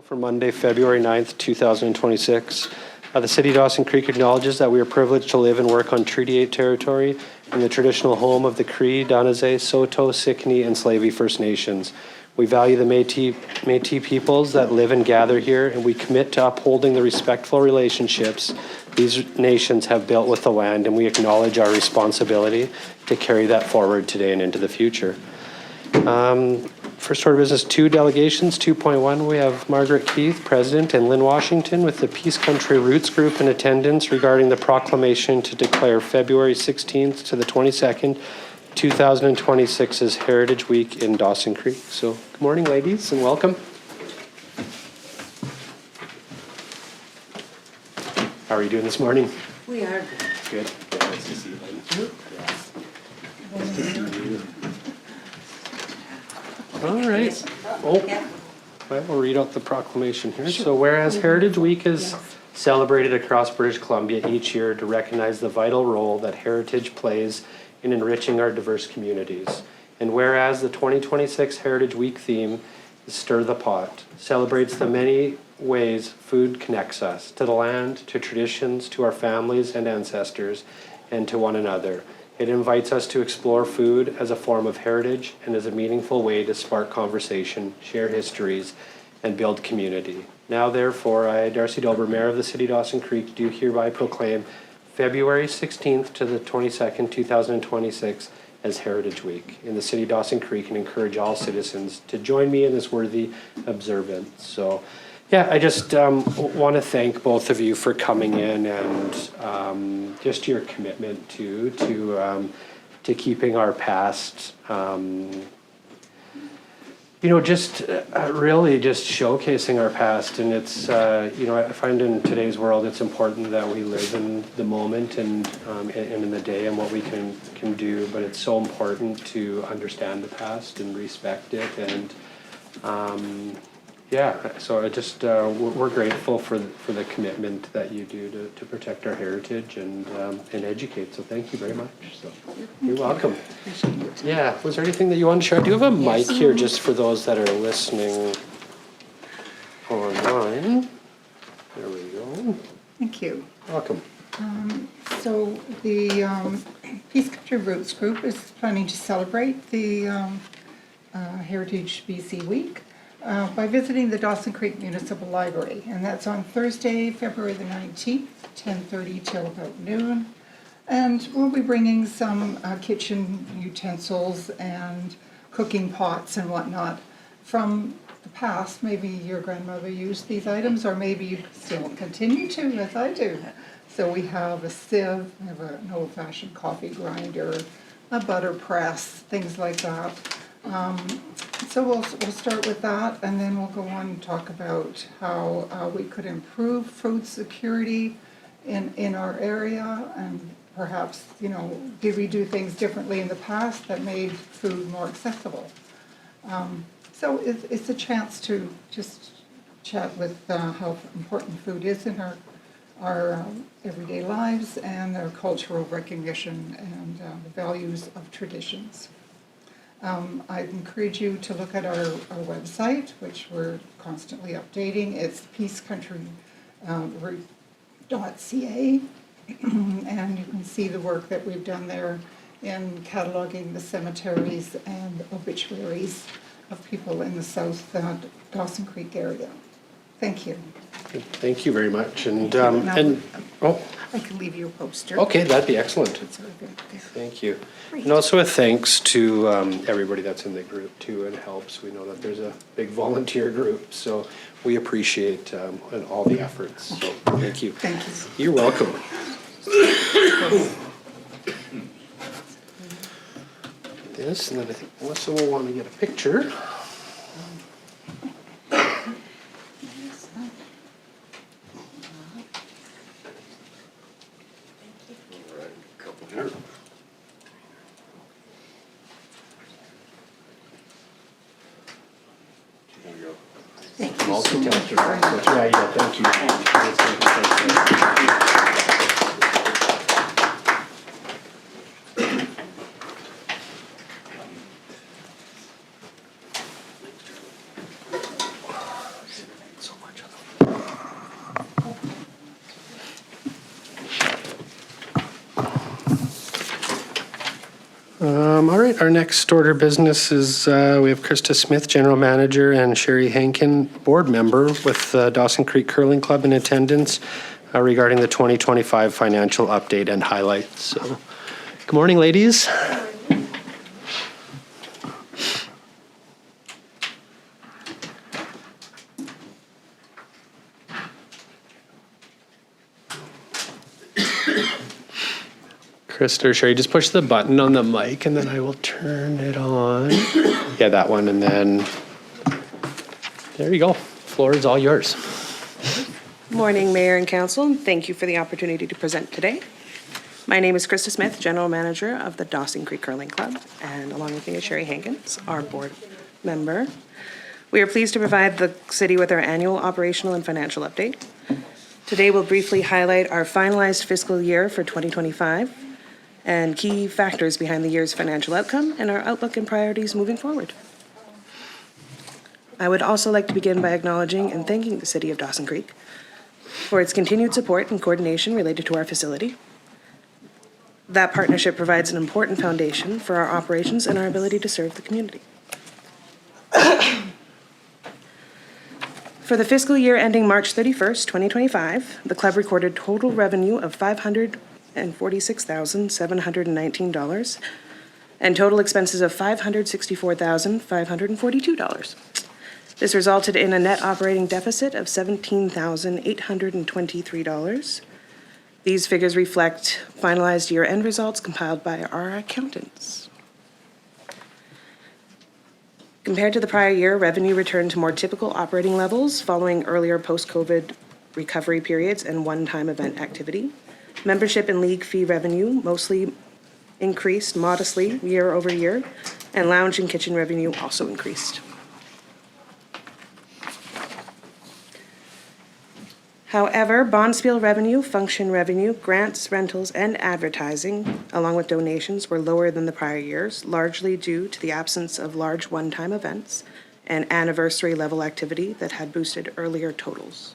For Monday, February 9th, 2026. The City of Dawson Creek acknowledges that we are privileged to live and work on Treaty 8 territory in the traditional home of the Cree, Danazay, Saulteaux, Sicanee, and Slavey First Nations. We value the Métis peoples that live and gather here, and we commit to upholding the respectful relationships these nations have built with the land, and we acknowledge our responsibility to carry that forward today and into the future. First order of business, 2 delegations. 2.1, we have Margaret Keith, President, and Lynn Washington with the Peace Country Roots Group in attendance regarding the proclamation to declare February 16th to the 22nd, 2026 as Heritage Week in Dawson Creek. So, good morning, ladies, and welcome. How are you doing this morning? We are Good. Good. Nice to see you, Lynn. Yes. Nice to see you. All right. Oh, well, we'll read out the proclamation here. So whereas Heritage Week is celebrated across British Columbia each year to recognize the vital role that heritage plays in enriching our diverse communities. And whereas the 2026 Heritage Week theme is Stir the Pot, celebrates the many ways food connects us to the land, to traditions, to our families and ancestors, and to one another. It invites us to explore food as a form of heritage and as a meaningful way to spark conversation, share histories, and build community. Now, therefore, I, Darcy Dober, Mayor of the City of Dawson Creek, do hereby proclaim February 16th to the 22nd, 2026 as Heritage Week in the City of Dawson Creek and encourage all citizens to join me in this worthy observance. So, yeah, I just want to thank both of you for coming in and just your commitment to keeping our past, just really just showcasing our past. And it's, I find in today's world it's important that we live in the moment and in the day and what we can do. But it's so important to understand the past and respect it and. So I just we're grateful for the commitment that you do to protect our heritage and educate. So thank you very much. So you're welcome. Yeah. Was there anything that you want to share? Do you have a mic here just for those that are listening online? There we go. Thank you. Welcome. So the Peace Country Roots Group is planning to celebrate the Heritage BC Week by visiting the Dawson Creek Municipal Library, and that's on Thursday, February the 19th, 10:30 till about noon. And we'll be bringing some kitchen utensils and cooking pots and whatnot from the past. Maybe your grandmother used these items, or maybe you still continue to, as I do. So we have a sieve, we have an old-fashioned coffee grinder, a butter press, things like that. So we'll start with that, and then we'll go on and talk about how we could improve food security in our area, and perhaps, did we do things differently in the past that made food more accessible? So it's a chance to just chat with how important food is in our everyday lives and our cultural recognition and the values of traditions. I encourage you to look at our website, which we're constantly updating. It's peacecountry.ca, and you can see the work that we've done there in cataloging the cemeteries and obituaries of people in the South Dawson Creek area. Thank you. Thank you very much. And I can leave you a poster. Okay, that'd be excellent. Thank you. Great. And also a thanks to everybody that's in the group too. It helps. We know that there's a big volunteer group, so we appreciate all the efforts. So thank you. Thank you. You're welcome. This, and then I think Melissa will want to get a picture. Multitasker. Yeah, thank you. So All right, our next order of business is we have Krista Smith, General Manager, and Sherry Hankin, Board Member with Dawson Creek Curling Club in attendance regarding the 2025 financial update and highlights. So, good morning, ladies. Krista or Sherry, just push the button on the mic and then I will turn it on. Yeah, that one, and then there you go. Floor is all yours. Morning, Mayor and Council, and thank you for the opportunity to present today. My name is Krista Smith, General Manager of the Dawson Creek Curling Club, and along with me is Sherry Hankins, our board member. We are pleased to provide the city with our annual operational and financial update. Today we'll briefly highlight our finalized fiscal year for 2025 and key factors behind the year's financial outcome and our outlook and priorities moving forward. I would also like to begin by acknowledging and thanking the City of Dawson Creek for its continued support and coordination related to our facility. That partnership provides an important foundation for our operations and our ability to serve the community. For the fiscal year ending March 31st, 2025, the club recorded total revenue of $546,719 and total expenses of $564,542. This resulted in a net operating deficit of $17,823. These figures reflect finalized year-end results compiled by our accountants. Compared to the prior year, revenue returned to more typical operating levels following earlier post-COVID recovery periods and one-time event activity. Membership and league fee revenue mostly increased modestly year over year, and lounge and kitchen revenue also increased. However, bond spiel revenue, function revenue, grants, rentals, and advertising, along with donations, were lower than the prior years, largely due to the absence of large one-time events and anniversary level activity that had boosted earlier totals.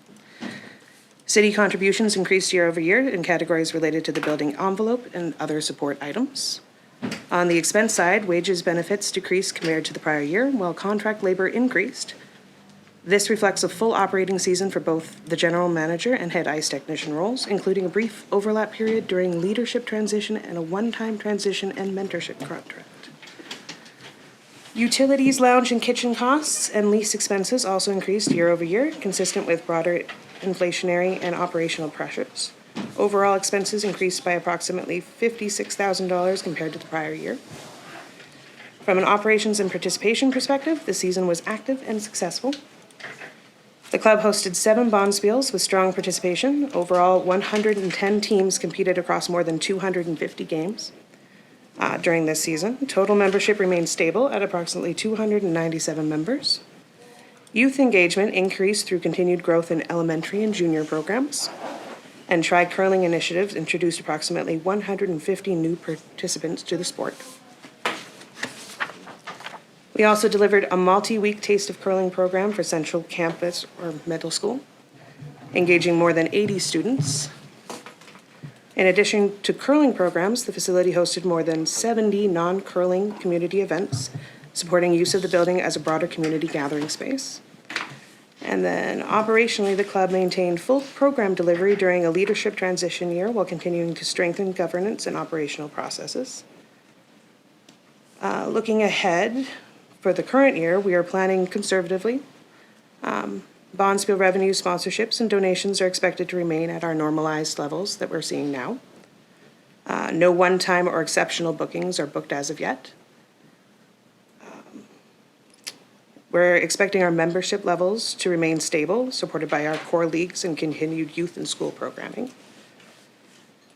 City contributions increased year over year in categories related to the building envelope and other support items. On the expense side, wages benefits decreased compared to the prior year, while contract labor increased. This reflects a full operating season for both the general manager and head ice technician roles, including a brief overlap period during leadership transition and a one-time transition and mentorship contract. Utilities, lounge, and kitchen costs and lease expenses also increased year over year, consistent with broader inflationary and operational pressures. Overall expenses increased by approximately $56,000 compared to the prior year. From an operations and participation perspective, the season was active and successful. The club hosted 7 bond spiels with strong participation. Overall, 110 teams competed across more than 250 games during this season. Total membership remained stable at approximately 297 members. Youth engagement increased through continued growth in elementary and junior programs, and Try Curling initiatives introduced approximately 150 new participants to the sport. We also delivered a multi-week Taste of Curling program for Central Campus or Middle School, engaging more than 80 students. In addition to curling programs, the facility hosted more than 70 non-curling community events, supporting use of the building as a broader community gathering space. And then operationally, the club maintained full program delivery during a leadership transition year while continuing to strengthen governance and operational processes. Looking ahead, for the current year, we are planning conservatively. Bond spiel revenue, sponsorships, and donations are expected to remain at our normalized levels that we're seeing now. No one-time or exceptional bookings are booked as of yet. We're expecting our membership levels to remain stable, supported by our core leagues and continued youth and school programming.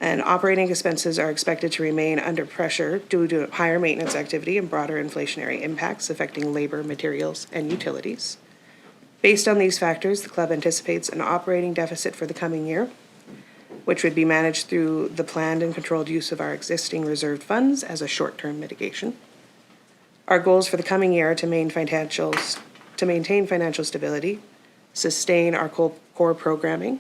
And operating expenses are expected to remain under pressure due to higher maintenance activity and broader inflationary impacts affecting labor, materials, and utilities. Based on these factors, the club anticipates an operating deficit for the coming year, which would be managed through the planned and controlled use of our existing reserved funds as a short-term mitigation. Our goals for the coming year are to maintain financial stability, sustain our core programming,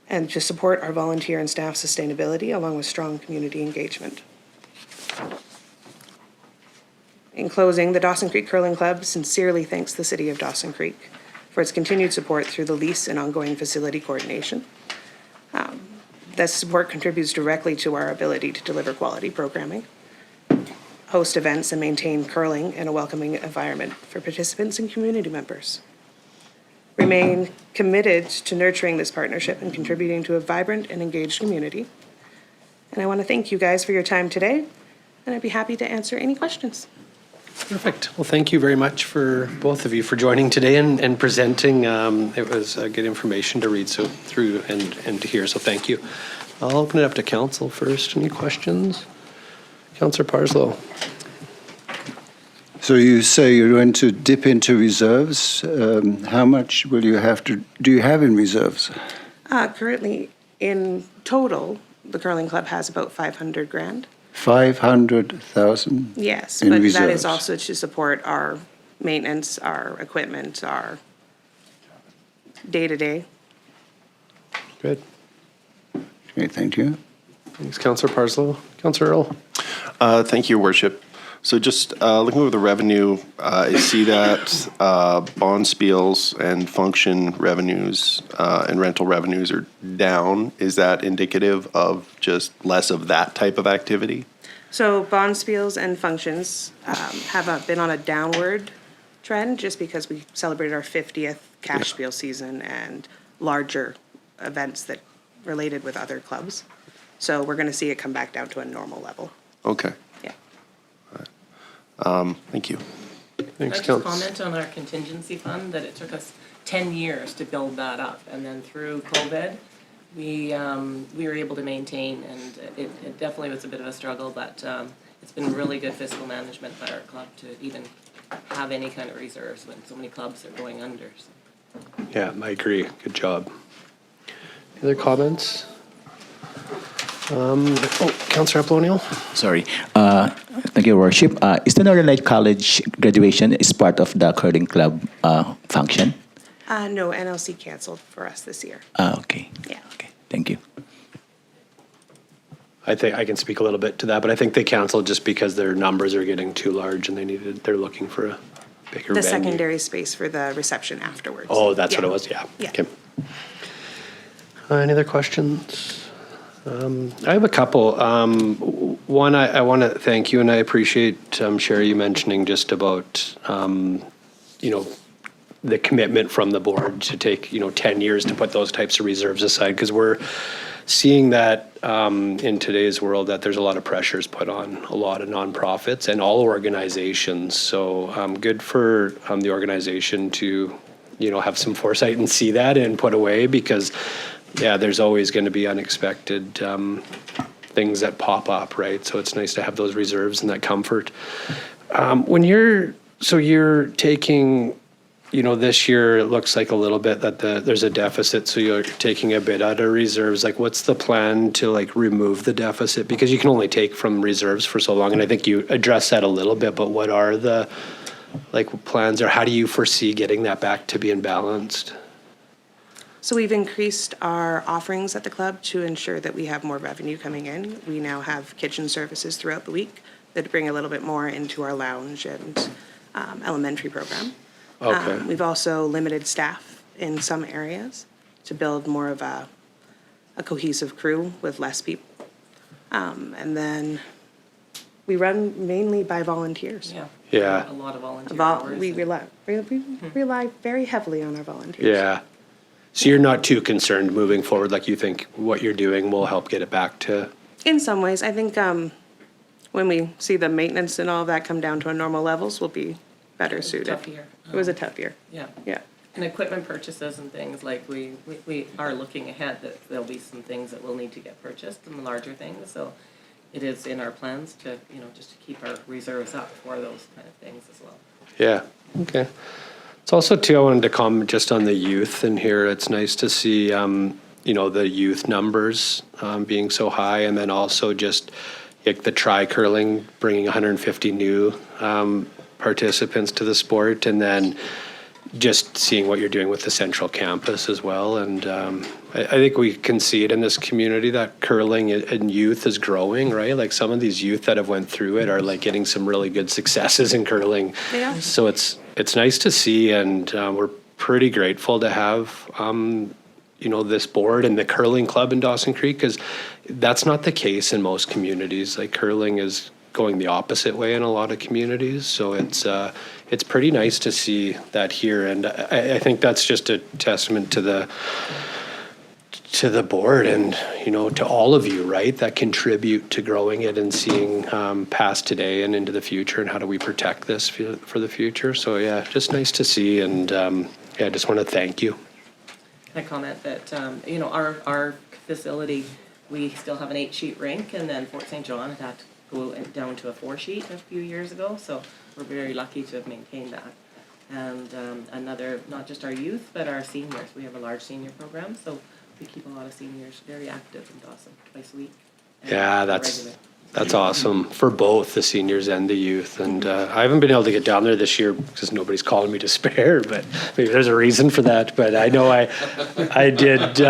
and to support our volunteer and staff sustainability along with strong community engagement. In closing, the Dawson Creek Curling Club sincerely thanks the City of Dawson Creek for its continued support through the lease and ongoing facility coordination. This support contributes directly to our ability to deliver quality programming, host events, and maintain curling in a welcoming environment for participants and community members. Remain committed to nurturing this partnership and contributing to a vibrant and engaged community. And I want to thank you guys for your time today, and I'd be happy to answer any questions. Perfect. Well, thank you very much for both of you for joining today and presenting. It was good information to read through and to hear, so thank you. I'll open it up to council first. Any questions? Councillor Parslow. So you say you're going to dip into reserves. How much do you have in reserves? Currently, in total, the curling club has about 500 grand. 500,000? Yes, in but reserves. that is also to support our maintenance, our equipment, our day-to-day. Good. Okay, thank you. Thanks, Councillor Parslow. Councillor Earl. Thank you, Worship. So just looking over the revenue, I see that bond spiels and function revenues and rental revenues are down. Is that indicative of just less of that type of activity? So bond spiels and functions have been on a downward trend just because we celebrated our 50th cash spiel season and larger events that related with other clubs. So we're going to see it come back down to a normal level. Okay. Yeah. Thank you. Thanks, Can I just Councillor. comment on our contingency fund, that it took us 10 years to build that up, and then through COVID, we were able to maintain, and it definitely was a bit of a struggle, but it's been really good fiscal management by our club to even have any kind of reserves when so many clubs are going under. So. Yeah, I agree. Good job. Any other comments? Councillor Apollonial. Sorry. Thank you, Worship. Is the Northern Light College graduation is part of the curling club function? No, NLC canceled for us this year. Okay. Yeah. Okay. Thank you. I think I can speak a little bit to that, but I think they canceled just because their numbers are getting too large and they're looking for a bigger The venue. secondary space for the reception afterwards. Oh, that's Yeah. what it was. Yeah. Yeah. Okay. Any other questions? I have a couple. One, I want to thank you, and I appreciate, Sherry, you mentioning just about, the commitment from the board to take, 10 years to put those types of reserves aside, because we're seeing that in today's world that there's a lot of pressures put on a lot of nonprofits and all organizations. So good for the organization to, have some foresight and see that and put away, because yeah, there's always going to be unexpected things that pop up, right? So it's nice to have those reserves and that comfort. When you're taking, this year it looks like a little bit that there's a deficit, so you're taking a bit out of reserves. Like, what's the plan to remove the deficit? Because you can only take from reserves for so long, and I think you addressed that a little bit. But what are the plans, or how do you foresee getting that back to being balanced? So we've increased our offerings at the club to ensure that we have more revenue coming in. We now have kitchen services throughout the week that bring a little bit more into our lounge and elementary program. Okay. We've also limited staff in some areas to build more of a cohesive crew with less people. And then we run mainly by volunteers. Yeah. Yeah. A lot of volunteer hours. We rely very heavily on our volunteers. Yeah. So you're not too concerned moving forward, you think what you're doing will help get it back to? In some ways, I think when we see the maintenance and all of that come down to a normal levels, we'll be better suited. Tough year. It was a tough year. Yeah. Yeah. And equipment purchases and things, we are looking ahead that there'll be some things that will need to get purchased and larger things. So it is in our plans to, just to keep our reserves up for those kind of things as well. Yeah, okay. It's also, too, I wanted to comment just on the youth in here. It's nice to see, the youth numbers being so high, and then also just the tri-curling, bringing 150 new participants to the sport, and then just seeing what you're doing with the central campus as well. And I think we can see it in this community that curling and youth is growing, right? Like some of these youth that have went through it are like getting some really good successes in curling. Yeah. So it's nice to see, and we're pretty grateful to have this board and the curling club in Dawson Creek, because that's not the case in most communities. Like curling is going the opposite way in a lot of communities. So it's pretty nice to see that here, and I think that's just a testament to the board and to all of you, right, that contribute to growing it and seeing past today and into the future, and how do we protect this for the future. So yeah, just nice to see, and I just want to thank you. Can I comment that, our facility, we still have an 8-sheet rink, and then Fort St. John had to go down to a 4-sheet a few years ago, so we're very lucky to have maintained that. And another, not just our youth, but our seniors. We have a large senior program, so we keep a lot of seniors very active in Dawson, twice a week. Yeah, that's awesome for both the seniors and the youth. And I haven't been able to get down there this year because nobody's calling me to spare, but maybe there's a reason for that. But I know I did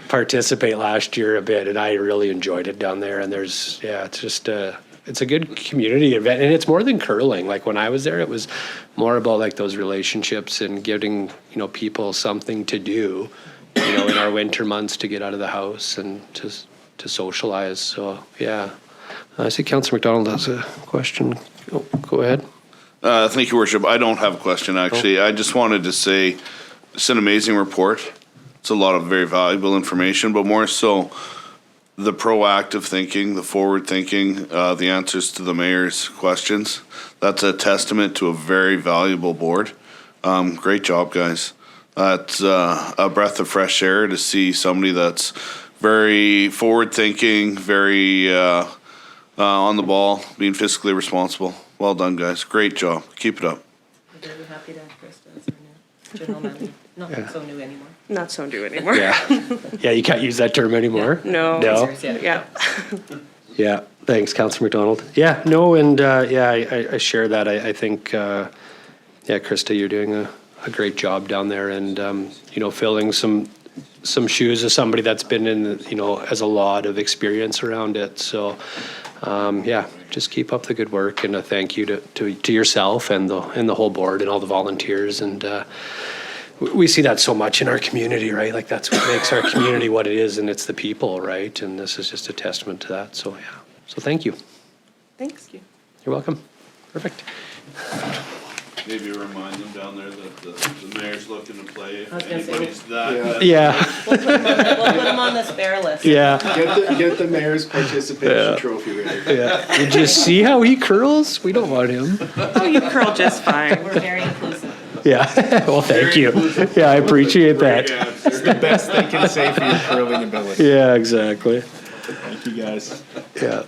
participate last year a bit, and I really enjoyed it down there. And it's just it's a good community event, and it's more than curling. Like when I was there, it was more about like those relationships and giving people something to do, in our winter months, to get out of the house and to socialize. So yeah, I see Councillor McDonald has a question. Oh, go ahead. Thank you, Worship. I don't have a question, actually. I just wanted to say it's an amazing report. It's a lot of very valuable information, but more so the proactive thinking, the forward thinking, the answers to the mayor's questions. That's a testament to a very valuable board. Great job, guys. It's a breath of fresh air to see somebody that's very forward thinking, very on the ball, being fiscally responsible. Well done, guys. Great job. Keep it up. We're very happy to have Krista as our new general manager. Not so new anymore. Not so new anymore. Yeah, you can't use that term anymore. No. Yeah. Yeah, thanks, Councillor McDonald. Yeah, no, and I share that. I think, Krista, you're doing a great job down there, and filling some shoes of somebody that's been in, has a lot of experience around it. So, just keep up the good work, and a thank you to yourself and the whole board and all the volunteers. And we see that so much in our community, right? Like that's what makes our community what it is, and it's the people, right? And this is just a testament to that. So yeah, so thank you. Thanks. You're welcome. Perfect. Maybe remind them down there that the mayor's looking to play. If I was gonna say, anybody's that. Yeah. We'll put them on the spare list. Yeah. Get the mayor's participation trophy ready. Yeah. Did you see how he curls? We don't want him. Oh, you curl just fine. We're very inclusive. Yeah. Well, thank you. Yeah, I appreciate that. It's the best they can say for your curling ability. Yeah, exactly. Thank you, guys. Yeah.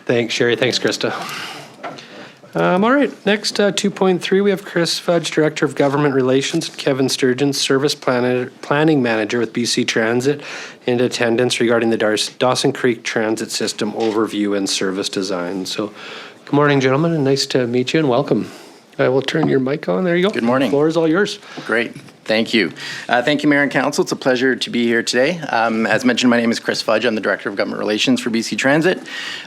Thanks, Sherry. Thanks, Krista. All right, next 2.3, we have Chris Fudge, Director of Government Relations, and Kevin Sturgeon, Service Planning Manager with BC Transit, in attendance regarding the Dawson Creek Transit System Overview and Service Design. So, good morning, gentlemen, and nice to meet you, and welcome. I will turn your mic on. There you go. Good morning. The floor is all yours. Great. Thank you. Thank you, Mayor and Council. It's a pleasure to be here today. As mentioned, my name is Chris Fudge. I'm the Director of Government Relations for BC Transit.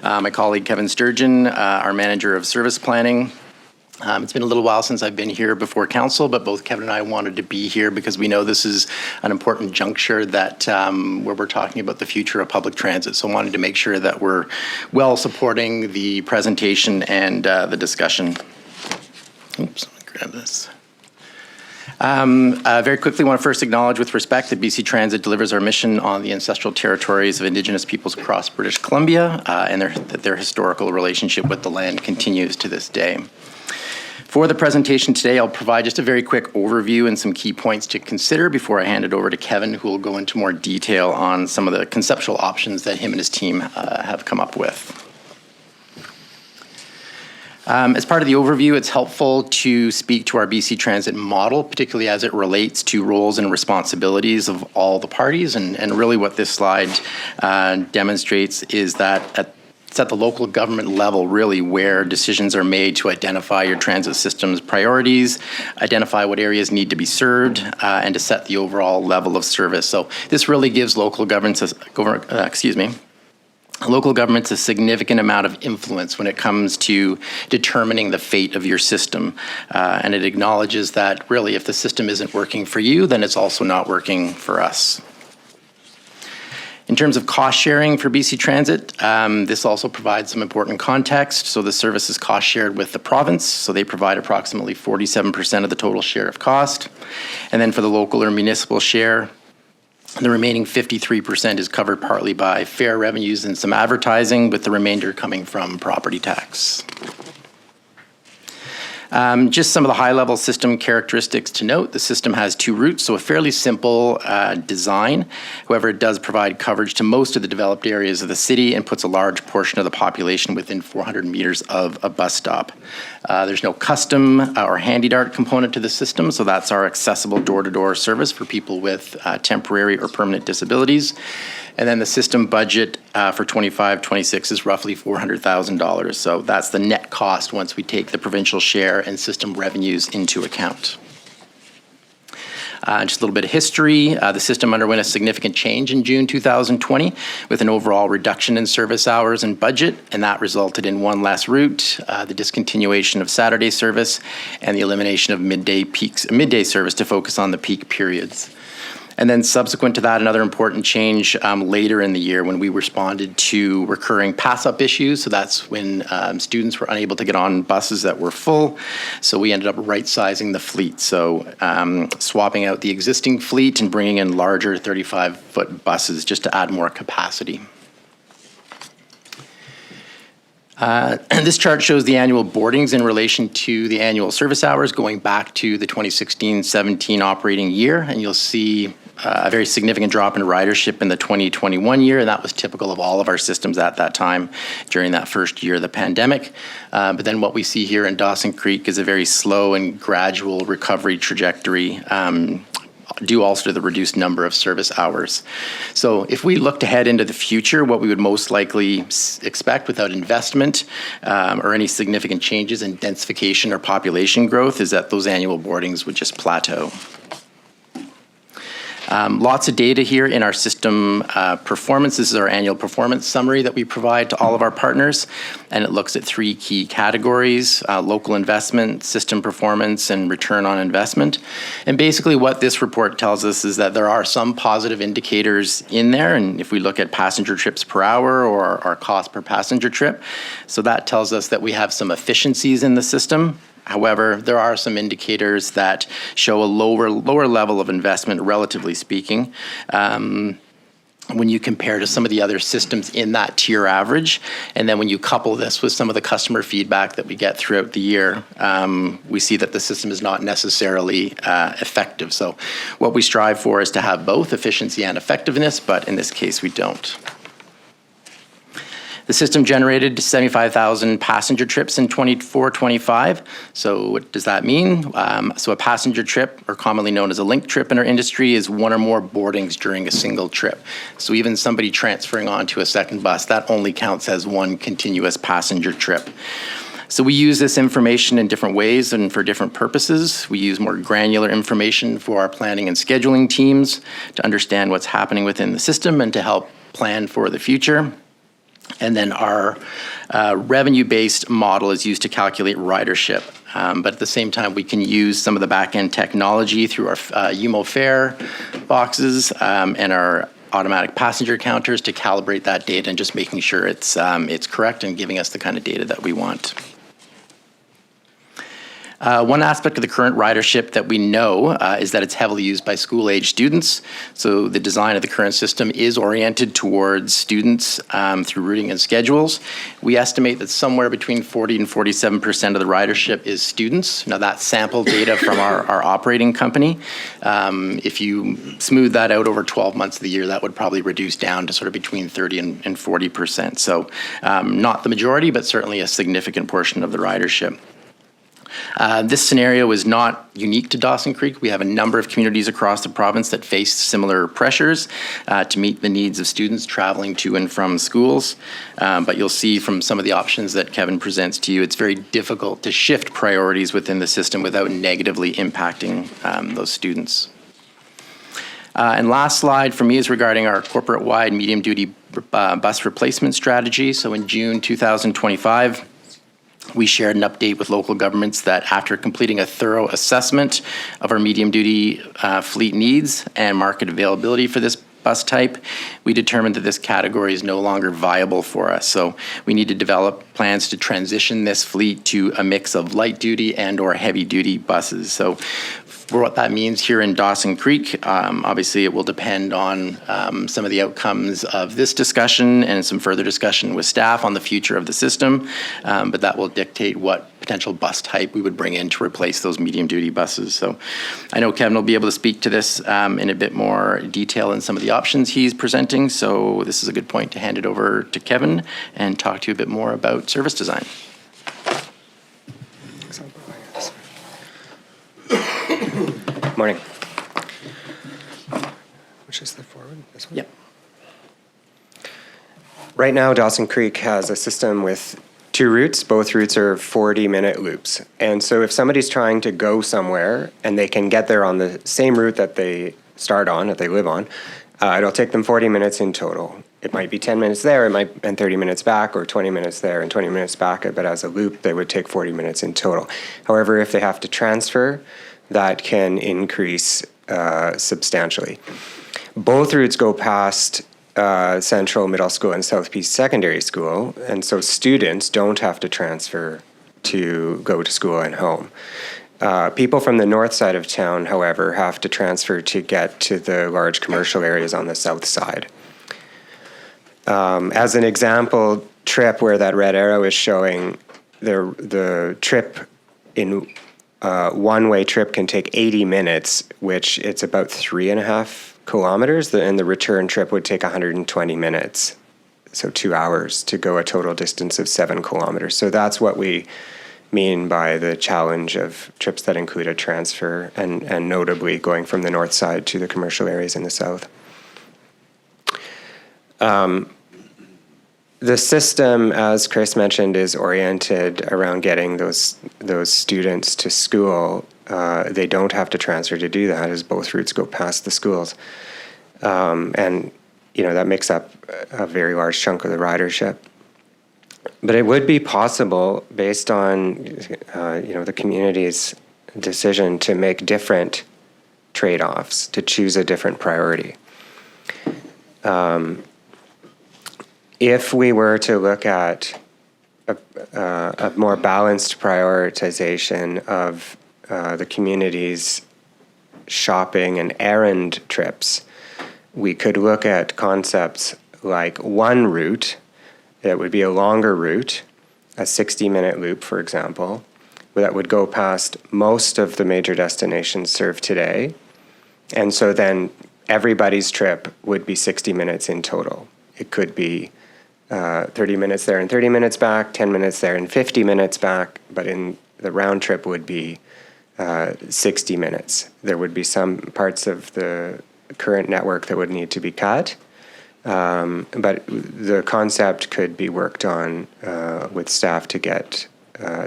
My colleague Kevin Sturgeon, our Manager of Service Planning. It's been a little while since I've been here before Council, but both Kevin and I wanted to be here because we know this is an important juncture that where we're talking about the future of public transit. So I wanted to make sure that we're well supporting the presentation and the discussion. Oops, let me grab this. Very quickly, want to first acknowledge with respect that BC Transit delivers our mission on the ancestral territories of Indigenous peoples across British Columbia, and that their historical relationship with the land continues to this day. For the presentation today, I'll provide just a very quick overview and some key points to consider before I hand it over to Kevin, who will go into more detail on some of the conceptual options that him and his team have come up with. As part of the overview, it's helpful to speak to our BC Transit model, particularly as it relates to roles and responsibilities of all the parties. And really what this slide demonstrates is that It's at the local government level, really, where decisions are made to identify your transit system's priorities, identify what areas need to be served, and to set the overall level of service. So this really gives local governments, local governments a significant amount of influence when it comes to determining the fate of your system. And it acknowledges that really if the system isn't working for you, then it's also not working for us. In terms of cost sharing for BC Transit, this also provides some important context. So the service is cost shared with the province, so they provide approximately 47% of the total share of cost. And then for the local or municipal share, the remaining 53% is covered partly by fare revenues and some advertising, with the remainder coming from property tax. Just some of the high-level system characteristics to note. The system has 2 routes, so a fairly simple design. However, it does provide coverage to most of the developed areas of the city and puts a large portion of the population within 400 meters of a bus stop. There's no custom or handy-dart component to the system, so that's our accessible door-to-door service for people with temporary or permanent disabilities. And then the system budget for 25-26 is roughly $400,000. So that's the net cost once we take the provincial share and system revenues into account. Just a little bit of history. The system underwent a significant change in June 2020 with an overall reduction in service hours and budget, and that resulted in one less route, the discontinuation of Saturday service, and the elimination of midday service to focus on the peak periods. And then subsequent to that, another important change later in the year when we responded to recurring pass-up issues. So that's when students were unable to get on buses that were full. So we ended up right-sizing the fleet. So swapping out the existing fleet and bringing in larger 35-foot buses just to add more capacity. And this chart shows the annual boardings in relation to the annual service hours going back to the 2016-17 operating year. And you'll see a very significant drop in ridership in the 2021 year, and that was typical of all of our systems at that time during that first year of the pandemic. But then what we see here in Dawson Creek is a very slow and gradual recovery trajectory, due also to the reduced number of service hours. So if we looked ahead into the future, what we would most likely expect without investment or any significant changes in densification or population growth is that those annual boardings would just plateau. Lots of data here in our system performance. This is our annual performance summary that we provide to all of our partners, and it looks at 3 key categories: local investment, system performance, and return on investment. And basically what this report tells us is that there are some positive indicators in there, and if we look at passenger trips per hour or our cost per passenger trip, so that tells us that we have some efficiencies in the system. However, there are some indicators that show a lower level of investment, relatively speaking, when you compare to some of the other systems in that tier average. And then when you couple this with some of the customer feedback that we get throughout the year, we see that the system is not necessarily effective. So what we strive for is to have both efficiency and effectiveness, but in this case, we don't. The system generated 75,000 passenger trips in 24-25. So what does that mean? So a passenger trip, or commonly known as a link trip in our industry, is 1 or more boardings during a single trip. So even somebody transferring onto a second bus, that only counts as 1 continuous passenger trip. So we use this information in different ways and for different purposes. We use more granular information for our planning and scheduling teams to understand what's happening within the system and to help plan for the future. And then our revenue-based model is used to calculate ridership. But at the same time, we can use some of the back-end technology through our UMO fare boxes and our automatic passenger counters to calibrate that data and just making sure it's correct and giving us the kind of data that we want. One aspect of the current ridership that we know is that it's heavily used by school-age students. So the design of the current system is oriented towards students through routing and schedules. We estimate that somewhere between 40 and 47% of the ridership is students. Now that's sample data from our operating company. If you smooth that out over 12 months of the year, that would probably reduce down to sort of between 30 and 40%. So not the majority, but certainly a significant portion of the ridership. This scenario is not unique to Dawson Creek. We have a number of communities across the province that face similar pressures to meet the needs of students traveling to and from schools. But you'll see from some of the options that Kevin presents to you, it's very difficult to shift priorities within the system without negatively impacting those students. And last slide for me is regarding our corporate-wide medium-duty bus replacement strategy. So in June 2025, we shared an update with local governments that after completing a thorough assessment of our medium-duty fleet needs and market availability for this bus type, we determined that this category is no longer viable for us. So we need to develop plans to transition this fleet to a mix of light-duty and/or heavy-duty buses. So for what that means here in Dawson Creek, obviously it will depend on some of the outcomes of this discussion and some further discussion with staff on the future of the system, but that will dictate what potential bus type we would bring in to replace those medium-duty buses. So I know Kevin will be able to speak to this in a bit more detail in some of the options he's presenting, so this is a good point to hand it over to Kevin and talk to you a bit more about service design. Morning. Which is the forward? This one? Yep. Right now, Dawson Creek has a system with 2 routes. Both routes are 40-minute loops. And so if somebody's trying to go somewhere and they can get there on the same route that they start on, that they live on, it'll take them 40 minutes in total. It might be 10 minutes there, and 30 minutes back, or 20 minutes there and 20 minutes back, but as a loop, they would take 40 minutes in total. However, if they have to transfer, that can increase substantially. Both routes go past Central Middle School and South Peace Secondary School, and so students don't have to transfer to go to school and home. People from the north side of town, however, have to transfer to get to the large commercial areas on the south side. As an example trip where that red arrow is showing, the trip in one-way trip can take 80 minutes, which it's about 3.5 kilometers, and the return trip would take 120 minutes, so 2 hours to go a total distance of 7 kilometers. So that's what we mean by the challenge of trips that include a transfer, and notably going from the north side to the commercial areas in the south. The system, as Chris mentioned, is oriented around getting those students to school. They don't have to transfer to do that, as both routes go past the schools. And, that makes up a very large chunk of the ridership. But it would be possible, based on, the community's decision, to make different trade-offs, to choose a different priority. If we were to look at a more balanced prioritization of the community's shopping and errand trips, we could look at concepts like one route that would be a longer route, a 60-minute loop, for example, that would go past most of the major destinations served today. And so then everybody's trip would be 60 minutes in total. It could be 30 minutes there and 30 minutes back, 10 minutes there and 50 minutes back, but in the round trip would be 60 minutes. There would be some parts of the current network that would need to be cut, but the concept could be worked on with staff to get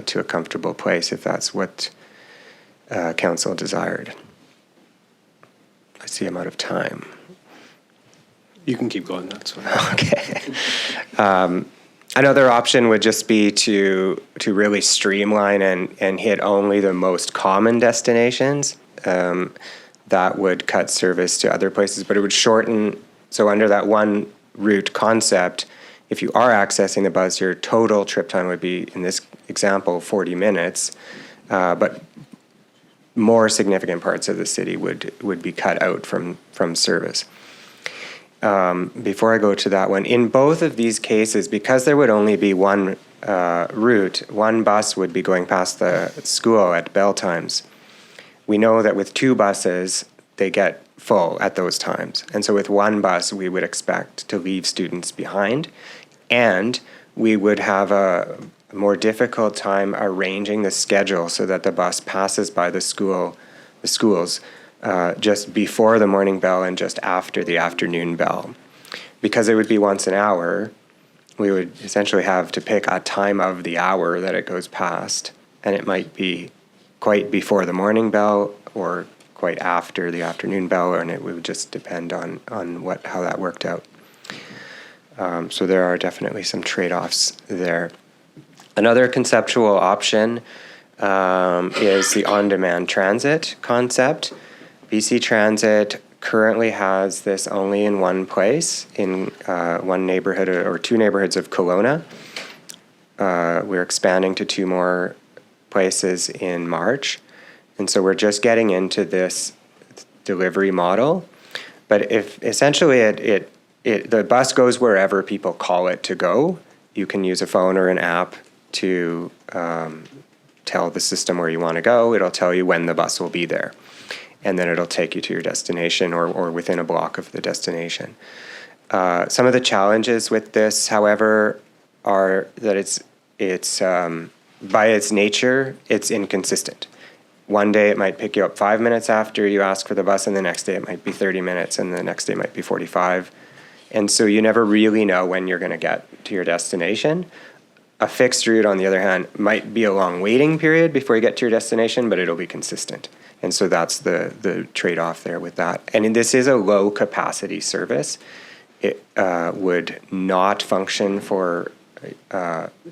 to a comfortable place if that's what council desired. I see I'm out of time. You can keep going, that's fine. Okay. Another option would just be to really streamline and hit only the most common destinations. That would cut service to other places, but it would shorten. So under that one route concept, if you are accessing the bus, your total trip time would be, in this example, 40 minutes, but more significant parts of the city would be cut out from service. Before I go to that one, in both of these cases, because there would only be one route, one bus would be going past the school at bell times. We know that with 2 buses, they get full at those times. And so with one bus, we would expect to leave students behind, and we would have a more difficult time arranging the schedule so that the bus passes by the schools just before the morning bell and just after the afternoon bell. Because it would be once an hour, we would essentially have to pick a time of the hour that it goes past, and it might be quite before the morning bell or quite after the afternoon bell, and it would just depend on how that worked out. So there are definitely some trade-offs there. Another conceptual option is the on-demand transit concept. BC Transit currently has this only in one place, in one neighborhood or two neighborhoods of Kelowna. We're expanding to 2 more places in March. And so we're just getting into this delivery model. But if essentially the bus goes wherever people call it to go, you can use a phone or an app to tell the system where you want to go. It'll tell you when the bus will be there. And then it'll take you to your destination or within a block of the destination. Some of the challenges with this, however, are that it's by its nature, it's inconsistent. One day it might pick you up 5 minutes after you ask for the bus, and the next day it might be 30 minutes, and the next day might be 45. And so you never really know when you're going to get to your destination. A fixed route, on the other hand, might be a long waiting period before you get to your destination, but it'll be consistent. And so that's the trade-off there with that. And this is a low-capacity service. It would not function for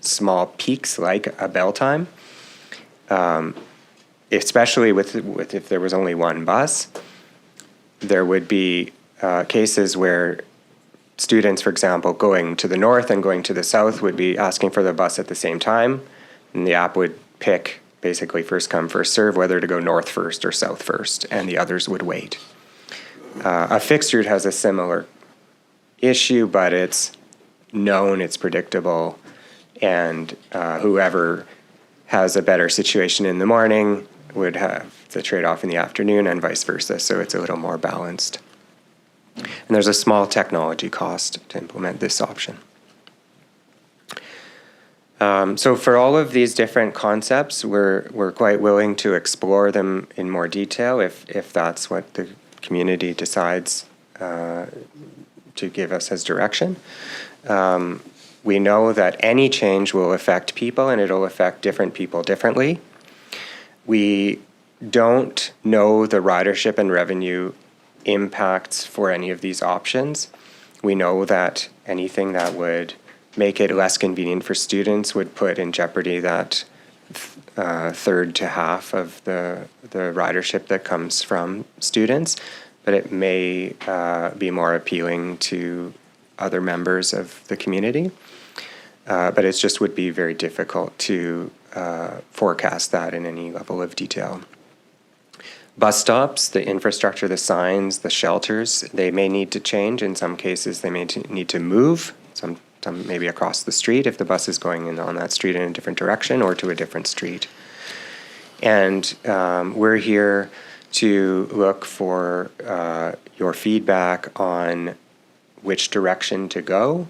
small peaks like a bell time, especially with if there was only one bus. There would be cases where students, for example, going to the north and going to the south would be asking for the bus at the same time, and the app would pick basically first come, first serve, whether to go north first or south first, and the others would wait. A fixed route has a similar issue, but it's known, it's predictable, and whoever has a better situation in the morning would have the trade-off in the afternoon and vice versa, so it's a little more balanced. And there's a small technology cost to implement this option. So for all of these different concepts, we're quite willing to explore them in more detail if that's what the community decides to give us as direction. We know that any change will affect people, and it'll affect different people differently. We don't know the ridership and revenue impacts for any of these options. We know that anything that would make it less convenient for students would put in jeopardy that third to half of the ridership that comes from students, but it may be more appealing to other members of the community. But it just would be very difficult to forecast that in any level of detail. Bus stops, the infrastructure, the signs, the shelters, they may need to change. In some cases, they may need to move, some maybe across the street if the bus is going in on that street in a different direction or to a different street. And we're here to look for your feedback on which direction to go,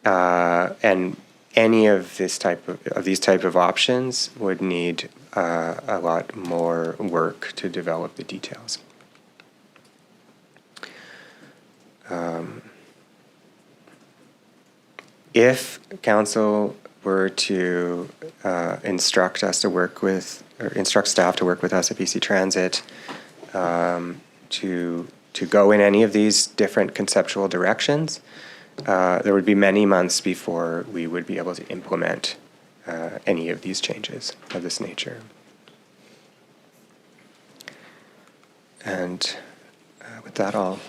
and any of these type of options would need a lot more work to develop the details. If council were to instruct staff to work with us at BC Transit to go in any of these different conceptual directions, there would be many months before we would be able to implement any of these changes of this nature. And with that, I'll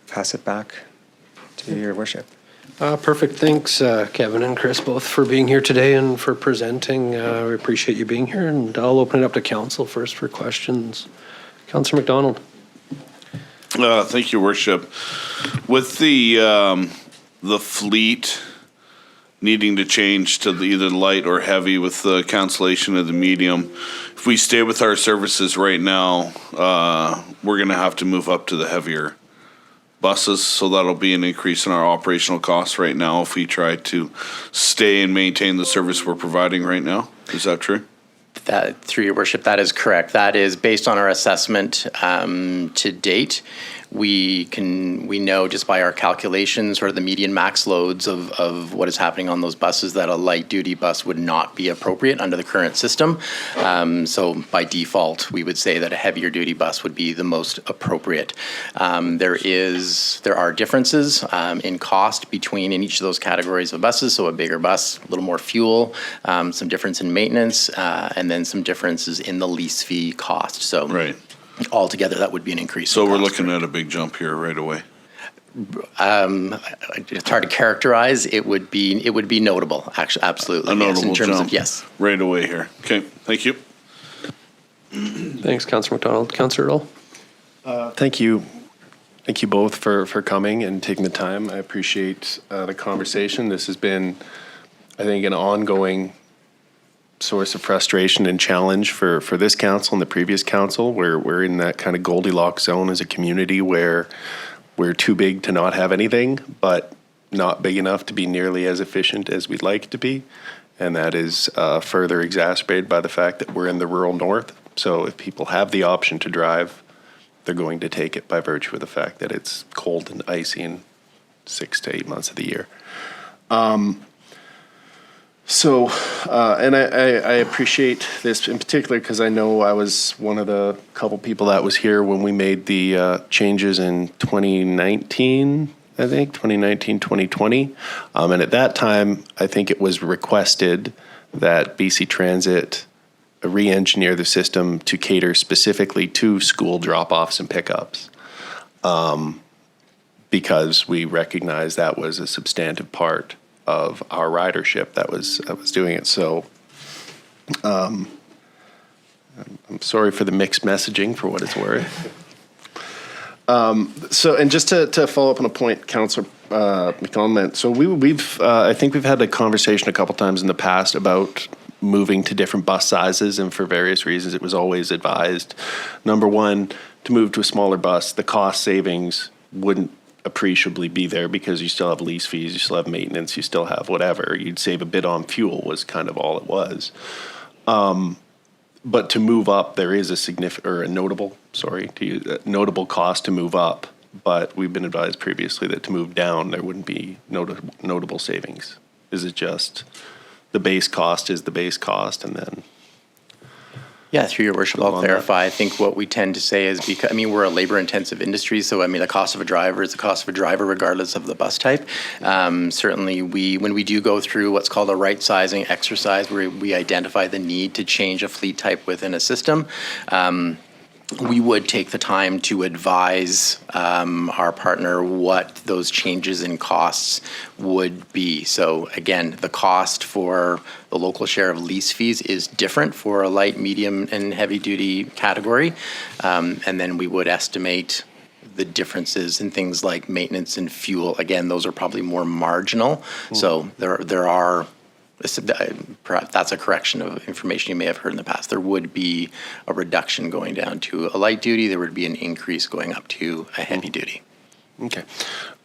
pass it back to your worship. Perfect. Thanks, Kevin and Chris, both for being here today and for presenting. We appreciate you being here, and I'll open it up to council first for questions. Councillor McDonald. Thank you, worship. With the fleet needing to change to either light or heavy with the cancellation of the medium, if we stay with our services right now, we're going to have to move up to the heavier buses, so that'll be an increase in our operational costs right now if we try to stay and maintain the service we're providing right now. Is that true? That, through your worship, that is correct. That is based on our assessment to date. We know just by our calculations or the median max loads of what is happening on those buses that a light duty bus would not be appropriate under the current system. So by default, we would say that a heavier duty bus would be the most appropriate. There are differences in cost in each of those categories of buses. So a bigger bus, a little more fuel, some difference in maintenance, and then some differences in the lease fee cost. So Right. altogether, that would be an increase. So in we're cost. looking at a big jump here right away. It's hard to characterize. It would be notable. Actually, absolutely. A yes, notable in terms jump of yes. right away here. Okay, thank you. Thanks, Councillor McDonald. Councillor Earl? Thank you. Thank you both for coming and taking the time. I appreciate the conversation. This has been, I think, an ongoing source of frustration and challenge for this council and the previous council, where we're in that kind of Goldilocks zone as a community where we're too big to not have anything, but not big enough to be nearly as efficient as we'd like to be. And that is further exacerbated by the fact that we're in the rural north. So if people have the option to drive, they're going to take it by virtue of the fact that it's cold and icy in 6 to 8 months of the year. And I appreciate this in particular because I know I was one of the couple people that was here when we made the changes in 2019, I think, 2019, 2020. And at that time, I think it was requested that BC Transit re-engineer the system to cater specifically to school drop-offs and pickups. Because we recognized that was a substantive part of our ridership that was doing it. So I'm sorry for the mixed messaging, for what it's worth. And just to follow up on a point Councillor McDonald meant, so we've I think we've had a conversation a couple times in the past about moving to different bus sizes, and for various reasons it was always advised, number one, to move to a smaller bus, the cost savings wouldn't appreciably be there because you still have lease fees, you still have maintenance, you still have whatever. You'd save a bit on fuel was kind of all it was. But to move up, there is a notable cost to move up. But we've been advised previously that to move down, there wouldn't be notable savings. Is it just the base cost is the base cost, and then? Yeah, through your worship, I'll clarify. I think what we tend to say is because, we're a labor-intensive industry, so the cost of a driver is the cost of a driver regardless of the bus type. Certainly, when we do go through what's called a right-sizing exercise, where we identify the need to change a fleet type within a system, we would take the time to advise our partner what those changes in costs would be. So again, the cost for the local share of lease fees is different for a light, medium, and heavy-duty category. And then we would estimate the differences in things like maintenance and fuel. Again, those are probably more marginal. So there are... Perhaps that's a correction of information you may have heard in the past. There would be a reduction going down to a light duty. There would be an increase going up to a heavy duty. Okay.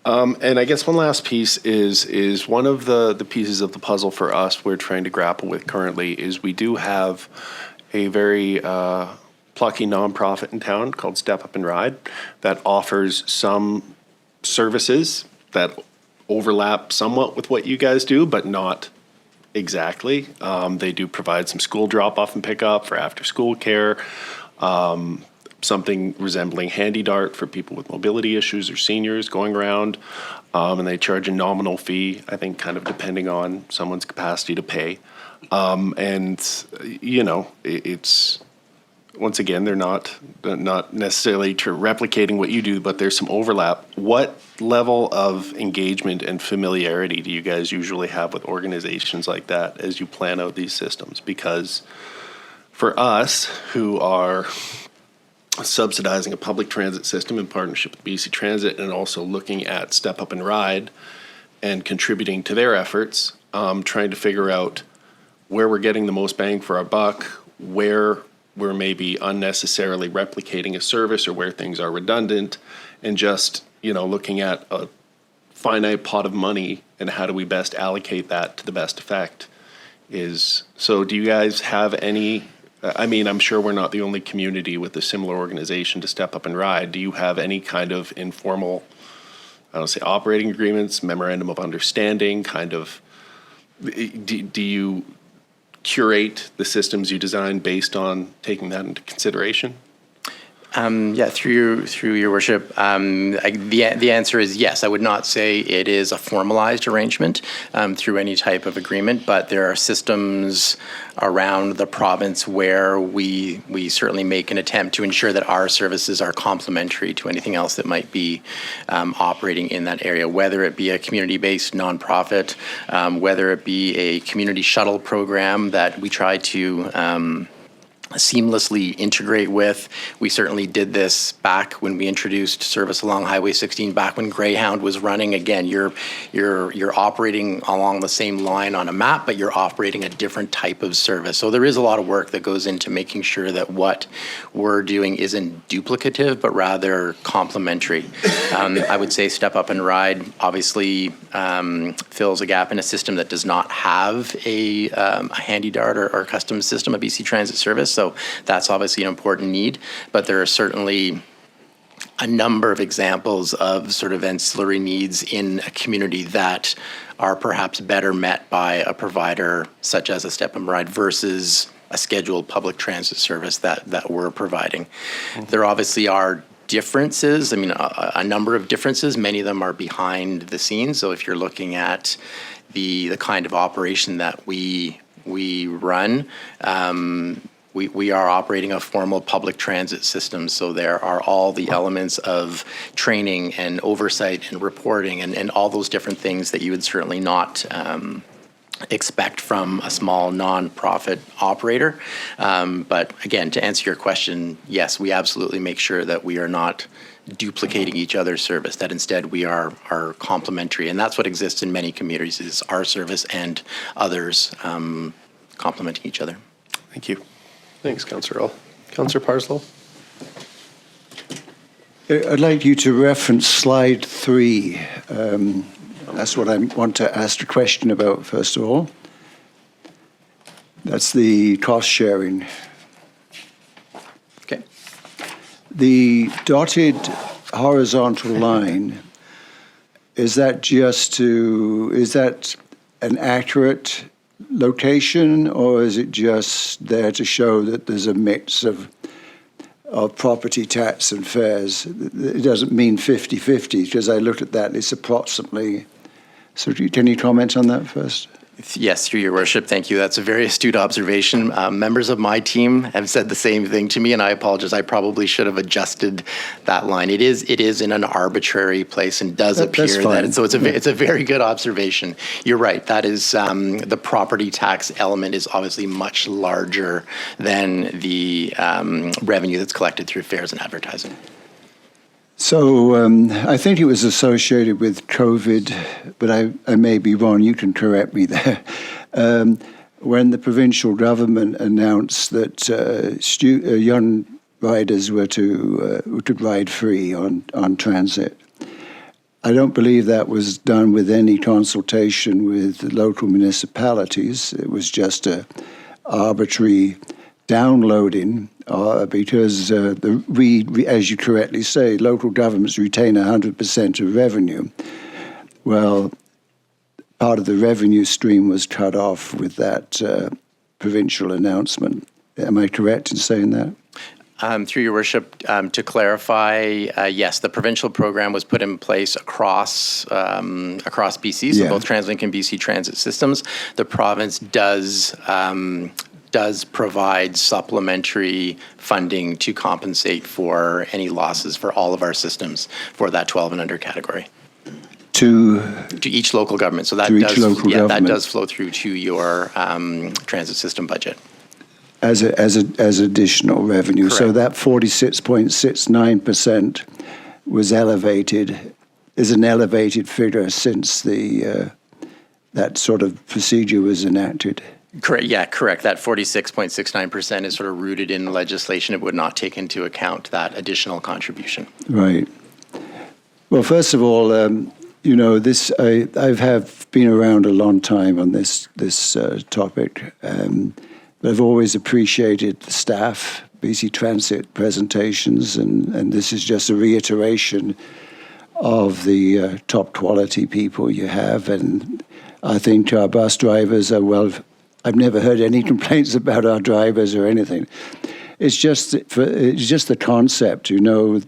And I guess one last piece is one of the pieces of the puzzle for us we're trying to grapple with currently is we do have a very plucky nonprofit in town called Step Up and Ride that offers some services that overlap somewhat with what you guys do, but not exactly. They do provide some school drop-off and pickup for after-school care, something resembling Handy Dart for people with mobility issues or seniors going around, and they charge a nominal fee, I think kind of depending on someone's capacity to pay. It's... Once again, they're not necessarily replicating what you do, but there's some overlap. What level of engagement and familiarity do you guys usually have with organizations like that as you plan out these systems? Because for us, who are subsidizing a public transit system in partnership with BC Transit and also looking at Step Up and Ride and contributing to their efforts, trying to figure out where we're getting the most bang for our buck, where we're maybe unnecessarily replicating a service or where things are redundant, and just looking at a finite pot of money and how do we best allocate that to the best effect is, so do you guys have any, I mean, I'm sure we're not the only community with a similar organization to Step Up and Ride. Do you have any kind of informal, I don't say operating agreements, memorandum of understanding, kind of, do you curate the systems you design based on taking that into consideration? Through your worship, the answer is yes. I would not say it is a formalized arrangement through any type of agreement, but there are systems around the province where we certainly make an attempt to ensure that our services are complementary to anything else that might be operating in that area, whether it be a community-based nonprofit, whether it be a community shuttle program that we try to seamlessly integrate with. We certainly did this back when we introduced service along Highway 16, back when Greyhound was running. Again, you're operating along the same line on a map, but you're operating a different type of service. So there is a lot of work that goes into making sure that what we're doing isn't duplicative, but rather complementary. I would say Step Up and Ride obviously fills a gap in a system that does not have a handy dart or custom system, a BC Transit service. So that's obviously an important need, but there are certainly a number of examples of sort of ancillary needs in a community that are perhaps better met by a provider such as a Step and Ride versus a scheduled public transit service that we're providing. Mm-hmm. There obviously are differences, a number of differences. Many of them are behind the scenes. So if you're looking at the kind of operation that we run, we are operating a formal public transit system, so there are all the elements of training and oversight and reporting and all those different things that you would certainly not expect from a small nonprofit operator. But again, to answer your question, yes, we absolutely make sure that we are not duplicating each other's service, that instead we are complementary. And that's what exists in many communities, is our service and others complementing each other. Thank you. Thanks, Councillor Earl. Councillor Parslow. I'd like you to reference slide 3. That's what I want to ask a question about, first of all. That's the cost sharing. Okay. The dotted horizontal line, is that an accurate location, or is it just there to show that there's a mix of property tax and fares? It doesn't mean 50-50, because I looked at that, it's approximately. So can you comment on that first? Yes, through your worship, thank you. That's a very astute observation. Members of my team have said the same thing to me, and I apologize. I probably should have adjusted that line. It is in an arbitrary place and does appear that. So it's a very good observation. You're right. That is the property tax element is obviously much larger than the revenue that's collected through fares and advertising. So I think it was associated with COVID, but I may be wrong. You can correct me there. When the provincial government announced that young riders were to ride free on transit, I don't believe that was done with any consultation with local municipalities. It was just a arbitrary downloading, because as you correctly say, local governments retain 100% of revenue. Well, part of the revenue stream was cut off with that provincial announcement. Am I correct in saying that? Through your worship, to clarify, yes, the provincial program was put in place across BC, so both TransLink and BC Transit systems. The province does provide supplementary funding to compensate for any losses for all of our systems for that 12 and under category. To each local government. So that that does flow through to your transit system budget. As additional revenue. Correct. So that 46.69% was elevated, is an elevated figure since that sort of procedure was enacted. Correct. Yeah, correct. That 46.69% is sort of rooted in legislation. It would not take into account that additional contribution. Right. Well, first of all, you know, I have been around a long time on this topic, but I've always appreciated the staff, BC Transit presentations, and this is just a reiteration of the top quality people you have, and I think our bus drivers are well. I've never heard any complaints about our drivers or anything. It's just the concept, you know.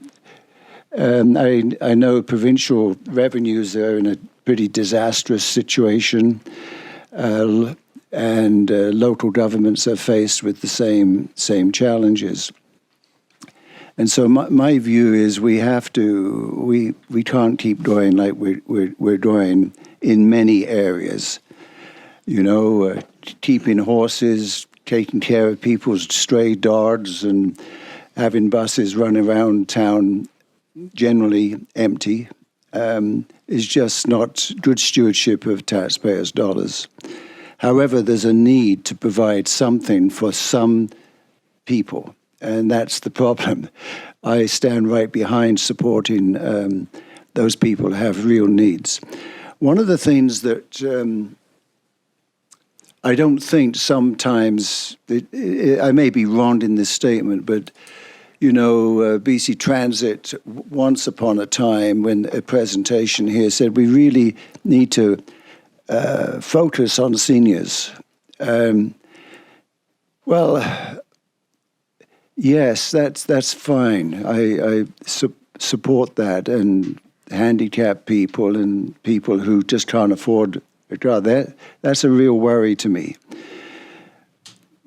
I know provincial revenues are in a pretty disastrous situation, and local governments are faced with the same challenges. And so my view is we can't keep going like we're going in many areas. You know, keeping horses, taking care of people's stray dogs, and having buses run around town generally empty is just not good stewardship of taxpayers' dollars. However, there's a need to provide something for some people, and that's the problem. I stand right behind supporting those people who have real needs. One of the things that I don't think sometimes, I may be wrong in this statement, but you know, BC Transit, once upon a time, when a presentation here said we really need to focus on seniors. Well, yes, that's fine. I support that, and handicapped people and people who just can't afford a car. That's a real worry to me.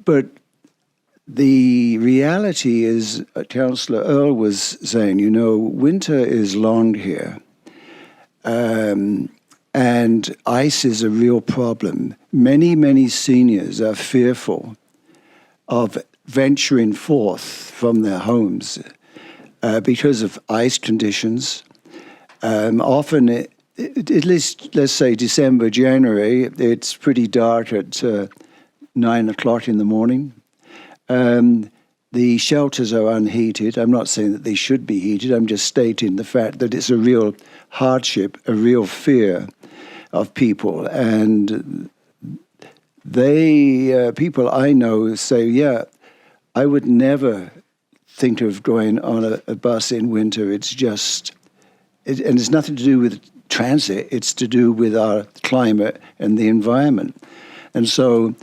But the reality is, Councillor Earl was saying, you know, winter is long here, and ice is a real problem. Many seniors are fearful of venturing forth from their homes because of ice conditions. Often, at least, let's say December, January, it's pretty dark at 9 o'clock in the morning. The shelters are unheated. I'm not saying that they should be heated. I'm just stating the fact that it's a real hardship, a real fear of people. And people I know say, yeah, I would never think of going on a bus in winter. It's just, and it's nothing to do with transit. It's to do with our climate and the environment. And so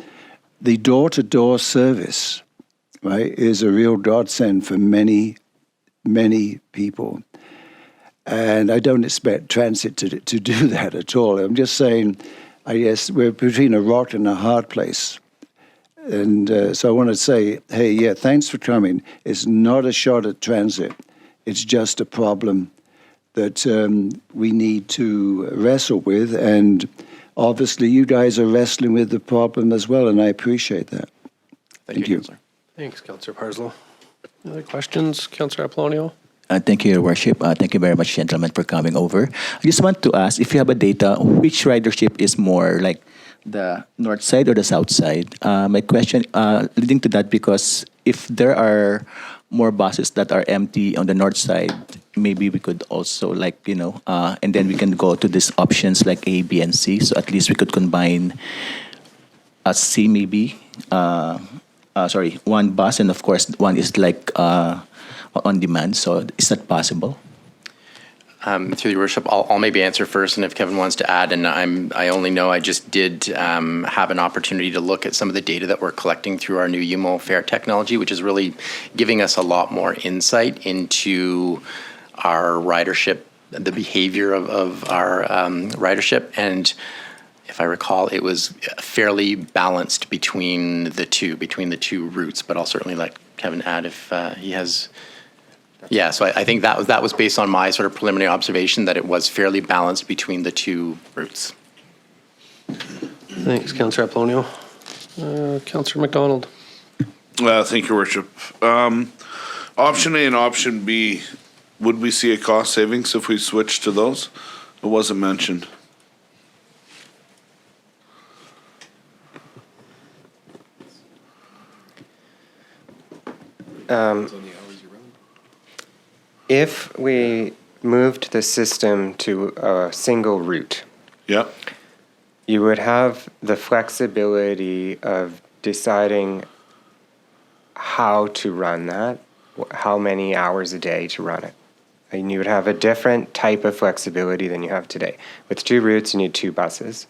the door-to-door service, right, is a real godsend for many people. And I don't expect transit to do that at all. I'm just saying, I guess we're between a rock and a hard place. And so I want to say, hey, yeah, thanks for coming. It's not a shot at transit. It's just a problem that we need to wrestle with. And obviously you guys are wrestling with the problem as well, and I appreciate that. Thank you. Councillor. Thanks, Councillor Parslow. Other questions, Councillor Apollonio? Thank you, Your Worship. Thank you very much, gentlemen, for coming over. I just want to ask if you have a data, which ridership is more like the north side or the south side? My question leading to that, because if there are more buses that are empty on the north side, maybe we could also and then we can go to these options like A, B, and C. So at least we could combine a C maybe. One bus, and of course one is like on demand. So is that possible? Through your worship, I'll maybe answer first, and if Kevin wants to add, and I only know I just did have an opportunity to look at some of the data that we're collecting through our new UMO fare technology, which is really giving us a lot more insight into our ridership, the behavior of our ridership, and if I recall, it was fairly balanced between the two routes, but I'll certainly let Kevin add if he has. Yeah, so I think that was based on my sort of preliminary observation that it was fairly balanced between the two routes. Thanks, Councillor Apollonio. Councillor McDonald. Thank you, Your Worship. Option A and option B, would we see a cost savings if we switch to those? It wasn't mentioned. If we moved the system to a single route, Yep. you would have the flexibility of deciding how to run that, how many hours a day to run it. And you would have a different type of flexibility than you have today. With 2 routes, you need 2 buses.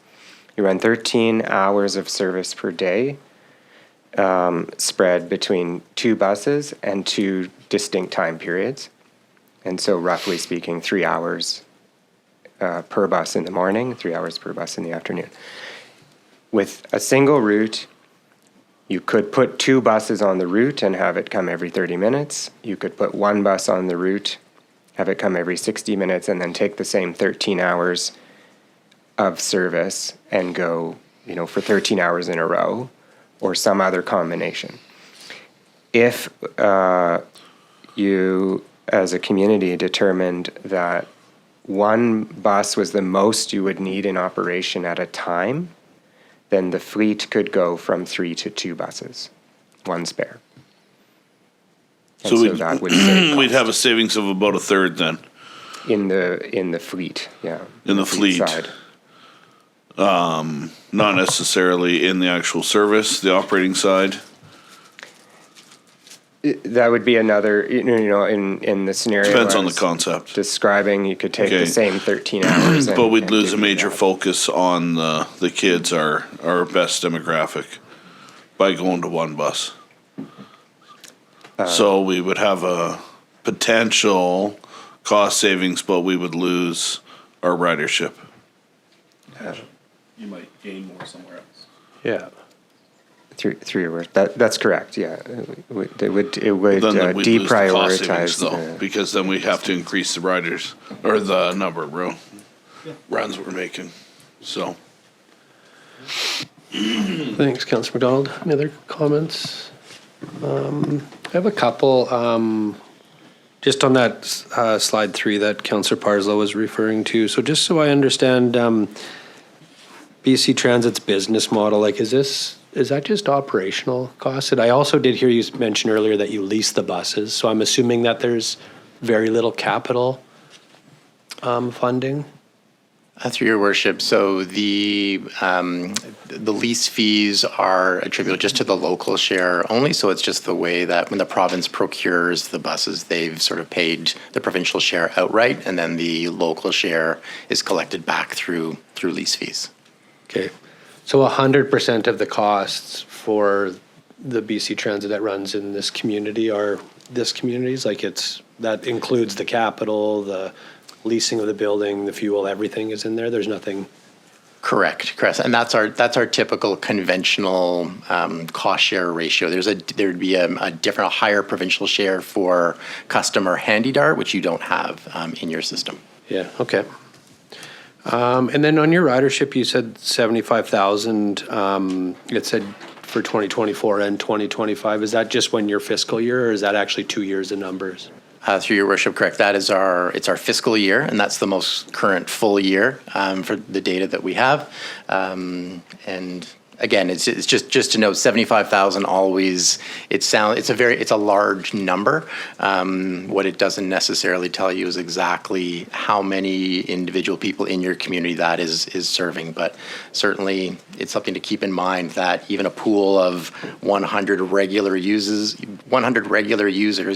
You run 13 hours of service per day, spread between 2 buses and 2 distinct time periods. And so roughly speaking, 3 hours per bus in the morning, 3 hours per bus in the afternoon. With a single route, you could put 2 buses on the route and have it come every 30 minutes. You could put 1 bus on the route, have it come every 60 minutes, and then take the same 13 hours of service and go, for 13 hours in a row, or some other combination. If you, as a community, determined that 1 bus was the most you would need in operation at a time, then the fleet could go from 3 to 2 buses, 1 spare. And So that would save we'd cost have a savings of about a third then in the fleet, yeah. in the fleet. side. Not necessarily in the actual service, the operating side. That would be another, in the scenario. Depends I on the was concept. Describing, you could take Okay. the same 13 hours. But we'd lose a give you major that. focus on the kids, our best demographic, by going to 1 bus. So we would have a potential cost savings, but we would lose our ridership. You might gain more somewhere else. Yeah. Through your work. That's correct, yeah. It would Then we'd lose the cost savings deprioritize though, because then we have to increase the riders, or the number of runs we're making, so. Thanks, Councillor McDonald. Any other comments? I have a couple. Just on that slide 3 that Councillor Parslow was referring to. So just so I understand, BC Transit's business model, is that just operational costs? And I also did hear you mention earlier that you lease the buses. So I'm assuming that there's very little capital funding. Through your worship, so the lease fees are attributable just to the local share only. So it's just the way that when the province procures the buses, they've sort of paid the provincial share outright, and then the local share is collected back through lease fees. Okay. So 100% of the costs for the BC Transit that runs in this community are this community's? That includes the capital, the leasing of the building, the fuel, everything is in there? There's nothing? Correct, and that's our typical conventional cost share ratio. There'd be a higher provincial share for customer handy dart, which you don't have in your system. Yeah, okay. And then on your ridership, you said 75,000. It said for 2024 and 2025. Is that just when your fiscal year, or is that actually 2 years of numbers? Through your worship, correct. It's our fiscal year, and that's the most current full year for the data that we have. And again, it's just to note, 75,000 always. It's a large number. What it doesn't necessarily tell you is exactly how many individual people in your community that is serving. But certainly, it's something to keep in mind that even a pool of 100 regular users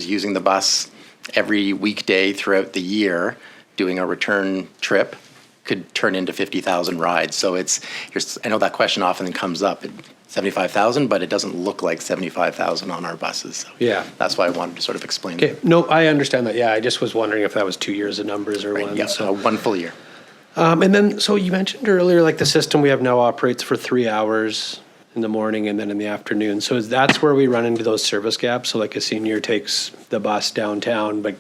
using the bus every weekday throughout the year, doing a return trip, could turn into 50,000 rides. So I know that question often comes up, 75,000, but it doesn't look like 75,000 on our buses. So Yeah. that's why I wanted to sort of explain. Okay, no, I understand that. Yeah, I just was wondering if that was 2 years of numbers or Right, one. yeah, So. 1 full year. And then, so you mentioned earlier, the system we have now operates for 3 hours in the morning and then in the afternoon. So that's where we run into those service gaps. So a senior takes the bus downtown, but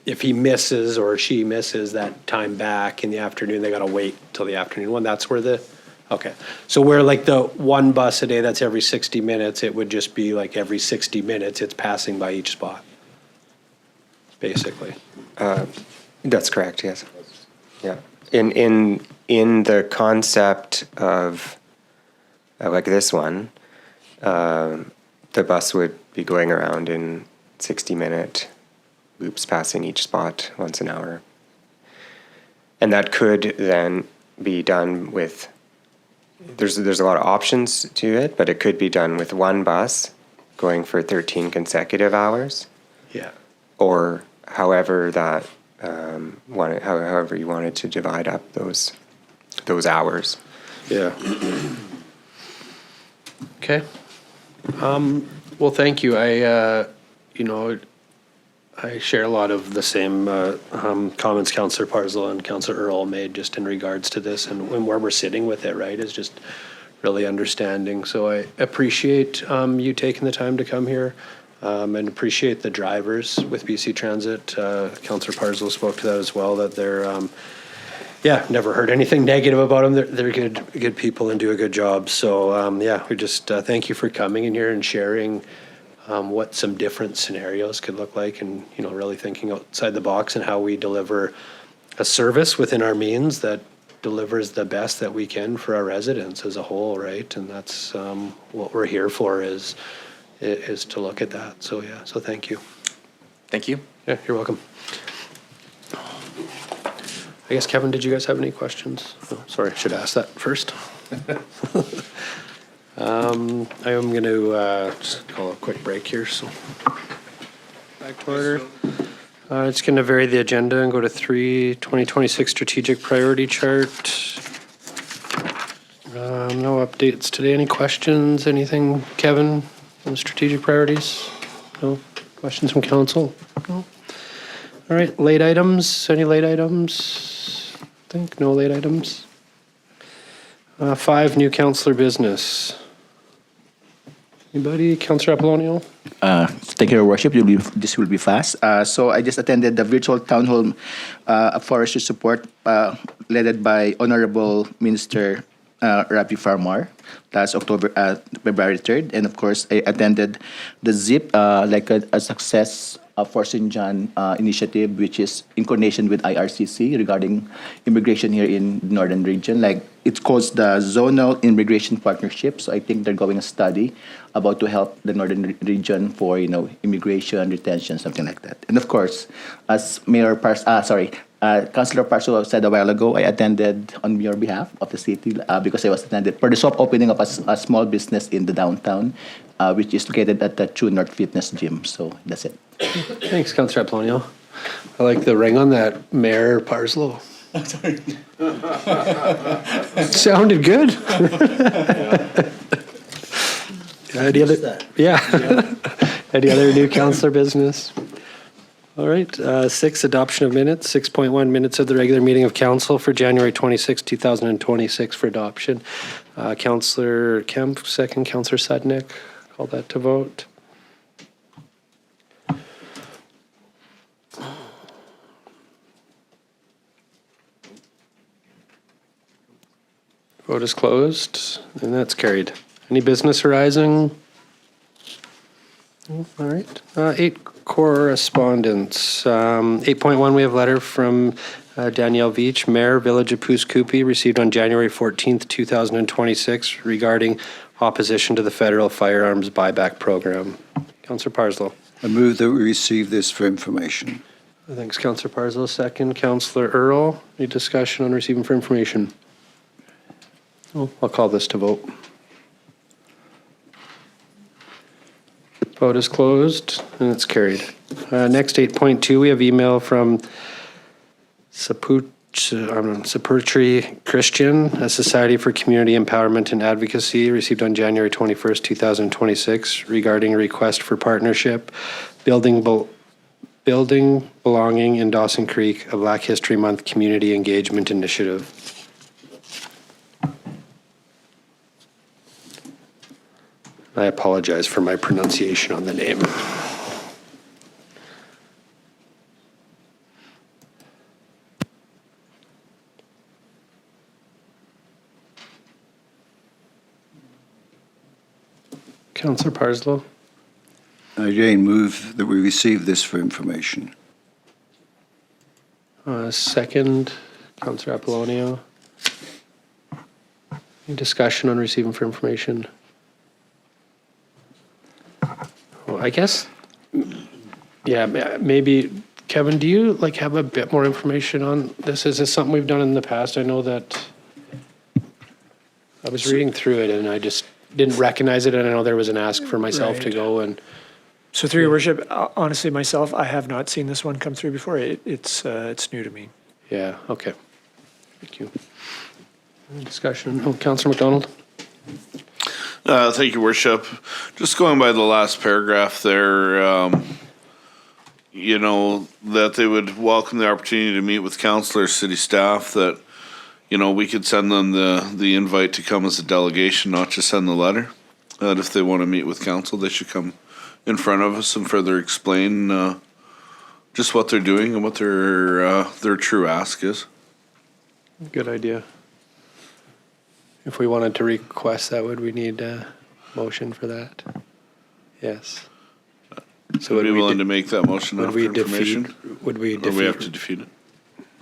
if he misses or she misses that time back in the afternoon, they got to wait till the afternoon one. That's where okay. So where the 1 bus a day that's every 60 minutes, it would just be every 60 minutes it's passing by each spot, basically. That's correct, yes. Yeah. In the concept of this one, the bus would be going around in 60-minute loops passing each spot once an hour. And that could then be done with, there's a lot of options to it, but it could be done with one bus going for 13 consecutive hours, Yeah. or however that, however you wanted to divide up those hours. Yeah. Okay. Well, thank you. I share a lot of the same comments Councillor Parslow and Councillor Earl made just in regards to this and where we're sitting with it, right, is just really understanding. So I appreciate you taking the time to come here and appreciate the drivers with BC Transit. Councillor Parslow spoke to that as well, that they're, never heard anything negative about them. They're good people and do a good job. So we just thank you for coming in here and sharing what some different scenarios could look like, and really thinking outside the box and how we deliver a service within our means that delivers the best that we can for our residents as a whole, right? And that's what we're here for, is to look at that. So so thank you. Thank you. Yeah, you're welcome. I guess, Kevin, did you guys have any questions? Oh, sorry, I should ask that first. I am going to just call a quick break here, so back to order. It's going to vary the agenda and go to 2026 strategic priority chart. No updates today. Any questions? Anything, Kevin, on strategic priorities? No questions from council? No. All right, late items. Any late items? I think no late items. 5, new councillor business. Anybody? Councillor Apollonio? Thank you, Your Worship. This will be fast. So I just attended the virtual town hall of forestry support led by Honorable Minister Ravi Farmar last February 3rd. And of course, I attended the ZIP, a success for St. John initiative, which is in coordination with IRCC regarding immigration here in the northern region. It's called the Zonal Immigration Partnership. So I think they're going to study about to help the northern region for immigration, retention, something like that. And of course, as Councillor Parslow said a while ago, I attended on your behalf of the city because I was attended for the soft opening of a small business in the downtown, which is located at the True North Fitness Gym. So that's it. Thanks, Councillor Apollonio. I like the ring on that, Mayor Parslow. It sounded good. Any other? Yeah. Any other new councillor business? All right. 6, adoption of minutes. 6.1, minutes of the regular meeting of council for January 26, 2026 for adoption. Councillor Kemp, second. Councillor Sudnick. Call that to vote. Vote is closed, and that's carried. Any business arising? All right. 8, correspondence. 8.1, we have a letter from Danielle Veach, Mayor, Village of Pouce-Coupe, received on January 14th, 2026, regarding opposition to the federal firearms buyback program. Councillor Parslow. I move that we receive this for information. Thanks, Councillor Parslow. Second, Councillor Earl. Any discussion on receiving for information? I'll call this to vote. Vote is closed, and it's carried. Next, 8.2, we have email from Saputri Christian, a Society for Community Empowerment and Advocacy, received on January 21st, 2026, regarding a request for partnership, building belonging in Dawson Creek, a Black History Month community engagement initiative. I apologize for my pronunciation on the name. Councillor Parslow. I again move that we receive this for information. Second, Councillor Apollonio. Any discussion on receiving for information? Well, I guess, yeah, maybe Kevin, do you like have a bit more information on this? Is this something we've done in the past? I know that I was reading through it and I just didn't recognize it, and I know there was an ask for myself to Right. go and. So through your worship, honestly, myself, I have not seen this one come through before. It's new to me. Yeah, okay. Thank you. Any discussion? Oh, Councillor McDonald? Thank you, Worship. Just going by the last paragraph there, you know, that they would welcome the opportunity to meet with councillors, city staff, that, you know, we could send them the invite to come as a delegation, not just send the letter. That if they want to meet with council, they should come in front of us and further explain just what they're doing and what their true ask is. Good idea. If we wanted to request that, would we need a motion for that? Yes. So Would would be we willing de- to make that motion would after we information? defeat, would we Or defeat? we have to defeat it?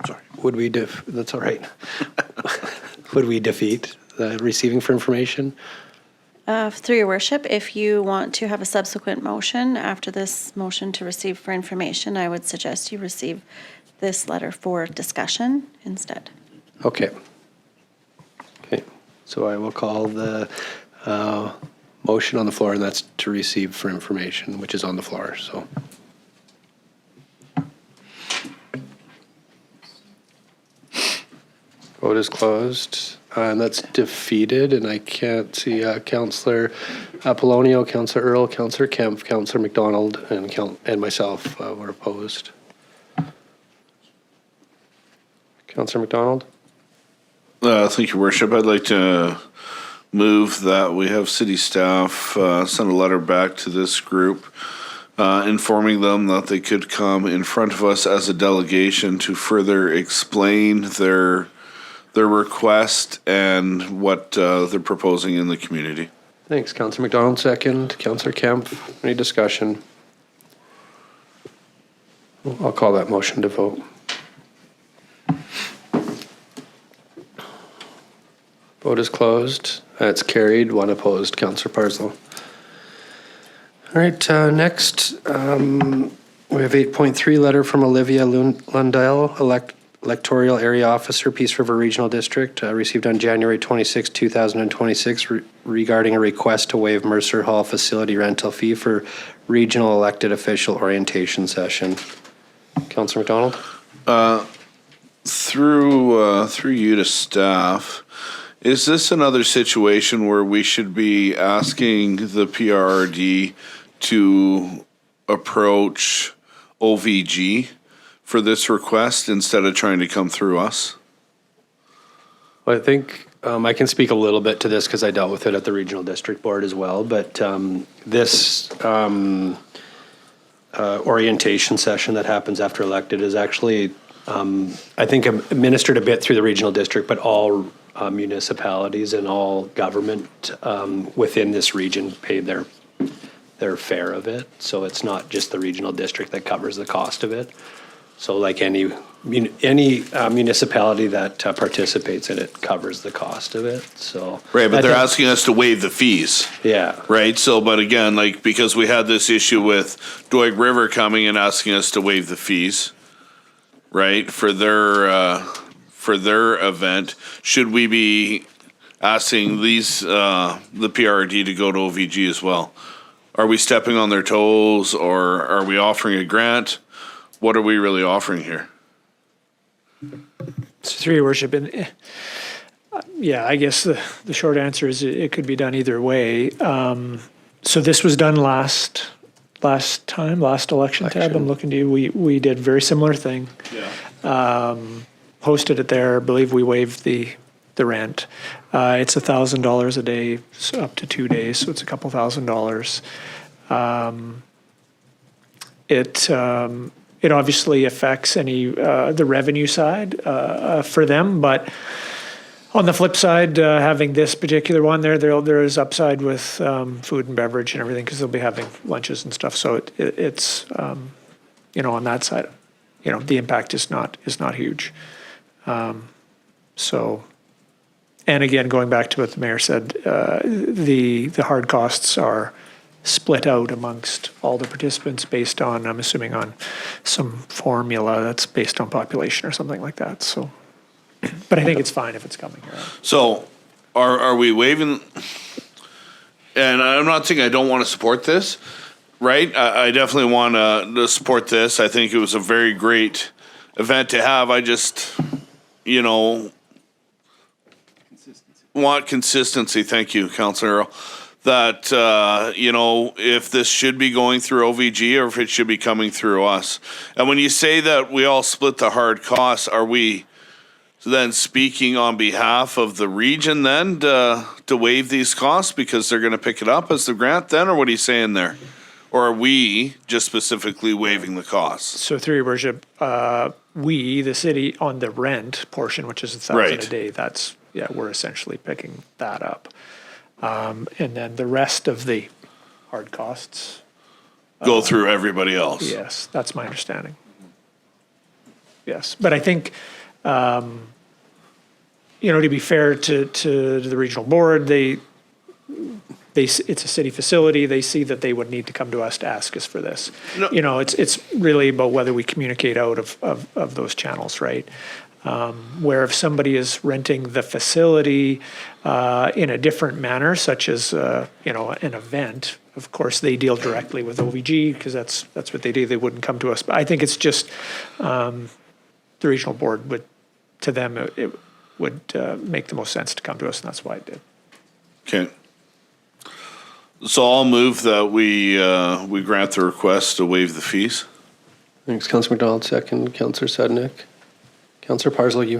Sorry. Would we that's all right. Would we defeat the receiving for information? Through your worship, if you want to have a subsequent motion after this motion to receive for information, I would suggest you receive this letter for discussion instead. Okay. Okay, so I will call the motion on the floor, and that's to receive for information, which is on the floor, so. Vote is closed, and that's defeated, and I can't see Councillor Polonio, Councillor Earl, Councillor Kemp, Councillor McDonald, and myself were opposed. Councillor McDonald? Thank you, Worship. I'd like to move that we have city staff send a letter back to this group informing them that they could come in front of us as a delegation to further explain their request and what they're proposing in the community. Thanks, Councillor McDonald, second. Councillor Kemp, any discussion? I'll call that motion to vote. Vote is closed. That's carried. One opposed. Councillor Parslow. All right, next, we have 8.3, letter from Olivia Lundell, Electoral Area Officer, Peace River Regional District, received on January 26, 2026, regarding a request to waive Mercer Hall facility rental fee for regional elected official orientation session. Councillor McDonald? Through you to staff, is this another situation where we should be asking the PRRD to approach OVG for this request instead of trying to come through us? Well, I think I can speak a little bit to this because I dealt with it at the regional district board as well, but this orientation session that happens after elected is actually, I think, administered a bit through the regional district, but all municipalities and all government within this region pay their fare of it. So it's not just the regional district that covers the cost of it. So like any municipality that participates in it covers the cost of it, so. Right, but they're asking us to waive the fees. Yeah. Right, so, but again, like, because we had this issue with Doig River coming and asking us to waive the fees, right, for their event, should we be asking these, the PRD to go to OVG as well? Are we stepping on their toes, or are we offering a grant? What are we really offering here? So through your worship, and yeah, I guess the short answer is it could be done either way. So this was done last election tab. I'm looking to you. We did a very similar thing. Yeah. Hosted it there. I believe we waived the rent. It's $1,000 a day, so up to 2 days, so it's a couple $1,000s. It obviously affects the revenue side for them, but on the flip side, having this particular one there is upside with food and beverage and everything because they'll be having lunches and stuff. So it's on that side, the impact is not huge. So, and again, going back to what the mayor said, the hard costs are split out amongst all the participants based on, I'm assuming, on some formula that's based on population or something like that. So, but I think it's fine if it's coming here. So are we waiving, and I'm not saying I don't want to support this, right? I definitely want to support this. I think it was a very great event to have. I just, want consistency. Thank you, Councillor Earl. That, if this should be going through OVG or if it should be coming through us. And when you say that we all split the hard costs, are we then speaking on behalf of the region then to waive these costs because they're going to pick it up as the grant then, or what are you saying there? Or are we just specifically waiving the costs? So through your worship, we, the city, on the rent portion, which is $1,000 Right. a day, we're essentially picking that up. And then the rest of the hard costs. Go through everybody else? Yes, that's my understanding. Yes, but I think, to be fair to the regional board, it's a city facility. They see that they would need to come to us to ask us for this. No. It's really about whether we communicate out of those channels, right? Where if somebody is renting the facility in a different manner, such as an event, of course they deal directly with OVG because that's what they do. They wouldn't come to us. But I think it's just the regional board would, to them, it would make the most sense to come to us, and that's why it did. Okay. So I'll move that we grant the request to waive the fees. Thanks, Councillor McDonald, second. Councillor Sednick. Councillor Parslow, you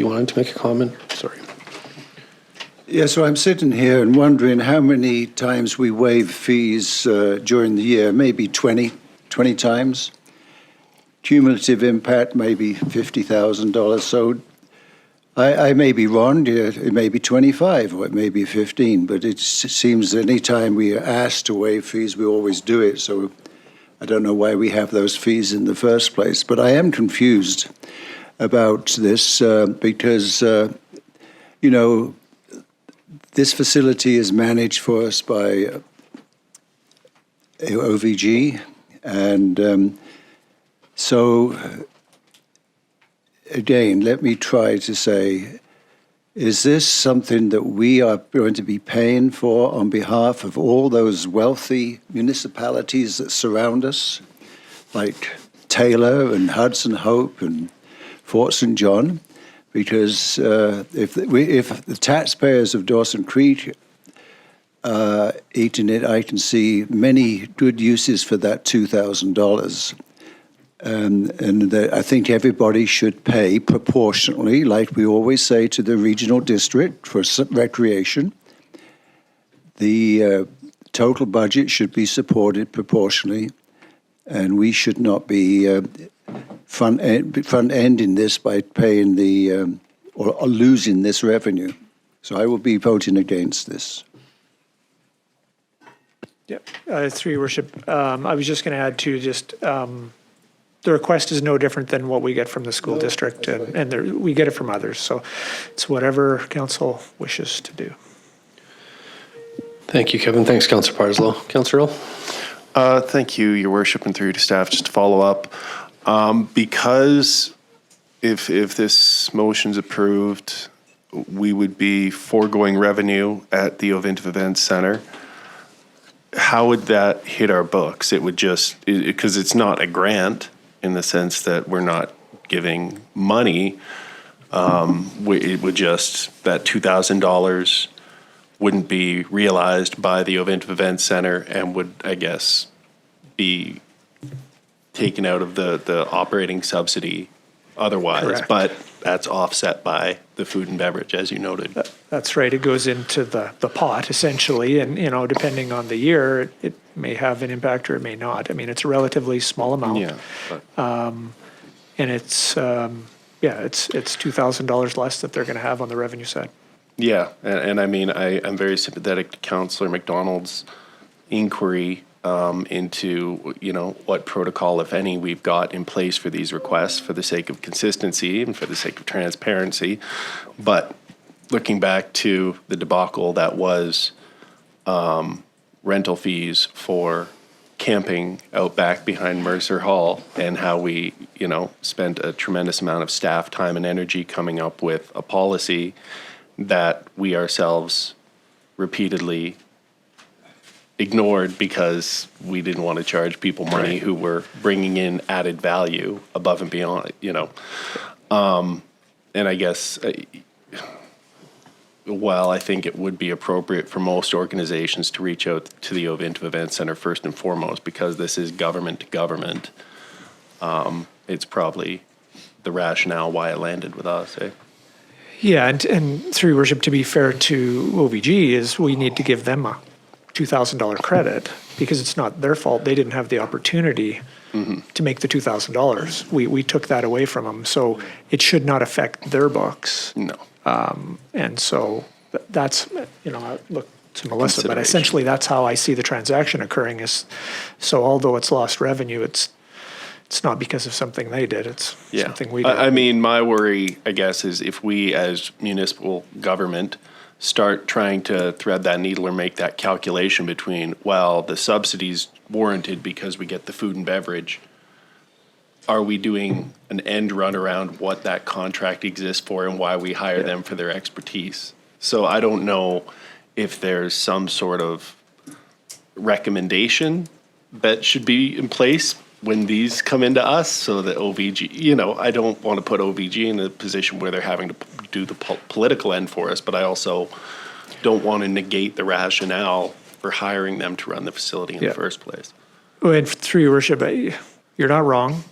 wanted to make a comment? Sorry. Yeah, so I'm sitting here and wondering how many times we waive fees during the year, maybe 20 times. Cumulative impact, maybe $50,000. So I may be wrong, it may be 25 or it may be 15, but it seems that any time we are asked to waive fees, we always do it. So I don't know why we have those fees in the first place. But I am confused about this because, this facility is managed for us by OVG. And so, again, let me try to say, is this something that we are going to be paying for on behalf of all those wealthy municipalities that surround us, like Taylor and Hudson Hope and Fort St. John? Because if the taxpayers of Dawson Creek are eating it, I can see many good uses for that $2,000. And I think everybody should pay proportionally, like we always say to the regional district for recreation. The total budget should be supported proportionally, and we should not be front-ending this by paying or losing this revenue. So I will be voting against this. Yep. Through your worship, I was just going to add to the request is no different than what we get from the school district, and we get it from others. So it's whatever council wishes to do. Thank you, Kevin. Thanks, Councillor Parslow. Councillor Earl? Thank you, Your Worship, and through to staff, just to follow up. Because if this motion's approved, we would be foregoing revenue at the Ovintiv Events Center. How would that hit our books? It would just, because it's not a grant in the sense that we're not giving money, it would just, that $2,000 wouldn't be realized by the Ovintiv Events Center and would, I guess, be taken out of the operating subsidy otherwise. Correct. But that's offset by the food and beverage, as you noted. That's right. It goes into the pot essentially, and depending on the year, it may have an impact or it may not. I mean, it's a relatively small amount. Yeah. And it's $2,000 less that they're going to have on the revenue side. Yeah, and I mean, I'm very sympathetic to Councillor McDonald's inquiry into, what protocol, if any, we've got in place for these requests for the sake of consistency and for the sake of transparency. But looking back to the debacle that was rental fees for camping out back behind Mercer Hall, and how we, spent a tremendous amount of staff time and energy coming up with a policy that we ourselves repeatedly ignored because we didn't want to charge people money who were bringing in added value above and beyond, and I guess, while I think it would be appropriate for most organizations to reach out to the Ovintiv Event Center first and foremost, because this is government to government, it's probably the rationale why it landed with us, eh? Yeah, and through your worship, to be fair to OVG, is we need to give them a $2,000 credit because it's not their fault. They didn't have the opportunity to make the $2,000. We took that away from them, so it should not affect their books. No. And so that's, I look to Melissa, but essentially that's how I see the transaction occurring is, so although it's lost revenue, it's not because of something they did, it's something we did. I mean, my worry, I guess, is if we as municipal government start trying to thread that needle or make that calculation between, well, the subsidy's warranted because we get the food and beverage, are we doing an end run around what that contract exists for and why we hire them for their expertise? So I don't know if there's some sort of recommendation that should be in place when these come into us, so that OVG, I don't want to put OVG in a position where they're having to do the political end for us, but I also don't want to negate the rationale for hiring them to run the facility in the first place. And through your worship, you're not wrong.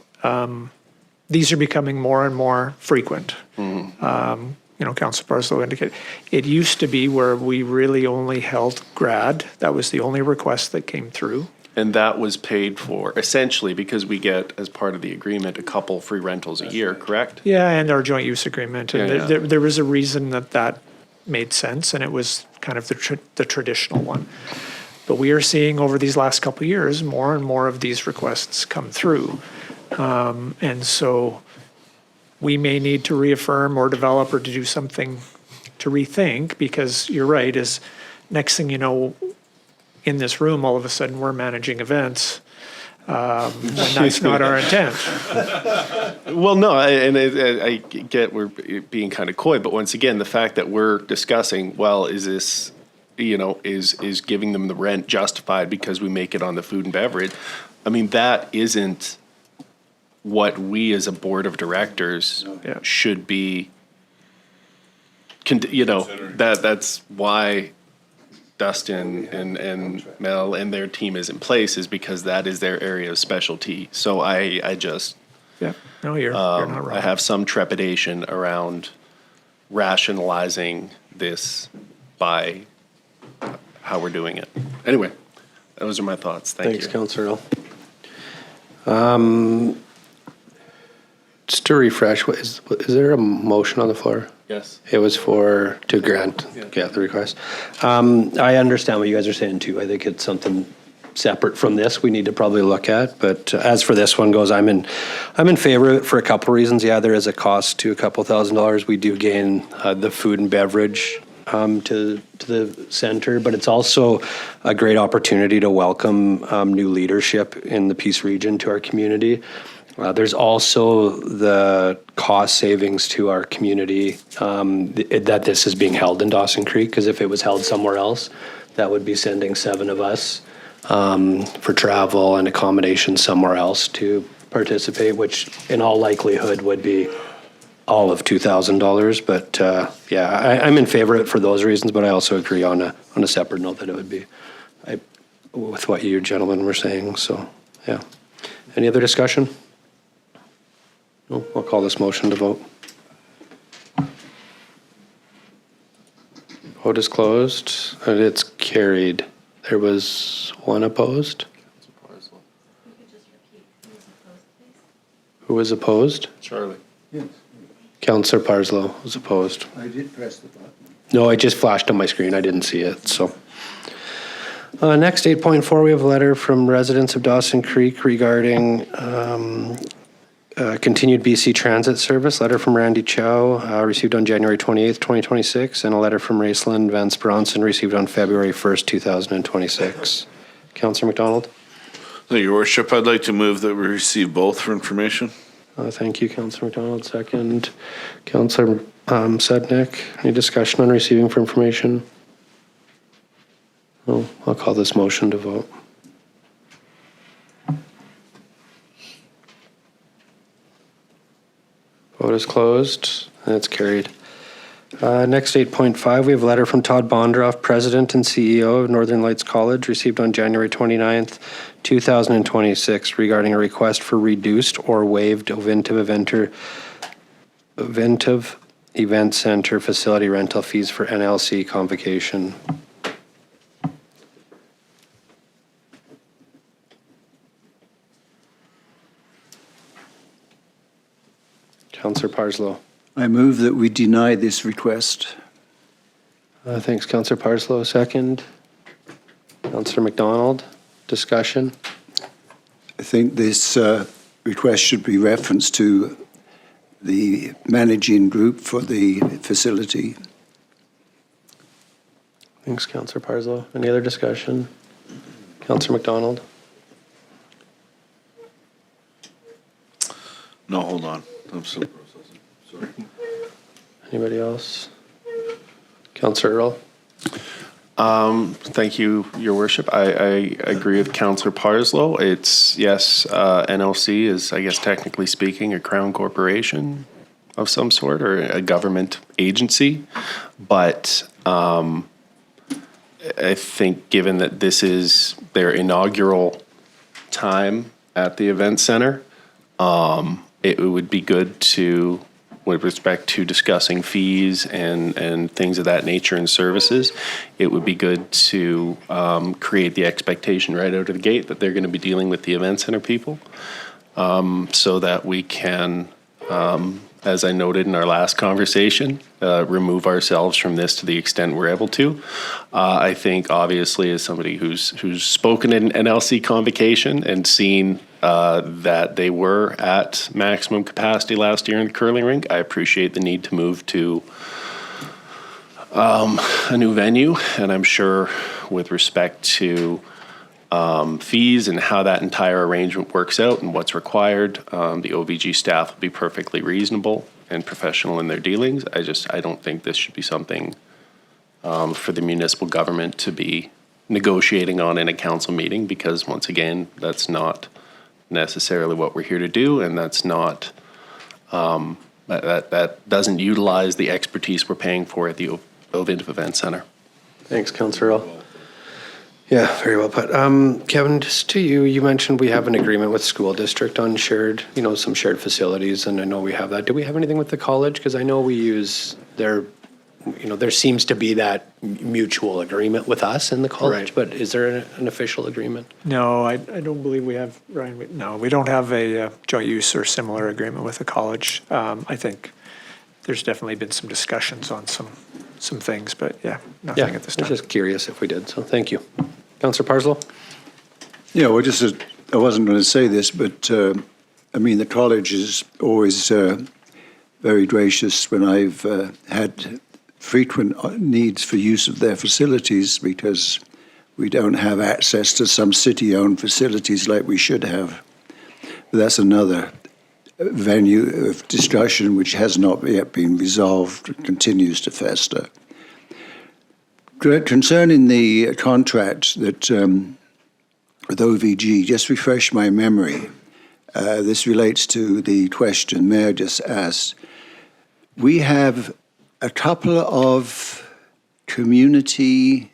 These are becoming more and more frequent. Councillor Parslow indicated. It used to be where we really only held grad. That was the only request that came through. And that was paid for essentially because we get, as part of the agreement, a couple free rentals a year, correct? Yeah, and our joint use agreement. And Yeah. there was a reason that made sense, and it was kind of the traditional one. But we are seeing over these last couple of years, more and more of these requests come through. And so we may need to reaffirm or develop or to do something to rethink, because you're right, is next thing you know, in this room, all of a sudden we're managing events. And that's not our intent. Well, no, I get we're being kind of coy, but once again, the fact that we're discussing, well, is this, is giving them the rent justified because we make it on the food and beverage? I mean, that isn't what we as a board of directors should be, that's why Dustin and Mel and their team is in place, is because that is their area of specialty. So I just, no, you're not wrong. I have some trepidation around rationalizing this by how we're doing it. Anyway, those are my thoughts. Thanks, Councillor Earl. Just to refresh, is there a motion on the floor? Yes. It was to grant the request. I understand what you guys are saying too. I think it's something separate from this we need to probably look at. But as for this one goes, I'm in favor of it for a couple reasons. Yeah, there is a cost to a couple $1,000s. We do gain the food and beverage to the center, but it's also a great opportunity to welcome new leadership in the Peace region to our community. There's also the cost savings to our community that this is being held in Dawson Creek, because if it was held somewhere else, that would be sending 7 of us for travel and accommodation somewhere else to participate, which in all likelihood would be all of $2,000. But I'm in favor of it for those reasons, but I also agree on a separate note that it would be with what you gentlemen were saying. So, yeah. Any other discussion? No, I'll call this motion to vote. Vote is closed, and it's carried. There was one opposed? Who was opposed? Charlie. Yes. Councillor Parslow was opposed. I did press the button. No, it just flashed on my screen. I didn't see it, so. Next, 8.4, we have a letter from residents of Dawson Creek regarding Continued BC Transit Service, letter from Randy Chow, received on January 28th, 2026, and a letter from Raceland Vance Bronson, received on February 1st, 2026. Councillor McDonald? Thank you, Your Worship. I'd like to move that we receive both for information. Thank you, Councillor McDonald. Second, Councillor Sednick. Any discussion on receiving for information? No, I'll call this motion to vote. Vote is closed, and it's carried. Next, 8.5, we have a letter from Todd Bondroff, President and CEO of Northern Lights College, received on January 29th, 2026, regarding a request for reduced or waived Oventive Event Center facility rental fees for NLC convocation. Councillor Parslow. I move that we deny this request. Thanks, Councillor Parslow. Second. Councillor McDonald. Discussion. I think this request should be referenced to the managing group for the facility. Thanks, Councillor Parslow. Any other discussion? Councillor McDonald. No, hold on. I'm still processing. Sorry. Anybody else? Councillor Earl. Thank you, Your Worship. I agree with Councillor Parslow. It's, yes, NLC is, I guess, technically speaking, a crown corporation of some sort or a government agency. But I think given that this is their inaugural time at the event center, it would be good to, with respect to discussing fees and things of that nature and services, it would be good to create the expectation right out of the gate that they're going to be dealing with the event center people, so that we can, as I noted in our last conversation, remove ourselves from this to the extent we're able to. I think, obviously, as somebody who's spoken in NLC convocation and seen that they were at maximum capacity last year in the curling rink, I appreciate the need to move to a new venue, and I'm sure with respect to fees and how that entire arrangement works out and what's required, the OVG staff will be perfectly reasonable and professional in their dealings. I don't think this should be something for the municipal government to be negotiating on in a council meeting, because once again, that's not necessarily what we're here to do, and that's not that doesn't utilize the expertise we're paying for at the Oventive Event Center. Thanks, Councillor Earl. Yeah, very well put. Kevin, just to you, you mentioned we have an agreement with school district on shared, some shared facilities, and I know we have that. Do we have anything with the college? Because I know we use their, there seems to be that mutual agreement with us and the college, Right. but is there an official agreement? No, I don't believe we have, Ryan. No, we don't have a joint use or similar agreement with the college. I think there's definitely been some discussions on some things, but yeah, nothing at this time. I was just curious if we did, so thank you. Councillor Parslow? Yeah, well, I wasn't going to say this, but the college is always very gracious when I've had frequent needs for use of their facilities, because we don't have access to some city-owned facilities like we should have. But that's another venue of discussion which has not yet been resolved, continues to fester. Concerning the contract that with OVG, just refresh my memory. This relates to the question Mayor just asked. We have a couple of community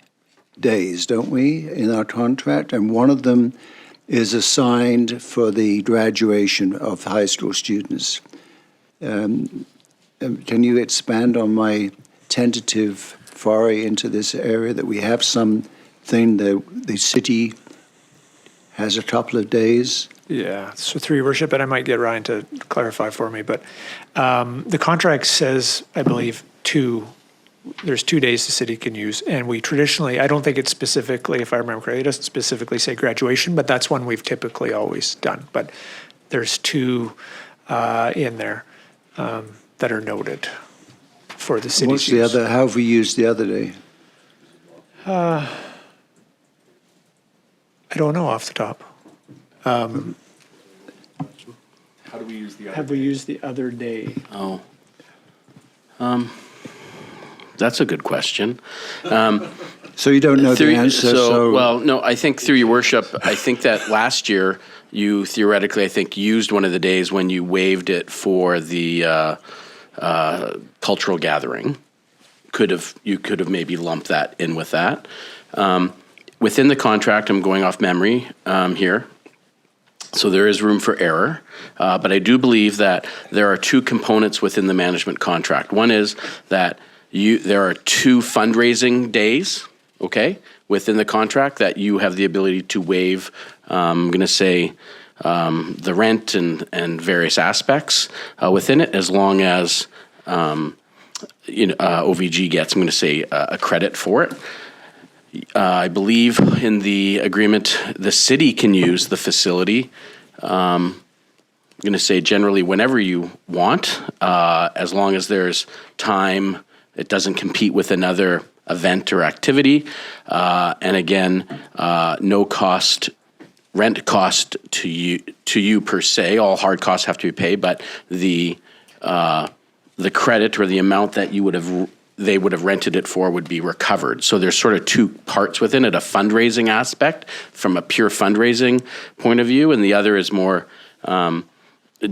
days, don't we, in our contract? And one of them is assigned for the graduation of high school students. Can you expand on my tentative foray into this area, that we have something that the city has a couple of days? Yeah, so through your worship, and I might get Ryan to clarify for me, but the contract says, I believe, there's 2 days the city can use, and we traditionally, I don't think it's specifically, if I remember correctly, it doesn't specifically say graduation, but that's one we've typically always done. But there's 2 in there that are noted for the city's What's the use. other, how have we used the other day? I don't know off the top. How do we use the other? Have we used the other day? Oh. That's a good question. So you don't know the answer, so. Well, no, I think through your worship, I think that last year you theoretically, I think, used one of the days when you waived it for the cultural gathering. You could have maybe lumped that in with that. Within the contract, I'm going off memory here, so there is room for error. But I do believe that there are two components within the management contract. One is that there are 2 fundraising days, okay, within the contract that you have the ability to waive, I'm going to say, the rent and various aspects within it, as long as OVG gets, I'm going to say, a credit for it. I believe in the agreement, the city can use the facility, I'm going to say generally whenever you want, as long as there's time, it doesn't compete with another event or activity. And again, no cost, rent cost to you per se. All hard costs have to be paid, but the credit or the amount that they would have rented it for would be recovered. So there's sort of 2 parts within it: a fundraising aspect from a pure fundraising point of view, and the other is more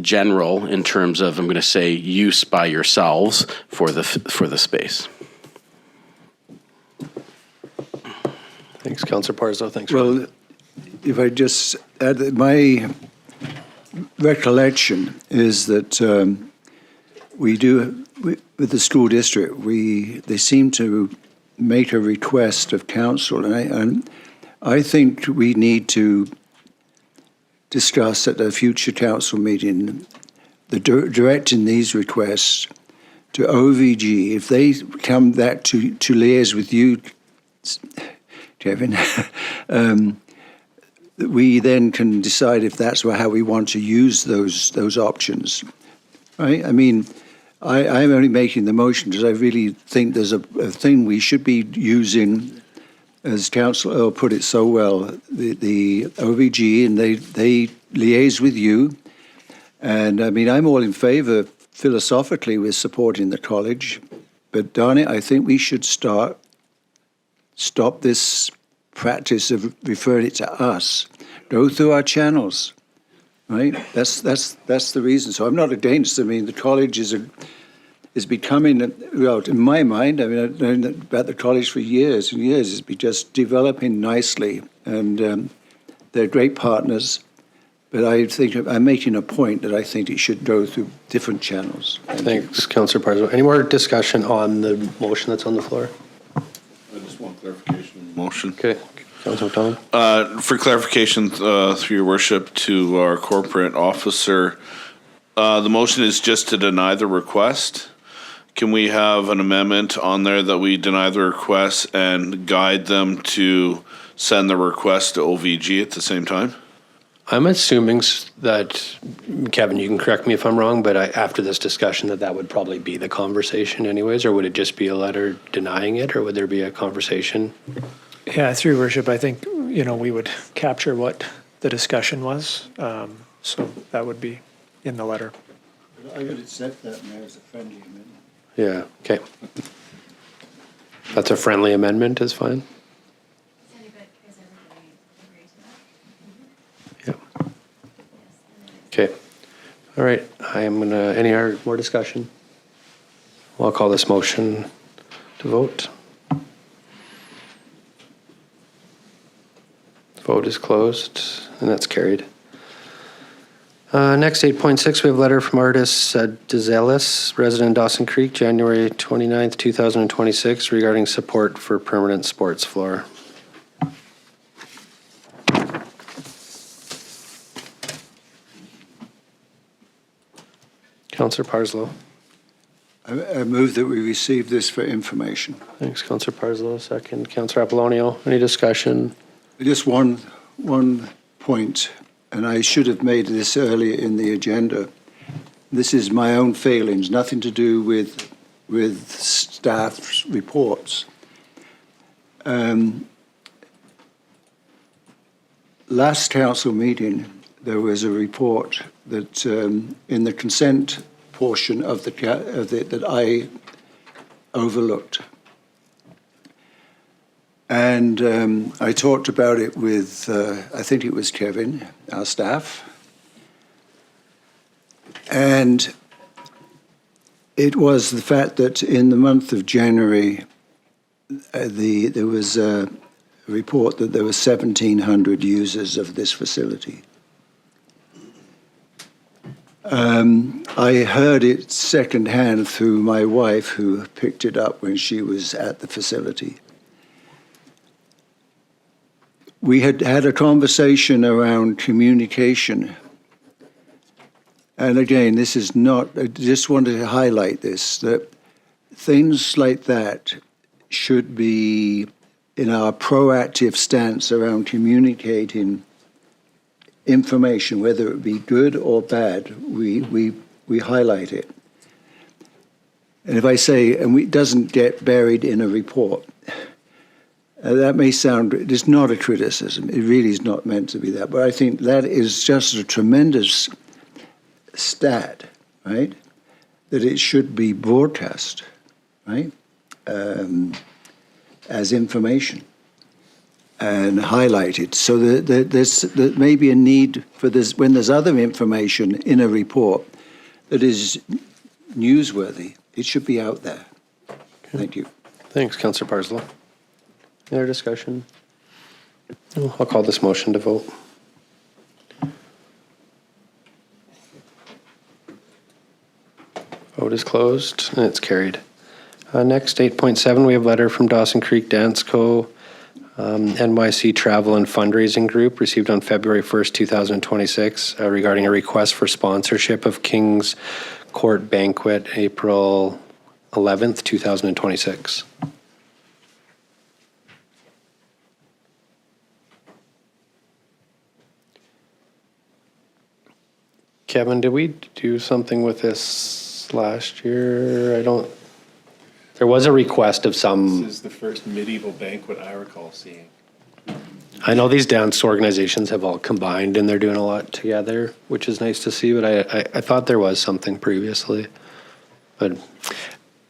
general in terms of, I'm going to say, use by yourselves for the space. Thanks, Councillor Parslow. Thanks. Well, if I just add that my recollection is that with the school district, they seem to make a request of council, and I think we need to discuss at a future council meeting directing these requests to OVG. If they come back to liaise with you, Kevin, we then can decide if that's how we want to use those options, right? I mean, I'm only making the motion because I really think there's a thing we should be using, as Councillor Earl put it so well, the OVG, and they liaise with you. And I mean, I'm all in favour philosophically with supporting the college, but darn it, I think we should stop this practice of referring it to us. Go through our channels, right? That's the reason. So I'm not against. I mean, the college is becoming, well, in my mind, I mean, I've known about the college for years and years. It's been just developing nicely, and they're great partners. But I think I'm making a point that I think it should go through different channels. Thanks, Councillor Parslow. Any more discussion on the motion that's on the floor? I just want clarification on the motion. Okay. Councillor Tom? For clarification, through your worship, to our corporate officer, the motion is just to deny the request. Can we have an amendment on there that we deny the request and guide them to send the request to OVG at the same time? I'm assuming that, Kevin, you can correct me if I'm wrong, but after this discussion that would probably be the conversation anyways, or would it just be a letter denying it, or would there be a conversation? Yeah, through your worship, I think, we would capture what the discussion was. So that would be in the letter. I would accept that now as a friendly amendment. Yeah, okay. That's a friendly amendment, is fine? Yeah. Okay. All right, any more discussion? Well, I'll call this motion to vote. Vote is closed, and that's carried. Next, 8.6, we have a letter from artist DeZelis, resident in Dawson Creek, January 29th, 2026, regarding support for permanent sports floor. Councillor Parslow. I move that we receive this for information. Thanks, Councillor Parslow. Second, Councillor Apollonio. Any discussion? Just one point, and I should have made this earlier in the agenda. this is my own feelings, nothing to do with staff's reports. Last council meeting, there was a report that in the consent portion of that I overlooked. And I talked about it with, I think it was Kevin, our staff. And it was the fact that in the month of January, there was a report that there were 1,700 users of this facility. I heard it secondhand through my wife, who picked it up when she was at the facility. We had had a conversation around communication. And again, this is not, I just wanted to highlight this, that things like that should be in our proactive stance around communicating information, whether it be good or bad, we highlight it. And if I say, and it doesn't get buried in a report, that may sound, it's not a criticism, it really is not meant to be that, but I think that is just a tremendous stat, right? That it should be broadcast, right? As information and highlighted, so that there may be a need for this when there's other information in a report that is newsworthy. It should be out there. Okay. Thank you. Thanks, Councillor Parslow. Any other discussion? No, I'll call this motion to vote. Vote is closed and it's carried. Next, 8.7, we have a letter from Dawson Creek Dance Co. NYC Travel and Fundraising Group received on February 1st, 2026 regarding a request for sponsorship of King's Court Banquet April 11th, 2026. Kevin, did we do something with this last year? There was a request of some. This is the first medieval banquet I recall seeing. I know these dance organizations have all combined and they're doing a lot together, which is nice to see, but I thought there was something previously. But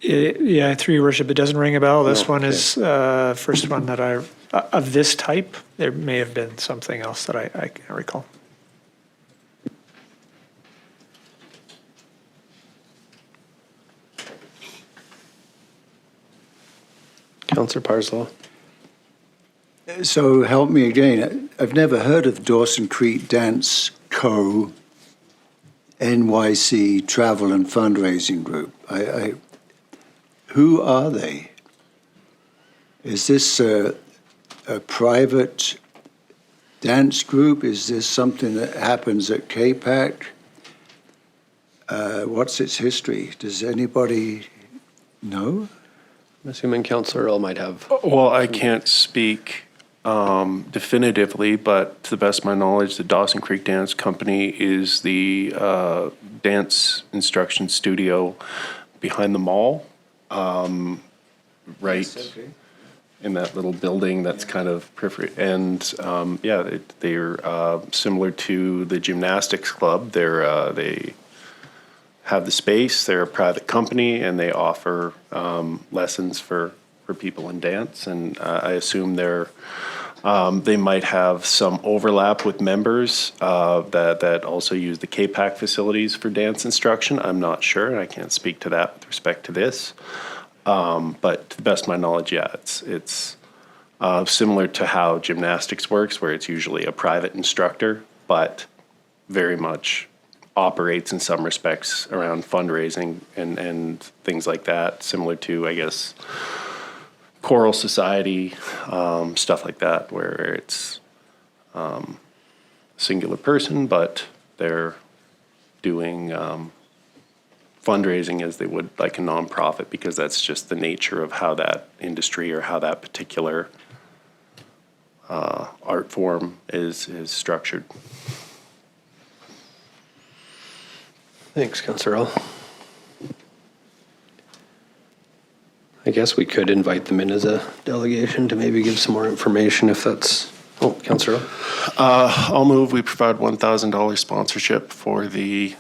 Yeah, through your worship, it doesn't ring a bell. This No, one okay. is first one that of this type. There may have been something else that I can't recall. Councillor Parslow. So help me again. I've never heard of Dawson Creek Dance Co. NYC Travel and Fundraising Group. Who are they? Is this a private dance group? Is this something that happens at KPAC? What's its history? Does anybody know? I'm assuming Councillor Earl might have. Well, I can't speak definitively, but to the best of my knowledge, the Dawson Creek Dance Company is the dance instruction studio behind the mall, right in that little building that's kind of periphery. And they're similar to the gymnastics club. They have the space, they're a private company, and they offer lessons for people in dance. And I assume they might have some overlap with members that also use the KPAC facilities for dance instruction. I'm not sure, and I can't speak to that with respect to this. But to the best of my knowledge, yeah, it's similar to how gymnastics works, where it's usually a private instructor, but very much operates in some respects around fundraising and things like that, similar to, I guess, choral society, stuff like that, where it's a singular person, but they're doing fundraising as they would like a nonprofit, because that's just the nature of how that industry or how that particular art form is structured. Thanks, Councillor Earl. I guess we could invite them in as a delegation to maybe give some more information if that's, Councillor Earl. I'll move we provide $1,000 sponsorship for the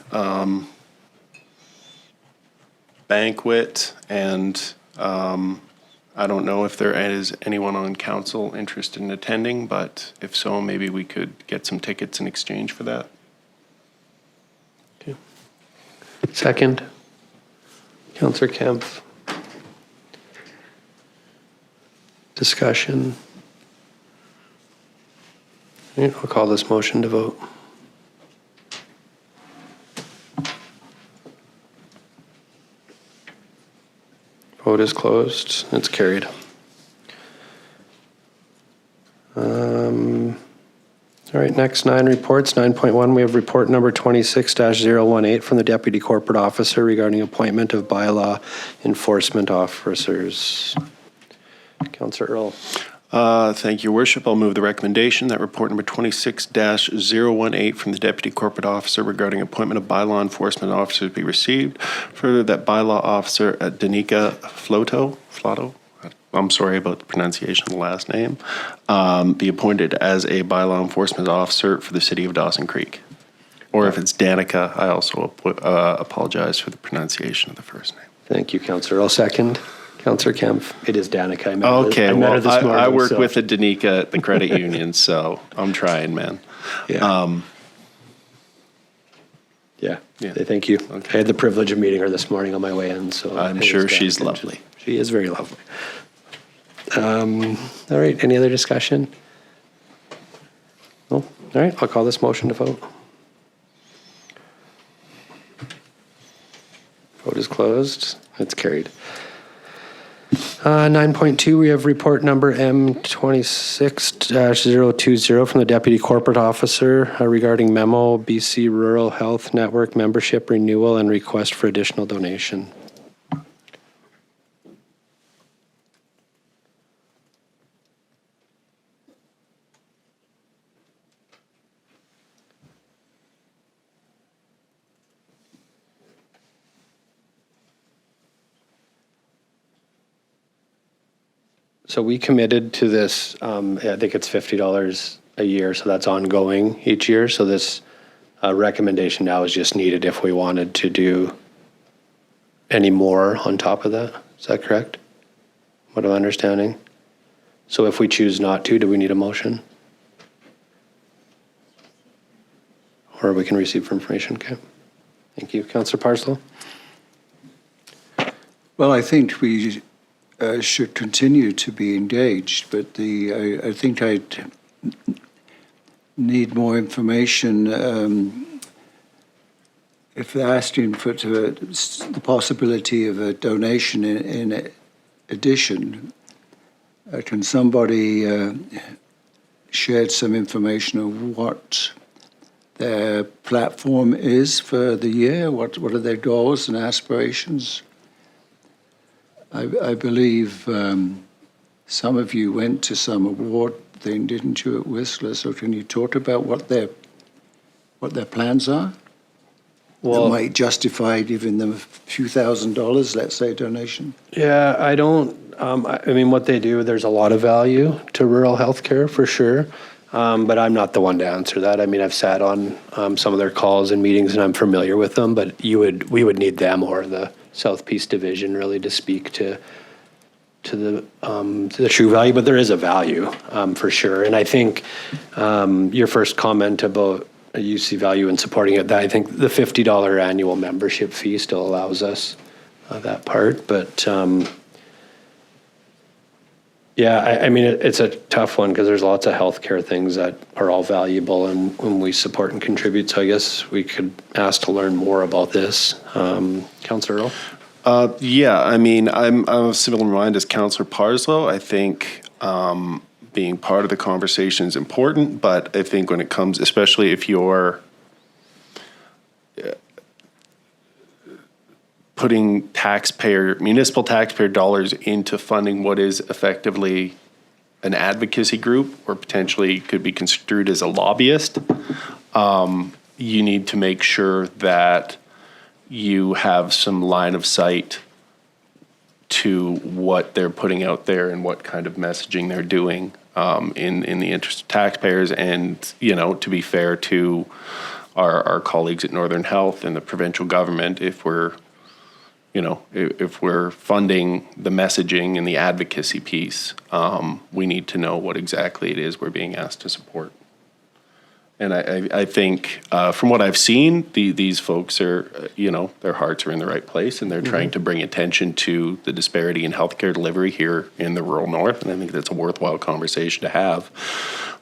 banquet, and I don't know if there is anyone on council interested in attending, but if so, maybe we could get some tickets in exchange for that. Okay. Second, Councillor Kemp. Discussion. I'll call this motion to vote. Vote is closed. It's carried. All right, next 9 reports. 9.1, we have report number 26-018 from the Deputy Corporate Officer regarding appointment of bylaw enforcement officers. Councillor Earl. Thank you, Worship. I'll move the recommendation that report number 26-018 from the Deputy Corporate Officer regarding appointment of bylaw enforcement officers be received. Further, that bylaw officer Danica Flotto, I'm sorry about the pronunciation of the last name, be appointed as a bylaw enforcement officer for the city of Dawson Creek. Or if it's Danica, I also apologize for the pronunciation of the first name. Thank you, Councillor Earl. Second. Councillor Kemp, it is Danica. I work with the Danica at the credit union, so I'm trying, man. Yeah. Yeah. Thank you. Okay. I had the privilege of meeting her this morning on my way in, so I'm sure she's lovely. She is very lovely. All right. Any other discussion? No. All right. I'll call this motion to vote. Vote is closed. It's carried. 9.2, we have report number M26-020 from the Deputy Corporate Officer regarding memo BC Rural Health Network membership renewal and request for additional donation. So we committed to this, I think it's $50 a year, so that's ongoing each year. So this recommendation now is just needed if we wanted to do any more on top of that. Is that correct? What am I understanding? So if we choose not to, do we need a motion? Or we can receive for information, okay. Thank you. Councillor Parslow? Well, I think we should continue to be engaged, but I think I'd need more information. If they're asking for the possibility of a donation in addition, can somebody share some information of what their platform is for the year? What are their goals and aspirations? I believe some of you went to some award thing, didn't you, at Whistler? So can you talk about what their plans are? Well, that might justify giving them a few $1,000s, let's say, donation. Yeah, I don't. I mean, what they do, there's a lot of value to rural healthcare for sure. But I'm not the one to answer that. I mean, I've sat on some of their calls and meetings, and I'm familiar with them. But we would need them or the South Peace Division really to speak to the true value. But there is a value for sure. And I think your first comment about you see value in supporting it. I think the $50 annual membership fee still allows us that part, but. Yeah, I mean, it's a tough one because there's lots of healthcare things that are all valuable and when we support and contribute. So I guess we could ask to learn more about this. Councillor Earl? Yeah, I mean, I'm of similar mind as Councillor Parslow. I think being part of the conversation is important, but I think when it comes, especially if you're putting municipal taxpayer dollars into funding what is effectively an advocacy group or potentially could be construed as a lobbyist, you need to make sure that you have some line of sight to what they're putting out there and what kind of messaging they're doing in the interest of taxpayers. And, you know, to be fair to our colleagues at Northern Health and the provincial government, if we're funding the messaging and the advocacy piece, we need to know what exactly it is we're being asked to support. And I think from what I've seen, these folks are, their hearts are in the right place, and they're trying to bring attention to the disparity in healthcare delivery here in the rural north. And I think that's a worthwhile conversation to have.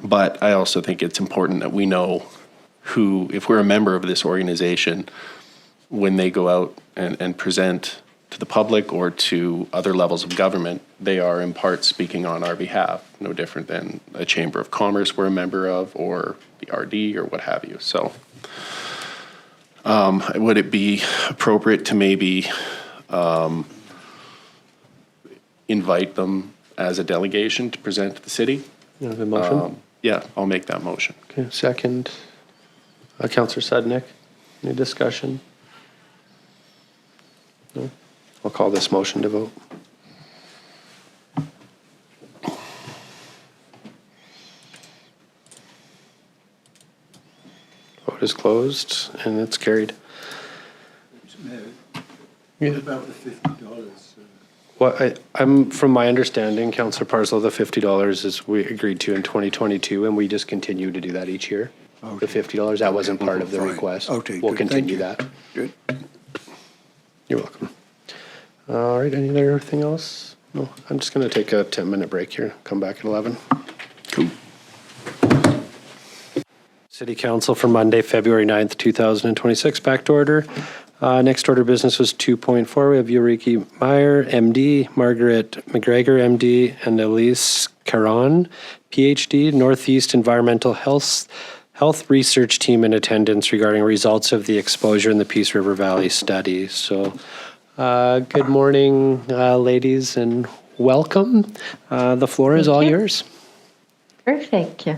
But I also think it's important that we know who, if we're a member of this organization, when they go out and present to the public or to other levels of government, they are in part speaking on our behalf, no different than a Chamber of Commerce we're a member of, or the RD, or what have you. So would it be appropriate to maybe invite them as a delegation to present to the city? You have a motion? Yeah, I'll make that motion. Okay, second. Councillor Sudnick, any discussion? No? I'll call this motion to vote. Vote is closed and it's carried. What about the $50? Well, I'm from my understanding, Councillor Parslow, the $50 is we agreed to in 2022, and we just continue to do that each year. Okay. The $50, that wasn't part of the Fine. request. Okay, We'll good. continue Thank that. you. Good. You're welcome. All right, anything else? No, I'm just going to take a 10-minute break here. Come back at 11. Cool. City Council for Monday, February 9th, 2026. Back to order. Next order of business was 2.4. We have Ulrike Meyer, MD, Margaret McGregor, MD, and Elyse Caron, PhD, Northeast Environmental Health Research Team in attendance regarding results of the exposure in the Peace River Valley study. So good morning, ladies, and welcome. The floor is all yours. Perfect.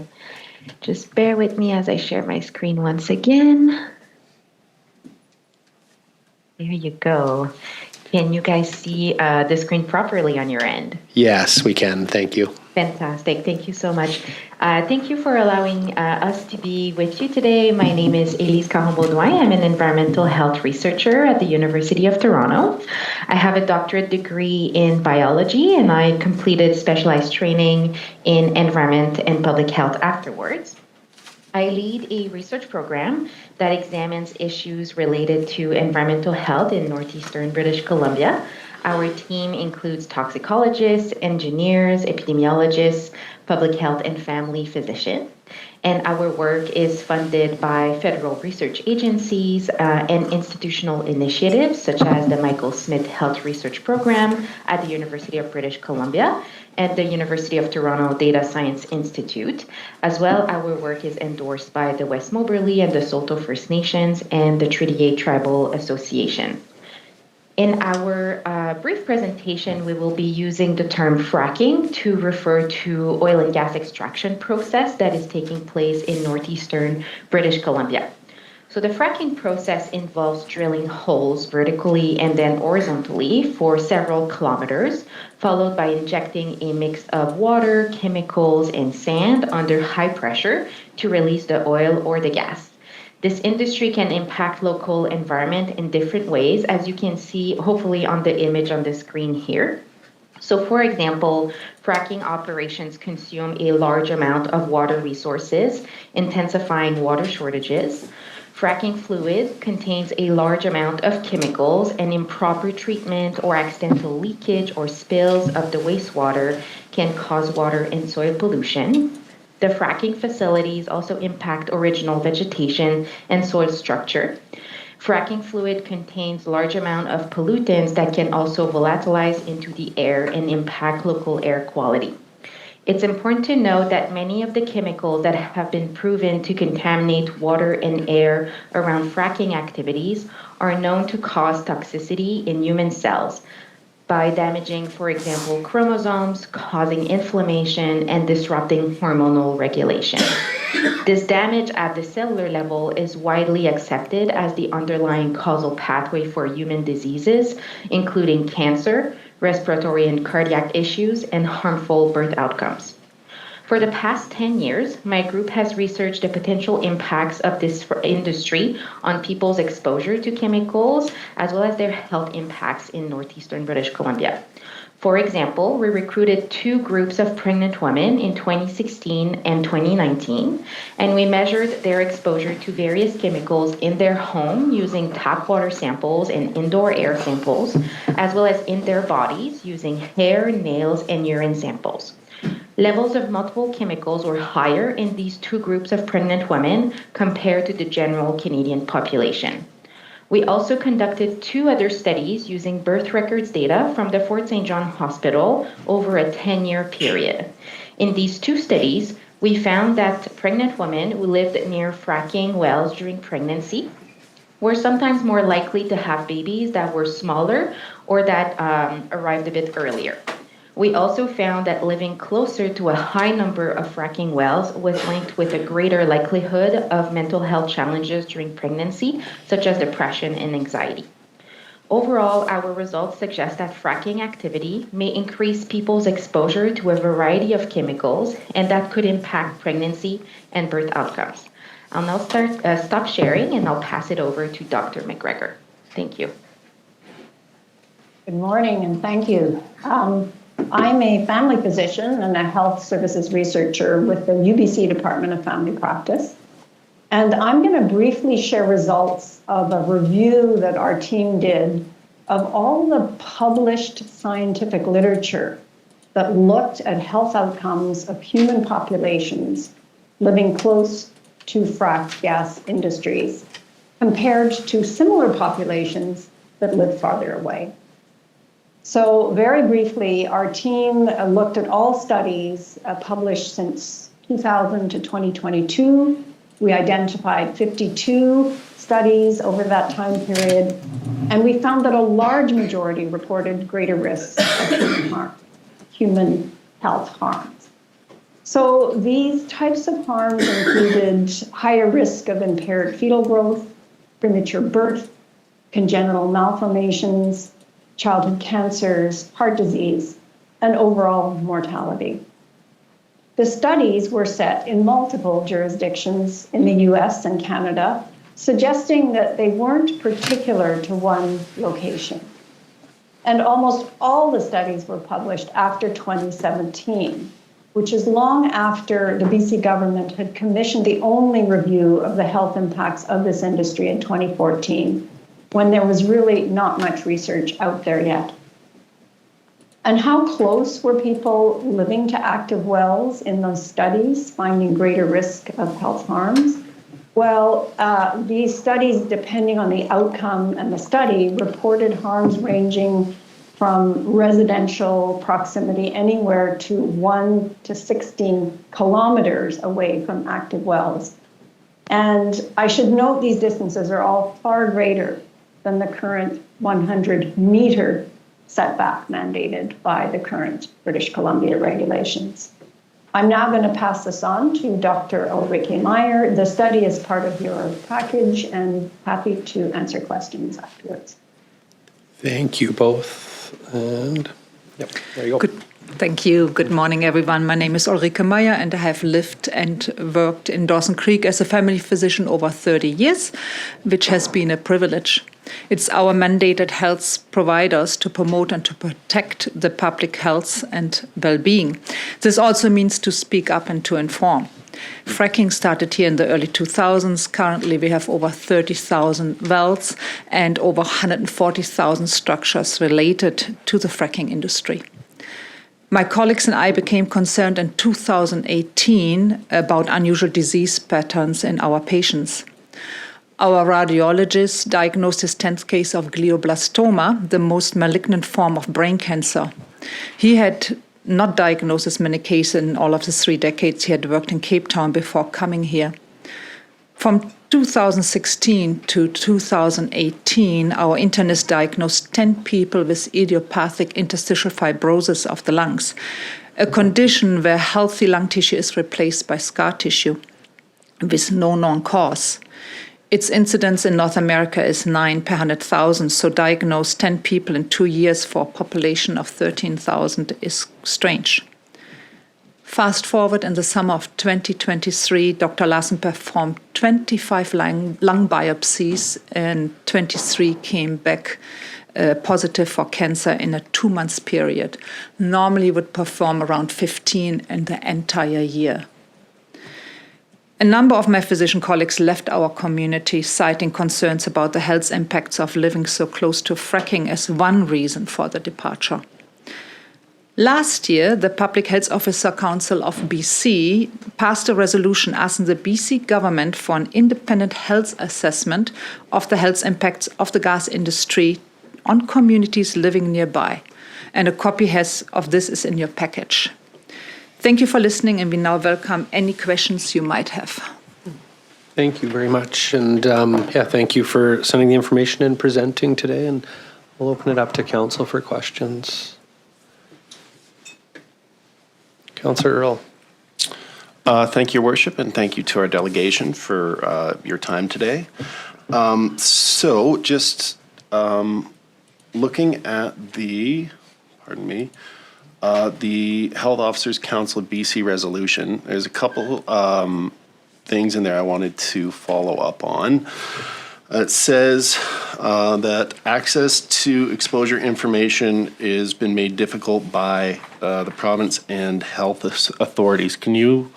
Just bear with me as I share my screen once again. There you go. Can you guys see the screen properly on your end? Yes, we can. Thank you. Fantastic. Thank you so much. Thank you for allowing us to be with you today. My name is Elyse Caron-Beaudoin. I'm an environmental health researcher at the University of Toronto. I have a doctorate degree in biology, and I completed specialized training in environment and public health afterwards. I lead a research program that examines issues related to environmental health in northeastern British Columbia. Our team includes toxicologists, engineers, epidemiologists, public health and family physicians. And our work is funded by federal research agencies and institutional initiatives such as the Michael Smith Health Research Program at the University of British Columbia and the University of Toronto Data Science Institute. As well, our work is endorsed by the West Moberly and the Saulteaux First Nations and the Treaty 8 Tribal Association. In our brief presentation, we will be using the term fracking to refer to oil and gas extraction process that is taking place in northeastern British Columbia. So the fracking process involves drilling holes vertically and then horizontally for several kilometers, followed by injecting a mix of water, chemicals, and sand under high pressure to release the oil or the gas. This industry can impact local environment in different ways, as you can see hopefully on the image on the screen here. So for example, fracking operations consume a large amount of water resources, intensifying water shortages. Fracking fluid contains a large amount of chemicals, and improper treatment or accidental leakage or spills of the wastewater can cause water and soil pollution. The fracking facilities also impact original vegetation and soil structure. Fracking fluid contains large amount of pollutants that can also volatilize into the air and impact local air quality. It's important to note that many of the chemicals that have been proven to contaminate water and air around fracking activities are known to cause toxicity in human cells by damaging, for example, chromosomes, causing inflammation, and disrupting hormonal regulation. This damage at the cellular level is widely accepted as the underlying causal pathway for human diseases, including cancer, respiratory and cardiac issues, and harmful birth outcomes. For the past 10 years, my group has researched the potential impacts of this industry on people's exposure to chemicals, as well as their health impacts in northeastern British Columbia. For example, we recruited 2 groups of pregnant women in 2016 and 2019, and we measured their exposure to various chemicals in their home using tap water samples and indoor air samples, as well as in their bodies using hair, nails, and urine samples. Levels of multiple chemicals were higher in these 2 groups of pregnant women compared to the general Canadian population. We also conducted 2 other studies using birth records data from the Fort St. John Hospital over a 10-year period. In these 2 studies, we found that pregnant women who lived near fracking wells during pregnancy were sometimes more likely to have babies that were smaller or that arrived a bit earlier. We also found that living closer to a high number of fracking wells was linked with a greater likelihood of mental health challenges during pregnancy, such as depression and anxiety. Overall, our results suggest that fracking activity may increase people's exposure to a variety of chemicals, and that could impact pregnancy and birth outcomes. I'll now stop sharing, and I'll pass it over to Dr. McGregor. Thank you. Good morning, and thank you. I'm a family physician and a health services researcher with the UBC Department of Family Practice. And I'm going to briefly share results of a review that our team did of all the published scientific literature that looked at health outcomes of human populations living close to fracked gas industries compared to similar populations that live farther away. So very briefly, our team looked at all studies published since 2000 to 2022. We identified 52 studies over that time period, and we found that a large majority reported greater risks of human health harms. So these types of harms included higher risk of impaired fetal growth, premature birth, congenital malformations, childhood cancers, heart disease, and overall mortality. The studies were set in multiple jurisdictions in the US and Canada, suggesting that they weren't particular to one location. And almost all the studies were published after 2017, which is long after the BC government had commissioned the only review of the health impacts of this industry in 2014, when there was really not much research out there yet. And how close were people living to active wells in those studies, finding greater risk of health harms? Well, these studies, depending on the outcome and the study, reported harms ranging from residential proximity anywhere to 1 to 16 kilometers away from active wells. And I should note these distances are all far greater than the current 100-meter setback mandated by the current British Columbia regulations. I'm now going to pass this on to Dr. Ulrike Meyer. The study is part of your package, and happy to answer questions afterwards. Thank you both. And yep, there you go. Thank you. Good morning, everyone. My name is Ulrike Meyer, and I have lived and worked in Dawson Creek as a family physician over 30 years, which has been a privilege. It's our mandate as health providers to promote and to protect the public health and well-being. This also means to speak up and to inform. Fracking started here in the early 2000s. Currently, we have over 30,000 wells and over 140,000 structures related to the fracking industry. My colleagues and I became concerned in 2018 about unusual disease patterns in our patients. Our radiologist diagnosed his 10th case of glioblastoma, the most malignant form of brain cancer. He had not diagnosed as many cases in all of the 3 decades he had worked in Cape Town before coming here. From 2016 to 2018, our internist diagnosed 10 people with idiopathic interstitial fibrosis of the lungs, a condition where healthy lung tissue is replaced by scar tissue. with no known cause. Its incidence in North America is 9 per 100,000, so diagnose 10 people in 2 years for a population of 13,000 is strange. Fast forward in the summer of 2023, Dr. Larson performed 25 lung biopsies and 23 came back positive for cancer in a 2-month period. Normally would perform around 15 in the entire year. A number of my physician colleagues left our community, citing concerns about the health impacts of living so close to fracking as one reason for the departure. Last year, the Public Health Officer Council of BC passed a resolution asking the BC government for an independent health assessment of the health impacts of the gas industry on communities living nearby. And a copy of this is in your package. Thank you for listening, and we now welcome any questions you might have. Thank you very much. And thank you for sending the information and presenting today. And we'll open it up to council for questions. Councillor Earl. Thank you, Your Worship, and thank you to our delegation for your time today. So just looking at the Health Officers Council of BC resolution, there's a couple things in there I wanted to follow up on. It says that access to exposure information has been made difficult by the province and health authorities. Can you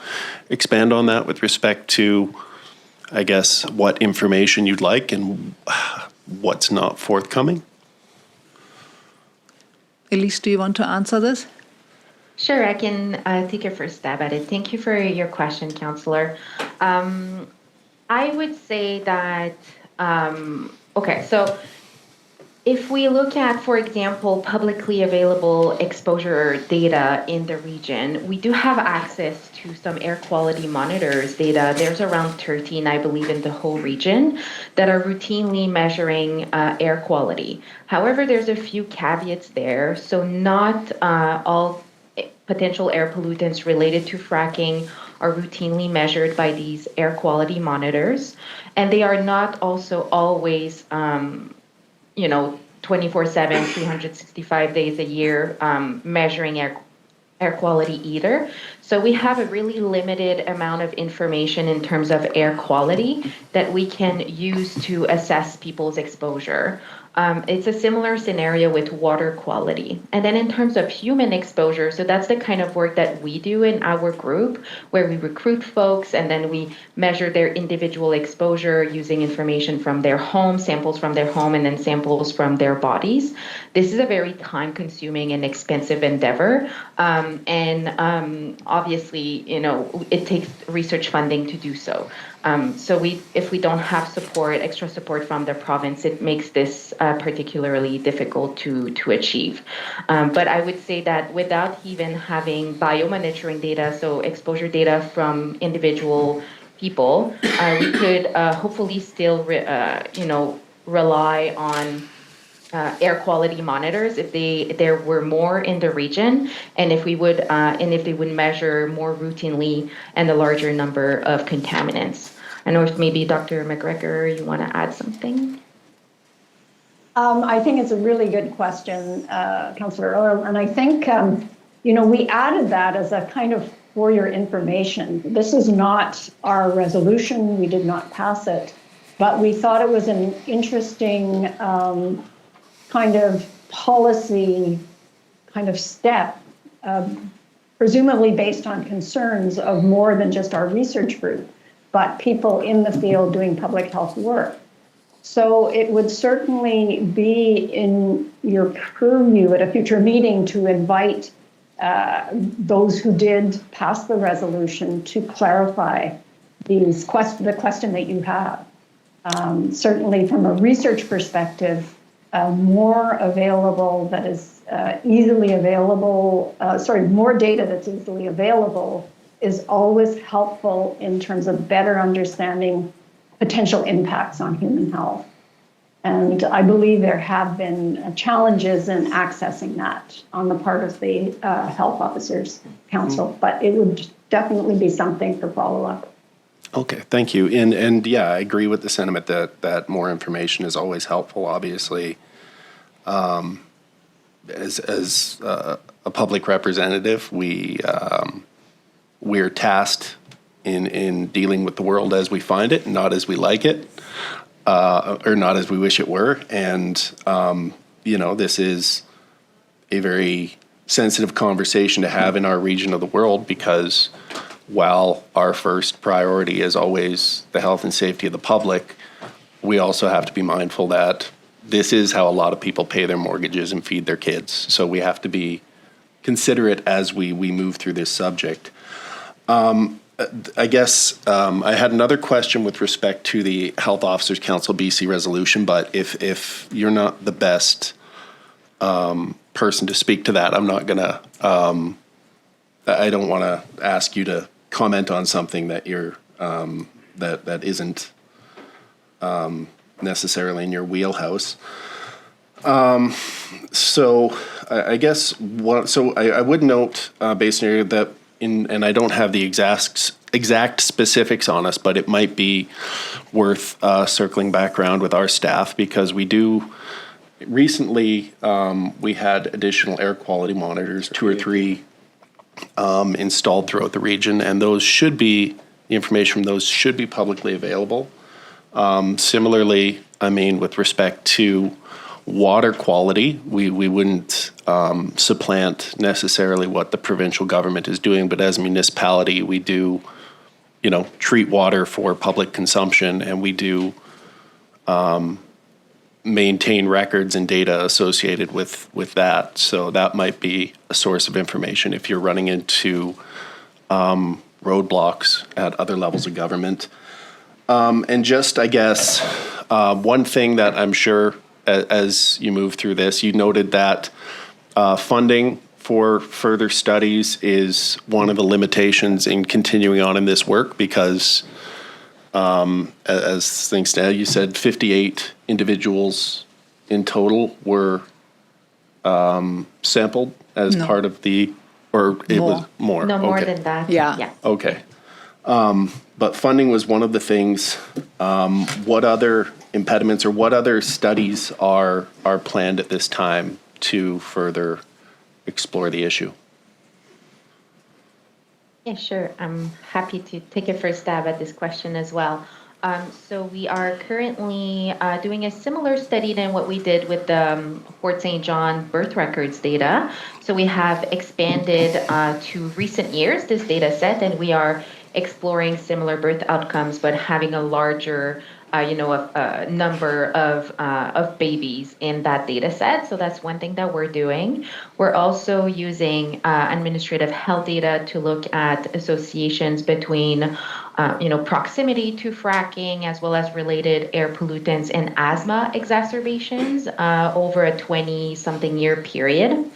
expand on that with respect to, I guess, what information you'd like and what's not forthcoming? Elyse, do you want to answer this? Sure, I can take a first stab at it. Thank you for your question, Councillor. I would say that, so if we look at, for example, publicly available exposure data in the region, we do have access to some air quality monitors data. There's around 13, I believe, in the whole region that are routinely measuring air quality. However, there's a few caveats there. So not all potential air pollutants related to fracking are routinely measured by these air quality monitors. And they are not also always, 24/7, 365 days a year measuring air quality either. So we have a really limited amount of information in terms of air quality that we can use to assess people's exposure. It's a similar scenario with water quality. And then in terms of human exposure, so that's the kind of work that we do in our group, where we recruit folks and then we measure their individual exposure using information from their home, samples from their home, and then samples from their bodies. This is a very time-consuming and expensive endeavor. Obviously, it takes research funding to do so. If we don't have extra support from the province, it makes this particularly difficult to achieve. But I would say that without even having biomonitoring data, so exposure data from individual people, we could hopefully still, rely on air quality monitors if there were more in the region, and if they would measure more routinely and a larger number of contaminants. I know if maybe Dr. McGregor, you want to add something? I think it's a really good question, Councillor Earl, and I think we added that as a kind of for your information. This is not our resolution. We did not pass it, but we thought it was an interesting kind of policy kind of step, presumably based on concerns of more than just our research group, but people in the field doing public health work. So it would certainly be in your purview at a future meeting to invite those who did pass the resolution to clarify the question that you have. Certainly from a research perspective, more available that is easily available, more data that's easily available is always helpful in terms of better understanding potential impacts on human health. And I believe there have been challenges in accessing that on the part of the Health Officers Council, but it would definitely be something for follow-up. Okay, thank you. And yeah, I agree with the sentiment that more information is always helpful, obviously. As a public representative, we're tasked in dealing with the world as we find it, not as we like it, or not as we wish it were. And, this is a very sensitive conversation to have in our region of the world, because while our first priority is always the health and safety of the public, we also have to be mindful that this is how a lot of people pay their mortgages and feed their kids. So we have to be considerate as we move through this subject. I guess I had another question with respect to the Health Officers Council BC resolution, but if you're not the best person to speak to that, I'm not gonna. I don't want to ask you to comment on something that you're that isn't necessarily in your wheelhouse. So I guess I would note based on that and I don't have the exact specifics on us, but it might be worth circling back around with our staff, because we do recently we had additional air quality monitors, 2 or 3 installed throughout the region, and the information from those should be publicly available. Similarly, with respect to water quality, we wouldn't supplant necessarily what the provincial government is doing, but as a municipality, we do, treat water for public consumption, and we do maintain records and data associated with that. So that might be a source of information if you're running into roadblocks at other levels of government. And just, I guess, one thing that I'm sure as you move through this, you noted that funding for further studies is one of the limitations in continuing on in this work, because as things stand, you said 58 individuals in total were sampled as part of the, or it was more? No, more Okay. than that. Yeah. Okay. But funding was one of the things. What other impediments or what other studies are planned at this time to further explore the issue? Yeah, sure. I'm happy to take a first stab at this question as well. So we are currently doing a similar study than what we did with the Fort St. John birth records data. So we have expanded to recent years this data set, and we are exploring similar birth outcomes, but having a larger number of babies in that data set. So that's one thing that we're doing. We're also using administrative health data to look at associations between proximity to fracking, as well as related air pollutants and asthma exacerbations over a 20-something year period.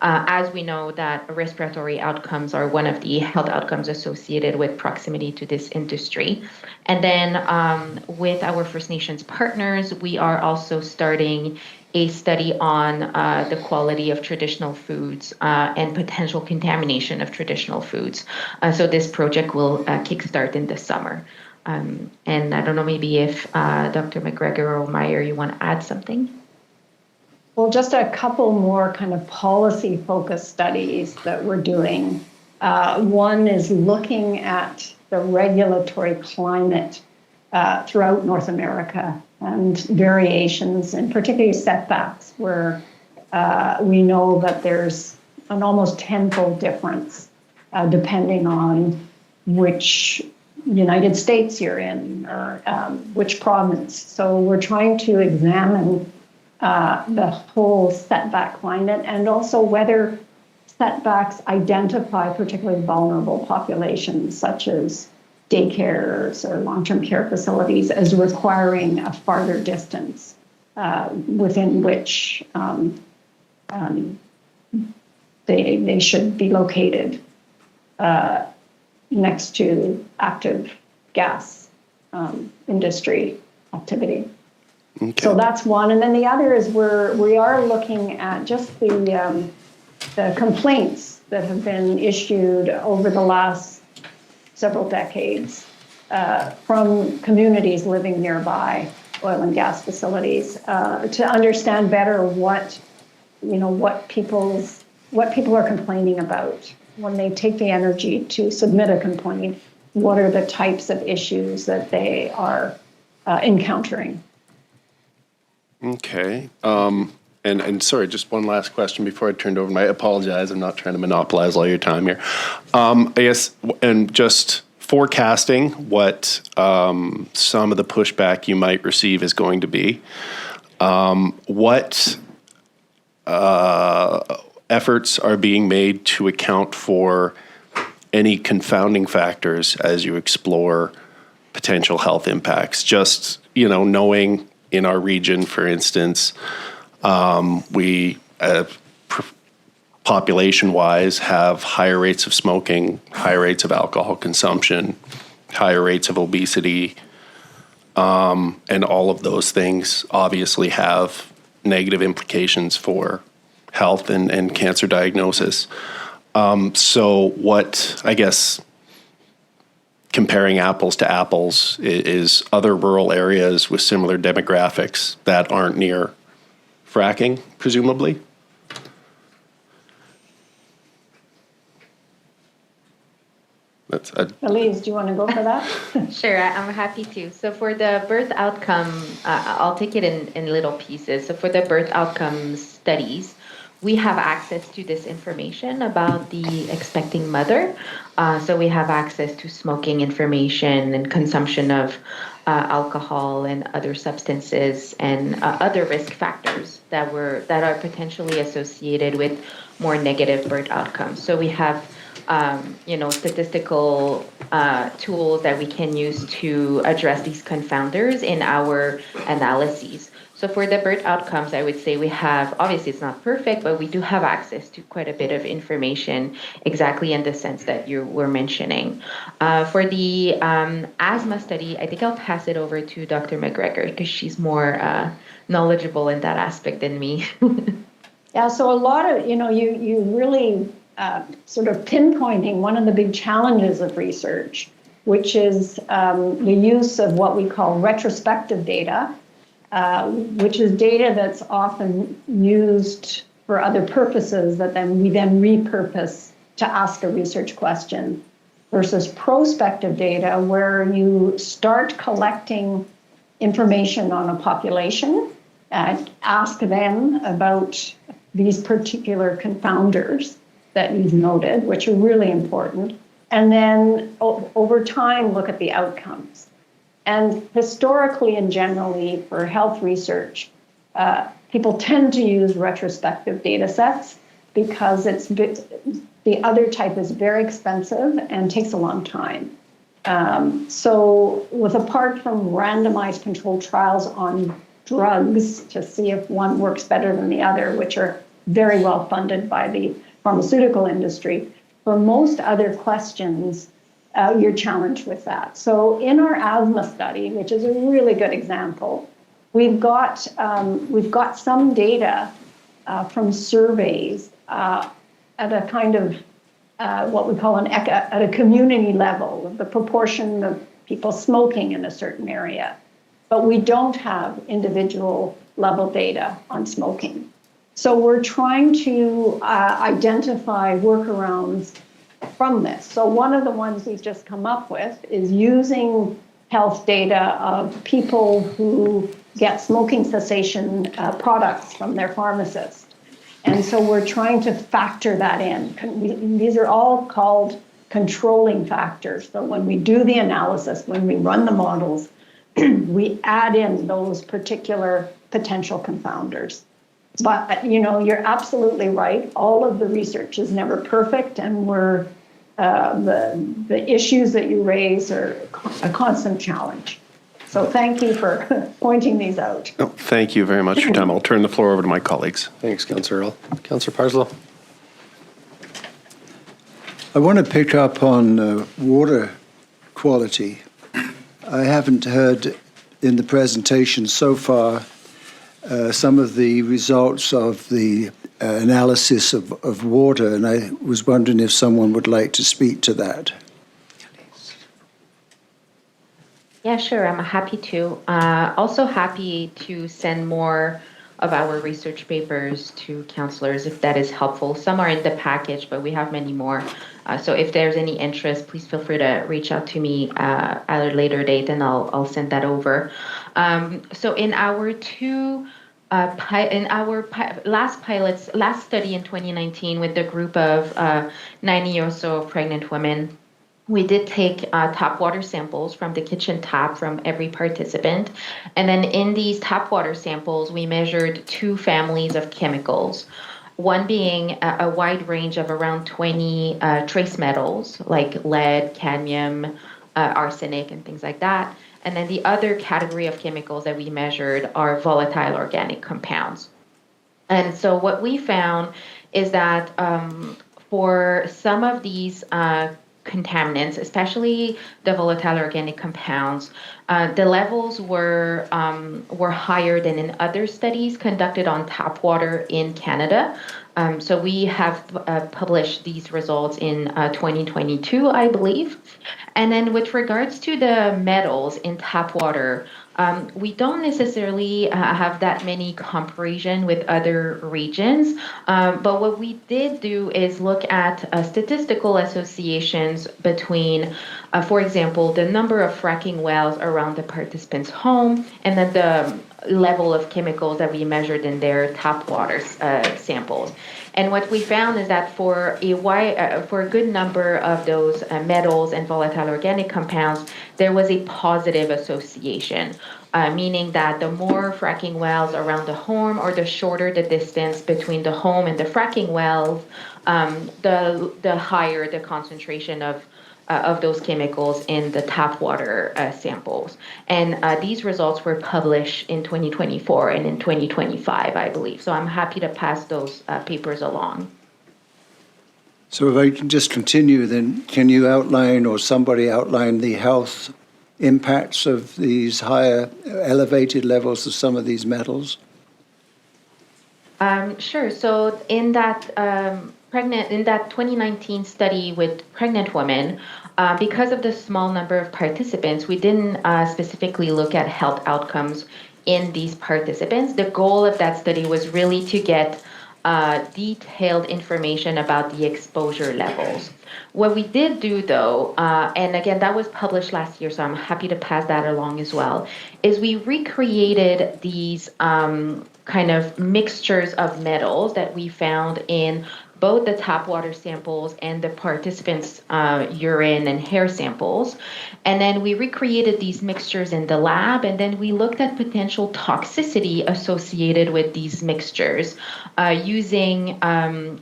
As we know that respiratory outcomes are one of the health outcomes associated with proximity to this industry. And then with our First Nations partners, we are also starting a study on the quality of traditional foods and potential contamination of traditional foods. So this project will kickstart in the summer. And I don't know, maybe if Dr. McGregor or Meyer, you want to add something? Well, just a couple more kind of policy-focused studies that we're doing. One is looking at the regulatory climate throughout North America and variations, and particularly setbacks, where we know that there's an almost tenfold difference depending on which United States you're in or which province. So we're trying to examine the whole setback climate, and also whether setbacks identify particularly vulnerable populations, such as daycares or long-term care facilities, as requiring a farther distance within which they should be located next to active gas industry activity. Okay. So that's one, and then the other is we are looking at just the complaints that have been issued over the last several decades from communities living nearby oil and gas facilities to understand better what people are complaining about when they take the energy to submit a complaint. What are the types of issues that they are encountering? Okay. And sorry, just one last question before I turn it over. I apologize. I'm not trying to monopolize all your time here. I guess, and just forecasting what some of the pushback you might receive is going to be. What efforts are being made to account for any confounding factors as you explore potential health impacts? Just, knowing in our region, for instance, we, population-wise, have higher rates of smoking, higher rates of alcohol consumption, higher rates of obesity, and all of those things obviously have negative implications for health and cancer diagnosis. So what, I guess, comparing apples to apples is other rural areas with similar demographics that aren't near fracking, presumably? Elyse, do you want to go for that? Sure, I'm happy to. So for the birth outcome, I'll take it in little pieces. So for the birth outcome studies, we have access to this information about the expecting mother. So we have access to smoking information and consumption of alcohol and other substances and other risk factors that are potentially associated with more negative birth outcomes. So we have statistical tools that we can use to address these confounders in our analyses. So for the birth outcomes, I would say we have, obviously it's not perfect, but we do have access to quite a bit of information exactly in the sense that you were mentioning. For the asthma study, I think I'll pass it over to Dr. McGregor because she's more knowledgeable in that aspect than me. Yeah, so a lot of, you really sort of pinpointing one of the big challenges of research, which is the use of what we call retrospective data, which is data that's often used for other purposes that we repurpose to ask a research question, versus prospective data where you start collecting information on a population, ask them about these particular confounders that you've noted, which are really important, and then over time look at the outcomes. And historically and generally for health research, people tend to use retrospective data sets because the other type is very expensive and takes a long time. So apart from randomized controlled trials on drugs to see if one works better than the other, which are very well funded by the pharmaceutical industry, for most other questions, you're challenged with that. So in our asthma study, which is a really good example, we've got some data from surveys at a kind of what we call at a community level, the proportion of people smoking in a certain area, but we don't have individual level data on smoking. So we're trying to identify workarounds from this. So one of the ones we've just come up with is using health data of people who get smoking cessation products from their pharmacist. And so we're trying to factor that in. These are all called controlling factors. So when we do the analysis, when we run the models, we add in those particular potential confounders. But, you're absolutely right. All of the research is never perfect, and the issues that you raise are a constant challenge. So thank you for pointing these out. Oh, thank you very much for your time. I'll turn the floor over to my colleagues. Thanks, Councillor Earl. Councillor Parslow. I want to pick up on water quality. I haven't heard in the presentation so far some of the results of the analysis of water, and I was wondering if someone would like to speak to that. Yeah, sure. I'm happy to. Also happy to send more of our research papers to counselors if that is helpful. Some are in the package, but we have many more. So if there's any interest, please feel free to reach out to me at a later date, and I'll send that over. So in our last study in 2019 with the group of 90 or so pregnant women, we did take tap water samples from the kitchen tap from every participant. And then in these tap water samples, we measured 2 families of chemicals. One being a wide range of around 20 trace metals like lead, cadmium, arsenic, and things like that. And then the other category of chemicals that we measured are volatile organic compounds. And so what we found is that for some of these contaminants, especially the volatile organic compounds, the levels were higher than in other studies conducted on tap water in Canada. So we have published these results in 2022, I believe. And then with regards to the metals in tap water, we don't necessarily have that many comparison with other regions, but what we did do is look at statistical associations between, for example, the number of fracking wells around the participant's home and then the level of chemicals that we measured in their tap water samples. And what we found is that for a good number of those metals and volatile organic compounds, there was a positive association, meaning that the more fracking wells around the home or the shorter the distance between the home and the fracking wells, the higher the concentration of those chemicals in the tap water samples. And these results were published in 2024 and in 2025, I believe. So I'm happy to pass those papers along. So if I can just continue, then can you outline or somebody outline the health impacts of these higher elevated levels of some of these metals? Sure. So in that 2019 study with pregnant women, because of the small number of participants, we didn't specifically look at health outcomes in these participants. The goal of that study was really to get detailed information about the exposure levels. What we did do, though, and again, that was published last year, so I'm happy to pass that along as well, is we recreated these kind of mixtures of metals that we found in both the tap water samples and the participants' urine and hair samples. And then we recreated these mixtures in the lab, and then we looked at potential toxicity associated with these mixtures using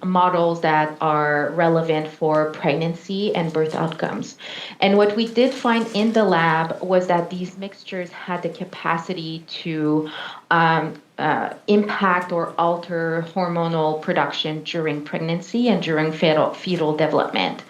models that are relevant for pregnancy and birth outcomes. And what we did find in the lab was that these mixtures had the capacity to impact or alter hormonal production during pregnancy and during fetal development.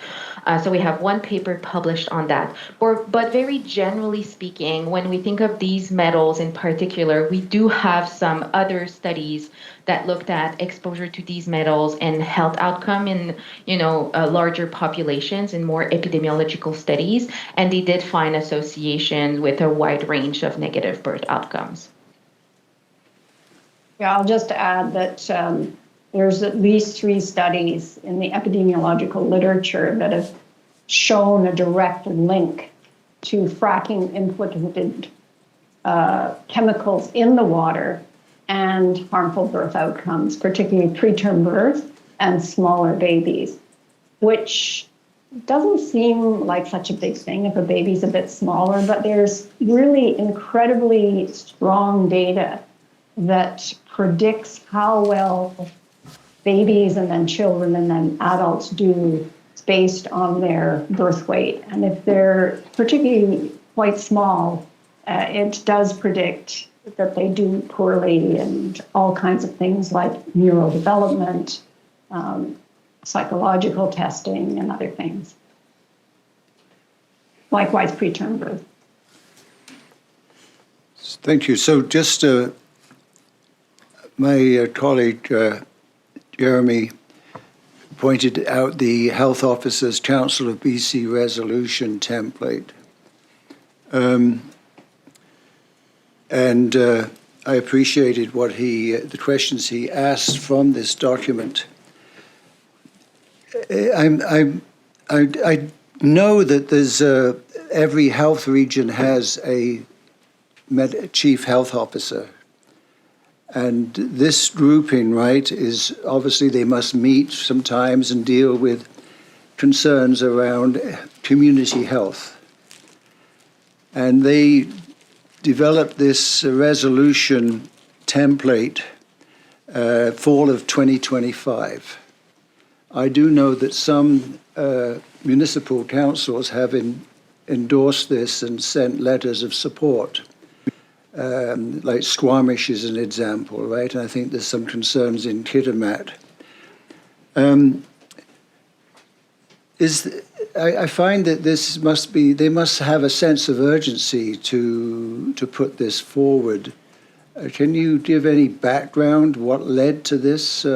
So we have one paper published on that. But very generally speaking, when we think of these metals in particular, we do have some other studies that looked at exposure to these metals and health outcome in, larger populations and more epidemiological studies. And they did find associations with a wide range of negative birth outcomes. Yeah, I'll just add that there's at least 3 studies in the epidemiological literature that have shown a direct link to fracking implicated chemicals in the water and harmful birth outcomes, particularly preterm birth and smaller babies, which doesn't seem like such a big thing if a baby's a bit smaller, but there's really incredibly strong data that predicts how well babies and then children and then adults do based on their birth weight. And if they're particularly quite small, it does predict that they do poorly and all kinds of things like neurodevelopment, psychological testing, and other things. Likewise, preterm birth. Thank you. So just my colleague, Jeremy, pointed out the Health Officers Council of BC resolution template. and I appreciated the questions he asked from this document. I know that there's every health region has a chief health officer, and this grouping, right, is obviously they must meet sometimes and deal with concerns around community health, and they developed this resolution template fall of 2025. I do know that some municipal councils have endorsed this and sent letters of support. Like Squamish is an example, right? And I think there's some concerns in Kitimat. I find that they must have a sense of urgency to put this forward. Can you give any background, what led to this,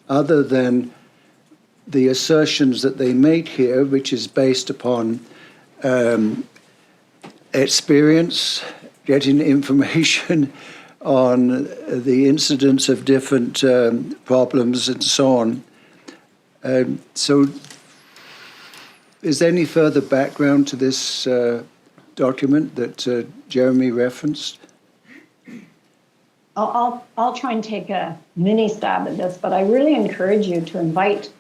other than the assertions that they make here, which is based upon experience, getting information on the incidence of different problems and so on. So is there any further background to this document that Jeremy referenced? I'll try and take a mini stab at this, but I really encourage you to invite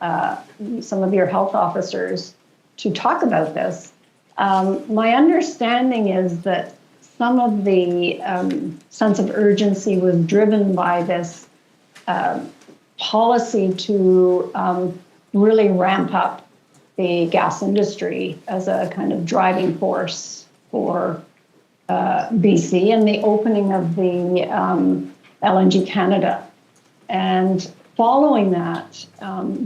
some of your health officers to talk about this. My understanding is that some of the sense of urgency was driven by this policy to really ramp up the gas industry as a kind of driving force for BC and the opening of the LNG Canada. And following that,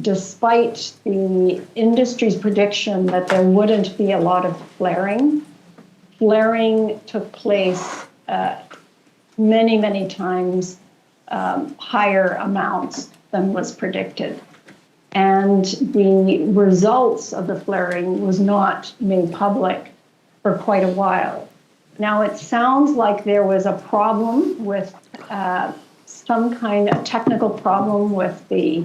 despite the industry's prediction that there wouldn't be a lot of flaring took place many, many times higher amounts than was predicted. And the results of the flaring was not made public for quite a while. Now, it sounds like there was a problem with some kind of technical problem with the,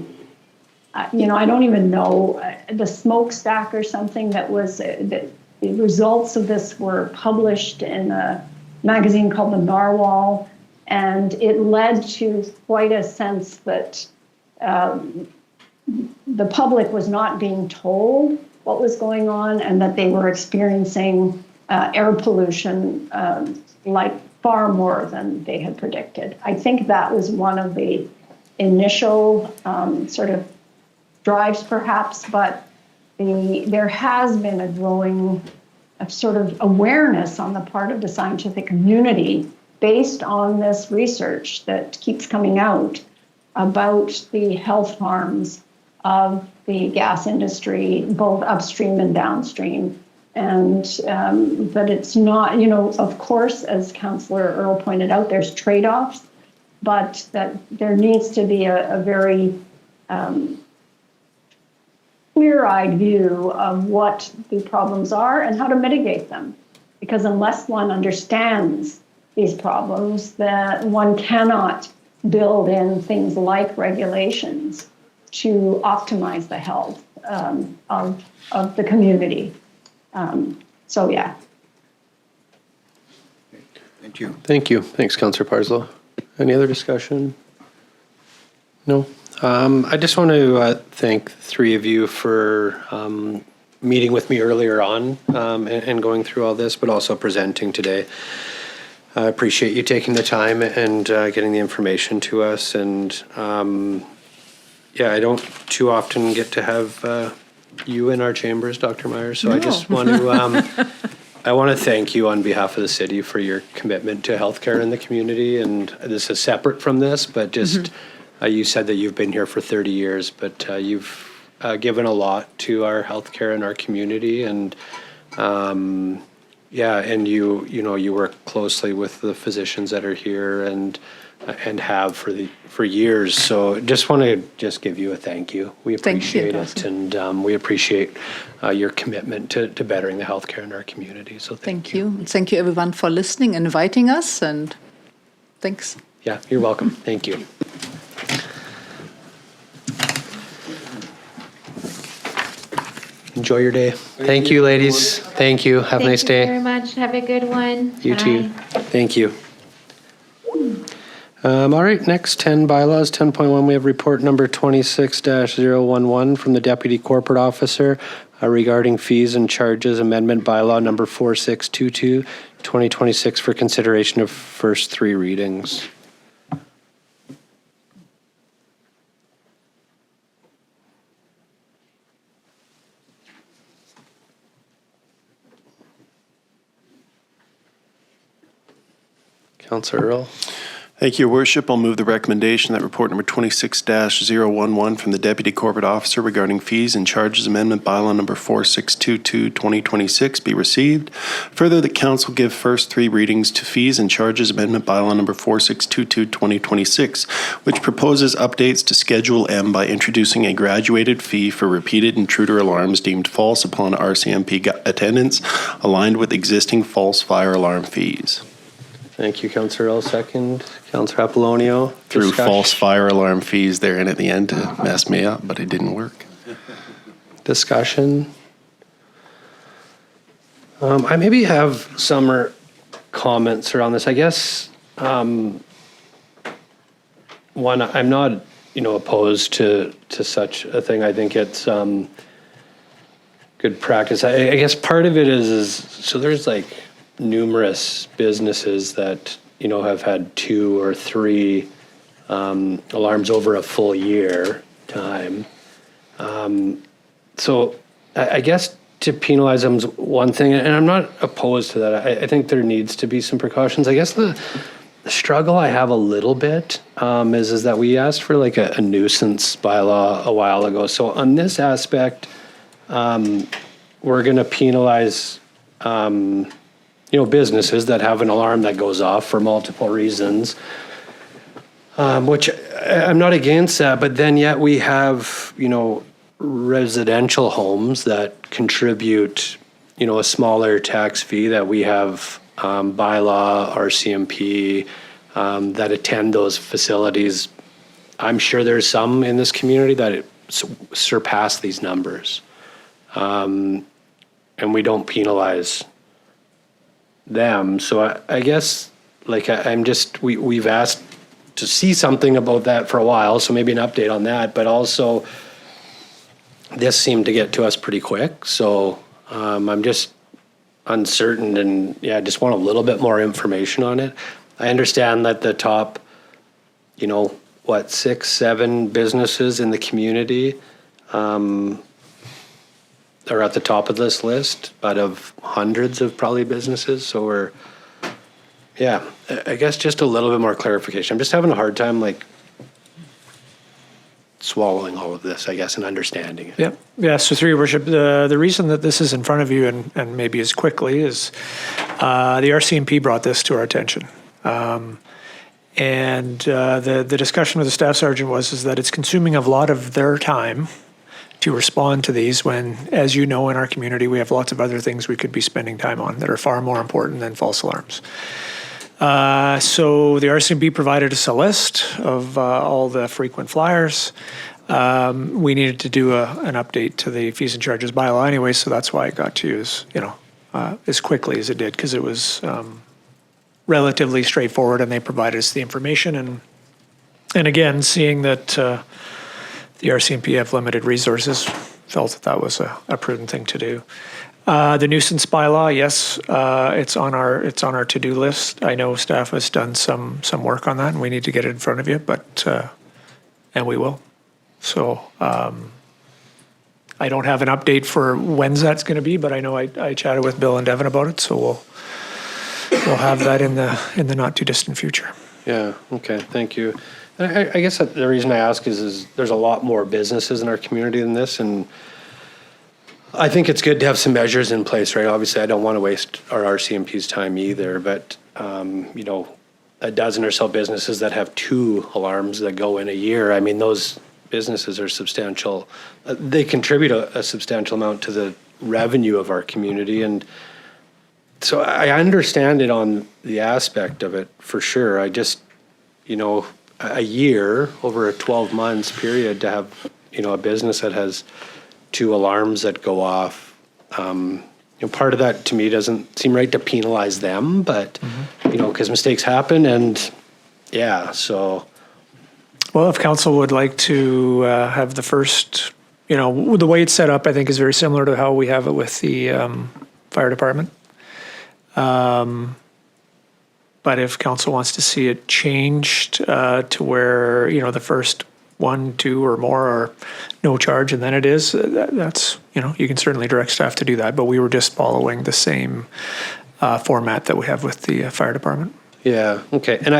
I don't even know, the smokestack or something that was, the results of this were published in a magazine called The Narwhal, and it led to quite a sense that the public was not being told what was going on and that they were experiencing air pollution like far more than they had predicted. I think that was one of the initial sort of drives perhaps, but there has been a growing sort of awareness on the part of the scientific community based on this research that keeps coming out about the health harms of the gas industry, both upstream and downstream. And that it's not, of course, as Councillor Earle pointed out, there's trade-offs, but that there needs to be a very clear-eyed view of what the problems are and how to mitigate them. Because unless one understands these problems, that one cannot build in things like regulations to optimize the health of the community. So, yeah. Thank you. Thank you. Thanks, Councillor Parslow. Any other discussion? No? I just want to thank the three of you for meeting with me earlier on and going through all this, but also presenting today. I appreciate you taking the time and getting the information to us. And I don't too often get to have you in our chambers, Dr. Meyer. So I just want to I want to thank you on behalf of the city for your commitment to healthcare in the community. And this is separate from this, but just you said that you've been here for 30 years, but you've given a lot to our healthcare and our community. And and you work closely with the physicians that are here, and and have for years. So just want to give you a thank you. We Thank you, appreciate it, and we appreciate your commitment to bettering the healthcare in our community. So Thank you. And thank you, everyone, for listening, inviting us, and thanks. Yeah, you're welcome. Thank you. Enjoy your day. Thank you, ladies. Thank you. Have a nice Thank you day. very much. Have a good one. You Bye. too. Thank you. All right, next 10 bylaws. 10.1, we have report number 26-011 from the Deputy Corporate Officer regarding fees and charges amendment bylaw number 4622, 2026 for consideration of first three readings. Councillor Earl. Thank you, Your Worship. I'll move the recommendation that report number 26-011 from the Deputy Corporate Officer regarding fees and charges amendment bylaw number 4622, 2026 be received. Further, the Council give first three readings to fees and charges amendment bylaw number 4622, 2026, which proposes updates to Schedule M by introducing a graduated fee for repeated intruder alarms deemed false upon RCMP attendance, aligned with existing false fire alarm fees. Thank you, Councillor Earl. Second, Councillor Apollonio. Threw Discussion. false fire alarm fees there in at the end to mess me up, but it didn't work. Discussion. I maybe have some comments around this. I guess one, I'm not, opposed to such a thing. I think it's good practice. I guess part of it is so there's like numerous businesses that have had 2 or 3 alarms over a full year time. So I guess to penalize them is one thing, and I'm not opposed to that. I think there needs to be some precautions. I guess the struggle I have a little bit is that we asked for like a nuisance bylaw a while ago. So on this aspect, we're going to penalize businesses that have an alarm that goes off for multiple reasons, which I'm not against that, but then yet we have, residential homes that contribute, a smaller tax fee that we have bylaw, RCMP, that attend those facilities. I'm sure there's some in this community that surpass these numbers. And we don't penalize them. So I guess we've asked to see something about that for a while, so maybe an update on that, but also this seemed to get to us pretty quick. So I'm just uncertain and I just want a little bit more information on it. I understand that the top, 6, 7 businesses in the community are at the top of this list, out of hundreds of probably businesses. So I guess just a little bit more clarification. I'm just having a hard time swallowing all of this, I guess, and understanding it. Yep. Yeah. So through your worship, the reason that this is in front of you and maybe as quickly is the RCMP brought this to our attention. And the discussion with the staff sergeant was that it's consuming a lot of their time to respond to these when, as you know, in our community, we have lots of other things we could be spending time on that are far more important than false alarms. So the RCMP provided us a list of all the frequent flyers. We needed to do an update to the fees and charges bylaw anyway, so that's why it got to you as quickly as it did, because it was relatively straightforward and they provided us the information. And again, seeing that the RCMP have limited resources, felt that was a prudent thing to do. The nuisance bylaw, yes, it's on our to-do list. I know staff has done some work on that, and we need to get it in front of you, and we will. So I don't have an update for when that's going to be, but I know I chatted with Bill and Devin about it, so we'll have that in the not too distant future. Yeah. Okay. Thank you. I guess the reason I ask is there's a lot more businesses in our community than this, and I think it's good to have some measures in place, right? Obviously, I don't want to waste our RCMP's time either, but, a dozen or so businesses that have 2 alarms that go in a year. I mean, those businesses are substantial. They contribute a substantial amount to the revenue of our community. And so I understand it on the aspect of it for sure. I just, a year over a 12 months period to have, a business that has 2 alarms that go off. Part of that to me doesn't seem right to penalize them, but, because mistakes happen and so. Well, if council would like to have the first, the way it's set up, I think is very similar to how we have it with the fire department. But if council wants to see it changed to where, the first 1, 2 or more are no charge and then it is, that's, you can certainly direct staff to do that. But we were just following the same format that we have with the fire department. Yeah, okay. And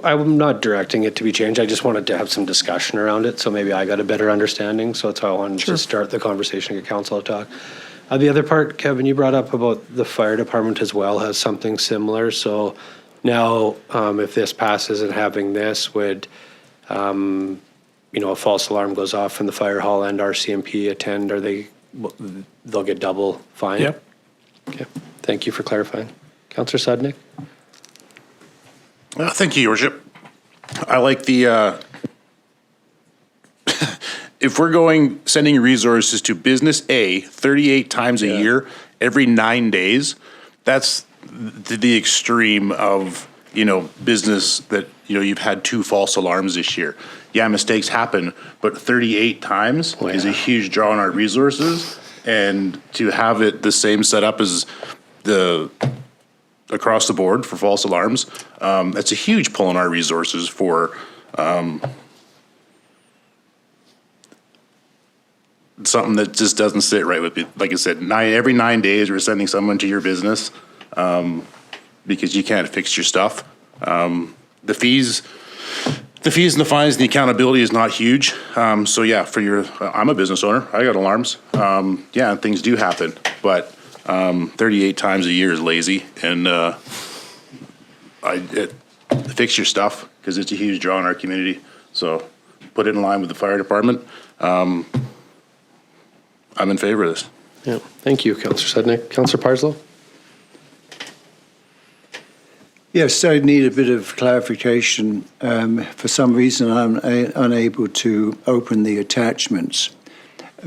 I'm not directing it to be changed. I just wanted to have some discussion around it, so maybe I got a better understanding. So that's how I wanted to start the conversation, get council to talk. The other part, Kevin, you brought up about the fire department as well has something similar. So now, if this passes and having this, would, a false alarm goes off in the fire hall and RCMP attend, they'll get double fine? Yep. Okay, thank you for clarifying. Councillor Sudnick? Thank you, Your Worship. I like the, if we're sending resources to business A 38 times a year, every 9 days, that's the extreme of, business that, you've had 2 false alarms this year. Yeah, mistakes happen, but 38 times is a huge draw on our resources. And to have it the same setup as across the board for false alarms, that's a huge pull on our resources for something that just doesn't sit right with me. Like I said, every 9 days we're sending someone to your business because you can't fix your stuff. The fees and the fines and the accountability is not huge. So yeah, I'm a business owner. I got alarms. Things do happen, but 38 times a year is lazy, and fix your stuff because it's a huge draw in our community. So put it in line with the fire department. I'm in favor of this. Yeah, thank you, Councillor Sudnick. Councillor Parslow? Yes, I need a bit of clarification. For some reason, I'm unable to open the attachments.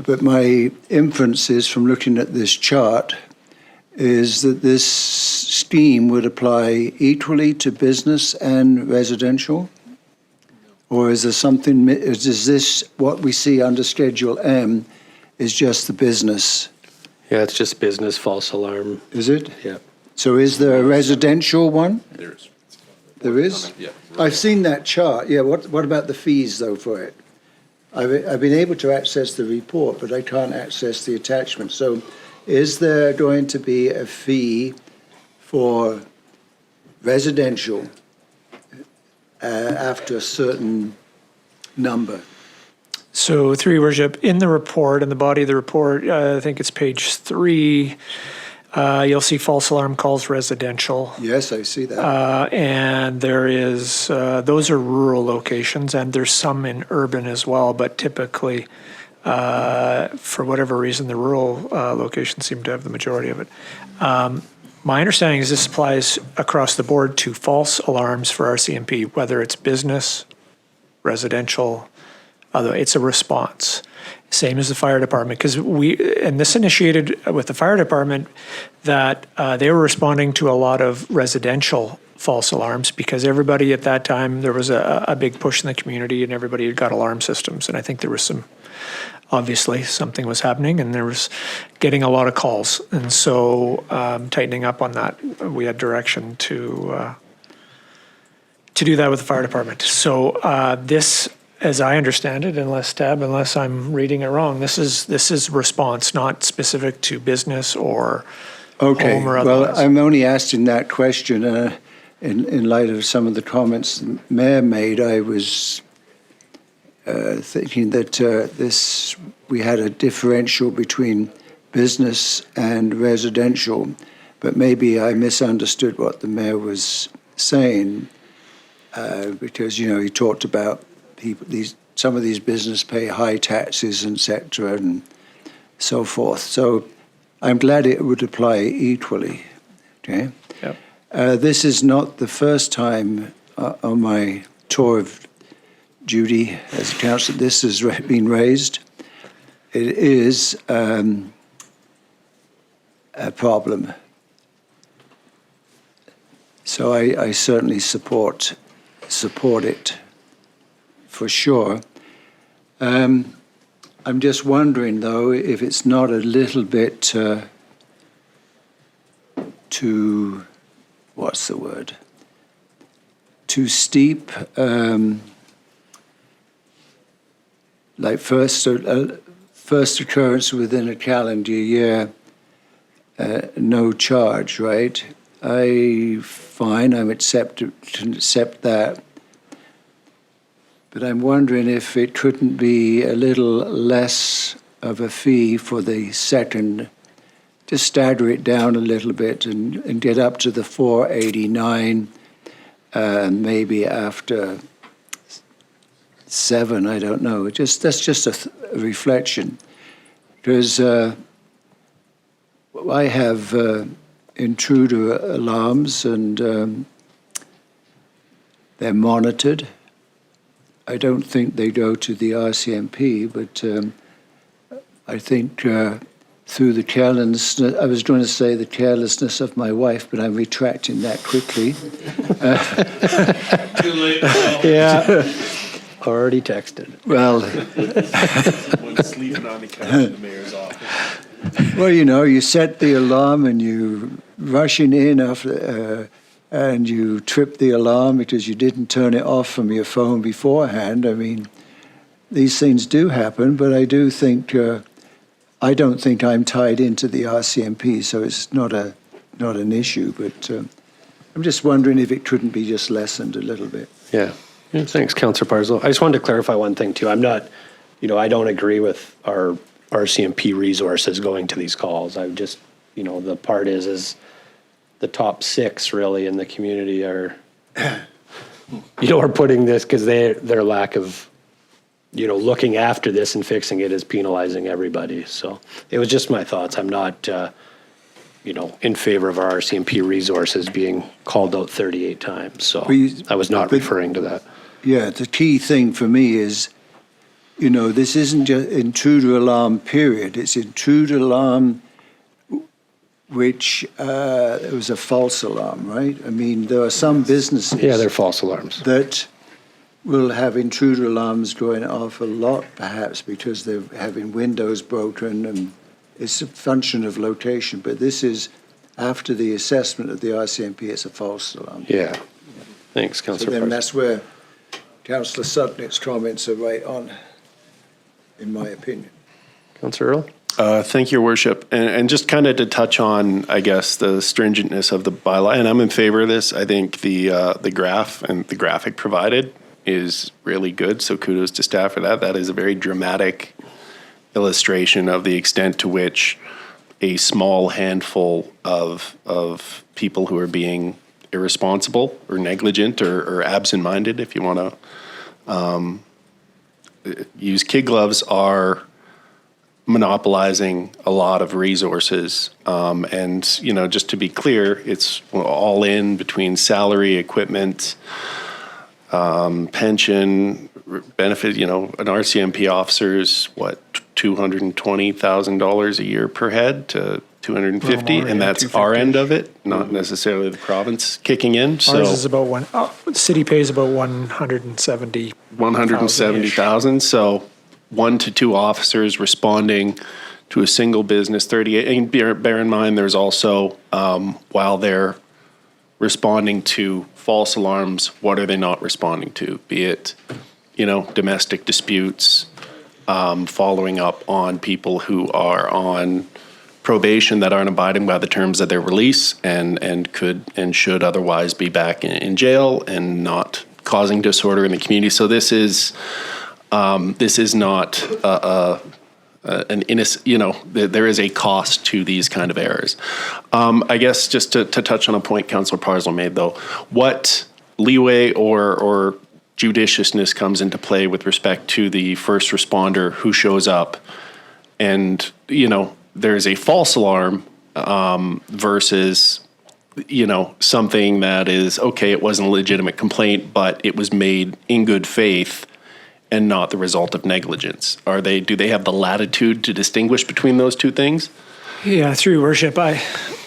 But my inference is from looking at this chart is that this scheme would apply equally to business and residential? Or is there something, is this what we see under Schedule M is just the business? Yeah, it's just business false alarm. Is it? Yeah. So is there a residential one? There is. There is? Yeah. I've seen that chart. Yeah, what about the fees though for it? I've been able to access the report, but I can't access the attachment. So is there going to be a fee for residential after a certain number? So through your worship, in the report, in the body of the report, I think it's page 3, you'll see false alarm calls residential. Yes, I see that. And there is, those are rural locations, and there's some in urban as well, but typically, for whatever reason, the rural locations seem to have the majority of it. My understanding is this applies across the board to false alarms for RCMP, whether it's business, residential, although it's a response. Same as the fire department, because and this initiated with the fire department that they were responding to a lot of residential false alarms because everybody at that time, there was a big push in the community and everybody had got alarm systems. And I think there was obviously something was happening and there was getting a lot of calls. And so tightening up on that, we had direction to do that with the fire department. So this, as I understand it, unless I'm reading it wrong, this is response, not specific to business or home or otherwise. Well, I'm only asking that question in light of some of the comments the Mayor made. I was thinking that we had a differential between business and residential, but maybe I misunderstood what the Mayor was saying. because, he talked about some of these business pay high taxes, etc., and so forth. So I'm glad it would apply equally. Okay. Yep. This is not the first time on my tour of duty as a councillor this has been raised. It is a problem. So I certainly support it for sure. I'm just wondering, though, if it's not a little bit too, what's the word? Too steep. Like first occurrence within a calendar year, no charge, right? I'm accept that. But I'm wondering if it couldn't be a little less of a fee for the second, just stagger it down a little bit and get up to the $4.89, maybe after 7, I don't know. That's just a reflection. Because I have intruder alarms and they're monitored. I don't think they go to the RCMP, but I think through the carelessness, I was going to say the carelessness of my wife, but I'm retracting that quickly. Too late. Yeah. Already texted. Well, One sleeping on the couch in the mayor's office. well, you set the alarm and you rushing in after, and you trip the alarm because you didn't turn it off from your phone beforehand. I mean, these things do happen, but I do think I don't think I'm tied into the RCMP, so it's not an issue. But I'm just wondering if it couldn't be just lessened a little bit. Yeah. Thanks, Councillor Parslow. I just wanted to clarify one thing too. I'm not, I don't agree with our RCMP resources going to these calls. I just, the part is the top 6 really in the community are, are putting this because their lack of, looking after this and fixing it is penalizing everybody. So it was just my thoughts. I'm not, in favor of our RCMP resources being called out 38 times. So I was not referring to that. Yeah, the key thing for me is, this isn't just intruder alarm period. It's intruder alarm which it was a false alarm, right? I mean, there are some businesses. Yeah, they're false alarms. That will have intruder alarms going off a lot, perhaps, because they're having windows broken, and it's a function of location. But this is, after the assessment of the RCMP, it's a false alarm. Yeah. Thanks, Councillor. So then that's where Councillor Sutnick's comments are right on, in my opinion. Councillor Earl? Thank you, Your Worship. And just kind of to touch on, I guess, the stringentness of the bylaw, and I'm in favor of this. I think the graph and the graphic provided is really good, so kudos to staff for that. That is a very dramatic illustration of the extent to which a small handful of people who are being irresponsible or negligent or absent-minded, if you want to use kid gloves, are monopolizing a lot of resources. And, just to be clear, it's all in between salary, equipment, pension, benefit, an RCMP officer's, $220,000 a year per head to $250, and that's our end of it, not necessarily the province kicking in. Ours is about the city pays about $170,000. So 1 to 2 officers responding to a single business, 38. And bear in mind, there's also, while they're responding to false alarms, what are they not responding to? Be it, domestic disputes, following up on people who are on probation that aren't abiding by the terms of their release and could and should otherwise be back in jail and not causing disorder in the community. So this is not an innocent, there is a cost to these kind of errors. I guess just to touch on a point Councillor Parslow made, though, what leeway or judiciousness comes into play with respect to the first responder who shows up and, there's a false alarm versus, something that is, okay, it wasn't a legitimate complaint, but it was made in good faith and not the result of negligence. Do they have the latitude to distinguish between those two things? Yeah, through your worship,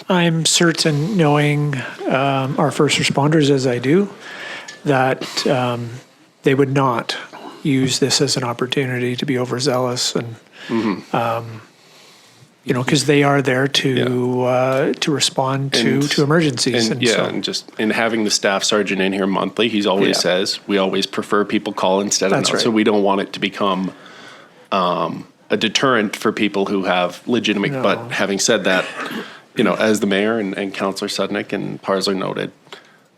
I'm certain, knowing our first responders as I do, that they would not use this as an opportunity to be overzealous and, because they are there to respond to emergencies. And having the staff sergeant in here monthly, he always says, we always prefer people call instead of no. Right. So we don't want it to become a deterrent for people who have legitimate, but having said that, as the mayor and Councillor Sudnick and Parsler noted,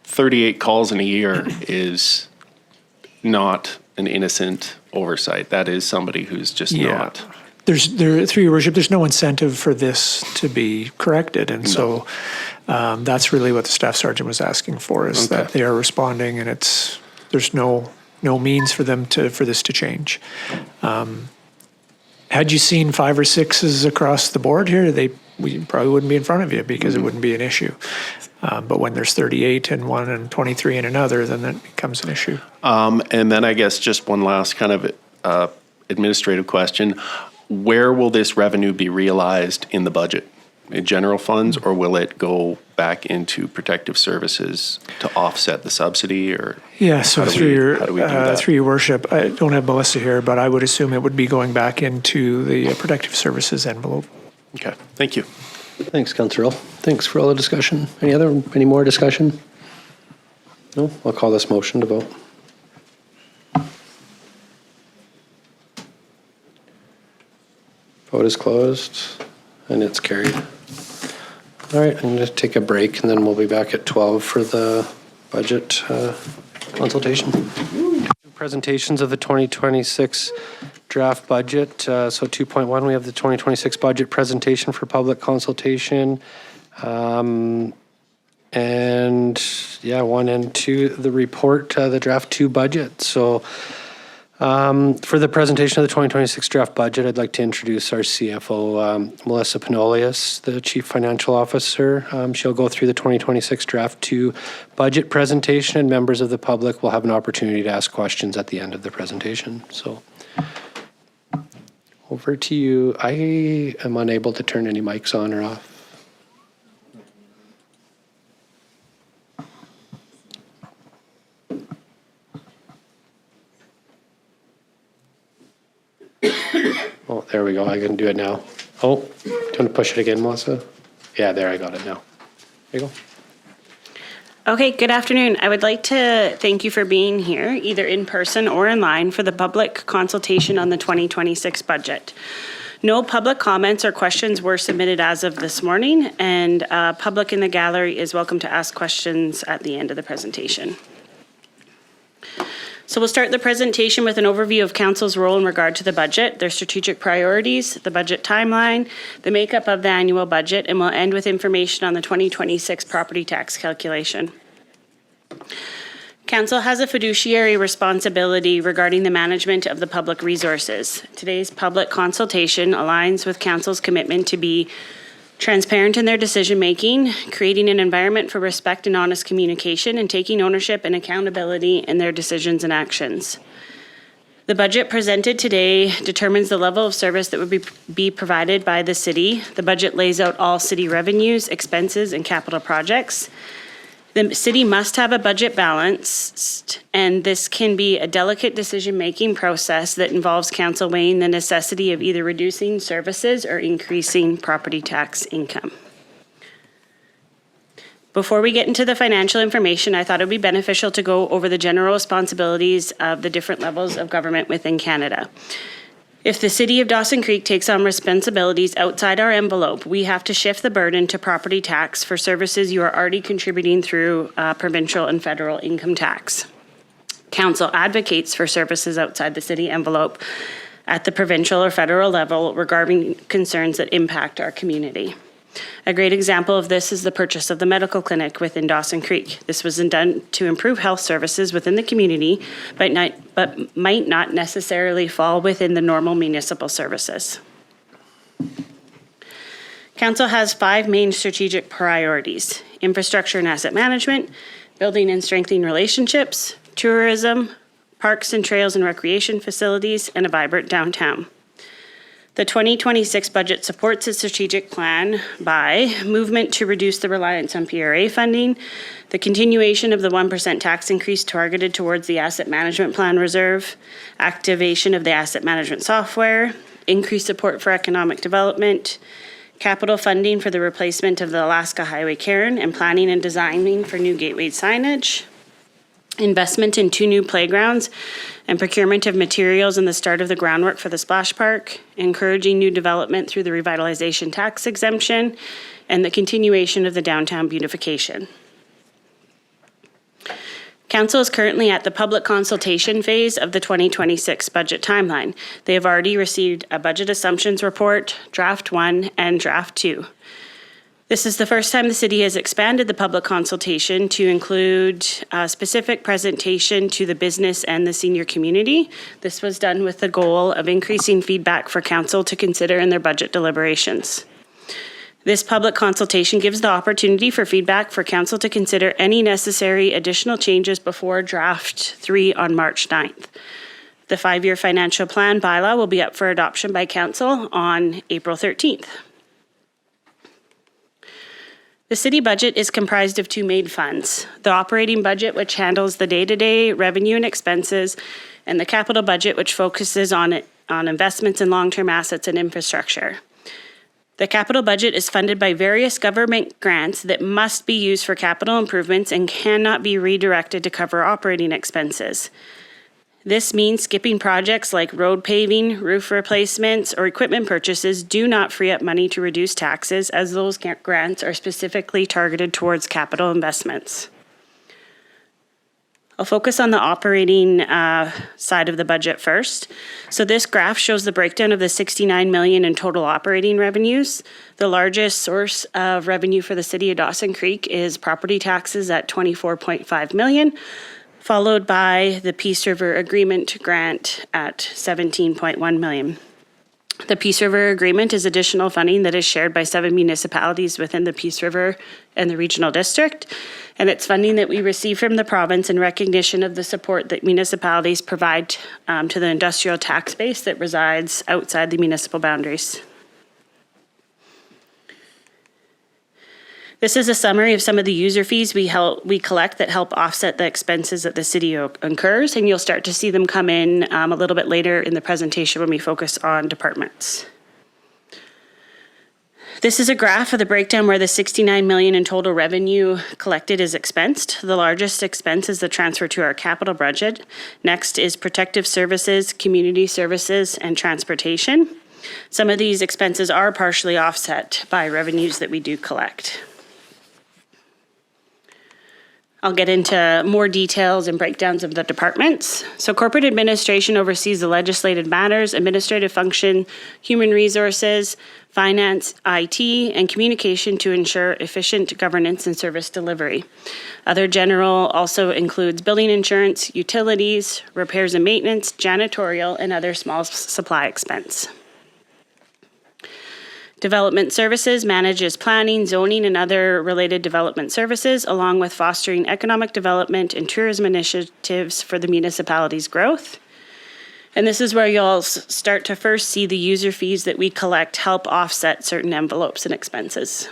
38 calls in a year is not an innocent oversight. That is somebody who's just not. Through your worship, there's no incentive for this to be corrected. And so that's really what the staff sergeant was asking for, is that they are responding and there's no means for them for this to change. Had you seen 5 or 6s across the board here, we probably wouldn't be in front of you because it wouldn't be an issue. But when there's 38 in one and 23 in another, then that becomes an issue. And then I guess just one last kind of administrative question. Where will this revenue be realized in the budget? In general funds, or will it go back into protective services to offset the subsidy? Or so through your worship, I don't have Melissa here, but I would assume it would be going back into the protective services envelope. Okay, thank you. Thanks, Councillor Earl. Thanks for all the discussion. Any more discussion? No? I'll call this motion to vote. Vote is closed, and it's carried. All right, I'm going to take a break, and then we'll be back at 12 for the budget consultation. Presentations of the 2026 draft budget. So 2.1, we have the 2026 budget presentation for public consultation. And 1 and 2, the report, the draft 2 budget. So for the presentation of the 2026 draft budget, I'd like to introduce our CFO, Melissa Pinolius, the Chief Financial Officer. She'll go through the 2026 draft 2 budget presentation, and members of the public will have an opportunity to ask questions at the end of the presentation. So over to you. I am unable to turn any mics on or off. Oh, there we go. I can do it now. Oh, do you want to push it again, Melissa? Yeah, there, I got it now. There you go. Okay, good afternoon. I would like to thank you for being here, either in person or online, for the public consultation on the 2026 budget. No public comments or questions were submitted as of this morning, and public in the gallery is welcome to ask questions at the end of the presentation. So we'll start the presentation with an overview of Council's role in regard to the budget, their strategic priorities, the budget timeline, the makeup of the annual budget, and we'll end with information on the 2026 property tax calculation. Council has a fiduciary responsibility regarding the management of the public resources. Today's public consultation aligns with Council's commitment to be transparent in their decision-making, creating an environment for respect and honest communication, and taking ownership and accountability in their decisions and actions. The budget presented today determines the level of service that would be provided by the city. The budget lays out all city revenues, expenses, and capital projects. The city must have a budget balanced, and this can be a delicate decision-making process that involves council weighing the necessity of either reducing services or increasing property tax income. Before we get into the financial information, I thought it would be beneficial to go over the general responsibilities of the different levels of government within Canada. If the City of Dawson Creek takes on responsibilities outside our envelope, we have to shift the burden to property tax for services you are already contributing through provincial and federal income tax. Council advocates for services outside the city envelope at the provincial or federal level regarding concerns that impact our community. A great example of this is the purchase of the medical clinic within Dawson Creek. This was done to improve health services within the community, but might not necessarily fall within the normal municipal services. Council has 5 main strategic priorities: infrastructure and asset management, building and strengthening relationships, tourism, parks and trails and recreation facilities, and a vibrant downtown. The 2026 budget supports a strategic plan by movement to reduce the reliance on PRA funding, the continuation of the 1% tax increase targeted towards the asset management plan reserve, activation of the asset management software, increased support for economic development, capital funding for the replacement of the Alaska Highway Caron, and planning and designing for new gateway signage, investment in 2 new playgrounds, and procurement of materials and the start of the groundwork for the splash park, encouraging new development through the revitalization tax exemption, and the continuation of the downtown beautification. Council is currently at the public consultation phase of the 2026 budget timeline. They have already received a budget assumptions report, draft 1 and draft 2. This is the first time the city has expanded the public consultation to include a specific presentation to the business and the senior community. This was done with the goal of increasing feedback for council to consider in their budget deliberations. This public consultation gives the opportunity for feedback for council to consider any necessary additional changes before draft 3 on March 9th. The 5-year financial plan bylaw will be up for adoption by council on April 13th. The city budget is comprised of 2 main funds: the operating budget, which handles the day-to-day revenue and expenses, and the capital budget, which focuses on investments in long-term assets and infrastructure. The capital budget is funded by various government grants that must be used for capital improvements and cannot be redirected to cover operating expenses. This means skipping projects like road paving, roof replacements, or equipment purchases do not free up money to reduce taxes, as those grants are specifically targeted towards capital investments. I'll focus on the operating side of the budget first. So this graph shows the breakdown of the $69 million in total operating revenues. The largest source of revenue for the city of Dawson Creek is property taxes at $24.5 million, followed by the Peace River Agreement grant at $17.1 million. The Peace River Agreement is additional funding that is shared by 7 municipalities within the Peace River and the Regional District, and it's funding that we receive from the province in recognition of the support that municipalities provide to the industrial tax base that resides outside the municipal boundaries. This is a summary of some of the user fees we collect that help offset the expenses that the city incurs, and you'll start to see them come in a little bit later in the presentation when we focus on departments. This is a graph of the breakdown where the $69 million in total revenue collected is expensed. The largest expense is the transfer to our capital budget. Next is protective services, community services, and transportation. Some of these expenses are partially offset by revenues that we do collect. I'll get into more details and breakdowns of the departments. So corporate administration oversees the legislative matters, administrative function, human resources, finance, IT, and communication to ensure efficient governance and service delivery. Other general also includes building insurance, utilities, repairs and maintenance, janitorial, and other small supply expense. Development Services manages planning, zoning, and other related development services, along with fostering economic development and tourism initiatives for the municipality's growth. And this is where you'll start to first see the user fees that we collect help offset certain envelopes and expenses.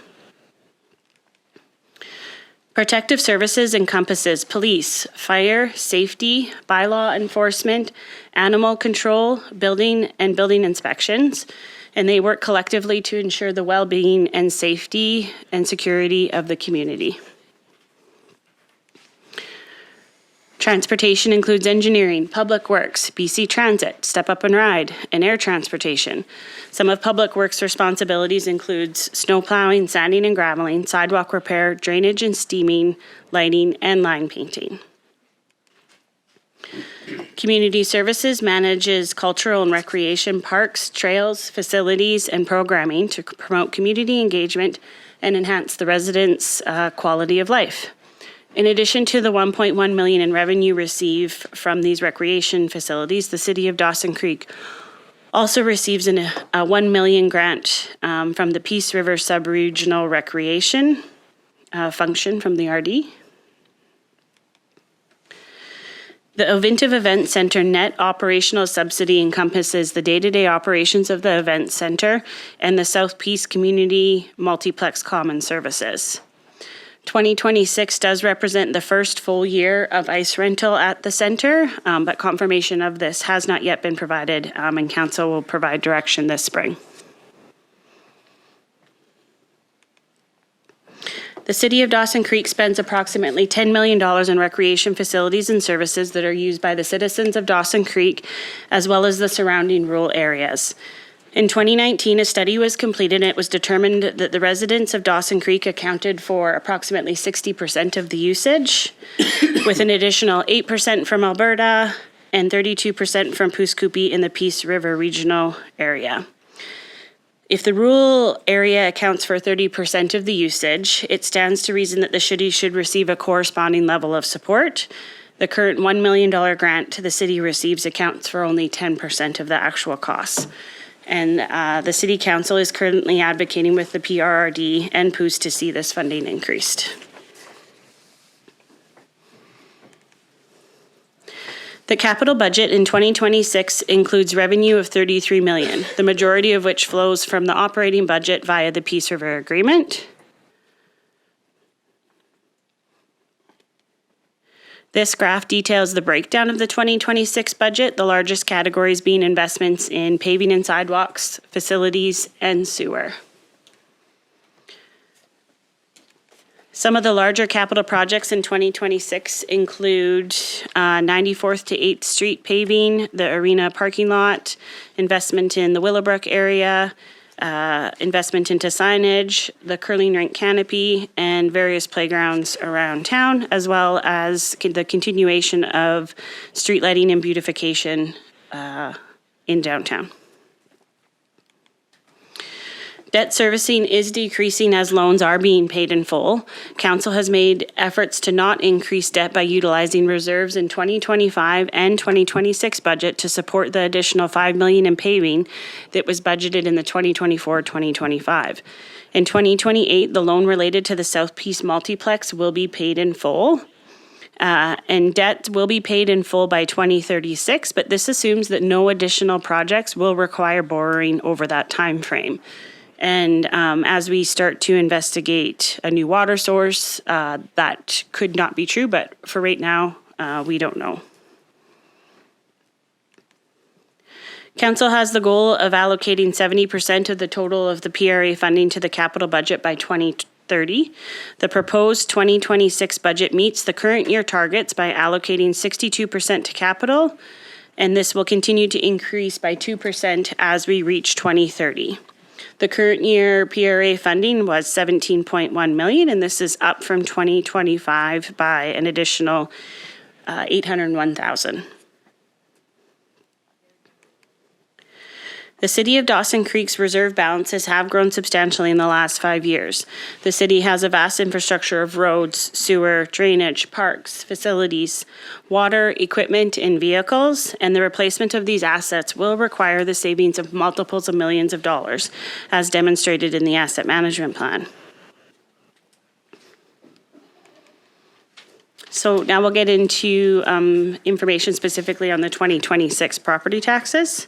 Protective Services encompasses police, fire, safety, bylaw enforcement, animal control, building, and building inspections. And they work collectively to ensure the well-being and safety and security of the community. Transportation includes engineering, public works, BC Transit, Step Up and Ride, and air transportation. Some of public works responsibilities includes snow plowing, sanding and graveling, sidewalk repair, drainage and steaming, lighting, and line painting. Community Services manages cultural and recreation parks, trails, facilities, and programming to promote community engagement and enhance the residents' quality of life. In addition to the $1.1 million in revenue received from these recreation facilities, the City of Dawson Creek also receives a $1 million grant from the Peace River Sub-Regional Recreation function from the RD. The Ovintiv Event Center net operational subsidy encompasses the day-to-day operations of the event center and the South Peace Community Multiplex Common Services. 2026 does represent the first full year of ice rental at the center, but confirmation of this has not yet been provided, and Council will provide direction this spring. The City of Dawson Creek spends approximately $10 million in recreation facilities and services that are used by the citizens of Dawson Creek, as well as the surrounding rural areas. In 2019, a study was completed and it was determined that the residents of Dawson Creek accounted for approximately 60% of the usage, with an additional 8% from Alberta and 32% from Pouskoupi in the Peace River regional area. If the rural area accounts for 30% of the usage, it stands to reason that the city should receive a corresponding level of support. The current $1 million grant the city receives accounts for only 10% of the actual costs. And the City Council is currently advocating with the PRRD and POOS to see this funding increased. The capital budget in 2026 includes revenue of $33 million, the majority of which flows from the operating budget via the Peace River Agreement. This graph details the breakdown of the 2026 budget, the largest categories being investments in paving and sidewalks, facilities, and sewer. Some of the larger capital projects in 2026 include 94th to 8th Street paving, the arena parking lot, investment in the Willowbrook area, investment into signage, the curling rink canopy, and various playgrounds around town, as well as the continuation of street lighting and beautification in downtown. Debt servicing is decreasing as loans are being paid in full. Council has made efforts to not increase debt by utilizing reserves in 2025 and 2026 budget to support the additional $5 million in paving that was budgeted in the 2024-2025. In 2028, the loan related to the South Peace Multiplex will be paid in full. And debt will be paid in full by 2036, but this assumes that no additional projects will require borrowing over that time frame. And as we start to investigate a new water source, that could not be true, but for right now, we don't know. Council has the goal of allocating 70% of the total of the PRA funding to the capital budget by 2030. The proposed 2026 budget meets the current year targets by allocating 62% to capital, and this will continue to increase by 2% as we reach 2030. The current year PRA funding was $17.1 million, and this is up from 2025 by an additional $801,000. The City of Dawson Creek's reserve balances have grown substantially in the last 5 years. The city has a vast infrastructure of roads, sewer, drainage, parks, facilities, water, equipment, and vehicles, and the replacement of these assets will require the savings of multiples of millions of dollars, as demonstrated in the asset management plan. So now we'll get into information specifically on the 2026 property taxes.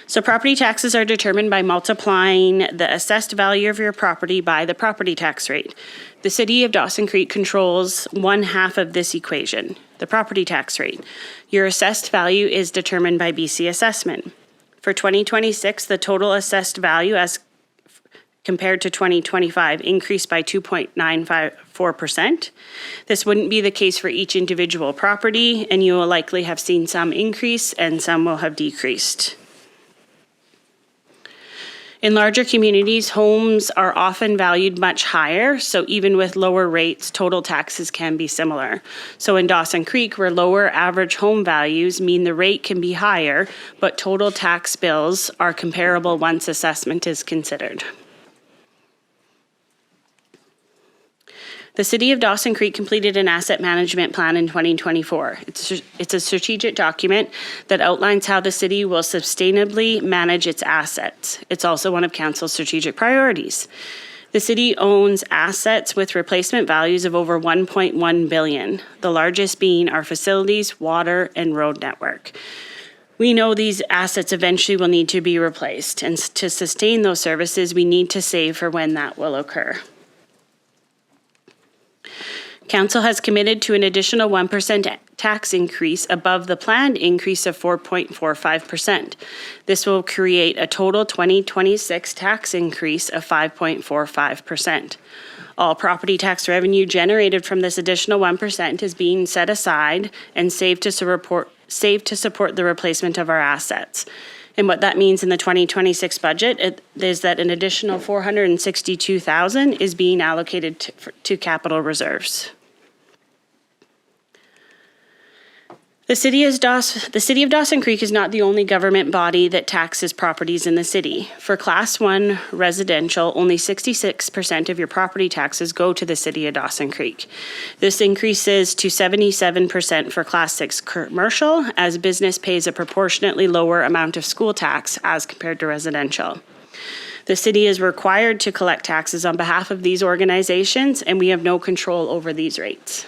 So property taxes are determined by multiplying the assessed value of your property by the property tax rate. The City of Dawson Creek controls one half of this equation, the property tax rate. Your assessed value is determined by BC Assessment. For 2026, the total assessed value as compared to 2025 increased by 2.954%. This wouldn't be the case for each individual property, and you will likely have seen some increase and some will have decreased. In larger communities, homes are often valued much higher, so even with lower rates, total taxes can be similar. So in Dawson Creek, where lower average home values mean the rate can be higher, but total tax bills are comparable once assessment is considered. The City of Dawson Creek completed an asset management plan in 2024. It's a strategic document that outlines how the city will sustainably manage its assets. It's also one of Council's strategic priorities. The city owns assets with replacement values of over $1.1 billion, the largest being our facilities, water, and road network. We know these assets eventually will need to be replaced, and to sustain those services, we need to save for when that will occur. Council has committed to an additional 1% tax increase above the planned increase of 4.45%. This will create a total 2026 tax increase of 5.45%. All property tax revenue generated from this additional 1% is being set aside and saved to support the replacement of our assets. And what that means in the 2026 budget is that an additional $462,000 is being allocated to capital reserves. The City of Dawson Creek is not the only government body that taxes properties in the city. For Class 1 residential, only 66% of your property taxes go to the City of Dawson Creek. This increases to 77% for Class 6 commercial, as business pays a proportionately lower amount of school tax as compared to residential. The city is required to collect taxes on behalf of these organizations, and we have no control over these rates.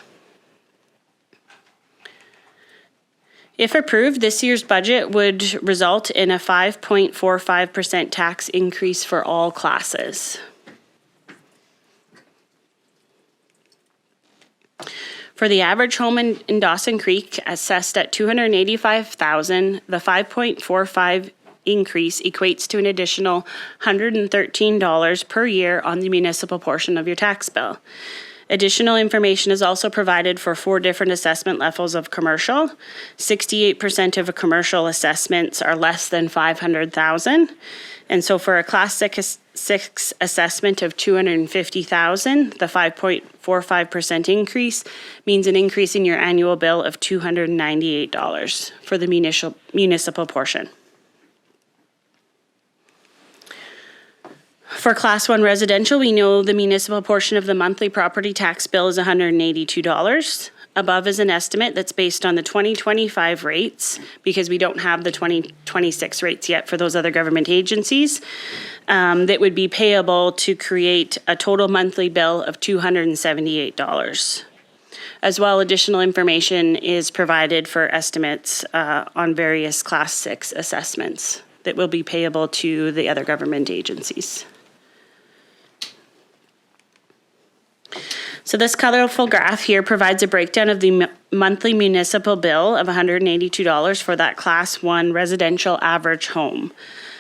If approved, this year's budget would result in a 5.45% tax increase for all classes. For the average home in Dawson Creek, assessed at $285,000, the 5.45 increase equates to an additional $113 per year on the municipal portion of your tax bill. Additional information is also provided for 4 different assessment levels of commercial. 68% of commercial assessments are less than $500,000. And so for a Class 6 assessment of $250,000, the 5.45% increase means an increase in your annual bill of $298 for the municipal portion. For Class 1 residential, we know the municipal portion of the monthly property tax bill is $182. Above is an estimate that's based on the 2025 rates, because we don't have the 2026 rates yet for those other government agencies, that would be payable to create a total monthly bill of $278. As well, additional information is provided for estimates on various Class 6 assessments that will be payable to the other government agencies. So this colorful graph here provides a breakdown of the monthly municipal bill of $182 for that Class 1 residential average home.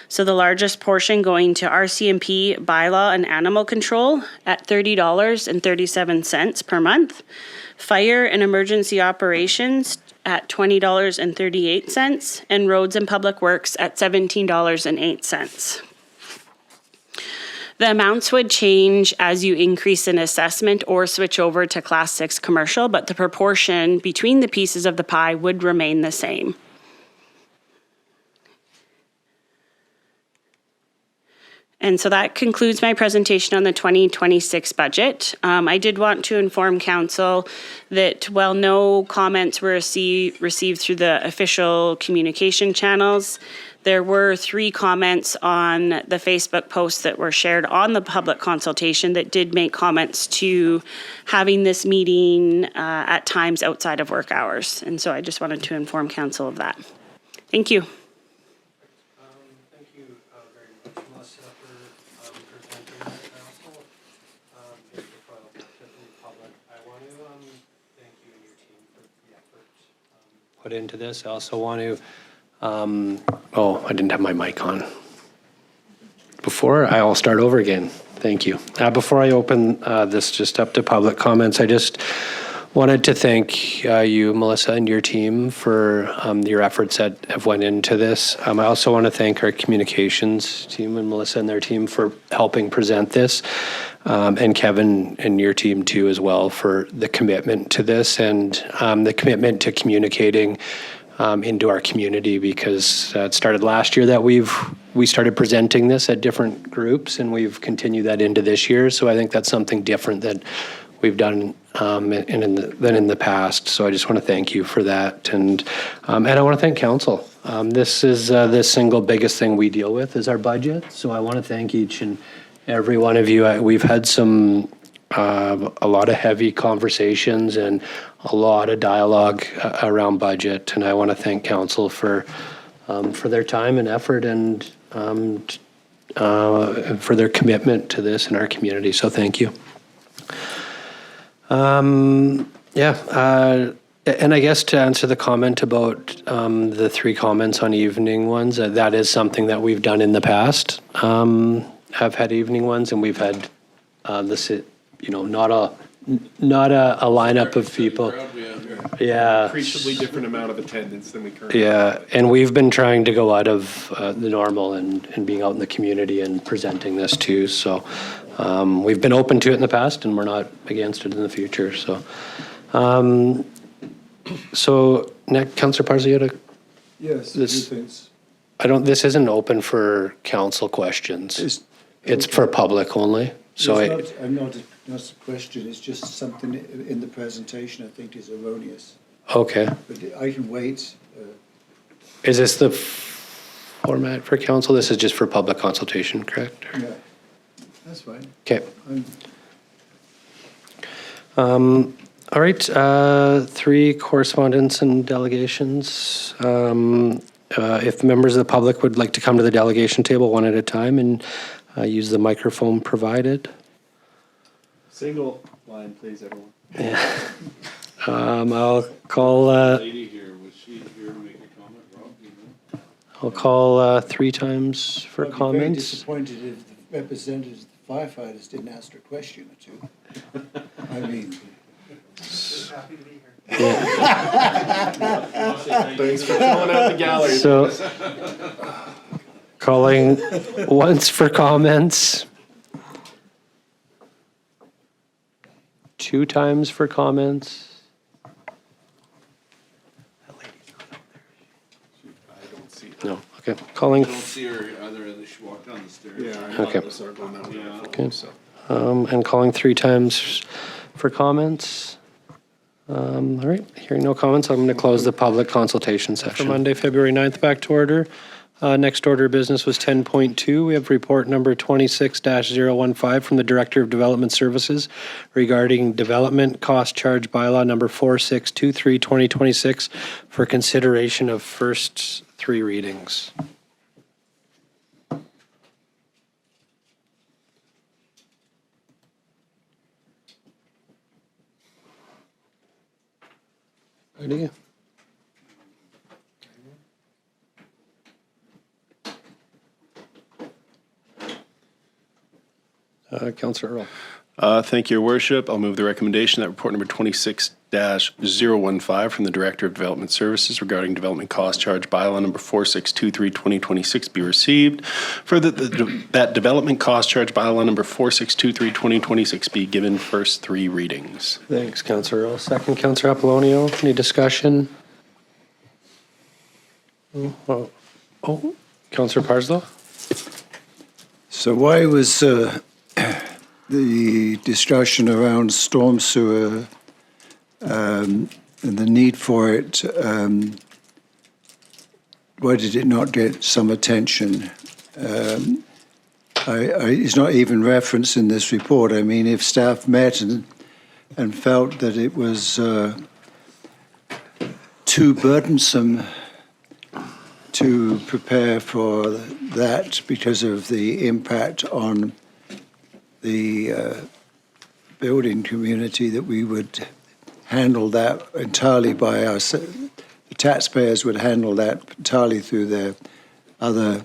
So the largest portion going to RCMP, Bylaw, and Animal Control at $30.37 per month. Fire and Emergency Operations at $20.38, and Roads and Public Works at $17.08. The amounts would change as you increase in assessment or switch over to Class 6 commercial, but the proportion between the pieces of the pie would remain the same. And so that concludes my presentation on the 2026 budget. I did want to inform Council that while no comments were received through the official communication channels, there were 3 comments on the Facebook posts that were shared on the public consultation that did make comments to having this meeting at times outside of work hours. And so I just wanted to inform Council of that. Thank you. Thank you very much, Melissa, for presenting that, Council. Before I open it to the public, I want to thank you and your team for the effort put into this. I also want to I didn't have my mic on. I'll start over again. Thank you. Before I open this just up to public comments, I just Wanted to thank you, Melissa, and your team for your efforts that have went into this. I also want to thank our communications team and Melissa and their team for helping present this, and Kevin and your team too as well for the commitment to this and the commitment to communicating into our community, because it started last year that we started presenting this at different groups, and we've continued that into this year. So I think that's something different that we've done than in the past. So I just want to thank you for that, and I want to thank council. This is the single biggest thing we deal with is our budget. So I want to thank each and every one of you. We've had a lot of heavy conversations and a lot of dialogue around budget, and I want to thank council for their time and effort and for their commitment to this in our community. So thank you. And I guess to answer the comment about the 3 comments on evening ones, that is something that we've done in the past. Have had evening ones, and we've had not a lineup of people. Yeah. Appreciably different amount of attendance than we currently Yeah, and we've been trying to go out of the normal and being out in the community and presenting this too. So we've been open to it in the past, and we're not against it in the future. So, next, Councillor Parziota. Yes, this isn't open for council questions. It's for public only. So I'm not a question, it's just something in the presentation I think is erroneous. Okay. But I can wait. Is this the format for council? This is just for public consultation, correct? Yeah, that's fine. Okay. All right, 3 correspondence and delegations. If members of the public would like to come to the delegation table one at a time and use the microphone provided. Single line, please, everyone. Yeah. I'll call. Lady here, was she here to make a comment, Rob? Do you know? I'll call 3 times for I'd be comments. very disappointed if the representatives of the firefighters didn't ask a question or 2. I mean. Happy to be here. Thanks for filling out the gallery. So, calling once for comments. 2 times for comments. No, okay. Calling. I don't see her either. She walked down the stairs. Yeah. Okay. Okay. Okay. And calling 3 times for comments. All right, hearing no comments, I'm going to close the public consultation session. For Monday, February 9th, back to order. Next order of business was 10.2. We have report number 26-015 from the Director of Development Services regarding development cost charge bylaw number 4623/2026 for consideration of first 3 readings. Ready? Councillor Earl. Thank you, Your Worship. I'll move the recommendation that report number 26-015 from the Director of Development Services regarding development cost charge bylaw number 4623/2026 be received. Further, that development cost charge bylaw number 4623/2026 be given first 3 readings. Thanks, Councillor Earl. Second, Councillor Apollonio. Any discussion? Oh, Councillor Parslow. So why was the discussion around storm sewer and the need for it, why did it not get some attention? It's not even referenced in this report. I mean, if staff met and felt that it was too burdensome to prepare for that because of the impact on the building community, that we would handle that entirely by us. The taxpayers would handle that entirely through their other,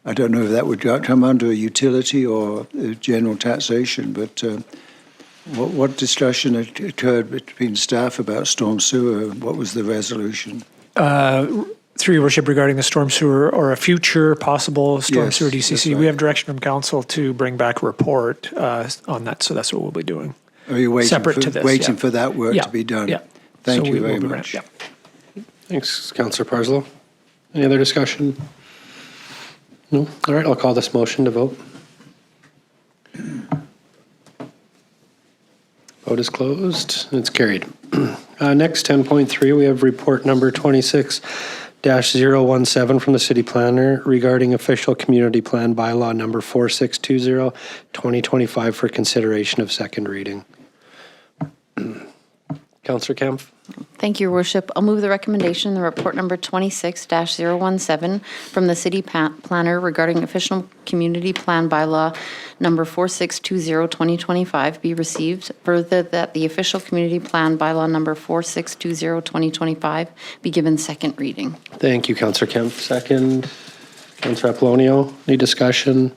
I don't know if that would come under a utility or general taxation, but What discussion occurred between staff about storm sewer? What was the resolution? Through your worship, regarding the storm sewer or a future possible storm Yes, sewer that's DCC, right. we have direction from council to bring back a report on that, so that's what we'll be doing. Are you waiting Separate for, to this, waiting yeah. for that work Yeah, to be done? yeah. Thank So you we very will be much. yeah. Thanks, Councillor Parslow. Any other discussion? No? All right, I'll call this motion to vote. Vote is closed, and it's carried. Next, 10.3, we have report number 26-017 from the city planner regarding official community plan bylaw number 4620, 2025 for consideration of second reading. Councillor Kempf? Thank you, Your Worship. I'll move the recommendation, the report number 26-017 from the city planner regarding official community plan bylaw number 4620, 2025 be received. Further, that the official community plan bylaw number 4620, 2025 be given second reading. Thank you, Councillor Kempf. Second, Councillor Apollonio. Any discussion?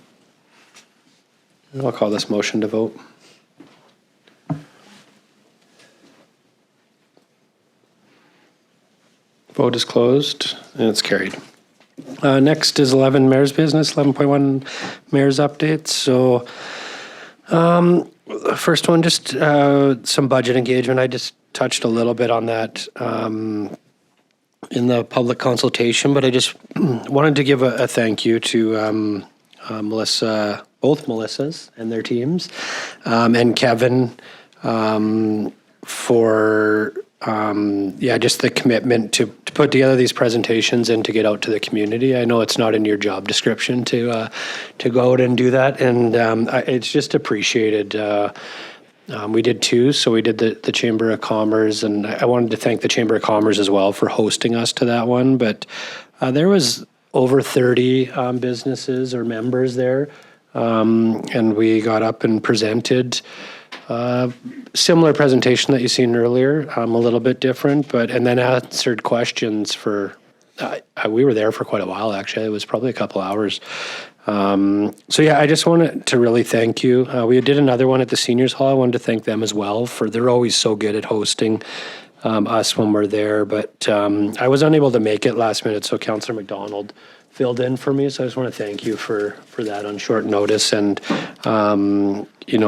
I'll call this motion to vote. Vote is closed, and it's carried. Next is 11, Mayor's Business, 11.1, Mayor's Updates. So, first one, just some budget engagement. I just touched a little bit on that in the public consultation, but I just wanted to give a thank you to Melissa, both Melissas and their teams, and Kevin for just the commitment to put together these presentations and to get out to the community. I know it's not in your job description to go out and do that, and it's just appreciated. We did two, so we did the Chamber of Commerce, and I wanted to thank the Chamber of Commerce as well for hosting us to that one. But there was over 30 businesses or members there, and we got up and presented. Similar presentation that you've seen earlier, a little bit different, and then answered questions for, we were there for quite a while, actually. It was probably a couple hours. I just wanted to really thank you. We did another one at the Seniors Hall. I wanted to thank them as well they're always so good at hosting us when we're there, but I was unable to make it last minute, so Councillor McDonald filled in for me, so I just want to thank you for that on short notice, and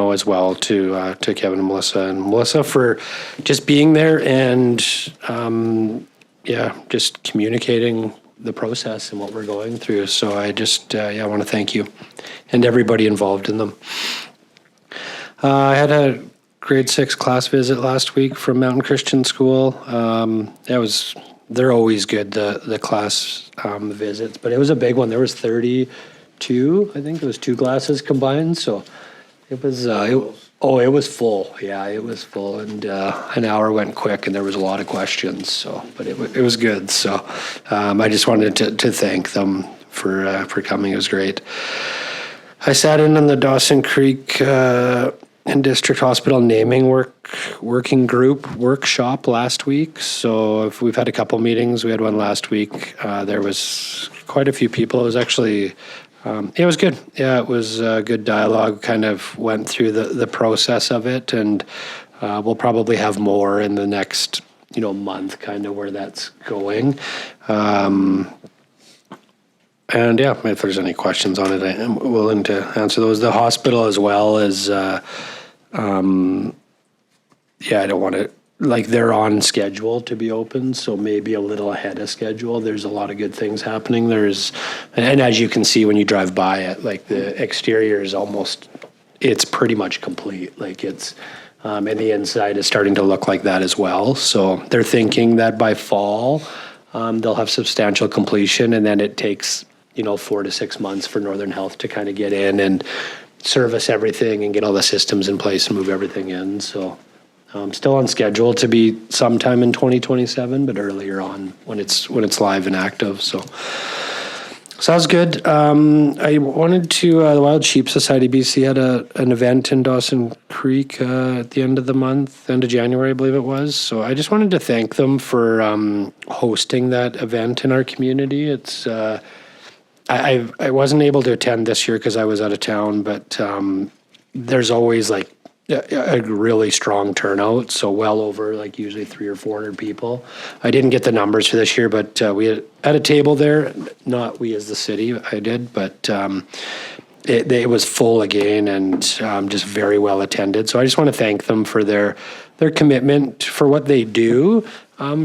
as well to Kevin and Melissa for just being there and just communicating the process and what we're going through. So I just I want to thank you and everybody involved in them. I had a grade 6 class visit last week from Mountain Christian School. They're always good, the class visits, but it was a big one. There was 32, I think it was 2 classes combined, so it was, it was full. Yeah, it was full, and an hour went quick, and there was a lot of questions, but it was good. So I just wanted to thank them for coming. It was great. I sat in on the Dawson Creek and District Hospital naming working group workshop last week. So if we've had a couple meetings. We had one last week. There was quite a few people. It was actually, it was good. Yeah, it was a good dialogue, kind of went through the process of it, and we'll probably have more in the next, month, kind of where that's going. And if there's any questions on it, I am willing to answer those. The hospital as well is, I don't want to, they're on schedule to be open, so maybe a little ahead of schedule. There's a lot of good things happening. And as you can see when you drive by it, the exterior is it's pretty much complete. And the inside is starting to look like that as well. So they're thinking that by fall, they'll have substantial completion, and then it takes 4 to 6 months for Northern Health to kind of get in and service everything and get all the systems in place and move everything in. So still on schedule to be sometime in 2027, but earlier on when it's live and active. So sounds good. I wanted to, the Wild Sheep Society BC had an event in Dawson Creek at the end of the month, end of January, I believe it was. So I just wanted to thank them for hosting that event in our community. It's I wasn't able to attend this year because I was out of town, but there's always a really strong turnout, so well over like usually 300 or 400 people. I didn't get the numbers for this year, but we had at a table there, not we as the city, I did, but it was full again and just very well attended. So I just want to thank them for their commitment for what they do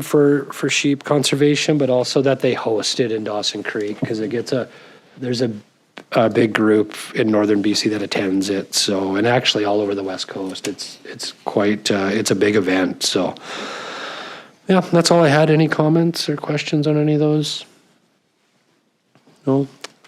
for sheep conservation, but also that they host it in Dawson Creek, because there's a big group in northern BC that attends it. So, and actually all over the West Coast, it's quite it's a big event. So, yeah, that's all I had. Any comments or questions on any of those? No.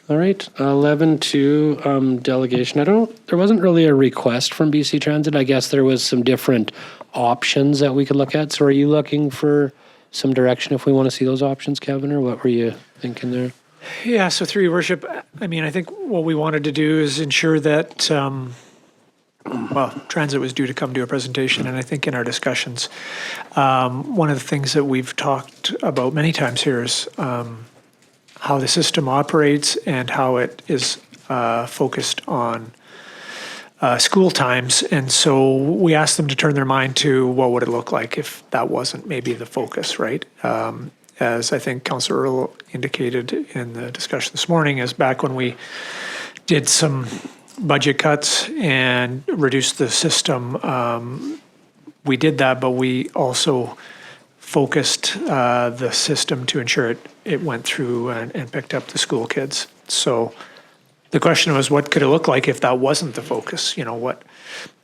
All right. 11.2 delegation. There wasn't really a request from BC Transit. I guess there was some different options that we could look at. So, are you looking for some direction if we want to see those options, Kevin, or what were you thinking there? Yeah, so through your worship, I mean, I think what we wanted to do is ensure that, Transit was due to come to a presentation, and I think in our discussions, one of the things that we've talked about many times here is how the system operates and how it is focused on school times. And so we asked them to turn their mind to what would it look like if that wasn't maybe the focus, right? As I think Councillor Earl indicated in the discussion this morning, is back when we did some budget cuts and reduced the system, we did that, but we also focused the system to ensure it went through and picked up the school kids. So the question was, what could it look like if that wasn't the focus? You know, what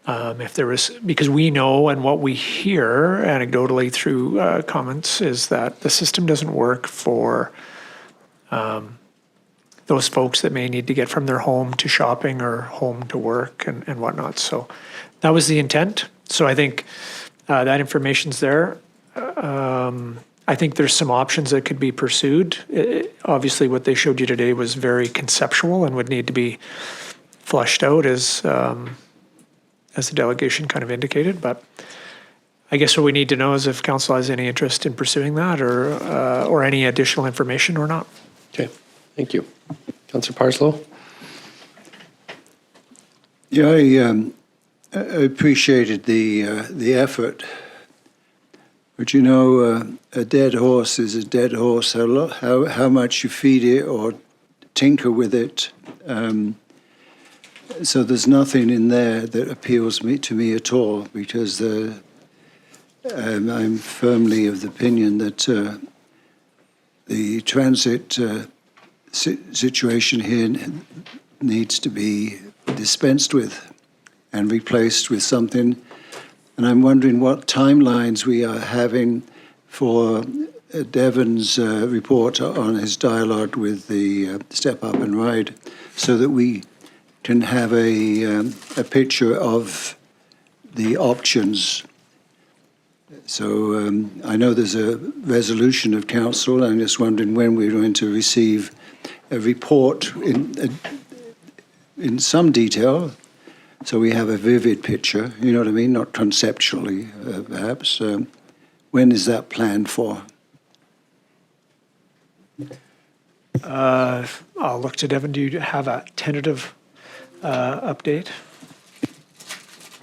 if there was, because we know and what we hear anecdotally through comments is that the system doesn't work for those folks that may need to get from their home to shopping or home to work and whatnot. So that was the intent. So I think that information's there. I think there's some options that could be pursued. Obviously, what they showed you today was very conceptual and would need to be flushed out as the delegation kind of indicated. But I guess what we need to know is if council has any interest in pursuing that or any additional information or not. Okay, thank you. Councillor Parslow? Yeah, I appreciated the effort. But you know, a dead horse is a dead horse. How much you feed it or tinker with it. So there's nothing in there that appeals to me at all, because I'm firmly of the opinion that the transit situation here needs to be dispensed with and replaced with something. And I'm wondering what timelines we are having for Devon's report on his dialogue with the Step Up and Ride, so that we can have a picture of the options. So I know there's a resolution of council. I'm just wondering when we're going to receive a report in some detail, so we have a vivid picture, you know what I mean, not conceptually, perhaps. When is that planned for? I'll look to Devon. Do you have a tentative update?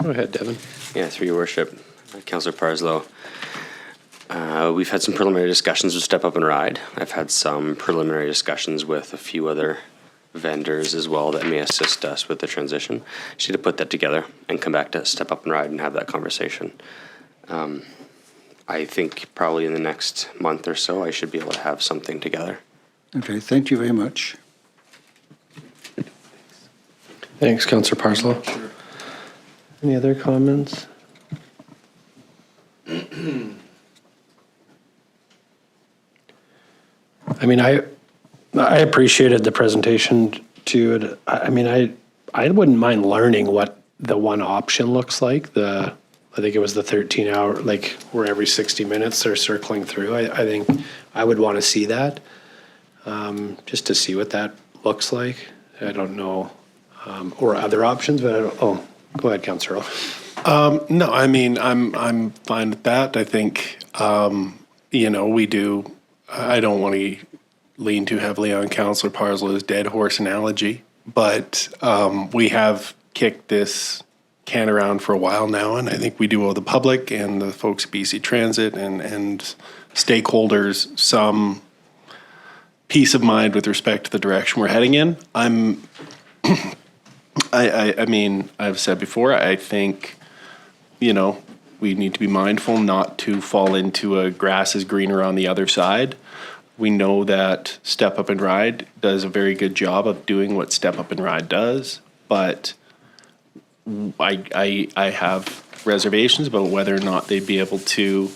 Go ahead, Devon. Yeah, through your worship, Councillor Parslow. We've had some preliminary discussions with Step Up and Ride. I've had some preliminary discussions with a few other vendors as well that may assist us with the transition. Just need to put that together and come back to Step Up and Ride and have that conversation. I think probably in the next month or so, I should be able to have something together. Okay, thank you very much. Thanks, Councillor Parslow. Sure. Any other comments? I mean, I appreciated the presentation too. I mean, I wouldn't mind learning what the one option looks like. I think it was the 13-hour, like where every 60 minutes they're circling through. I think I would want to see that, just to see what that looks like. I don't know, or other options, but I don't, go ahead, Councillor. No, I mean, I'm fine with that. I think, we do. I don't want to lean too heavily on Councillor Parslow's dead horse analogy, but we have kicked this can around for a while now, and I think we do owe the public and the folks at BC Transit and stakeholders some peace of mind with respect to the direction we're heading in. I mean, I've said before, I think, you know, we need to be mindful not to fall into a grass is greener on the other side. We know that Step Up and Ride does a very good job of doing what Step Up and Ride does, but I have reservations about whether or not they'd be able to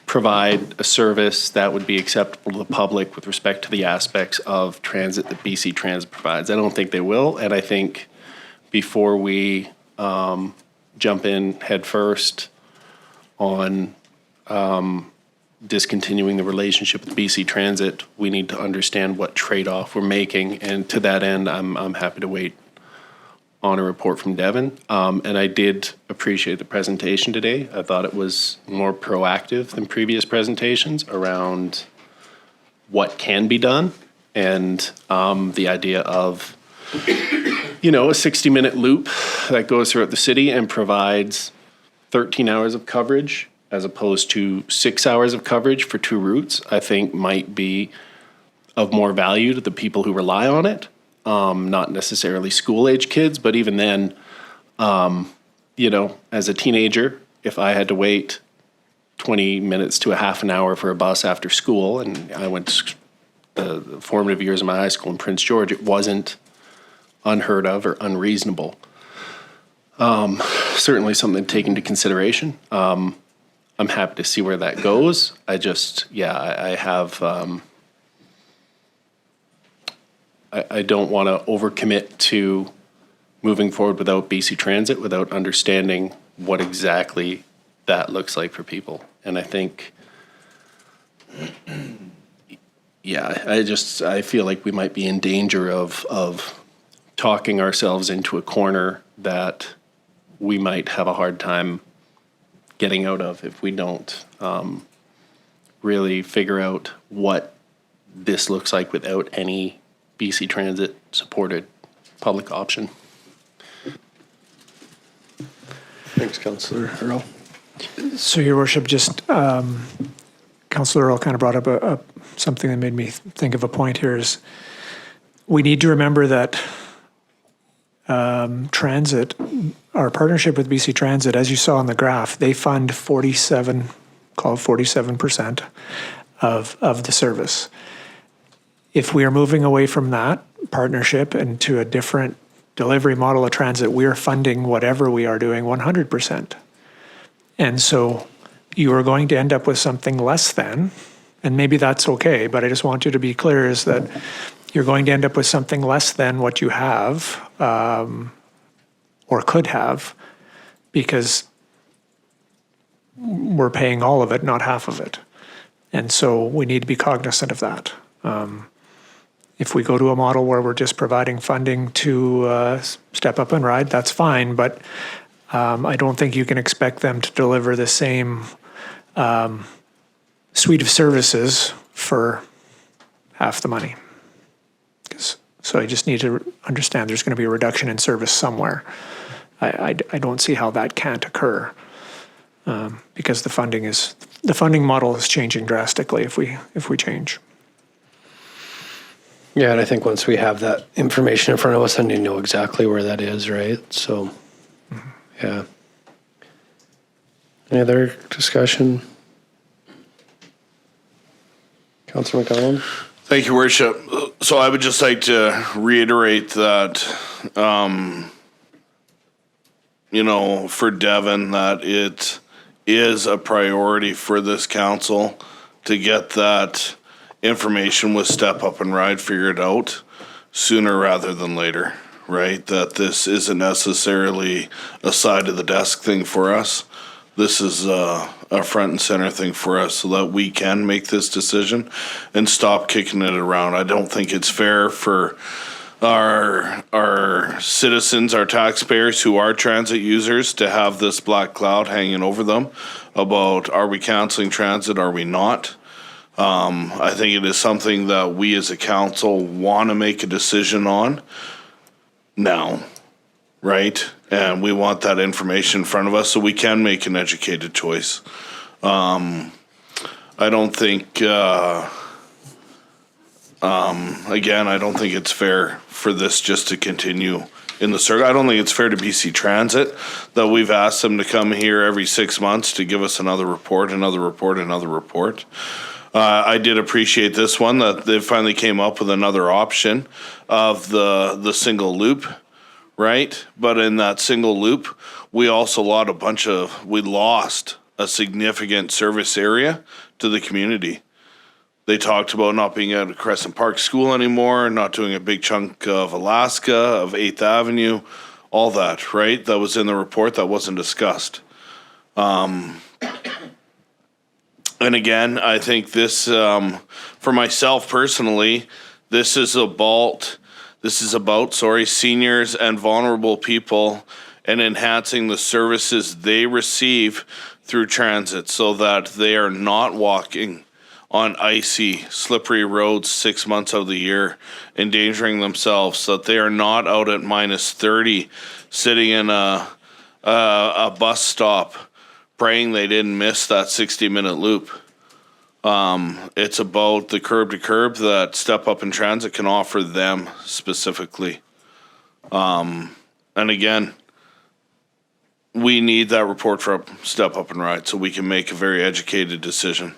provide a service that would be acceptable to the public with respect to the aspects of transit that BC Transit provides. I don't think they will, and I think before we jump in head first on discontinuing the relationship with BC Transit, we need to understand what trade-off we're making, and to that end, I'm happy to wait on a report from Devon. And I did appreciate the presentation today. I thought it was more proactive than previous presentations around what can be done, and the idea of, you know, a 60-minute loop that goes throughout the city and provides 13 hours of coverage as opposed to 6 hours of coverage for 2 routes, I think might be of more value to the people who rely on it. Not necessarily school-age kids, but even then, you know, as a teenager, if I had to wait 20 minutes to a half an hour for a bus after school, and I went to the formative years of my high school in Prince George, it wasn't unheard of or unreasonable. Certainly something to take into consideration. I'm happy to see where that goes. I just, yeah, I have, I don't want to overcommit to moving forward without BC Transit, without understanding what exactly that looks like for people. And I think, yeah, I feel like we might be in danger of talking ourselves into a corner that we might have a hard time getting out of if we don't really figure out what this looks like without any BC Transit supported public option. Thanks, Councillor Earl. So, Your Worship, just Councillor Earl kind of brought up something that made me think of a point here is we need to remember that transit, our partnership with BC Transit, as you saw on the graph, they fund 47% of the service. If we are moving away from that partnership into a different delivery model of transit, we are funding whatever we are doing 100%. And so you are going to end up with something less than, and maybe that's okay, but I just want you to be clear is that you're going to end up with something less than what you have or could have, because we're paying all of it, not half of it. And so we need to be cognizant of that. If we go to a model where we're just providing funding to Step Up and Ride, that's fine, but I don't think you can expect them to deliver the same suite of services for half the money. So I just need to understand there's going to be a reduction in service somewhere. I don't see how that can't occur because the funding model is changing drastically if we change. Yeah, and I think once we have that information in front of us, then you know exactly where that is, right? So, yeah. Any other discussion? Councillor McGregor? Thank you, Worship. So I would just like to reiterate that, you know, for Devon, that it is a priority for this council to get that information with Step Up and Ride figured out sooner rather than later, right? That this isn't necessarily a side of the desk thing for us. This is a front and center thing for us so that we can make this decision and stop kicking it around. I don't think it's fair for our citizens, our taxpayers who are transit users to have this black cloud hanging over them about, are we canceling transit, are we not? I think it is something that we as a council want to make a decision on now, right? And we want that information in front of us so we can make an educated choice. I don't think, again, I don't think it's fair for this just to continue in the circle. I don't think it's fair to BC Transit that we've asked them to come here every 6 months to give us another report, another report, another report. I did appreciate this one, that they finally came up with another option of the single loop, right? But in that single loop, we also lost a significant service area to the community. They talked about not being at Crescent Park School anymore, not doing a big chunk of Alaska, of 8th Avenue, all that, right? That was in the report, that wasn't discussed. And again, I think this, for myself personally, this is about seniors and vulnerable people and enhancing the services they receive through transit so that they are not walking on icy, slippery roads 6 months out of the year, endangering themselves, so that they are not out at -30, sitting in a bus stop, praying they didn't miss that 60-minute loop. It's about the curb to curb that Step Up in Transit can offer them specifically. And again, we need that report from Step Up and Ride so we can make a very educated decision.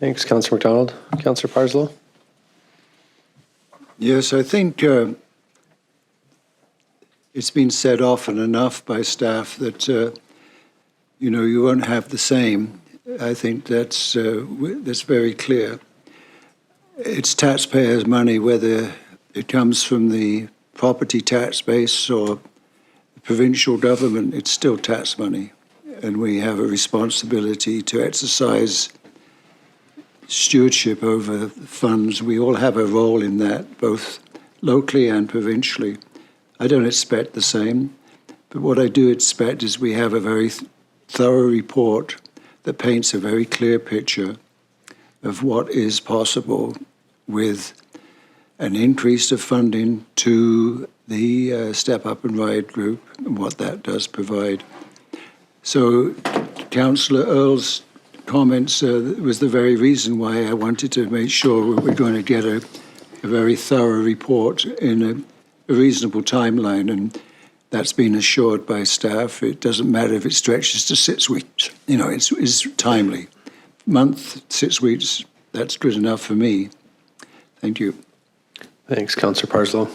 Thanks, Councillor McDonald. Councillor Parslow? Yes, I think it's been said often enough by staff that, you won't have the same. I think that's very clear. It's taxpayers' money, whether it comes from the property tax base or the provincial government, it's still tax money. And we have a responsibility to exercise stewardship over the funds. We all have a role in that, both locally and provincially. I don't expect the same, but what I do expect is we have a very thorough report that paints a very clear picture of what is possible with an increase of funding to the Step Up and Ride group and what that does provide. So Councillor Earle's comments was the very reason why I wanted to make sure we're going to get a very thorough report in a reasonable timeline, and that's been assured by staff. It doesn't matter if it stretches to 6 weeks. It's timely. Month, 6 weeks, that's good enough for me. Thank you. Thanks, Councillor Parslow.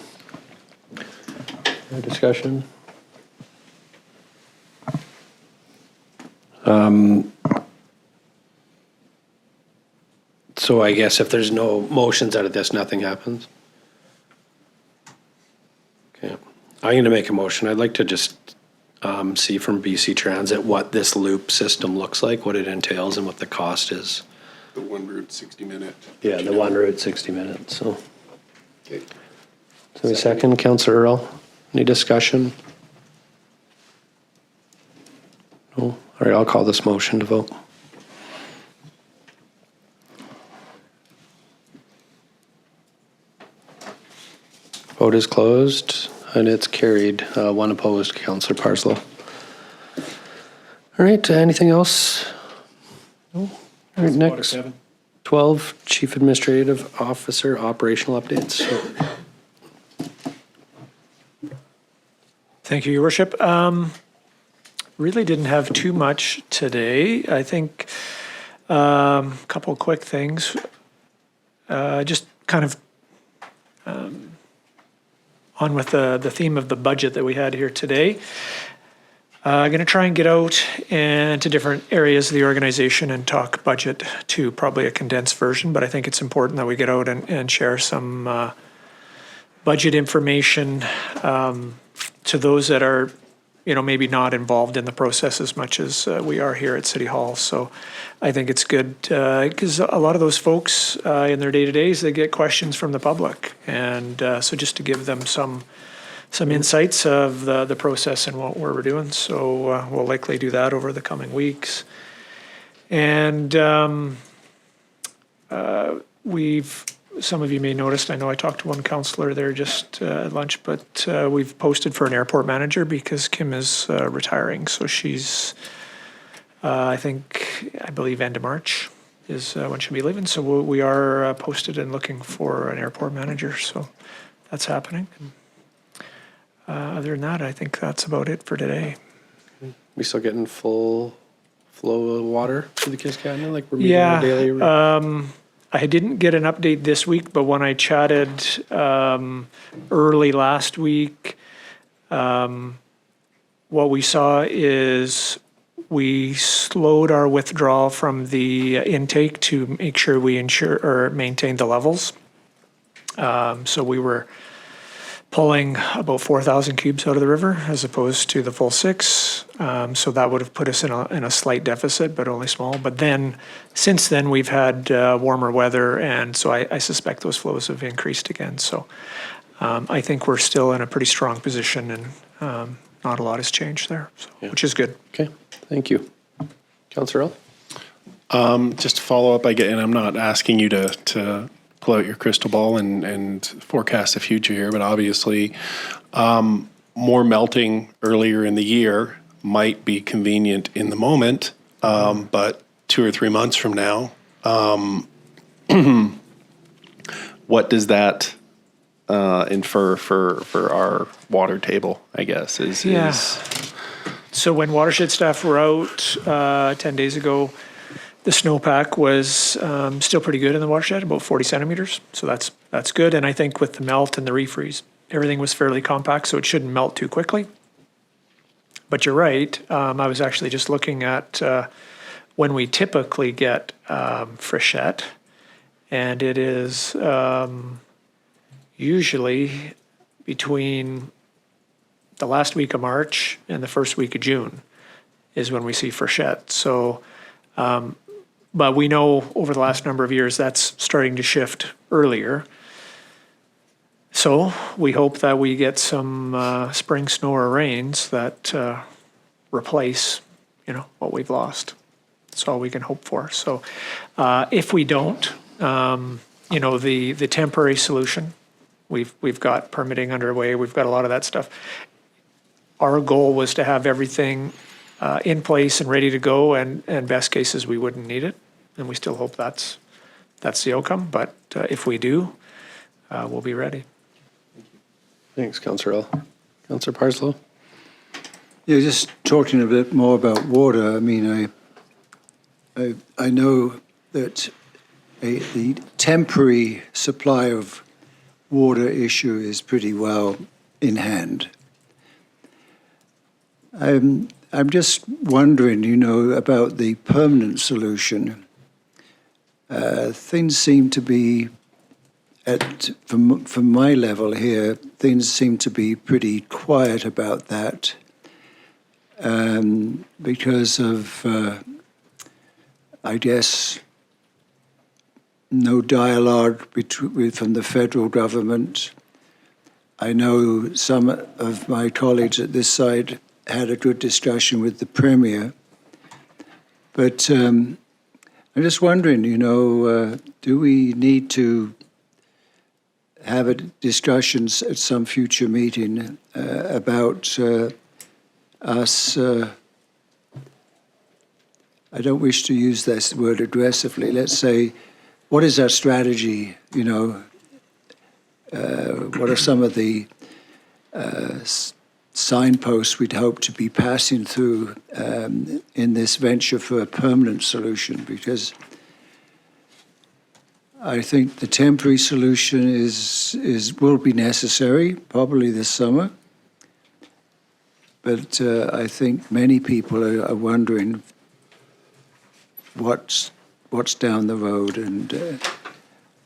Any discussion? So I guess if there's no motions out of this, nothing happens? Okay. I'm going to make a motion. I'd like to just see from BC Transit what this loop system looks like, what it entails, and what the cost is. The one route 60-minute. Yeah, the one route 60 minutes, so. Okay. So second, Councillor Earle. Any discussion? No? All right, I'll call this motion to vote. Vote is closed, and it's carried. One opposed, Councillor Parslow. All right, anything else? No? All right, next. 12, Chief Administrative Officer Operational Updates. Thank you, Your Worship. Really didn't have too much today. I think a couple quick things. Just kind of on with the theme of the budget that we had here today. I'm going to try and get out into different areas of the organization and talk budget too, probably a condensed version, but I think it's important that we get out and share some budget information to those that are, maybe not involved in the process as much as we are here at City Hall. So I think it's good because a lot of those folks in their day-to-days, they get questions from the public. And so just to give them some insights of the process and what we're doing. So we'll likely do that over the coming weeks. And we've some of you may noticed, I know I talked to one councillor there just at lunch, but we've posted for an airport manager because Kim is retiring. So she's, I believe end of March is when she'll be leaving. So we are posted and looking for an airport manager. So that's happening. Other than that, I think that's about it for today. We still getting full flow of water to the Kiskaddon? Like we're meeting our daily? I didn't get an update this week, but when I chatted early last week, what we saw is we slowed our withdrawal from the intake to make sure we maintain the levels. So we were pulling about 4,000 cubes out of the river as opposed to the full 6. So that would have put us in a slight deficit, but only small. But then, since then, we've had warmer weather, and so I suspect those flows have increased again. So I think we're still in a pretty strong position, and not a lot has changed there, so, which is good. Okay, thank you. Councillor L? Just to follow up, and I'm not asking you to pull out your crystal ball and forecast the future here, but obviously more melting earlier in the year might be convenient in the moment, but 2 or 3 months from now, what does that infer for our water table, I guess, is So when watershed staff were out 10 days ago, the snowpack was still pretty good in the watershed, about 40 centimeters. So that's good. And I think with the melt and the refreeze, everything was fairly compact, so it shouldn't melt too quickly. But you're right. I was actually just looking at when we typically get freshet, and it is usually between the last week of March and the first week of June is when we see freshet. So, but we know over the last number of years that's starting to shift earlier. So we hope that we get some spring snow or rains that replace, what we've lost. That's all we can hope for. So if we don't, the temporary solution, we've got permitting underway. We've got a lot of that stuff. Our goal was to have everything in place and ready to go, and best cases we wouldn't need it, and we still hope that's the outcome. But if we do, we'll be ready. Thanks, Councillor L. Councillor Parslow? Yeah, just talking a bit more about water. I mean, I know that the temporary supply of water issue is pretty well in hand. I'm just wondering, about the permanent solution. Things seem to be, from my level here, things seem to be pretty quiet about that because of, I guess, no dialogue from the federal government. I know some of my colleagues at this side had a good discussion with the Premier. But I'm just wondering, do we need to have discussions at some future meeting about us, I don't wish to use this word aggressively, let's say, what is our strategy, what are some of the signposts we'd hope to be passing through in this venture for a permanent solution, because I think the temporary solution will be necessary, probably this summer. But I think many people are wondering what's down the road, and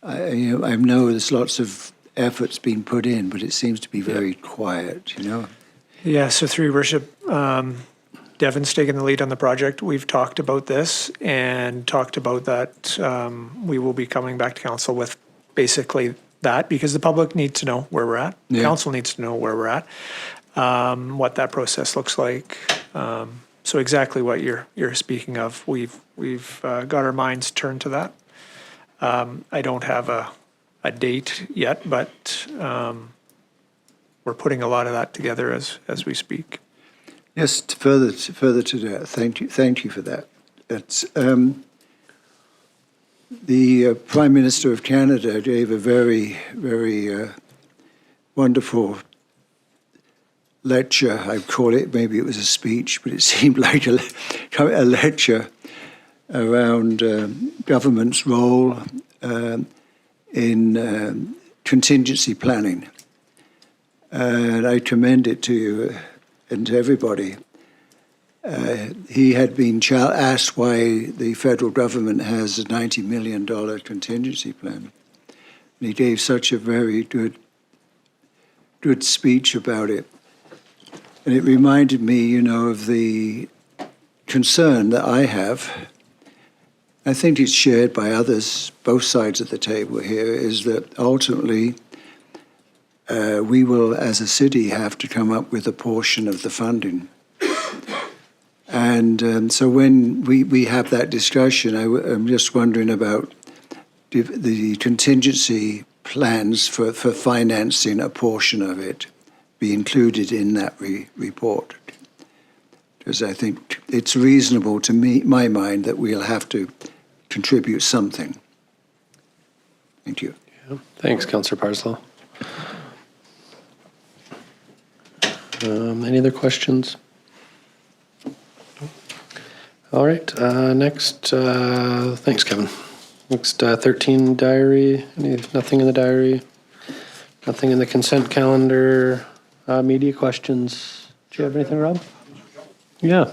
I know there's lots of efforts being put in, but it seems to be very quiet, Yeah, so through your worship, Devin's taken the lead on the project. We've talked about this and talked about that we will be coming back to council with basically that, because the public needs to know where we're at. Yeah. Council needs to know where we're at, what that process looks like. So exactly what you're speaking of, we've got our minds turned to that. I don't have a a date yet, but we're putting a lot of that together as we speak. Yes, further to that, thank you for that. It's, the Prime Minister of Canada gave a very, very wonderful lecture, I'd call it. Maybe it was a speech, but it seemed like a lecture around government's role in contingency planning. And I commend it to you and to everybody. He had been asked why the federal government has a $90 million contingency plan. And he gave such a very good speech about it. And it reminded me, of the concern that I have. I think it's shared by others, both sides of the table here, is that ultimately we will, as a city, have to come up with a portion of the funding. And so when we have that discussion, I'm just wondering about the contingency plans for financing a portion of it be included in that report. Because I think it's reasonable to my mind that we'll have to contribute something. Thank you. Yeah. Thanks, Councillor Parslow. Any other questions? All right, next, thanks, Kevin. Next, 13 diary, nothing in the diary, nothing in the consent calendar, media questions. Do you have anything, Rob? Yeah.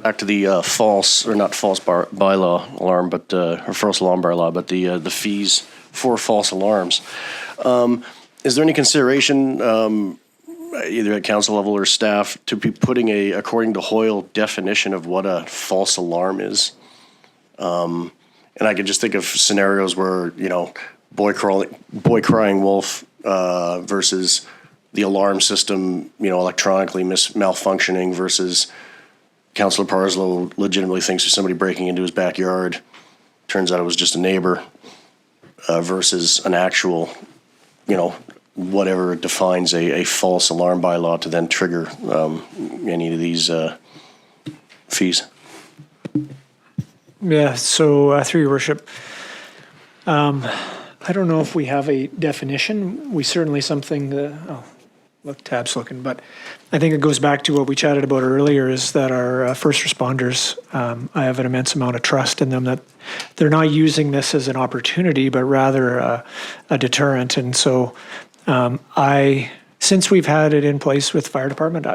Back to the false, or not false bylaw alarm, but, or false alarm bylaw, but the fees for false alarms. Is there any consideration, either at council level or staff, to be putting a, according to Hoyle, definition of what a false alarm is? And I could just think of scenarios where, boy crying wolf versus the alarm system, electronically malfunctioning versus Councillor Parslow legitimately thinks there's somebody breaking into his backyard. Turns out it was just a neighbor versus an actual, whatever defines a false alarm bylaw to then trigger any of these fees. Yeah, so through your worship, I don't know if we have a definition. We certainly something that, look, Tab's looking, but I think it goes back to what we chatted about earlier, is that our first responders, I have an immense amount of trust in them that they're not using this as an opportunity, but rather a deterrent. And so since we've had it in place with fire department,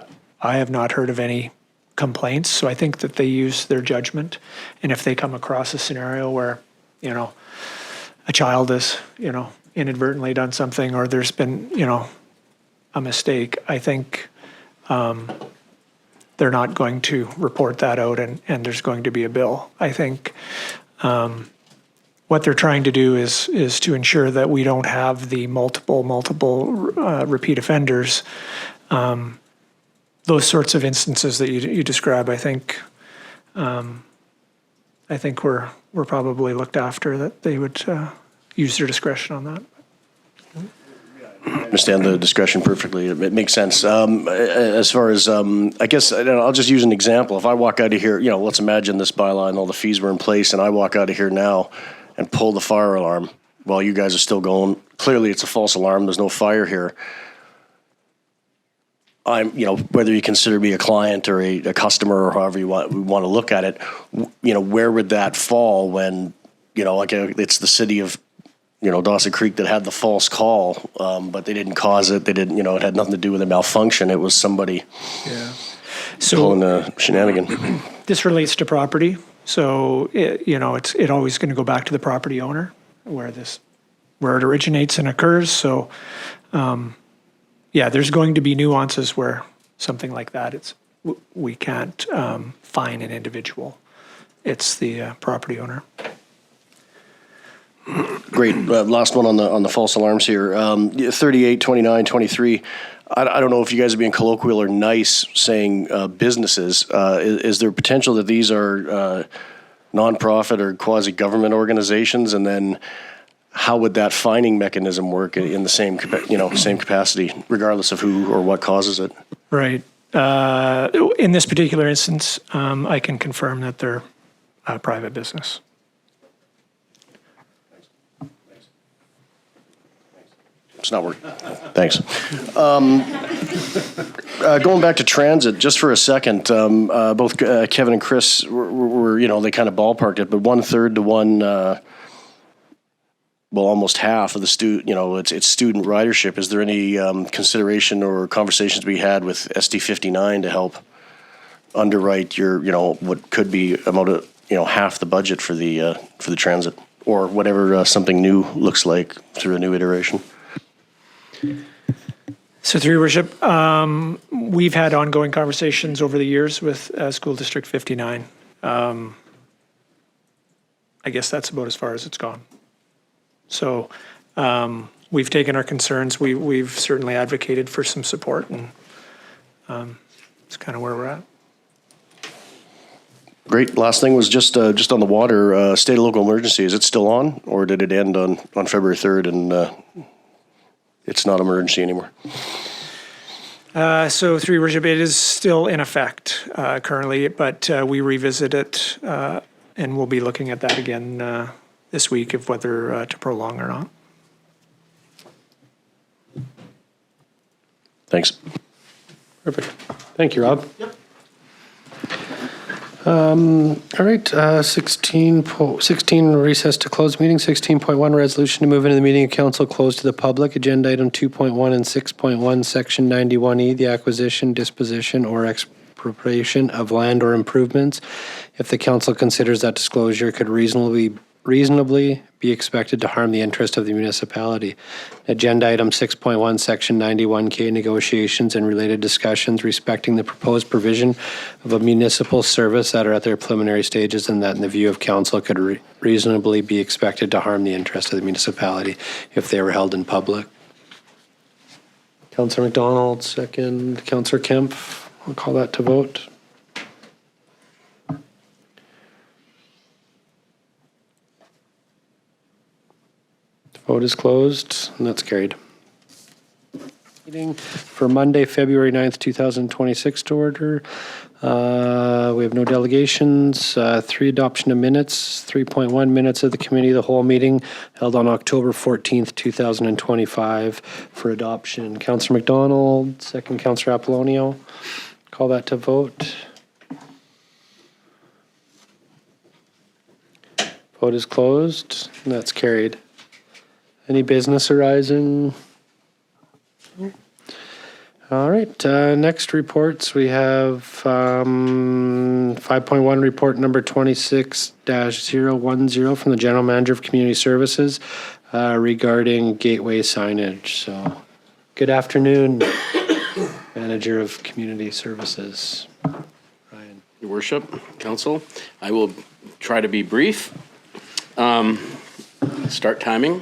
I have not heard of any complaints. So I think that they use their judgment. And if they come across a scenario where, a child has, inadvertently done something, or there's been, a mistake, I think they're not going to report that out and there's going to be a bill. I think what they're trying to do is to ensure that we don't have the multiple repeat offenders. Those sorts of instances that you describe, I think we're probably looked after, that they would use their discretion on that. I understand the discussion perfectly. It makes sense. As far as, I guess, I'll just use an example. If I walk out of here, let's imagine this bylaw and all the fees were in place, and I walk out of here now and pull the fire alarm while you guys are still going. Clearly, it's a false alarm. There's no fire here. Whether you consider me a client or a customer or however we want to look at it, where would that fall when, it's the city of, Dawson Creek that had the false call, but they didn't cause it. They didn't, it had nothing to do with a malfunction. It was somebody pulling a shenanigan. This relates to property. So, it's always going to go back to the property owner where it originates and occurs. So, there's going to be nuances where something like that, we can't fine an individual. It's the property owner. Great. Last one on the false alarms here. 38, 29, 23. I don't know if you guys are being colloquial or nice saying businesses. Is there potential that these are nonprofit or quasi-government organizations? And then how would that fining mechanism work in the same capacity, regardless of who or what causes it? Right. In this particular instance, I can confirm that they're a private business. It's not working. Thanks. Going back to transit, just for a second, both Kevin and Chris were they kind of ballparked it, but 1/3 to one, almost half of the it's student ridership. Is there any consideration or conversations to be had with SD59 to help underwrite your, what could be about half the budget for the transit, or whatever something new looks like through a new iteration? So through your worship, we've had ongoing conversations over the years with School District 59. I guess that's about as far as it's gone. So we've taken our concerns. We've certainly advocated for some support, and it's kind of where we're at. Great. Last thing was just on the water, state of local emergency. Is it still on, or did it end on February 3rd and it's not emergency anymore? So through your worship, it is still in effect currently, but we revisit it and we'll be looking at that again this week of whether to prolong or not. Thanks. Perfect. Thank you, Rob. Yep. All right, 16 recess to close meeting. 16.1 resolution to move into the meeting of council closed to the public. Agenda item 2.1 and 6.1, section 91E, the acquisition, disposition, or expropriation of land or improvements. If the council considers that disclosure could reasonably be expected to harm the interest of the municipality. Agenda item 6.1, section 91K, negotiations and related discussions respecting the proposed provision of a municipal service that are at their preliminary stages and that in the view of council could reasonably be expected to harm the interest of the municipality if they were held in public. Councillor McDonald, second. Councillor Kemp, I'll call that to vote. Vote is closed, and that's carried. Meeting for Monday, February 9th, 2026 to order. We have no delegations, 3 adoption of minutes, 3.1 minutes of the committee of the whole meeting held on October 14th, 2025 for adoption. Councillor McDonald, second. Councillor Apollonio, call that to vote. Vote is closed, and that's carried. Any business arising? All right, next reports. We have 5.1 report number 26-010 from the General Manager of Community Services regarding gateway signage. So, good afternoon, Manager of Community Services. Ryan. Your Worship, Council, I will try to be brief. Start timing.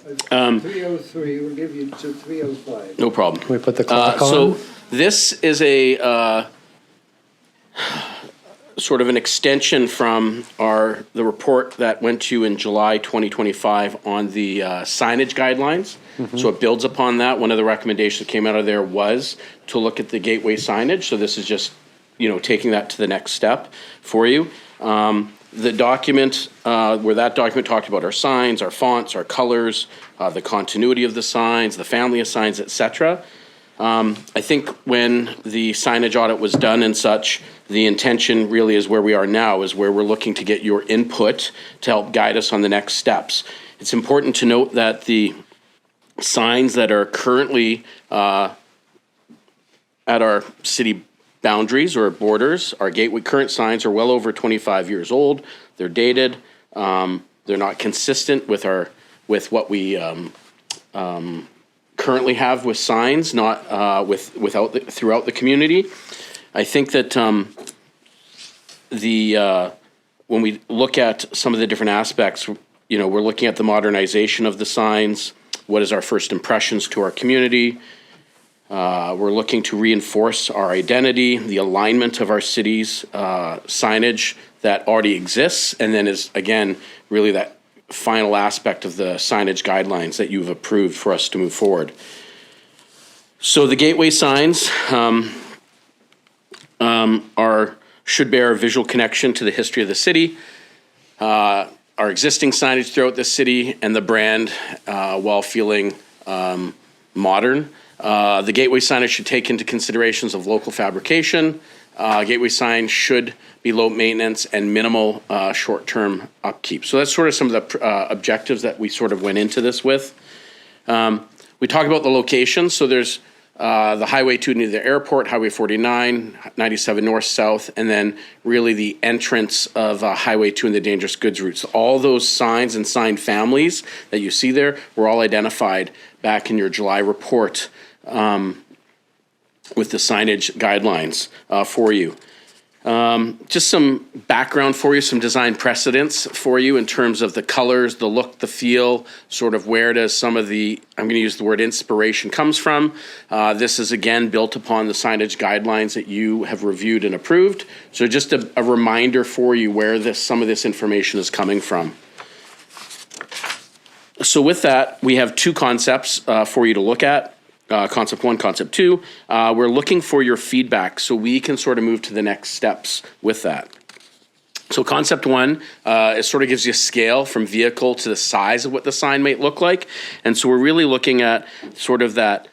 3:03, we'll give you to 3:05. No problem. Can we put the clock on? So this is a sort of an extension from the report that went to you in July 2025 on the signage guidelines. Mm-hmm. So it builds upon that. One of the recommendations that came out of there was to look at the gateway signage. So this is just, taking that to the next step for you. The document, where that document talked about our signs, our fonts, our colors, the continuity of the signs, the family of signs, etc. I think when the signage audit was done and such, the intention really is where we are now, is where we're looking to get your input to help guide us on the next steps. It's important to note that the signs that are currently at our city boundaries or borders, our gateway current signs are well over 25 years old. They're dated. They're not consistent with what we currently have with signs, not throughout the community. I think that when we look at some of the different aspects, we're looking at the modernization of the signs. What is our first impressions to our community? We're looking to reinforce our identity, the alignment of our city's signage that already exists, and then is, again, really that final aspect of the signage guidelines that you've approved for us to move forward. So the gateway signs should bear a visual connection to the history of the city, our existing signage throughout the city, and the brand while feeling modern. The gateway signage should take into considerations of local fabrication. Gateway sign should be low maintenance and minimal short-term upkeep. So that's sort of some of the objectives that we sort of went into this with. We talk about the locations. So there's the Highway 2 near the airport, Highway 49, 97 north-south, and then really the entrance of Highway 2 and the dangerous goods routes. All those signs and sign families that you see there were all identified back in your July report with the signage guidelines for you. Just some background for you, some design precedents for you in terms of the colors, the look, the feel, sort of where does some of the, I'm going to use the word inspiration, comes from. This is again built upon the signage guidelines that you have reviewed and approved. So just a reminder for you where some of this information is coming from. So with that, we have two concepts for you to look at. Concept 1, Concept 2. We're looking for your feedback so we can sort of move to the next steps with that. So Concept 1, it sort of gives you a scale from vehicle to the size of what the sign might look like. And so we're really looking at sort of that,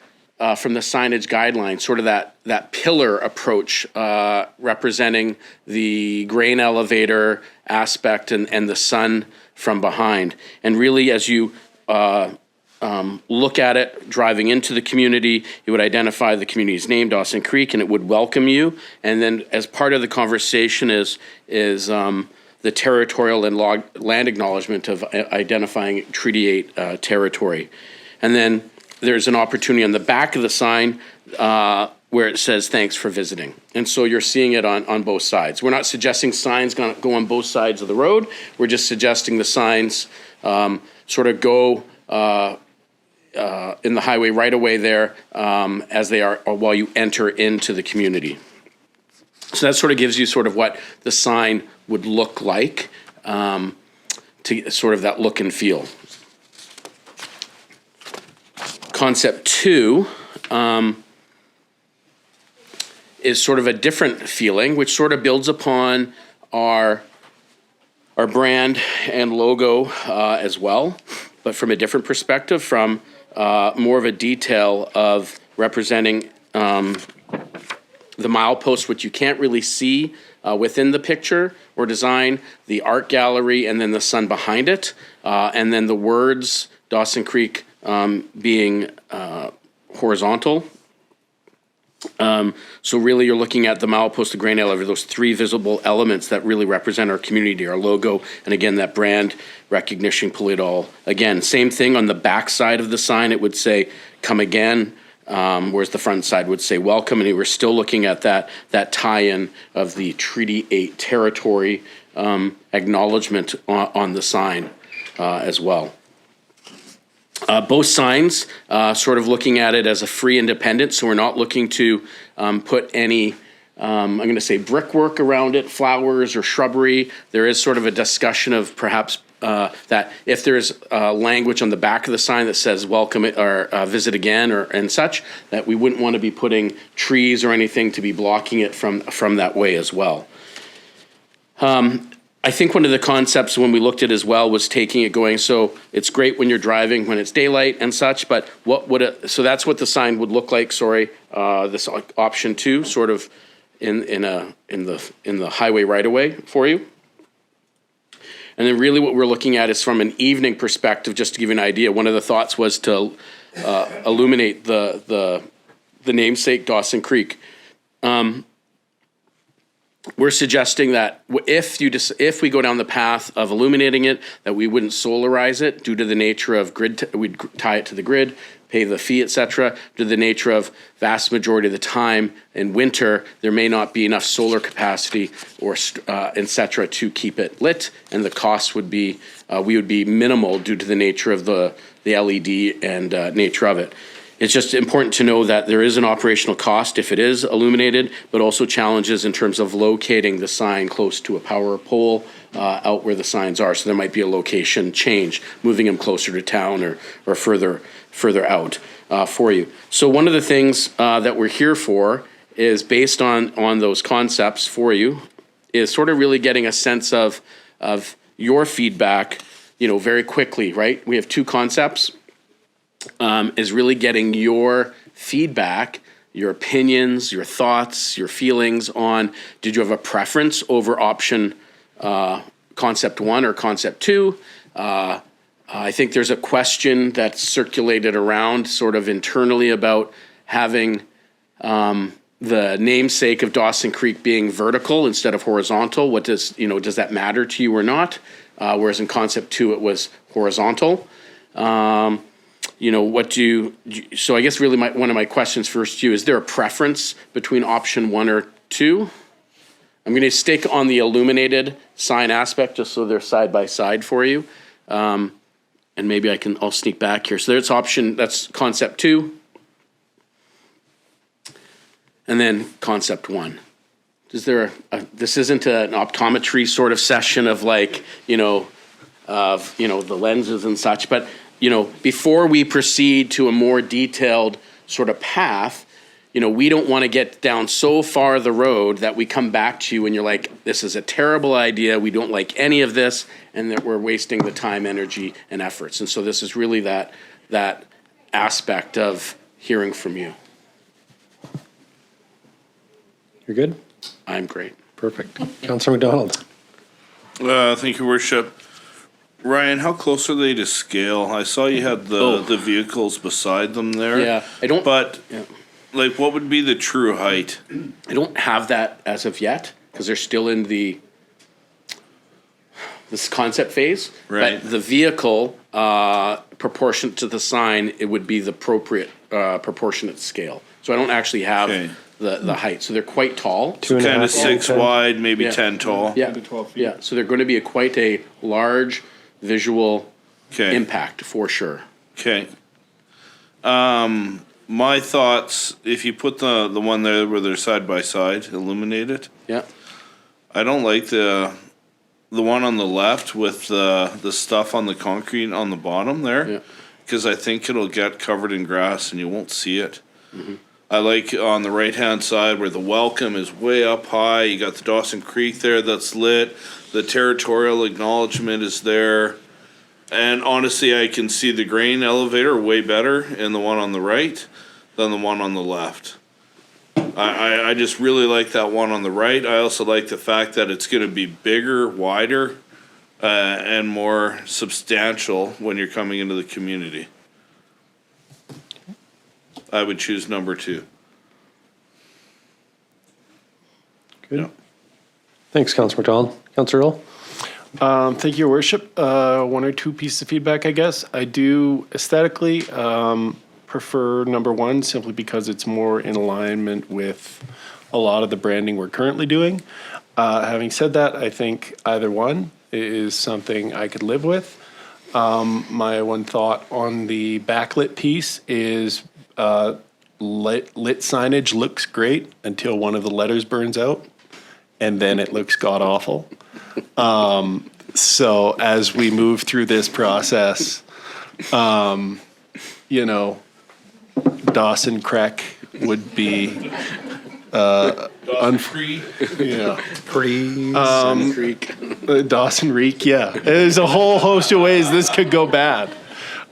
from the signage guidelines, sort of that pillar approach representing the grain elevator aspect and the sun from behind. And really as you look at it driving into the community, it would identify the community's name, Dawson Creek, and it would welcome you. And then as part of the conversation is the territorial and land acknowledgement of identifying Treaty 8 territory. And then there's an opportunity on the back of the sign where it says, thanks for visiting. And so you're seeing it on both sides. We're not suggesting signs go on both sides of the road. We're just suggesting the signs sort of go in the highway right away there as they are while you enter into the community. So that sort of gives you sort of what the sign would look like to sort of that look and feel. Concept 2 is sort of a different feeling, which sort of builds upon our brand and logo as well, but from a different perspective, from more of a detail of representing the milepost, which you can't really see within the picture or design, the art gallery, and then the sun behind it, and then the words Dawson Creek being horizontal. So really you're looking at the milepost, the grain elevator, those three visible elements that really represent our community, our logo, and again, that brand recognition, pull it all. Again, same thing on the back side of the sign, it would say, come again, whereas the front side would say welcome, and we're still looking at that tie-in of the Treaty 8 territory acknowledgement on the sign as well. Both signs, sort of looking at it as a free independent, so we're not looking to put any, I'm going to say brickwork around it, flowers or shrubbery. There is sort of a discussion of perhaps that if there's language on the back of the sign that says welcome or visit again and such, that we wouldn't want to be putting trees or anything to be blocking it from that way as well. I think one of the concepts when we looked at it as well was taking it going, so it's great when you're driving when it's daylight and such, but what would it, so that's what the sign would look like, this option 2, sort of in the highway right away for you. And then really what we're looking at is from an evening perspective, just to give you an idea, one of the thoughts was to illuminate the namesake Dawson Creek. We're suggesting that if we go down the path of illuminating it, that we wouldn't solarize it due to the nature of we'd tie it to the grid, pay the fee, etc. Due to the nature of vast majority of the time in winter, there may not be enough solar capacity or etc. to keep it lit, and the cost would be we would be minimal due to the nature of the LED and nature of it. It's just important to know that there is an operational cost if it is illuminated, but also challenges in terms of locating the sign close to a power pole out where the signs are. So there might be a location change, moving them closer to town or further out for you. So one of the things that we're here for is based on those concepts for you, is sort of really getting a sense of your feedback, very quickly, right? We have two concepts. Is really getting your feedback, your opinions, your thoughts, your feelings on, did you have a preference over option concept 1 or concept 2? I think there's a question that's circulated around sort of internally about having the namesake of Dawson Creek being vertical instead of horizontal. What does that matter to you or not? Whereas in concept 2 it was horizontal. So I guess really one of my questions first to you, is there a preference between option 1 or 2? I'm going to stick on the illuminated sign aspect just so they're side by side for you. And maybe I'll sneak back here. So that's concept 2. And then concept 1. Is there this isn't an optometry sort of session of the lenses and such, but before we proceed to a more detailed sort of path, we don't want to get down so far the road that we come back to you and you're like, this is a terrible idea, we don't like any of this, and that we're wasting the time, energy, and efforts. And so this is really that aspect of hearing from you. You're good? I'm great. Perfect. Councillor McDonald. Thank you, Worship. Ryan, how close are they to scale? I saw you had the vehicles beside them there. Yeah, I don't. But yeah. What would be the true height? I don't have that as of yet because they're still in this concept phase. Right. But the vehicle, proportionate to the sign, it would be the appropriate proportionate scale. So I don't actually have the height. So they're quite tall. Kind of 6 wide, maybe 10 tall. Yeah, 12 feet. Yeah. So they're going to be quite a large visual impact for sure. Okay. My thoughts, if you put the one there where they're side by side, illuminated. Yeah. I don't like the one on the left with the stuff on the concrete on the bottom there, because I think it'll get covered in grass and you won't see it. Mm-hmm. I like on the right-hand side where the welcome is way up high. You got the Dawson Creek there that's lit. The territorial acknowledgement is there. And honestly, I can see the grain elevator way better in the one on the right than the one on the left. I just really like that one on the right. I also like the fact that it's going to be bigger, wider, and more substantial when you're coming into the community. I would choose number 2. Good. Yeah. Thanks, Councillor McDonald. Councillor Earl? Thank you, Your Worship. 1 or 2 pieces of feedback, I guess. I do aesthetically prefer number 1 simply because it's more in alignment with a lot of the branding we're currently doing. Having said that, I think either one is something I could live with. My one thought on the backlit piece is lit signage looks great until one of the letters burns out, and then it looks god-awful. So as we move through this process, Dawson Creek would be Dawson Creek, yeah. There's a whole host of ways this could go bad.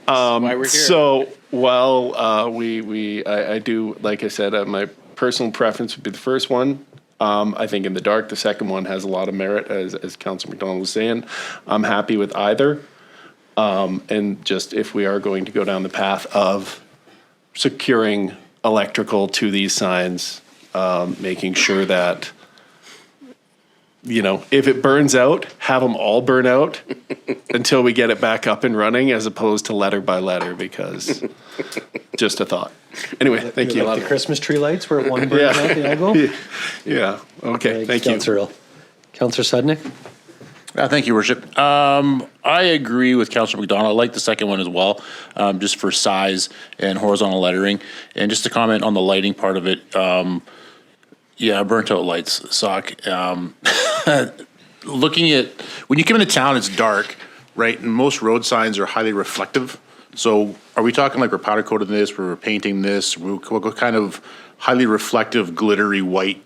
Why we're here. So while I do, like I said, my personal preference would be the first one. I think in the dark, the second one has a lot of merit, as Councillor McDonald was saying. I'm happy with either. And just if we are going to go down the path of securing electrical to these signs, making sure that, if it burns out, have them all burn out until we get it back up and running, as opposed to letter by letter, because just a thought. Anyway, thank you. Like the Christmas tree lights where one burns out, the other go? Yeah, okay, thank you. Councillor Earl. Councillor Sudnick? Thank you, Worship. I agree with Councillor McDonald. I like the second one as well, just for size and horizontal lettering. And just to comment on the lighting part of it, yeah, burnt out lights suck. Looking at, when you come into town, it's dark, right? And most road signs are highly reflective. So are we talking like we're powder coating this, we're painting this, what kind of highly reflective, glittery white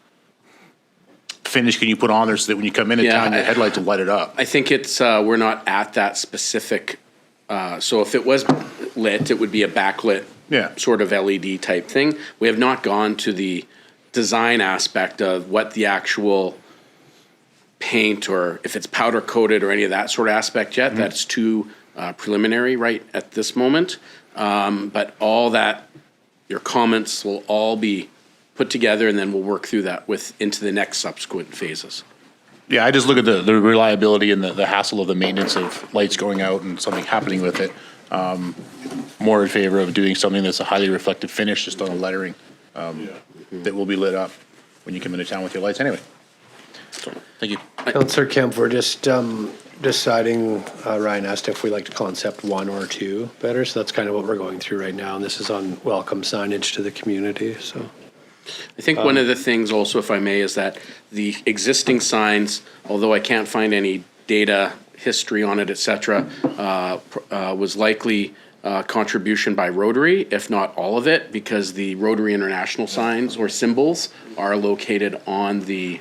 finish can you put on there so that when you come into town, your headlights will light it up? I think it's, we're not at that specific, so if it was lit, it would be a backlit sort of LED type thing. We have not gone to the design aspect of what the actual paint or if it's powder coated or any of that sort of aspect yet. That's too preliminary right at this moment. But all that, your comments will all be put together and then we'll work through that into the next subsequent phases. Yeah, I just look at the reliability and the hassle of the maintenance of lights going out and something happening with it. More in favor of doing something that's a highly reflective finish just on the lettering that will be lit up when you come into town with your lights anyway. So, thank you. Councillor Kemp, we're just deciding, Ryan asked if we like to concept 1 or 2 better, so that's kind of what we're going through right now, and this is on welcome signage to the community, so. I think one of the things also, if I may, is that the existing signs, although I can't find any data history on it, et cetera, was likely contribution by Rotary, if not all of it, because the Rotary International signs or symbols are located on the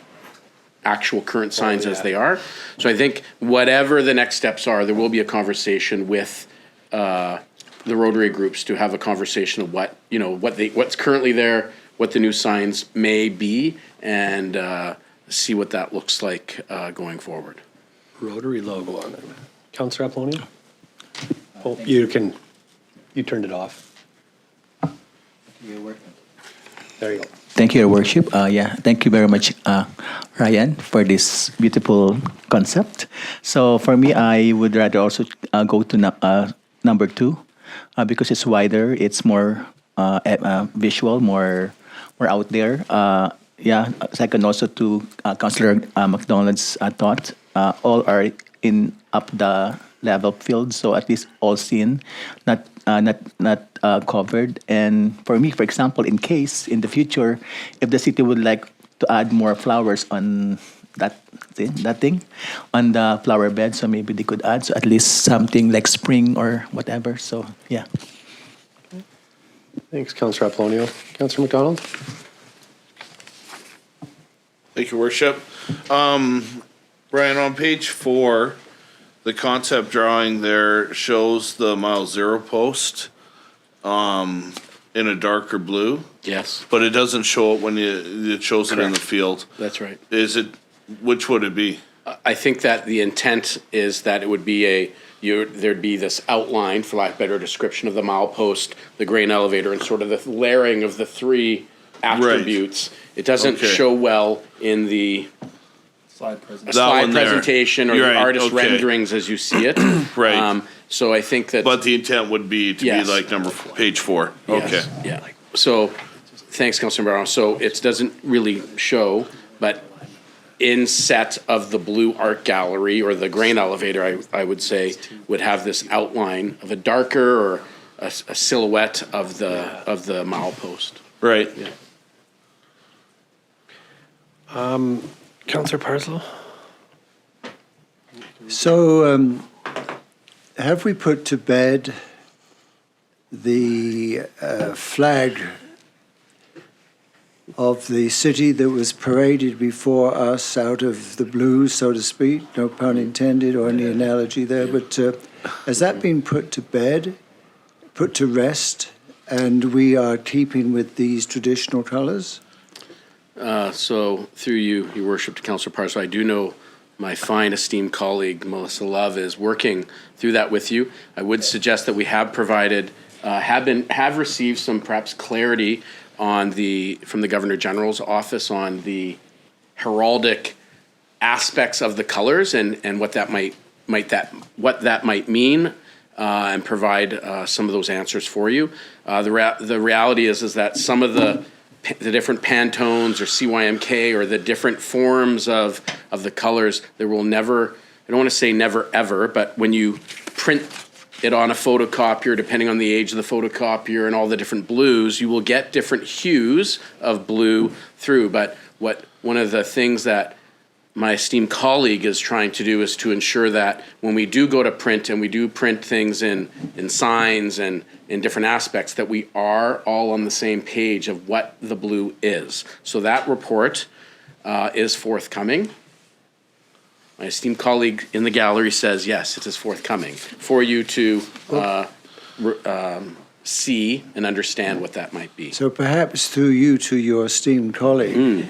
actual current signs as they are. So I think whatever the next steps are, there will be a conversation with the Rotary groups to have a conversation of what, you know, what's currently there, what the new signs may be, and see what that looks like going forward. Rotary logo on it. Councillor Apollonia? Oh, you turned it off. There you go. Thank you, Your Worship. Thank you very much, Ryan, for this beautiful concept. So for me, I would rather also go to number 2 because it's wider, it's more visual, more out there. Second also to Councillor McDonald's thought, all are in up the level field, so at least all seen, not covered. And for me, for example, in case in the future, if the city would like to add more flowers on that thing on the flower bed, so maybe they could add, so at least something like spring or whatever. So yeah. Thanks, Councillor Apollonia. Councillor McDonald? Thank you, Worship. Brian, on page 4, the concept drawing there shows the mile zero post in a darker blue. Yes. But it doesn't show it when it shows it in the field. That's right. Which would it be? I think that the intent is that it would be there'd be this outline, for lack of a better description, of the milepost, the grain elevator, and sort of the layering of the 3 attributes. Right. It doesn't show well in the slide presentation or the artist renderings as you see it. Right. So I think that. But the intent would be to be like page 4. Yes. Okay. Yeah. So, thanks, Councilor Barrow. So it doesn't really show, but inset of the blue art gallery or the grain elevator, I would say, would have this outline of a darker or a silhouette of the milepost. Right. Yeah. Councillor Parslow? So, have we put to bed the flag of the city that was paraded before us out of the blue, so to speak? No pun intended or any analogy there, but has that been put to bed, put to rest, and we are keeping with these traditional colors? So through you, Your Worship, to Councillor Parslow, I do know my fine esteemed colleague Melissa Love is working through that with you. I would suggest that we have provided, have received some perhaps clarity on from the Governor General's office on the heraldic aspects of the colors and what that might mean, and provide some of those answers for you. The reality is that some of the different Pantones or CYMK or the different forms of the colors, there will never I don't want to say never ever, but when you print it on a photocopier, depending on the age of the photocopier and all the different blues, you will get different hues of blue through. But one of the things that my esteemed colleague is trying to do is to ensure that when we do go to print and we do print things in signs and in different aspects, that we are all on the same page of what the blue is. So that report is forthcoming. My esteemed colleague in the gallery says, yes, it is forthcoming for you to see and understand what that might be. So perhaps through you to your esteemed colleague,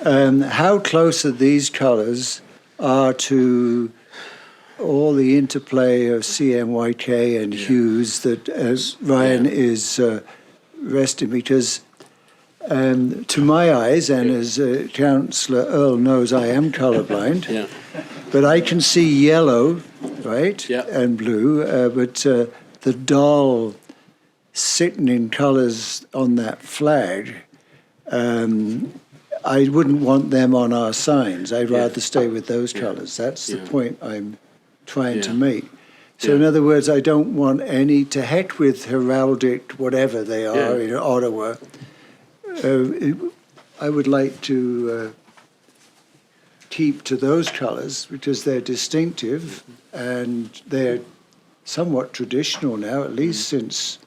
how close are these colours to all the interplay of CMYK and hues that Ryan is resting? Because to my eyes, and as Councillor Earl knows, I am colourblind. Yeah. But I can see yellow, right, and blue, but the dull, sickening colours on that flag, I wouldn't want them on our signs. I'd rather stay with those colours. That's the point I'm trying to make. So in other words, I don't want any, to heck with heraldic, whatever they are in Ottawa. I would like to keep to those colours because they're distinctive and they're somewhat traditional now, at least since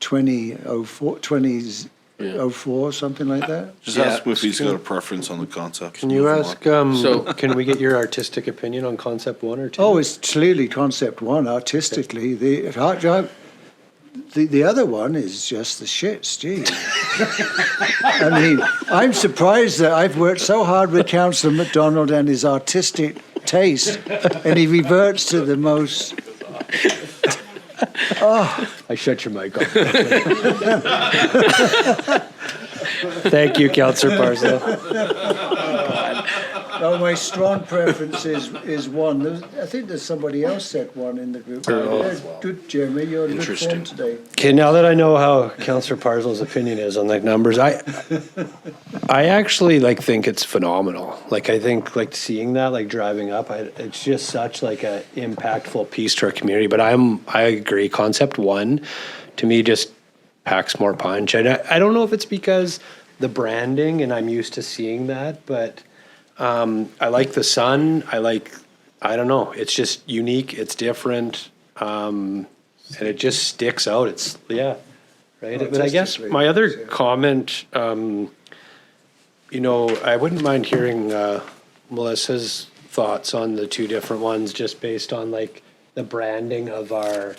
2004, something like that. Just ask him if he's got a preference on the concept. Can you ask, can we get your artistic opinion on concept 1 or 2? Oh, it's clearly concept 1 artistically. The other one is just the shits, gee. I mean, I'm surprised that I've worked so hard with Councillor MacDonald and his artistic taste, and he reverts to the most... I shut your mic off. Thank you, Councillor Parslow. No, my strong preference is 1. I think there's somebody else said 1 in the group. Good, Jeremy. You're in good form today. Okay, now that I know how Councillor Parslow's opinion is on like numbers, I actually think it's phenomenal. Like I think seeing that, driving up, it's just such a impactful piece to our community. But I agree. Concept 1, to me, just packs more punch. And I don't know if it's because the branding and I'm used to seeing that, but. I like the sun. I don't know. It's just unique. It's different. And it just sticks out. It's, right. But I guess my other comment, I wouldn't mind hearing Melissa's thoughts on the 2 different ones just based on the branding of our.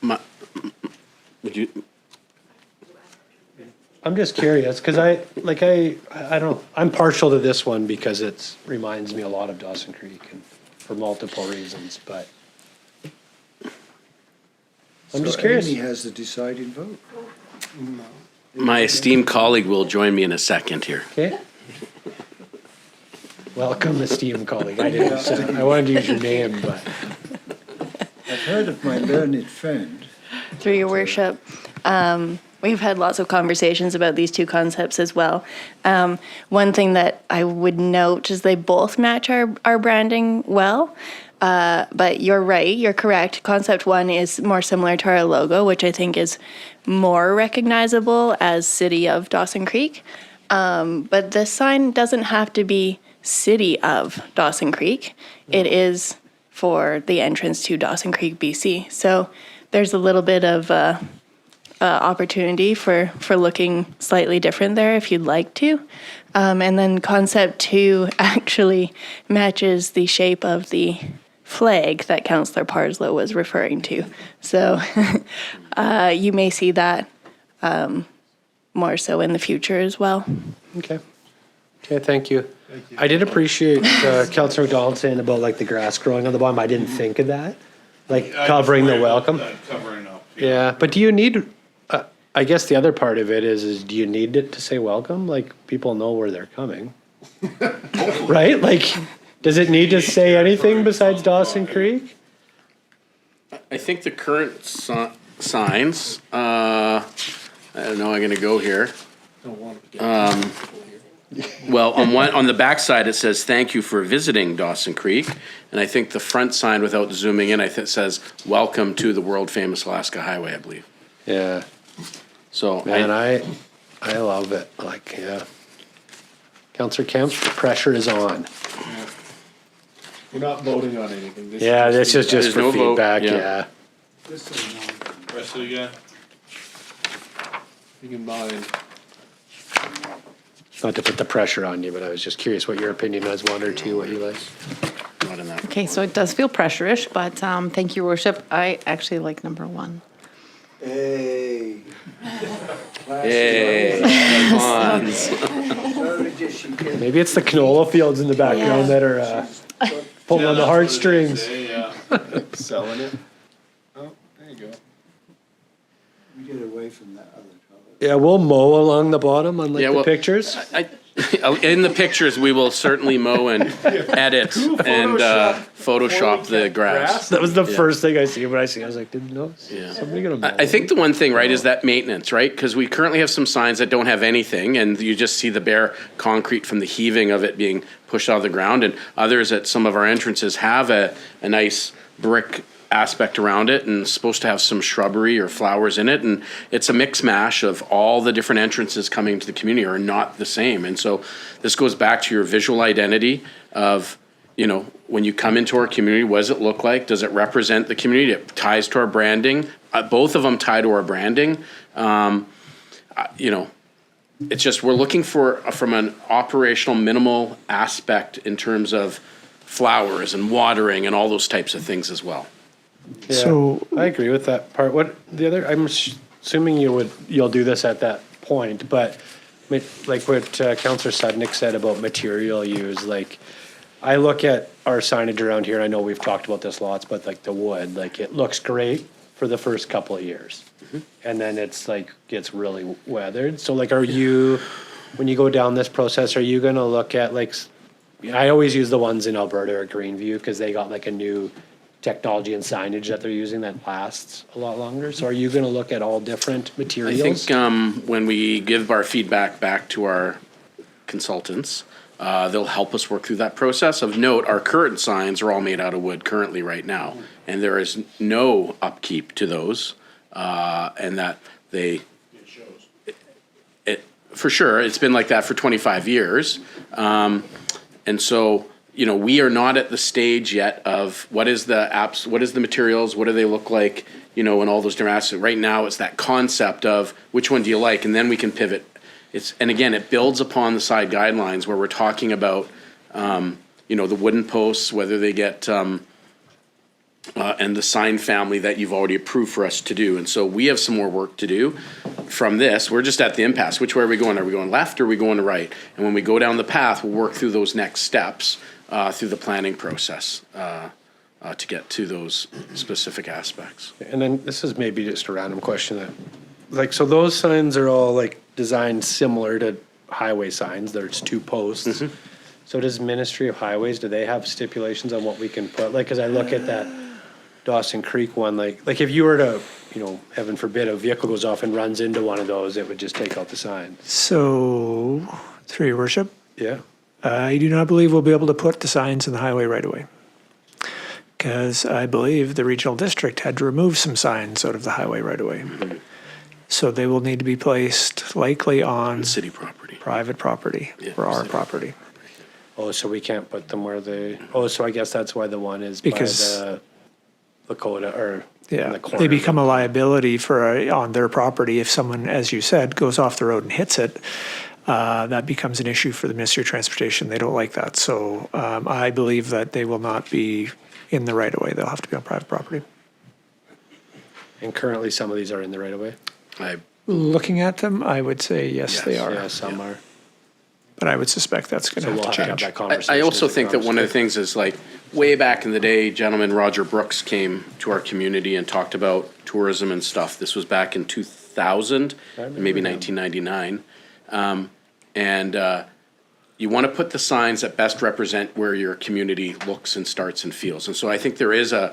Would you? I'm just curious because I don't know. I'm partial to this one because it reminds me a lot of Dawson Creek and for multiple reasons. But I'm just curious. Amy has the deciding vote. My esteemed colleague will join me in a second here. Okay. Welcome, esteemed colleague. I wanted to use your name, but I've heard of my learned friend. Through your worship. We've had lots of conversations about these 2 concepts as well. One thing that I would note is they both match our branding well. But you're right, you're correct. Concept 1 is more similar to our logo, which I think is more recognizable as City of Dawson Creek. But this sign doesn't have to be City of Dawson Creek. It is for the entrance to Dawson Creek, BC. So there's a little bit of opportunity for looking slightly different there if you'd like to. And then concept 2 actually matches the shape of the flag that Councillor Parslow was referring to. So you may see that more so in the future as well. Okay, thank you. I did appreciate Councillor McDonald saying about the grass growing on the bottom. I didn't think of that, covering the welcome. Covering up. Yeah, but do you need? I guess the other part of it is do you need it to say welcome? People know where they're coming, right? Does it need to say anything besides Dawson Creek? I think the current signs, I don't know, I'm going to go here. Well, on the back side, it says, "Thank you for visiting Dawson Creek." And I think the front sign, without zooming in, I think says, "Welcome to the world-famous Alaska Highway," I believe. Yeah. So, Man, I love it. Like, yeah. Councillor Kemp, the pressure is on. We're not voting on anything. This Yeah, this is just There's for no vote, feedback, yeah. yeah. Rest of the guy? You can mind. Not to put the pressure on you, but I was just curious what your opinion was, one or two, what you like. Not in that. Okay, so it does feel pressure-ish, but thank you, Your Worship. I actually like number 1. Hey. Hey, Maybe it's the canola fields in the background that are pulling on the heartstrings. Selling it. Oh, there you go. We get away from that other color. Yeah, we'll mow along the bottom on the pictures. In the pictures, we will certainly mow and edit and Photoshop the grass. That was the Yeah. first thing I see when I see. I was like, didn't know. Yeah. Somebody gonna mow. I think the one thing, right, is that maintenance, right? Because we currently have some signs that don't have anything, and you just see the bare concrete from the heaving of it being pushed out of the ground, and others at some of our entrances have a nice brick aspect around it and supposed to have some shrubbery or flowers in it, and it's a mix mash of all the different entrances coming into the community are not the same. And so this goes back to your visual identity of, you know, when you come into our community, what does it look like? Does it represent the community? It ties to our branding. Both of them tie to our branding. You know, it's just we're looking for from an operational minimal aspect in terms of flowers and watering and all those types of things as well. Yeah, So- I agree with that part. What the other? I'm assuming you'll do this at that point, but like what Councillor Sudnick said about material use, like I look at our signage around here. I know we've talked about this lots, but like the wood, like it looks great for the first couple of years, and then it's like gets really weathered. So like, are you when you go down this process, are you going to look at like? I always use the ones in Alberta or Greenview because they got like a new technology and signage that they're using that lasts a lot longer. So are you going to look at all different I materials? think when we give our feedback back to our consultants, they'll help us work through that process. Of note, our current signs are all made out of wood currently right now, and there is no upkeep to those, and that they. It for sure, it's been like that for 25 years, and so. You know, we are not at the stage yet of what is the apps, what is the materials, what do they look like, you know, and all those different aspects. Right now, it's that concept of which one do you like, and then we can pivot. And again, it builds upon the side guidelines where we're talking about, you know, the wooden posts, whether they get, and the sign family that you've already approved for us to do. And so we have some more work to do from this. We're just at the impasse. Which way are we going? Are we going left or are we going to right? And when we go down the path, we'll work through those next steps. Through the planning process to get to those specific aspects. And then this is maybe just a random question that, like, so those signs are all like designed similar to highway signs. There's two posts. So does Ministry of Highways, do they have stipulations on what we can put? Like, cause I look at that Dawson Creek one, like if you were to, you know, heaven forbid, a vehicle goes off and runs into one of those, it would just take out the sign. So, through your worship, Yeah. I do not believe we'll be able to put the signs in the highway right away. Because I believe the regional district had to remove some signs out of the highway right away. So they will need to be placed likely on city property, private property, or our property. Oh, so we can't put them where they, so I guess that's why the one is Because- by the Lakota or in Yeah, the corner. they become a liability on their property if someone, as you said, goes off the road and hits it. That becomes an issue for the Ministry of Transportation. They don't like that. So I believe that they will not be in the right of way. They'll have to be on private property. And currently some of these are in the right of way? Looking at them, I would say yes, they are. Yeah, some are. But I would suspect that's going to have to change. that conversation. I also as it think that comes one to- of the things is like way back in the day, gentleman Roger Brooks came to our community and talked about tourism and stuff. This was back in 2000, maybe 1999. You want to put the signs that best represent where your community looks and starts and feels. And so I think there is the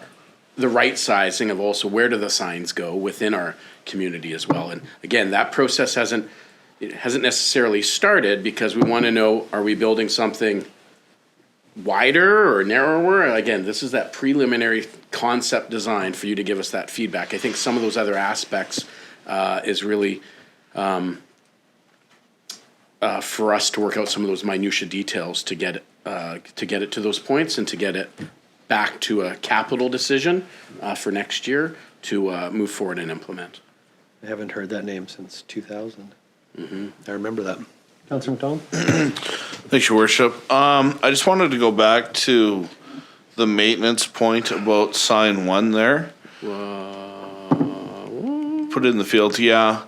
right sizing of also where do the signs go within our community as well. And again, that process hasn't, it hasn't necessarily started because we want to know, are we building something wider or narrower? Again, this is that preliminary concept design for you to give us that feedback. I think some of those other aspects is really for us to work out some of those minutia details to get it to those points and to get it back to a capital decision for next year to move forward and implement. I haven't heard that name since 2000. Mm-hmm. I remember that. Councillor McDonald? Thanks, Your Worship. I just wanted to go back to the maintenance point about sign 1 there. Put it in the field, yeah.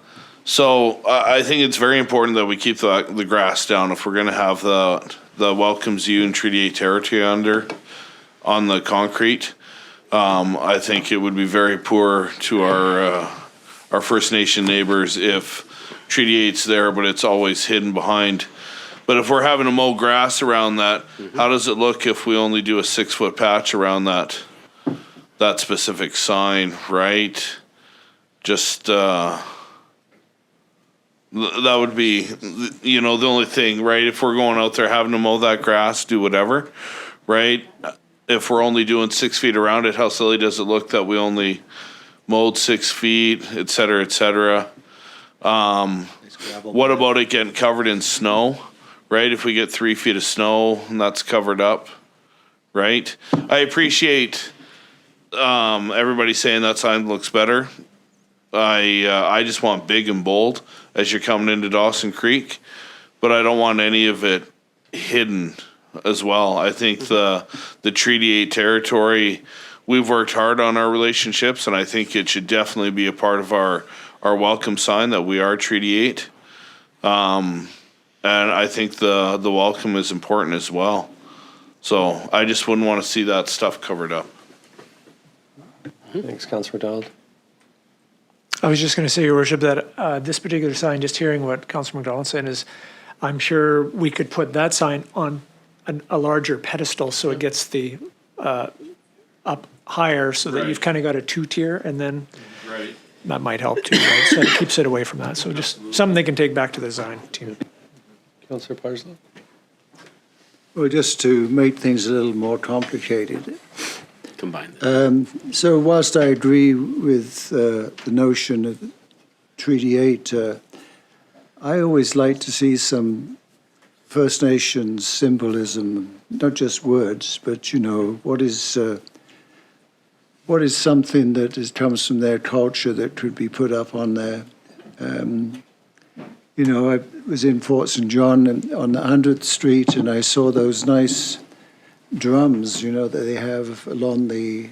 So I think it's very important that we keep the grass down if we're going to have the welcomes you and Treaty 8 territory on the concrete. I think it would be very poor to our First Nation neighbors if Treaty 8's there, but it's always hidden behind. But if we're having to mow grass around that, how does it look if we only do a 6-foot patch around that specific sign, right? Just that would be, the only thing, right? If we're going out there having to mow that grass, do whatever, right? If we're only doing 6 feet around it, how silly does it look that we only mowed 6 feet, et cetera, et cetera? What about it getting covered in snow, right? If we get 3 feet of snow and that's covered up, right? I appreciate everybody saying that sign looks better. I just want big and bold as you're coming into Dawson Creek, but I don't want any of it hidden as well. I think the Treaty 8 territory, we've worked hard on our relationships, and I think it should definitely be a part of our welcome sign that we are Treaty 8. And I think the welcome is important as well. So I just wouldn't want to see that stuff covered up. Thanks, Councillor McDonald. I was just going to say, Your Worship, that this particular sign, just hearing what Councillor McDonald said, is I'm sure we could put that sign on a larger pedestal so it gets the up higher so that you've kind of got a 2-tier, and then that might help too, right? So it keeps it away from that. So just something they can take back to the design team. Councillor Parslow? Well, just to make things a little more complicated. Combine So whilst I agree with the notion of Treaty 8, I always like to see some First Nations symbolism, not just words, but, what is something that comes from their culture that could be put up on there. I was in Fort St. John on the 100th Street, and I saw those nice drums, that they have along the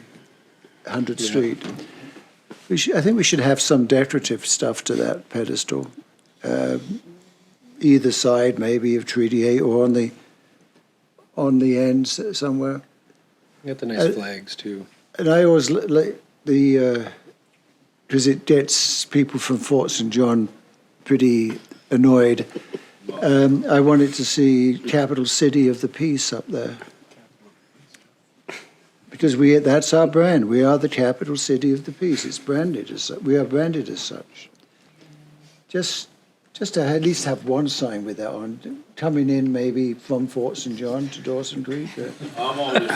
100th Street. I think we should have some decorative stuff to that pedestal, either side maybe of Treaty 8 or on the ends somewhere. You got the nice flags too. And I always like because it gets people from Fort St. John pretty annoyed. I wanted to see capital city of the peace up there. Because that's our brand. We are the capital city of the peace. It's branded as such. We are branded as such. Just to at least have one sign with that on, coming in maybe from Fort St. John to Dawson Creek. I'm always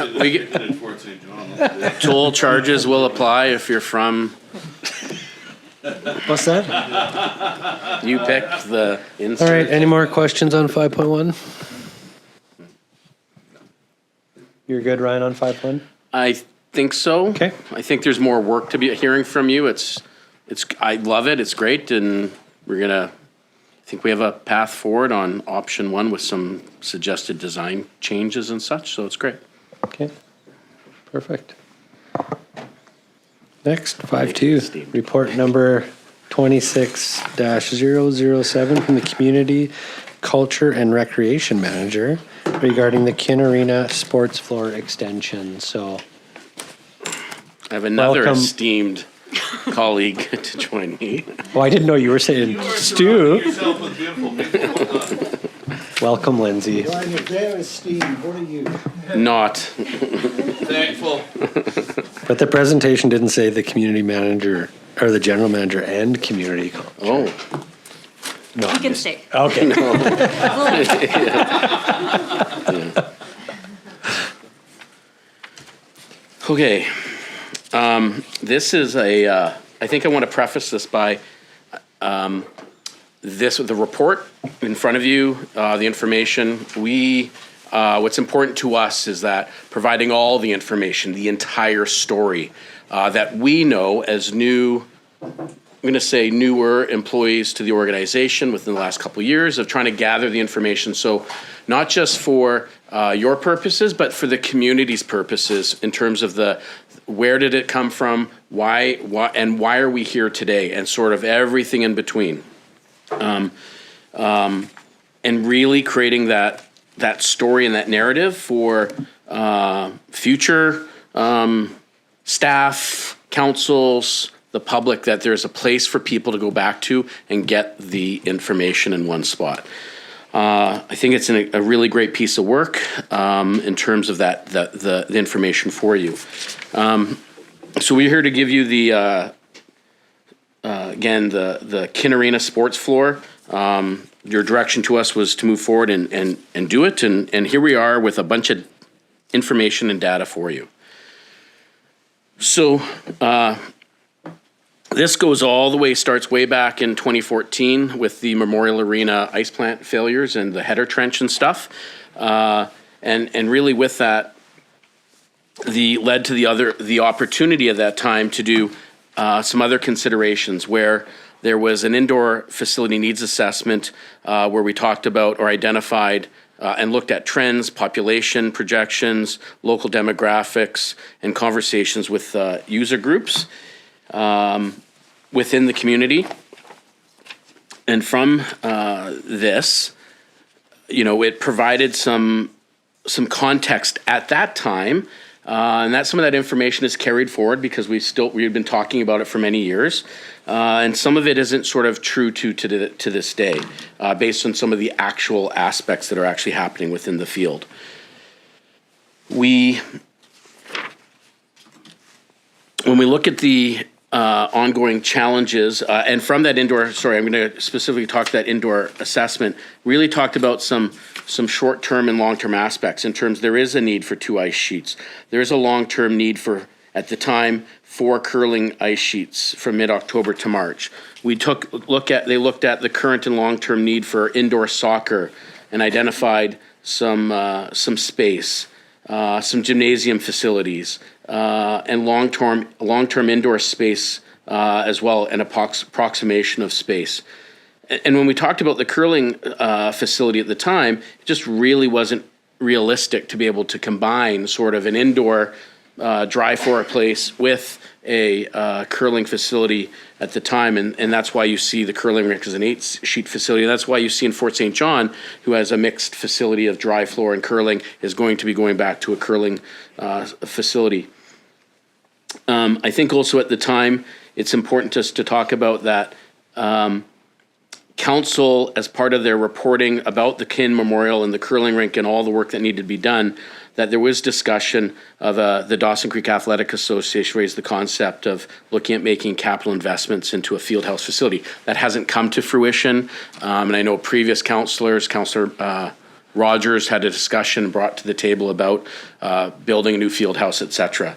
in Fort St. John. Toll charges will apply if you're from. What's that? You pick the insert. All right, any more questions on 5.1? You're good, Ryan, on 5.1? I think so. Okay. I think there's more work to be hearing from you. I love it. It's great, and I think we have a path forward on option 1 with some suggested design changes and such. So it's great. Okay. Perfect. Next, 5.2, report number 26-007 from the Community Culture and Recreation Manager regarding the Kin Arena sports floor extension. So I have another welcome. Esteemed colleague to join me. Oh, I didn't know you were saying Stu. Welcome, Lindsay. Ryan, if they're esteemed, what are you? Not. Thankful. But the presentation didn't say the community manager or the general manager and community culture. Oh. No. You can stay. Okay. Okay. This is I think I want to preface this by the report in front of you, the information. What's important to us is that providing all the information, the entire story, that we know as I'm going to say newer employees to the organization within the last couple of years of trying to gather the information. So not just for your purposes, but for the community's purposes in terms of where did it come from, why are we here today, and sort of everything in between. And really creating that story and that narrative for future staff, councils, the public, that there's a place for people to go back to and get the information in one spot. I think it's a really great piece of work in terms of the information for you. So we're here to give you the Kin Arena sports floor. Your direction to us was to move forward and do it, and here we are with a bunch of information and data for you. So this starts way back in 2014 with the Memorial Arena ice plant failures and the header trench and stuff. And really with that, led to the opportunity at that time to do some other considerations where there was an indoor facility needs assessment where we talked about or identified and looked at trends, population projections, local demographics, and conversations with user groups within the community. And from this, it provided some context at that time, and that some of that information is carried forward because we've been talking about it for many years, and some of it isn't sort of true to this day, based on some of the actual aspects that are actually happening within the field. When we look at the ongoing challenges, and from that I'm going to specifically talk to that indoor assessment, really talked about some short-term and long-term aspects in terms there is a need for 2 ice sheets. There is a long-term need for, at the time, 4 curling ice sheets from mid-October to March. They looked at the current and long-term need for indoor soccer and identified some space, some gymnasium facilities, and long-term indoor space as well, and approximation of space. And when we talked about the curling facility at the time, it just really wasn't realistic to be able to combine sort of an indoor dry floor place with a curling facility at the time. And that's why you see the curling rink as an 8-sheet facility. And that's why you see in Fort St. John, who has a mixed facility of dry floor and curling, is going to be going back to a curling facility. I think also at the time, it's important just to talk about that council, as part of their reporting about the Kin Memorial and the curling rink and all the work that needed to be done, that there was discussion of the Dawson Creek Athletic Association raised the concept of looking at making capital investments into a field house facility. That hasn't come to fruition, and I know previous councillors, Councillor Rogers had a discussion brought to the table about building a new field house, etc.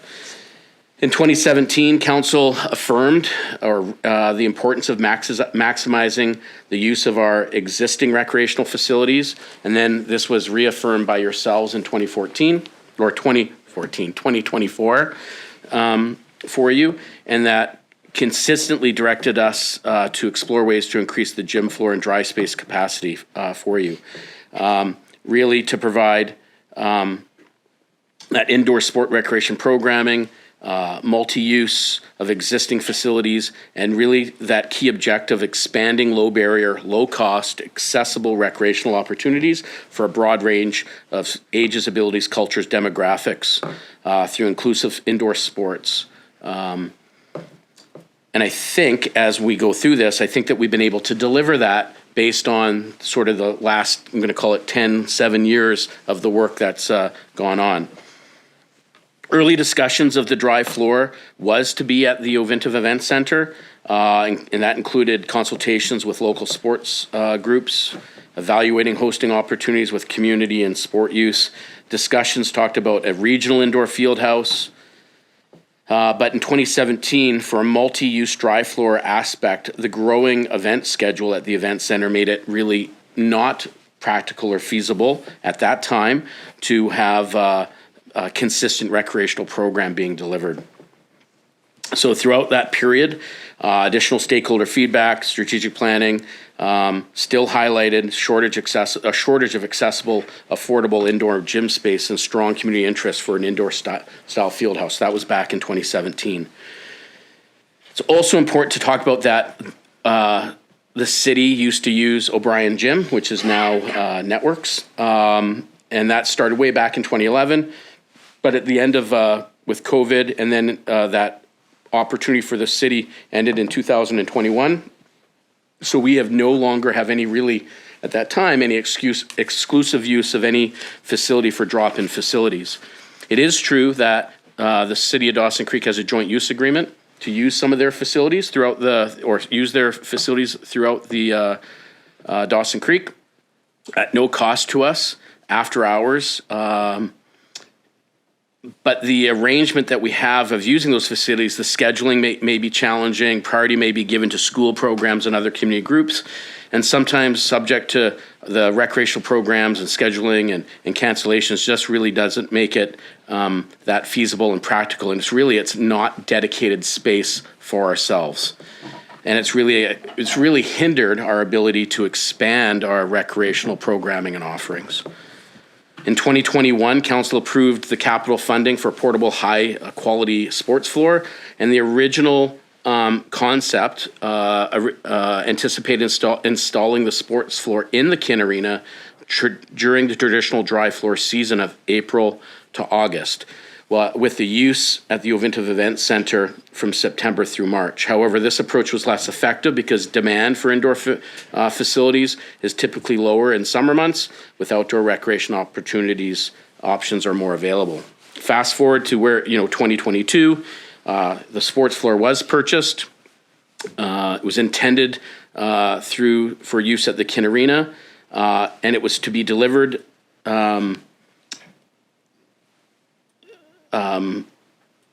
In 2017, Council affirmed the importance of maximizing the use of our existing recreational facilities, and then this was reaffirmed by yourselves in 2024 for you, and that consistently directed us to explore ways to increase the gym floor and dry space capacity for you, really to provide that indoor sport recreation programming, multi-use of existing facilities, and really that key objective, expanding low barrier, low cost, accessible recreational opportunities for a broad range of ages, abilities, cultures, demographics through inclusive indoor sports. And I think as we go through this, I think that we've been able to deliver that based on sort of the last, I'm going to call it 7 years of the work that's gone on. Early discussions of the dry floor was to be at the Ovintiv Event Center. and that included consultations with local sports groups, evaluating hosting opportunities with community and sport use. Discussions talked about a regional indoor field house. But in 2017, for a multi-use dry floor aspect, the growing event schedule at the event center made it really not practical or feasible at that time to have a consistent recreational program being delivered. So throughout that period, additional stakeholder feedback, strategic planning, still highlighted a shortage of accessible, affordable indoor gym space and strong community interest for an indoor style field house. That was back in 2017. It's also important to talk about that the city used to use O'Brien Gym, which is now Networks, and that started way back in 2011. But at the end of with COVID, and then that opportunity for the city ended in 2021. So we have no longer have any really, at that time, any exclusive use of any facility for drop-in facilities. It is true that the city of Dawson Creek has a joint use agreement to use some of their facilities throughout use their facilities throughout the Dawson Creek at no cost to us after hours. But the arrangement that we have of using those facilities, the scheduling may be challenging, priority may be given to school programs and other community groups, and sometimes subject to the recreational programs and scheduling and cancellations just really doesn't make it that feasible and practical. And it's not dedicated space for ourselves. And it's really hindered our ability to expand our recreational programming and offerings. In 2021, Council approved the capital funding for portable high-quality sports floor, and the original concept anticipated installing the sports floor in the Kin Arena during the traditional dry floor season of April to August, with the use at the Ovintiv Event Center from September through March. However, this approach was less effective because demand for indoor facilities is typically lower in summer months. With outdoor recreation options are more available. Fast forward to 2022, the sports floor was purchased. It was intended for use at the Kin Arena, and it was to be delivered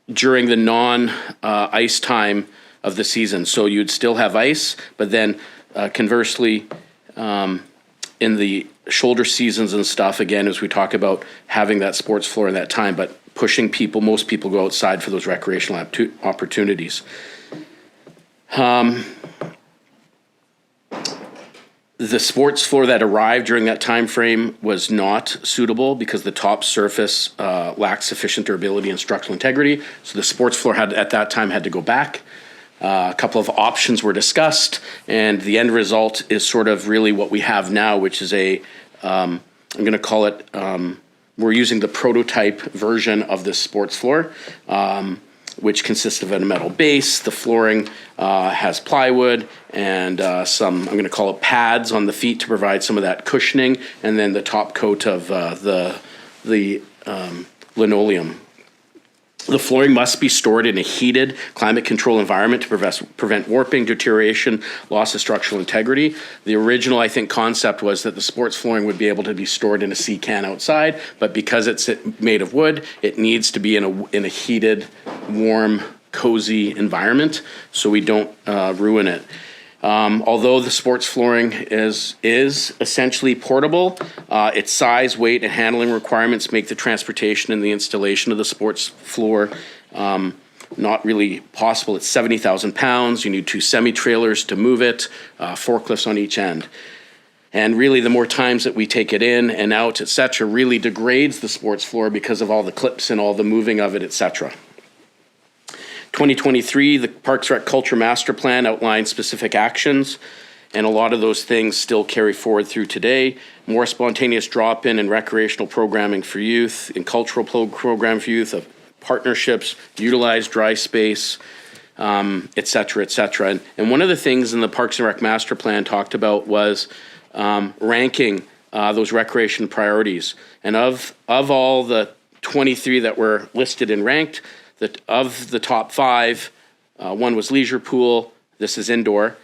during the non-ice time of the season. So you'd still have ice, but then conversely, in the shoulder seasons and stuff, again, as we talk about having that sports floor in that time, but most people go outside for those recreational opportunities. The sports floor that arrived during that time frame was not suitable because the top surface lacked sufficient durability and structural integrity. So the sports floor at that time had to go back. A couple of options were discussed, and the end result is sort of really what we have now, which is I'm going to call it, we're using the prototype version of this sports floor, which consists of a metal base. The flooring has plywood and some, I'm going to call it pads on the feet to provide some of that cushioning, and then the top coat of the linoleum. The flooring must be stored in a heated, climate-controlled environment to prevent warping, deterioration, loss of structural integrity. The original, I think, concept was that the sports flooring would be able to be stored in a sea can outside, but because it's made of wood, it needs to be in a heated, warm, cozy environment so we don't ruin it. Although the sports flooring is essentially portable, its size, weight, and handling requirements make the transportation and the installation of the sports floor not really possible. It's 70,000 pounds. You need 2 semi-trailers to move it, forklifts on each end. And really, the more times that we take it in and out, et cetera, really degrades the sports floor because of all the clips and all the moving of it, et cetera. 2023, the Parks Rec Culture Master Plan outlined specific actions, and a lot of those things still carry forward through today. More spontaneous drop-in and recreational programming for youth, and cultural program for youth, of partnerships, utilize dry space, et cetera, et cetera. And one of the things in the Parks and Rec Master Plan talked about was ranking those recreation priorities. And of all the 23 that were listed and ranked, of the top 5, one was leisure pool, This is indoor.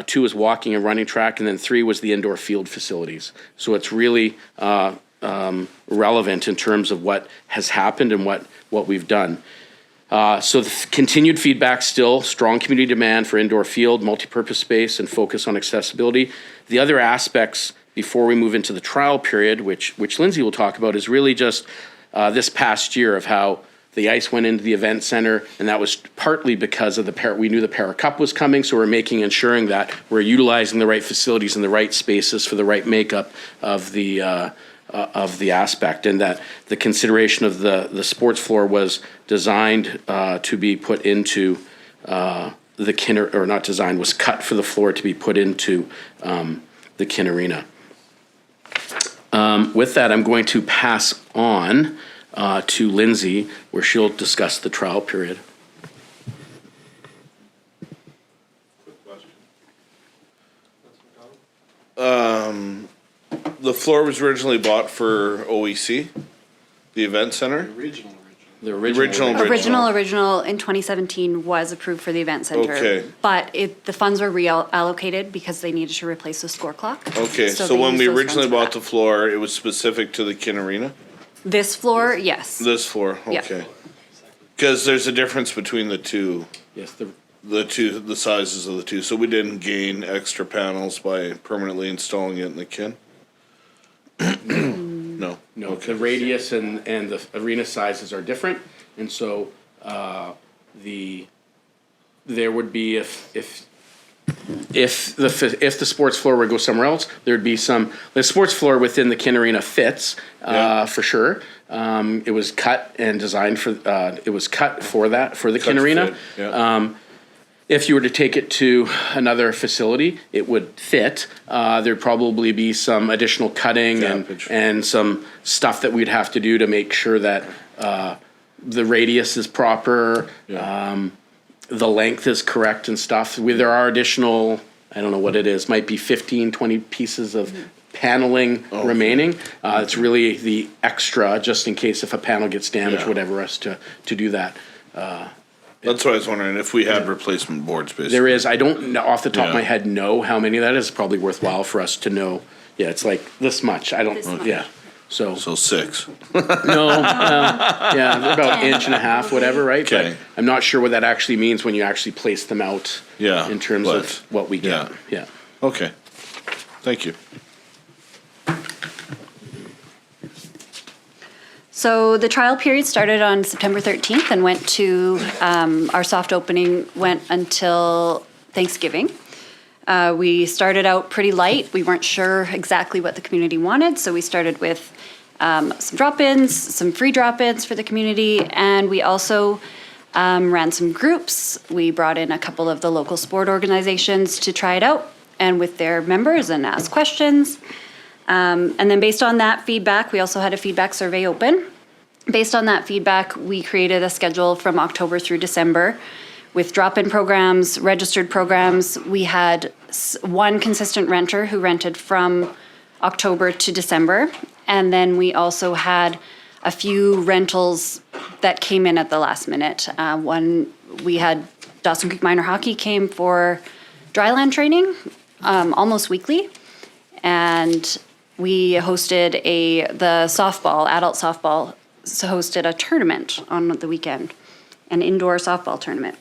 2 is walking and running track, and then 3 was the indoor field facilities. So it's really relevant in terms of what has happened and what we've done. So the continued feedback still, strong community demand for indoor field, multipurpose space, and focus on accessibility. The other aspects before we move into the trial period, which Lindsay will talk about, is really just this past year of how the ice went into the event center, and that was partly because of we knew the Para Cup was coming, so we're ensuring that we're utilizing the right facilities and the right spaces for the right makeup of the aspect, and that the consideration of the sports floor was designed to be put into was cut for the floor to be put into the Kin Arena. With that, I'm going to pass on to Lindsay, where she'll discuss the trial period. The floor was originally bought for OEC, the event center. The original in 2017 was approved for the event center. Okay. But the funds were reallocated because they needed to replace the score clock. Okay, so when we originally bought the floor, it was specific to the Kin Arena? This floor, yes. This floor, Yep. okay. Because there's a difference between the two. Yes, the sizes of the two. So we didn't gain extra panels by permanently installing it in the Kin? No. No, Okay. the radius and the arena sizes are different, and so there would be if the sports floor were to go somewhere else, there'd be the sports floor within the Kin Arena fits for sure. It was cut and designed for the Kin Arena. If you were to take it to another facility, it would fit. There'd probably be some additional cutting and some stuff that we'd have to do to make sure that the radius is proper, the length is correct and stuff. There are additional, I don't know what it is, might be 15, 20 pieces of paneling remaining. It's really the extra, just in case if a panel gets damaged, whatever, us to do that. That's what I was wondering, if we had replacement boards, basically. There is. I don't, off the top of my head, know how many that is. It's probably worthwhile for us to know. Yeah, it's like this much. I don't, yeah. So 6. No, yeah, they're about 1.5 inches, whatever, right? Okay. But I'm not sure what that actually means when you actually place them out in terms of what we get. Yeah. Okay. Thank you. So the trial period started on September 13th and went to, our soft opening went until Thanksgiving. We started out pretty light. We weren't sure exactly what the community wanted, so we started with some drop-ins, some free drop-ins for the community, and we also ran some groups. We brought in a couple of the local sport organizations to try it out and with their members and ask questions. And then based on that feedback, we also had a feedback survey open. Based on that feedback, we created a schedule from October through December with drop-in programs, registered programs. We had one consistent renter who rented from October to December. And then we also had a few rentals that came in at the last minute. We had Dawson Creek Minor Hockey came for dryland training almost weekly. And we hosted the softball, adult softball, hosted a tournament on the weekend, an indoor softball tournament.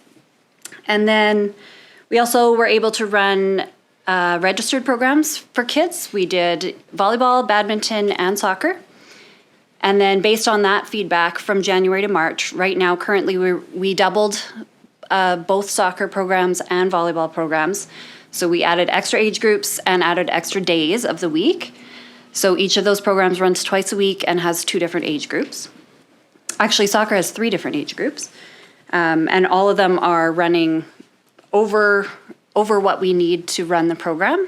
And then we also were able to run registered programs for kids. We did volleyball, badminton, and soccer. And then based on that feedback from January to March, right now currently we doubled both soccer programs and volleyball programs. So we added extra age groups and added extra days of the week. So each of those programs runs twice a week and has 2 different age groups. Actually, soccer has 3 different age groups. And all of them are running over what we need to run the program.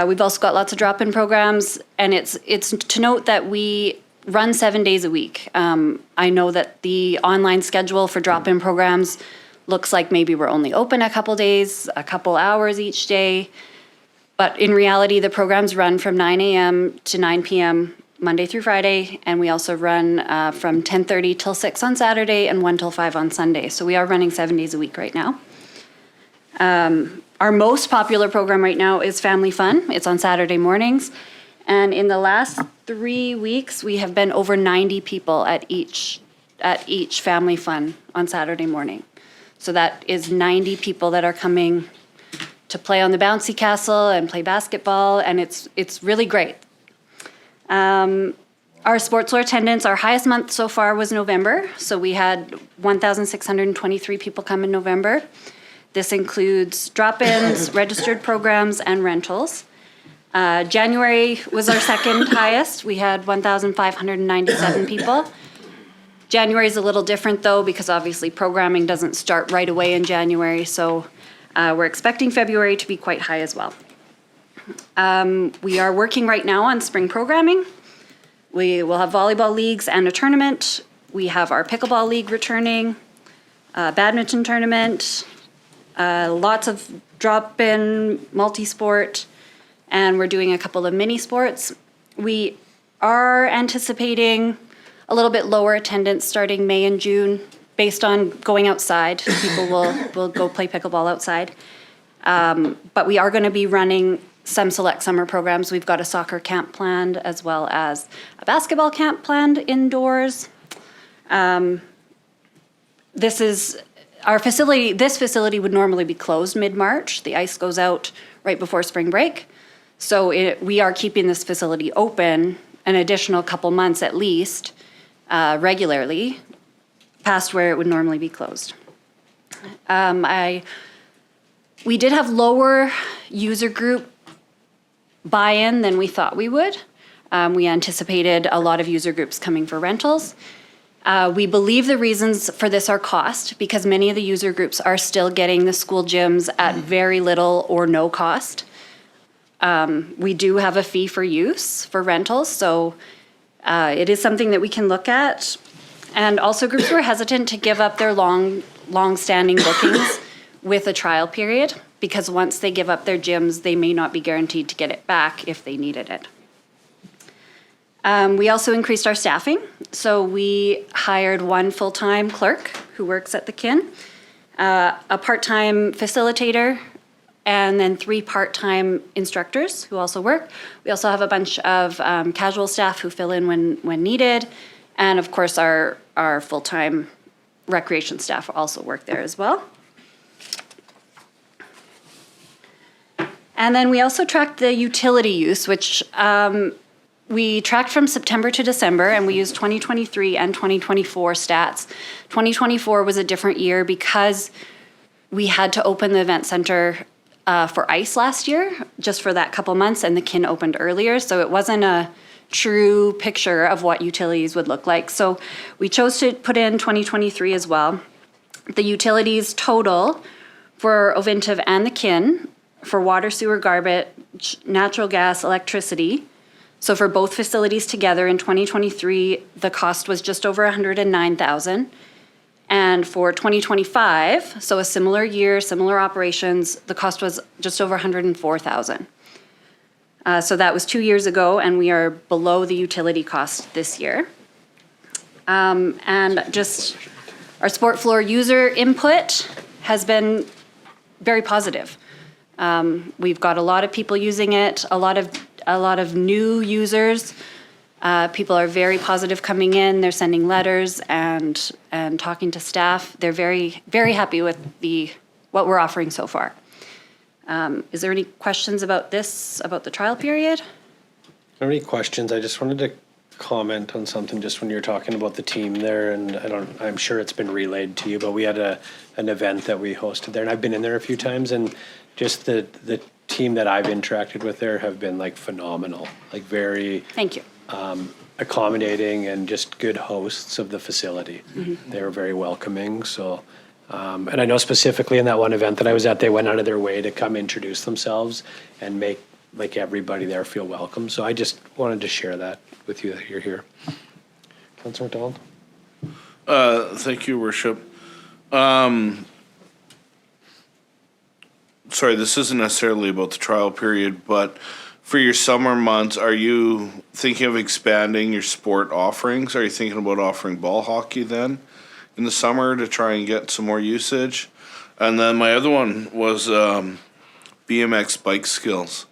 We've also got lots of drop-in programs, and it's to note that we run 7 days a week. I know that the online schedule for drop-in programs looks like maybe we're only open a couple days, a couple hours each day. But in reality, the programs run from 9 a.m. to 9 p.m. Monday through Friday, and we also run from 10:30 till 6 on Saturday and 1 till 5 on Sunday. So we are running 7 days a week right now. Our most popular program right now is Family Fun. It's on Saturday mornings. And in the last 3 weeks, we have been over 90 people at each Family Fun on Saturday morning. So that is 90 people that are coming to play on the bouncy castle and play basketball, and it's really great. Our sports floor attendance, our highest month so far was November. So we had 1,623 people come in November. This includes drop-ins, registered programs, and rentals. January was our second highest. We had 1,597 people. January is a little different though, because obviously programming doesn't start right away in January. So we're expecting February to be quite high as well. We are working right now on spring programming. We will have volleyball leagues and a tournament. We have our pickleball league returning, badminton tournament, lots of drop-in, multi-sport, and we're doing a couple of mini sports. We are anticipating a little bit lower attendance starting May and June based on going outside. People will go play pickleball outside. But we are going to be running some select summer programs. We've got a soccer camp planned as well as a basketball camp planned indoors. This is our facility. This facility would normally be closed mid-March. The ice goes out right before spring break. So we are keeping this facility open an additional couple months at least, regularly, past where it would normally be closed. We did have lower user group buy-in than we thought we would. We anticipated a lot of user groups coming for rentals. We believe the reasons for this are cost, because many of the user groups are still getting the school gyms at very little or no cost. We do have a fee for use for rentals, so it is something that we can look at. And also groups were hesitant to give up their long-standing bookings with a trial period, because once they give up their gyms, they may not be guaranteed to get it back if they needed it. We also increased our staffing. So we hired one full-time clerk who works at the Kin, a part-time facilitator, and then 3 part-time instructors who also work. We also have a bunch of casual staff who fill in when needed. And of course, our full-time recreation staff also work there as well. And then we also tracked the utility use, which we tracked from September to December, and we used 2023 and 2024 stats. 2024 was a different year because we had to open the event center for ice last year, just for that couple months, and the Kin opened earlier, so it wasn't a true picture of what utilities would look like. So we chose to put in 2023 as well. The utilities total for Ovintiv and the Kin, for water, sewer, garbage, natural gas, electricity. So for both facilities together in 2023, the cost was just over $109,000. And for 2025, so a similar year, similar operations, the cost was just over $104,000. So that was 2 years ago, and we are below the utility cost this year. And just our sport floor user input has been very positive. We've got a lot of people using it, a lot of new users. People are very positive coming in. They're sending letters and talking to staff. They're very, very happy with what we're offering so far. Is there any questions about this, about the trial period? Are there any questions? I just wanted to comment on something just when you're talking about the team there, and I'm sure it's been relayed to you, but we had an event that we hosted there, and I've been in there a few times, and just the team that I've interacted with there have been like phenomenal, like very thank you, accommodating and just good hosts of the facility. Mm-hmm. They were very welcoming. So, and I know specifically in that one event that I was at, they went out of their way to come introduce themselves and make like everybody there feel welcome. So I just wanted to share that with you that you're here. Councillor McDonald. Thank you, Worship. Sorry, this isn't necessarily about the trial period, but for your summer months, are you thinking of expanding your sport offerings? Are you thinking about offering ball hockey then in the summer to try and get some more usage? And then my other one was BMX bike skills.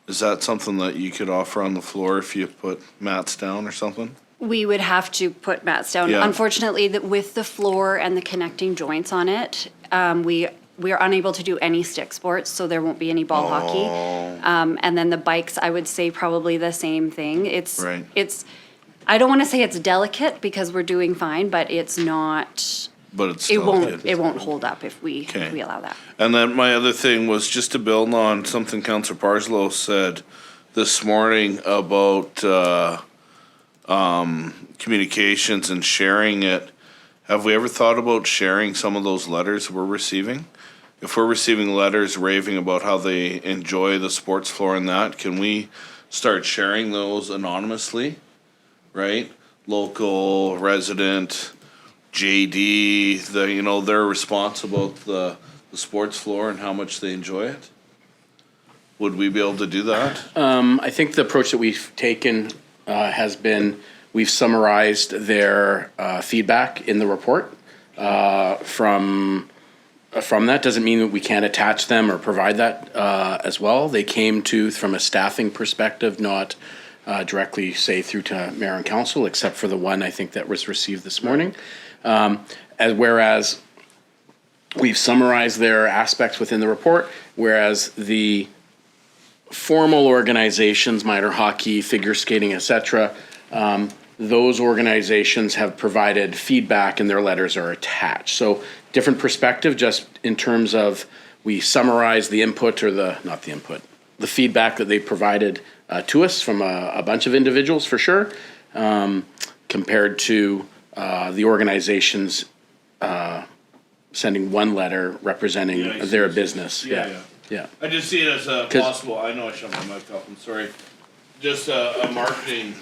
Is that something that you could offer on the floor if you put mats down or something? We would have to put mats down. Yeah. Unfortunately, with the floor and the connecting joints on it, we are unable to do any stick sports, so there won't be any ball hockey. And then the bikes, I would say probably the same thing. Right. I don't want to say it's delicate because we're doing fine, but it's not. But it's It still won't. good. It won't hold up if we Okay. allow that. And then my other thing was just to build on something Councillor Parslow said this morning about communications and sharing it. Have we ever thought about sharing some of those letters we're receiving? If we're receiving letters raving about how they enjoy the sports floor and that, can we start sharing those anonymously? Right? Local, resident, JD, their response about the sports floor and how much they enjoy it? Would we be able to do that? I think the approach that we've taken has been, we've summarized their feedback in the report. From that doesn't mean that we can't attach them or provide that as well. They came from a staffing perspective, not directly, say, through to Mayor and Council, except for the one I think that was received this morning. Whereas we've summarized their aspects within the report, whereas the formal organizations, minor hockey, figure skating, etc., those organizations have provided feedback and their letters are attached. So different perspective, just in terms of we summarize the input or the feedback that they provided to us from a bunch of individuals for sure, compared to the organizations sending one letter representing their business. Yeah. I just see it as a possible, I know I shut my mic off, I'm sorry, just a marketing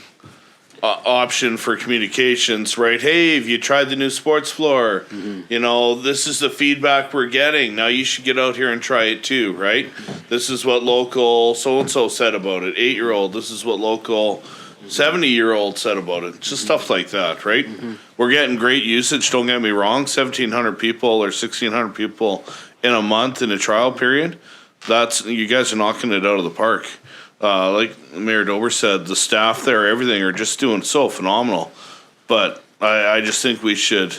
option for communications, right? Hey, have you tried the new sports floor? This is the feedback we're getting. Now you should get out here and try it too, right? This is what local so-and-so said about it, 8-year-old. This is what local 70-year-old said about it. Just stuff like that, right? We're getting great usage, don't get me wrong. 1,700 people or 1,600 people in a month in a trial period. You guys are knocking it out of the park. Like Mayor Dober said, the staff there, everything are just doing so phenomenal. But I just think we should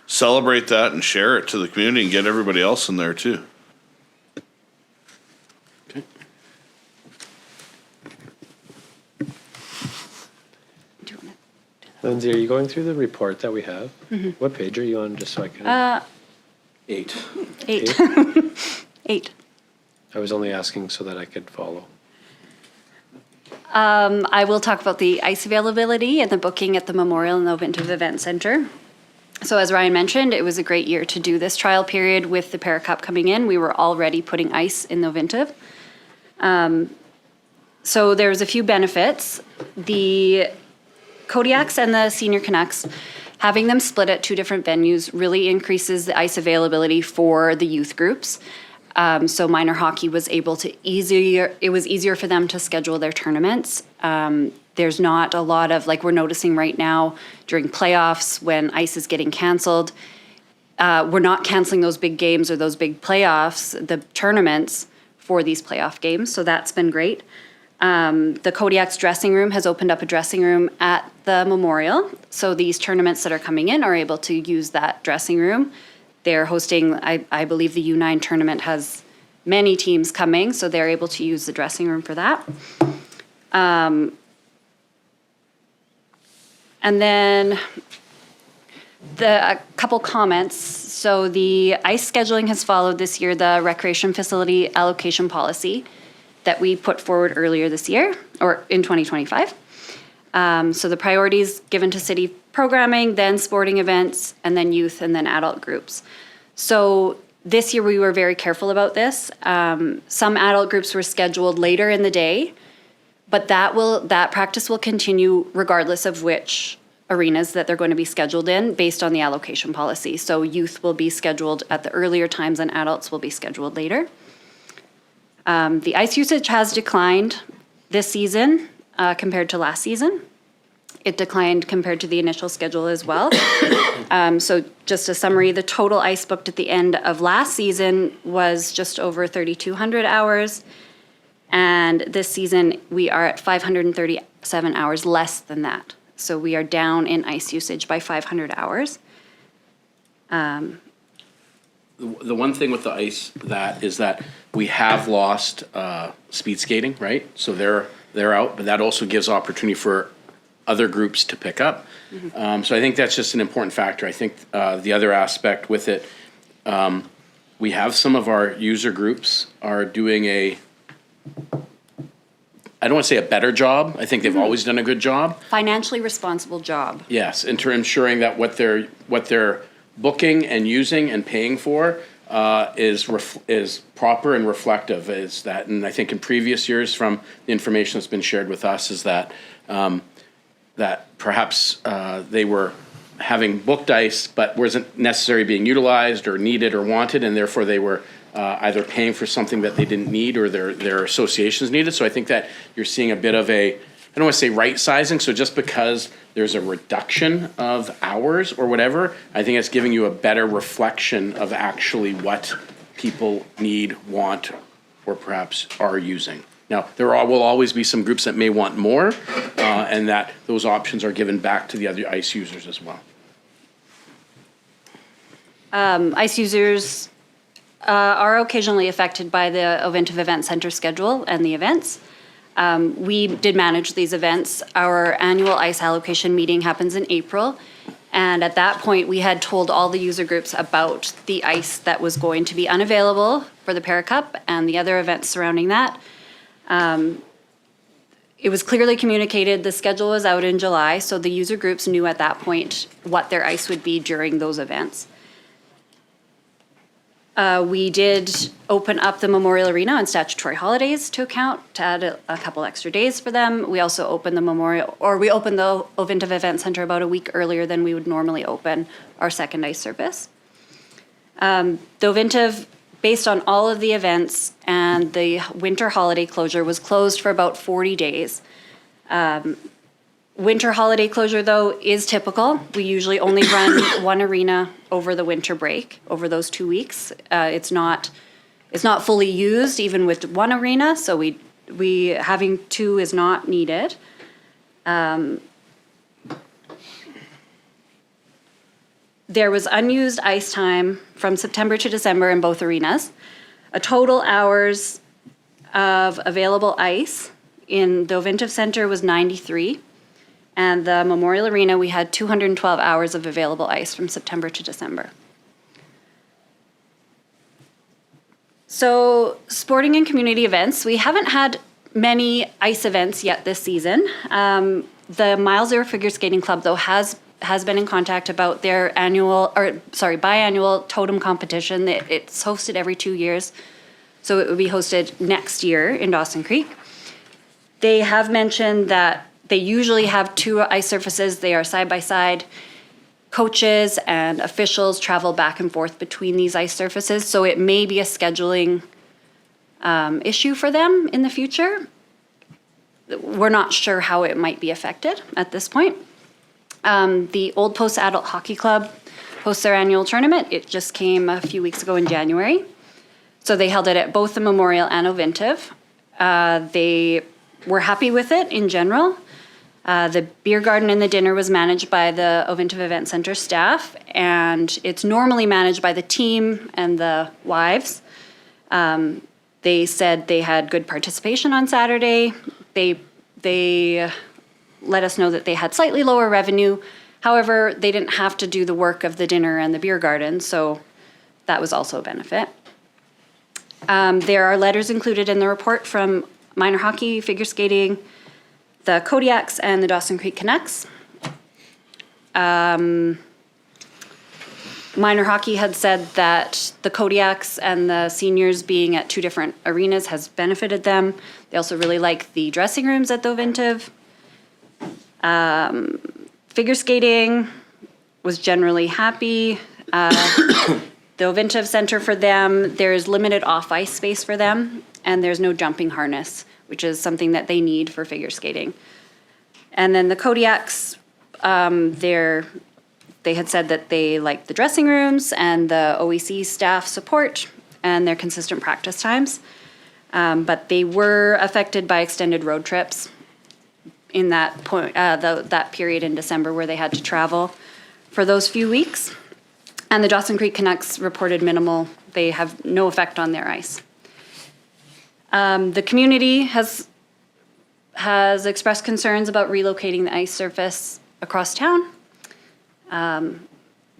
celebrate that and share it to the community and get everybody else in there too. Lindsay, are you going through the report that we have? Mhm. What page are you on, just so I can? 8. 8. I was only asking so that I could follow. I will talk about the ice availability and the booking at the Memorial and the Ovintiv Event Center. So as Ryan mentioned, it was a great year to do this trial period with the Paracup coming in. We were already putting ice in the Ovintiv. So there's a few benefits. The Kodiaks and the Senior Canucks, having them split at 2 different venues really increases the ice availability for the youth groups. So minor hockey was able to it was easier for them to schedule their tournaments. There's not a lot of, like we're noticing right now during playoffs when ice is getting canceled, we're not canceling those big games or those big playoffs, the tournaments for these playoff games. So that's been great. The Kodiak's dressing room has opened up a dressing room at the Memorial. So these tournaments that are coming in are able to use that dressing room. They're hosting, I believe the U9 tournament has many teams coming, so they're able to use the dressing room for that. And then a couple comments. So the ice scheduling has followed this year the recreation facility allocation policy that we put forward earlier this year, or in 2025. So the priorities given to city programming, then sporting events, and then youth, and then adult groups. So this year we were very careful about this. Some adult groups were scheduled later in the day, but that practice will continue regardless of which arenas that they're going to be scheduled in based on the allocation policy. So youth will be scheduled at the earlier times and adults will be scheduled later. The ice usage has declined this season compared to last season. It declined compared to the initial schedule as well. So just a summary, the total ice booked at the end of last season was just over 3,200 hours. And this season, we are at 537 hours less than that. So we are down in ice usage by 500 hours. The one thing with the ice that is that we have lost speed skating, right? So they're out, but that also gives opportunity for other groups to pick up. So I think that's just an important factor. I think the other aspect with it, we have some of our user groups are doing I don't want to say a better job. I think they've always done a good job. Financially responsible job. Yes, into ensuring that what they're booking and using and paying for is proper and reflective. Is that, and I think in previous years, from the information that's been shared with us, is that that perhaps they were having booked ice, but wasn't necessarily being utilized or needed or wanted, and therefore they were either paying for something that they didn't need or their associations needed. So I think that you're seeing a bit of I don't want to say right sizing. So just because there's a reduction of hours or whatever, I think it's giving you a better reflection of actually what people need, want, or perhaps are using. Now, will always be some groups that may want more, and that those options are given back to the other ICE users as well. ICE users are occasionally affected by the Ovintiv Event Center schedule and the events. We did manage these events. Our annual ICE allocation meeting happens in April, and at that point, we had told all the user groups about the ice that was going to be unavailable for the Paracup and the other events surrounding that. It was clearly communicated, the schedule was out in July, so the user groups knew at that point what their ice would be during those events. We did open up the Memorial Arena on statutory holidays to account, to add a couple extra days for them. We also opened the Ovintiv Event Center about a week earlier than we would normally open our second ice service. The Ovintiv, based on all of the events and the winter holiday closure, was closed for about 40 days. Winter holiday closure, though, is typical. We usually only run one arena over the winter break, over those 2 weeks. It's not fully used, even with one arena, so we having two is not needed. There was unused ice time from September to December in both arenas. A total hours of available ice in the Ovintiv Center was 93. And the Memorial Arena, we had 212 hours of available ice from September to December. So, sporting and community events, we haven't had many ice events yet this season. The Mile Zero Figure Skating Club, though, has been in contact about their biannual totem competition. It's hosted every 2 years, so it would be hosted next year in Dawson Creek. They have mentioned that they usually have two ice surfaces. They are side by side. Coaches and officials travel back and forth between these ice surfaces, so it may be a scheduling issue for them in the future. We're not sure how it might be affected at this point. The Old Post Adult Hockey Club hosts their annual tournament. It just came a few weeks ago in January. So they held it at both the Memorial and Ovintiv. They were happy with it in general. The beer garden and the dinner was managed by the Ovintiv Event Center staff, and it's normally managed by the team and the wives. They said they had good participation on Saturday. They let us know that they had slightly lower revenue. However, they didn't have to do the work of the dinner and the beer garden, so that was also a benefit. There are letters included in the report from minor hockey, figure skating, the Kodiaks, and the Dawson Creek Canucks. Minor hockey had said that the Kodiaks and the seniors being at two different arenas has benefited them. They also really like the dressing rooms at the Ovintiv. Figure skating was generally happy. The Ovintiv Center for them, there's limited off-ice space for them, and there's no jumping harness, which is something that they need for figure skating. And then the Kodiaks, they had said that they liked the dressing rooms and the OEC staff support and their consistent practice times. But they were affected by extended road trips in that point, that period in December where they had to travel for those few weeks. And the Dawson Creek Canucks reported minimal, they have no effect on their ice. The community has expressed concerns about relocating the ice surface across town.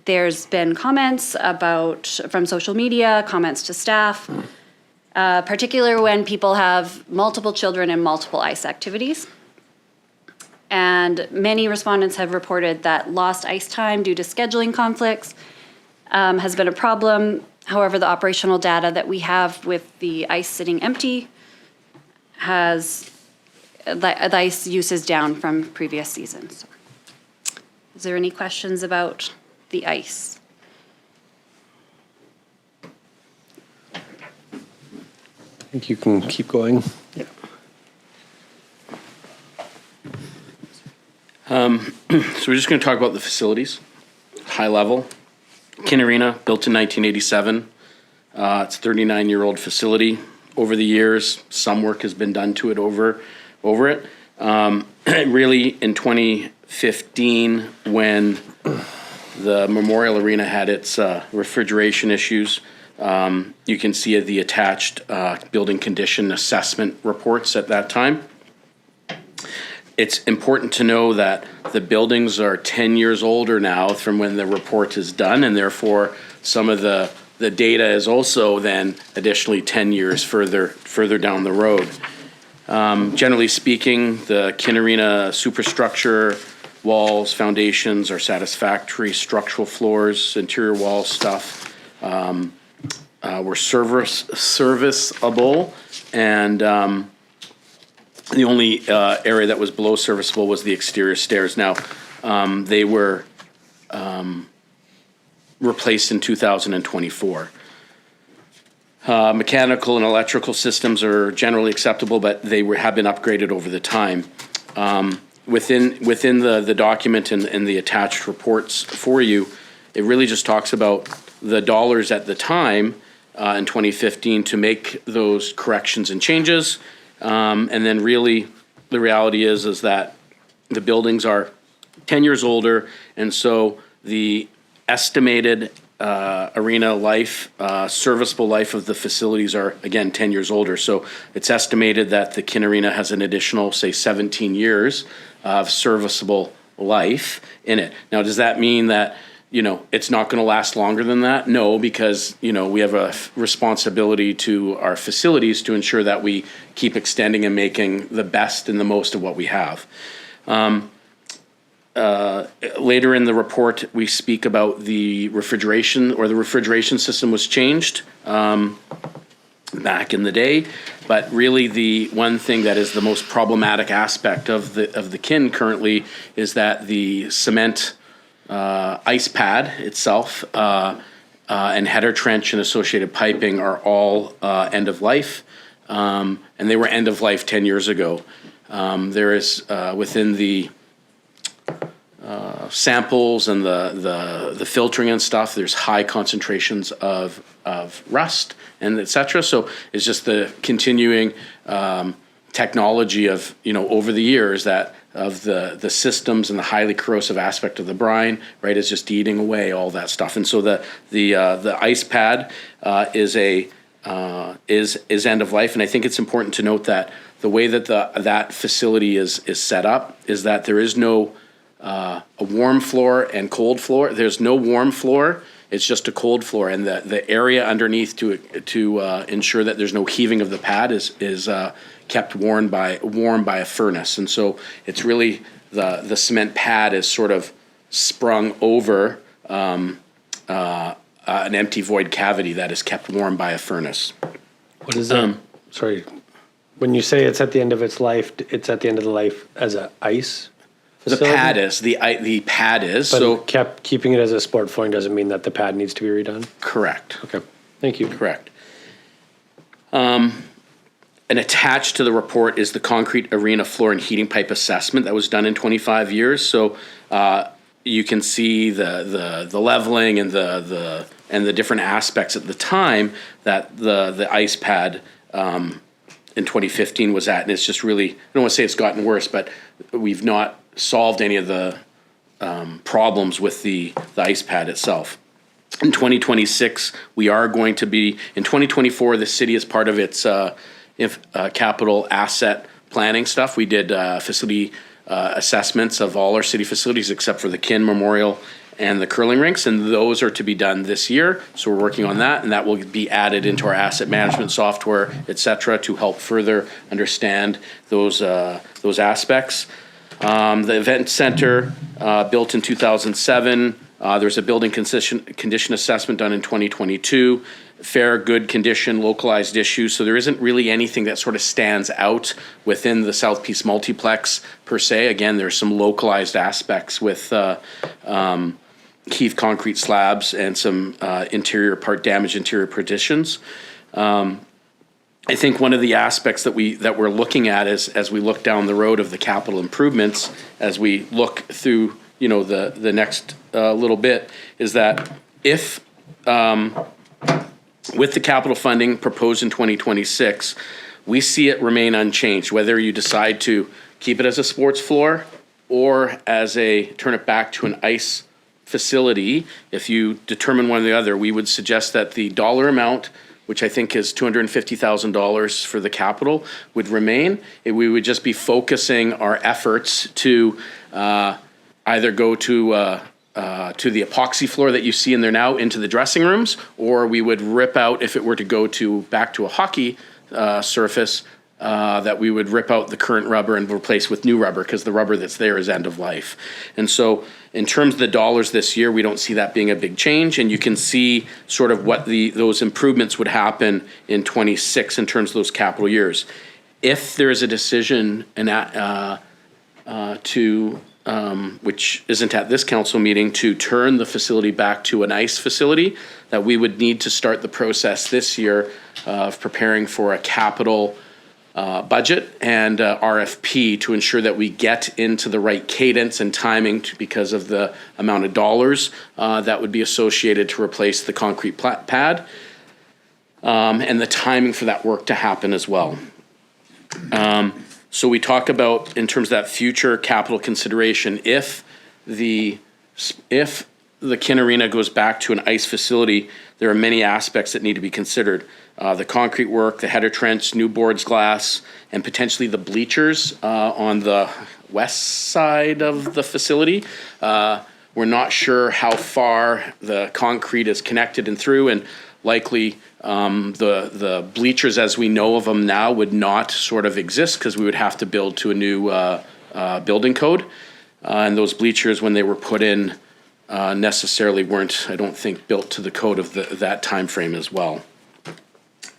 There's been comments from social media, comments to staff, particularly when people have multiple children and multiple ice activities. And many respondents have reported that lost ice time due to scheduling conflicts has been a problem. However, the operational data that we have with the ice sitting empty the ice use is down from previous seasons. Is there any questions about the ice? I think you can keep going. So we're just going to talk about the facilities, high level. Kin Arena, built in 1987. It's a 39-year-old facility. Over the years, some work has been done to it over it. Really, in 2015, when the Memorial Arena had its refrigeration issues, you can see the attached building condition assessment reports at that time. It's important to know that the buildings are 10 years older now from when the report is done, and therefore some of the data is also then additionally 10 years further down the road. Generally speaking, the Kin Arena superstructure, walls, foundations are satisfactory. Structural floors, interior wall stuff were serviceable, and the only area that was below serviceable was the exterior stairs. Now, they were replaced in 2024. Mechanical and electrical systems are generally acceptable, but they have been upgraded over the time. Within the document and the attached reports for you, it really just talks about the dollars at the time in 2015 to make those corrections and changes. And then really the reality is that the buildings are 10 years older, and so the estimated arena life, serviceable life of the facilities are, again, 10 years older. So it's estimated that the Kin Arena has an additional, say, 17 years of serviceable life in it. Now, does that mean that, it's not going to last longer than that? No, because, we have a responsibility to our facilities to ensure that we keep extending and making the best and the most of what we have. Later in the report, we speak about the refrigeration system was changed back in the day. But really, the one thing that is the most problematic aspect of the Kin currently is that the cement ice pad itself and header trench and associated piping are all end of life, and they were end of life 10 years ago. There is within the samples and the filtering and stuff, there's high concentrations of rust and etc. So it's just the continuing technology of over the years that of the systems and the highly corrosive aspect of the brine, right, is just eating away all that stuff. And so the ice pad is end of life. And I think it's important to note that the way that that facility is set up is that there is no a warm floor and cold floor. There's no warm floor. It's just a cold floor, and the area underneath to ensure that there's no heaving of the pad is kept warm by a furnace. And so it's really the cement pad is sort of sprung over an empty void cavity that is kept warm by a furnace. What is that? Sorry, when you say it's at the end of its life, it's at the end of the life as an ice facility? The pad is. But keeping it as a sport flooring doesn't mean that the pad needs to be redone? Correct. Okay, thank you. Correct. And attached to the report is the concrete arena floor and heating pipe assessment that was done in 25 years. So you can see the leveling and the different aspects at the time that the ice pad in 2015 was at. And it's just really, I don't want to say it's gotten worse, but we've not solved any of the problems with the ice pad itself. In 2026, we are going to be, in 2024, the city, as part of its capital asset planning stuff, we did facility assessments of all our city facilities except for the Kin Memorial and the curling rinks, and those are to be done this year. So we're working on that, and that will be added into our asset management software, et cetera, to help further understand those aspects. The event center, built in 2007, there's a building condition assessment done in 2022. Fair, good condition, localized issues. So there isn't really anything that sort of stands out within the South Peace Multiplex per se. Again, there's some localized aspects with Keith concrete slabs and some damaged interior partitions. I think one of the aspects that we're looking at is, as we look down the road of the capital improvements, as we look through the next little bit, is that if with the capital funding proposed in 2026, we see it remain unchanged, whether you decide to keep it as a sports floor or turn it back to an ice facility. If you determine one or the other, we would suggest that the dollar amount, which I think is $250,000 for the capital, would remain. We would just be focusing our efforts to either go to the epoxy floor that you see in there now into the dressing rooms, or we would rip out, if it were to go back to a hockey surface, that we would rip out the current rubber and replace with new rubber, because the rubber that's there is end of life. And so in terms of the dollars this year, we don't see that being a big change, and you can see sort of what those improvements would happen in 26 in terms of those capital years. If there is a decision which isn't at this council meeting, to turn the facility back to an ice facility, that we would need to start the process this year of preparing for a capital budget and RFP to ensure that we get into the right cadence and timing because of the amount of dollars that would be associated to replace the concrete pad and the timing for that work to happen as well. So we talk about, in terms of that future capital consideration, if the Kin Arena goes back to an ice facility, there are many aspects that need to be considered. The concrete work, the header trench, new boards, glass, and potentially the bleachers on the west side of the facility. We're not sure how far the concrete is connected and through, and likely the bleachers as we know of them now would not sort of exist, because we would have to build to a new building code. And those bleachers, when they were put in, necessarily weren't, I don't think, built to the code of that time frame as well.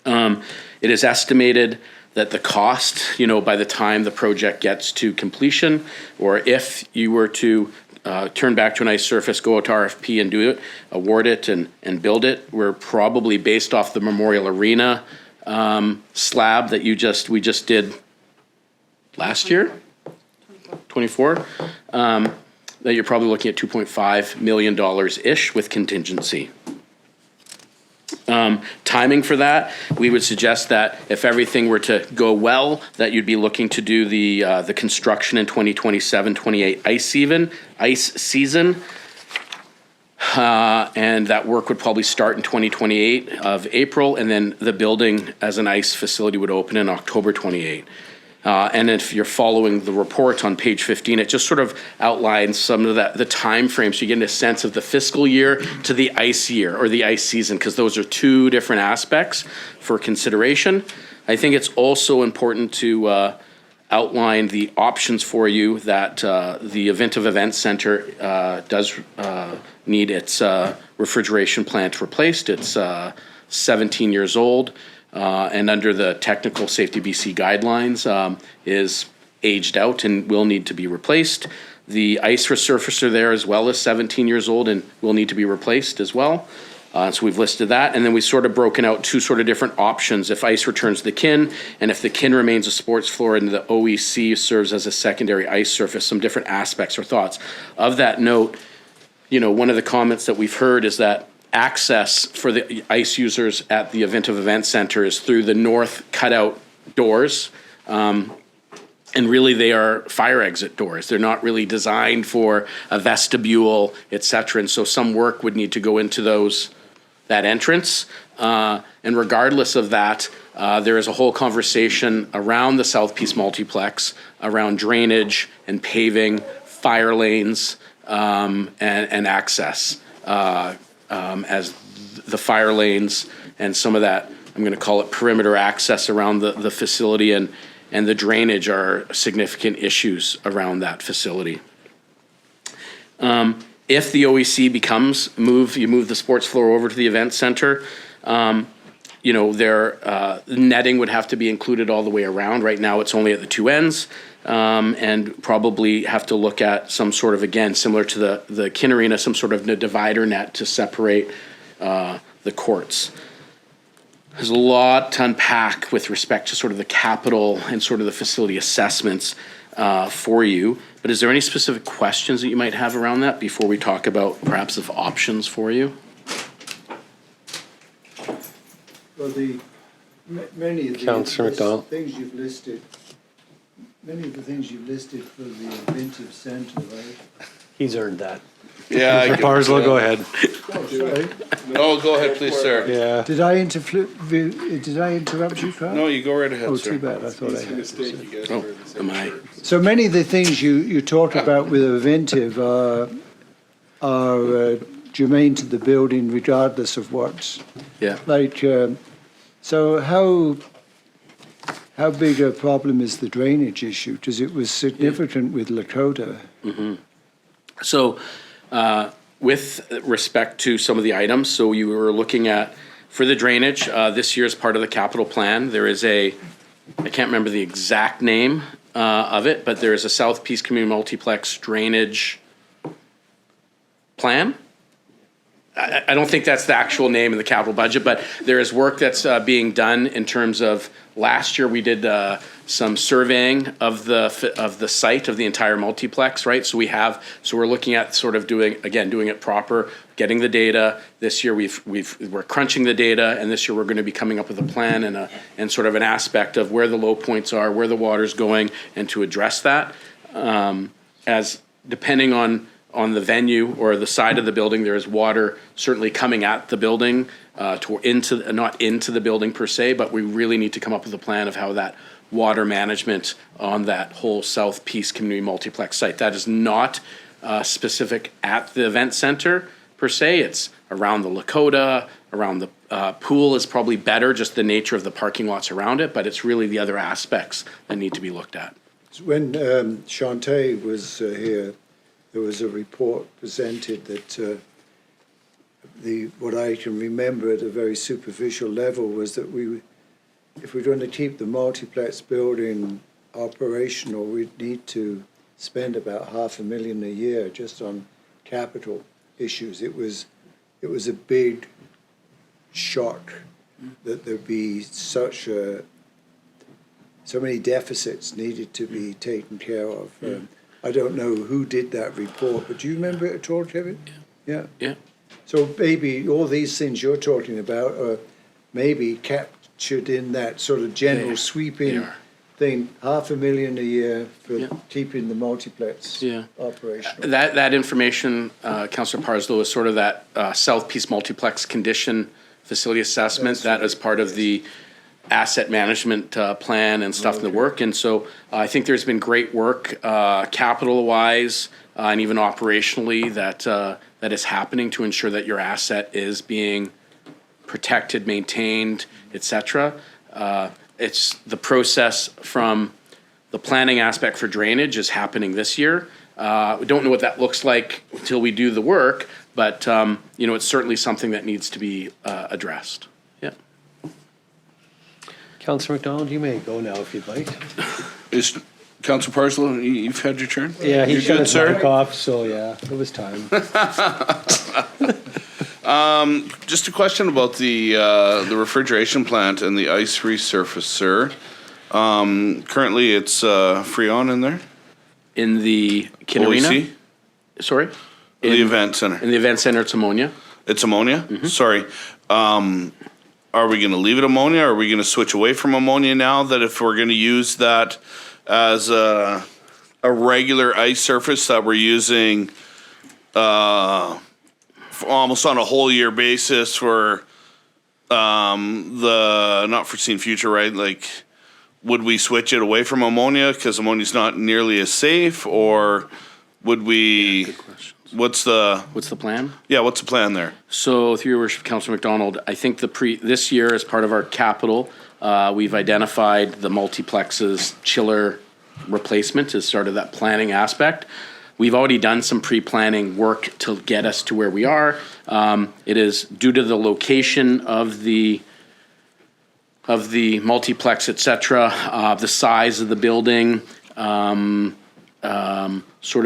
It is estimated that the cost, by the time the project gets to completion, or if you were to turn back to an ice surface, go out to RFP and do it, award it and build it, we're probably, based off the Memorial Arena slab that we just did last year, 24, that you're probably looking at $2.5 million-ish with contingency. Timing for that, we would suggest that if everything were to go well, that you'd be looking to do the construction in 2027-28 ice season. And that work would probably start in 2028 of April, and then the building as an ice facility would open in October 28. And if you're following the report on page 15, it just sort of outlines some of the time frame, so you get a sense of the fiscal year to the ice year or the ice season, because those are two different aspects for consideration. I think it's also important to outline the options for you that the Event Center does need its refrigeration plant replaced. It's 17 years old. And under the Technical Safety BC guidelines, is aged out and will need to be replaced. The ice resurfacer there as well is 17 years old and will need to be replaced as well. So we've listed that, and then we sort of broken out two sort of different options. If ice returns to the kin, and if the kin remains a sports floor and the OEC serves as a secondary ice surface, some different aspects or thoughts. Of that note, one of the comments that we've heard is that access for the ice users at the event center is through the north cutout doors. And really, they are fire exit doors. They're not really designed for a vestibule, et cetera. And so some work would need to go into that entrance. And regardless of that, there is a whole conversation around the South Peace Multiplex, around drainage and paving, fire lanes, and access. As the fire lanes and some of that, I'm going to call it perimeter access around the facility, and the drainage are significant issues around that facility. If the OEC you move the sports floor over to the event center, netting would have to be included all the way around. Right now, it's only at the two ends, and probably have to look at some sort of, again, similar to the kin arena, some sort of divider net to separate the courts. There's a lot to unpack with respect to sort of the capital and sort of the facility assessments for you. But is there any specific questions that you might have around that before we talk about perhaps of options for you? Well, many of the Councillor McDonald. things you've listed, many of the things you've listed for the inventive centre, right? He's earned that. Yeah. Parslow, go ahead. Oh, sorry. No, go ahead, please, sir. Yeah. Did I interrupt you, Carl? No, you go right ahead, Oh, sir. too bad. I thought I had. Oh, am I? So many of the things you talk about with inventive are germane to the building, regardless of what's like. So how big a problem is the drainage issue? Because it was significant with Lakota. Mm-hmm. So, with respect to some of the items, so you were looking at, for the drainage, this year as part of the capital plan, there is I can't remember the exact name of it, but there is a South Peace Community Multiplex drainage plan. I don't think that's the actual name in the capital budget, but there is work that's being done in terms of, last year we did some surveying of the site of the entire multiplex, right? So we're looking at sort of doing it proper, getting the data. This year we're crunching the data, and this year we're going to be coming up with a plan and sort of an aspect of where the low points are, where the water's going, and to address that. As depending on the venue or the side of the building, there is water certainly coming at the building, not into the building per se, but we really need to come up with a plan of how that water management on that whole South Peace Community Multiplex site. That is not specific at the event center per se. It's around the Lakota, around the pool is probably better, just the nature of the parking lots around it, but it's really the other aspects that need to be looked at. When Shantae was here, there was a report presented that what I can remember at a very superficial level was that if we're going to keep the multiplex building operational, we'd need to spend about $500,000 a year just on capital issues. It was a big shock that there'd be so many deficits needed to be taken care of. I don't know who did that report, but do you remember it at all, Kevin? Yeah. Yeah. So maybe all these things you're talking about are maybe captured in that sort of general sweeping thing, $500,000 a year for keeping the multiplex operational. That information, Councillor Parslow, is sort of that South Peace Multiplex condition facility assessment. That is part of the asset management plan and stuff in the work. And so I think there's been great work capital-wise and even operationally that is happening to ensure that your asset is being protected, maintained, et cetera. It's the process from the planning aspect for drainage is happening this year. We don't know what that looks like until we do the work, but it's certainly something that needs to be addressed. Yeah. Councillor McDonald, you may go now if you'd like. Is Councillor Parslow, you've had your turn? Yeah, he You're shut good, his sir. mic off, so yeah, it was time. Just a question about the refrigeration plant and the ice resurfacer. Currently, it's Freon in there. In the Kid Arena? OEC? Sorry? The event center. In the event center, it's ammonia. It's ammonia? Sorry. Are we going to leave it ammonia? Or are we going to switch away from ammonia now that if we're going to use that as a regular ice surface that we're using almost on a whole year basis for the not foreseen future, right? Like, would we switch it away from ammonia because ammonia's not nearly as safe, or would we? Good question. What's the plan? Yeah, what's the plan there? So, through your worship, Councillor McDonald, I think this year, as part of our capital, we've identified the multiplexes chiller replacement as sort of that planning aspect. We've already done some pre-planning work to get us to where we are. It is due to the location of the multiplex, et cetera, the size of the building, sort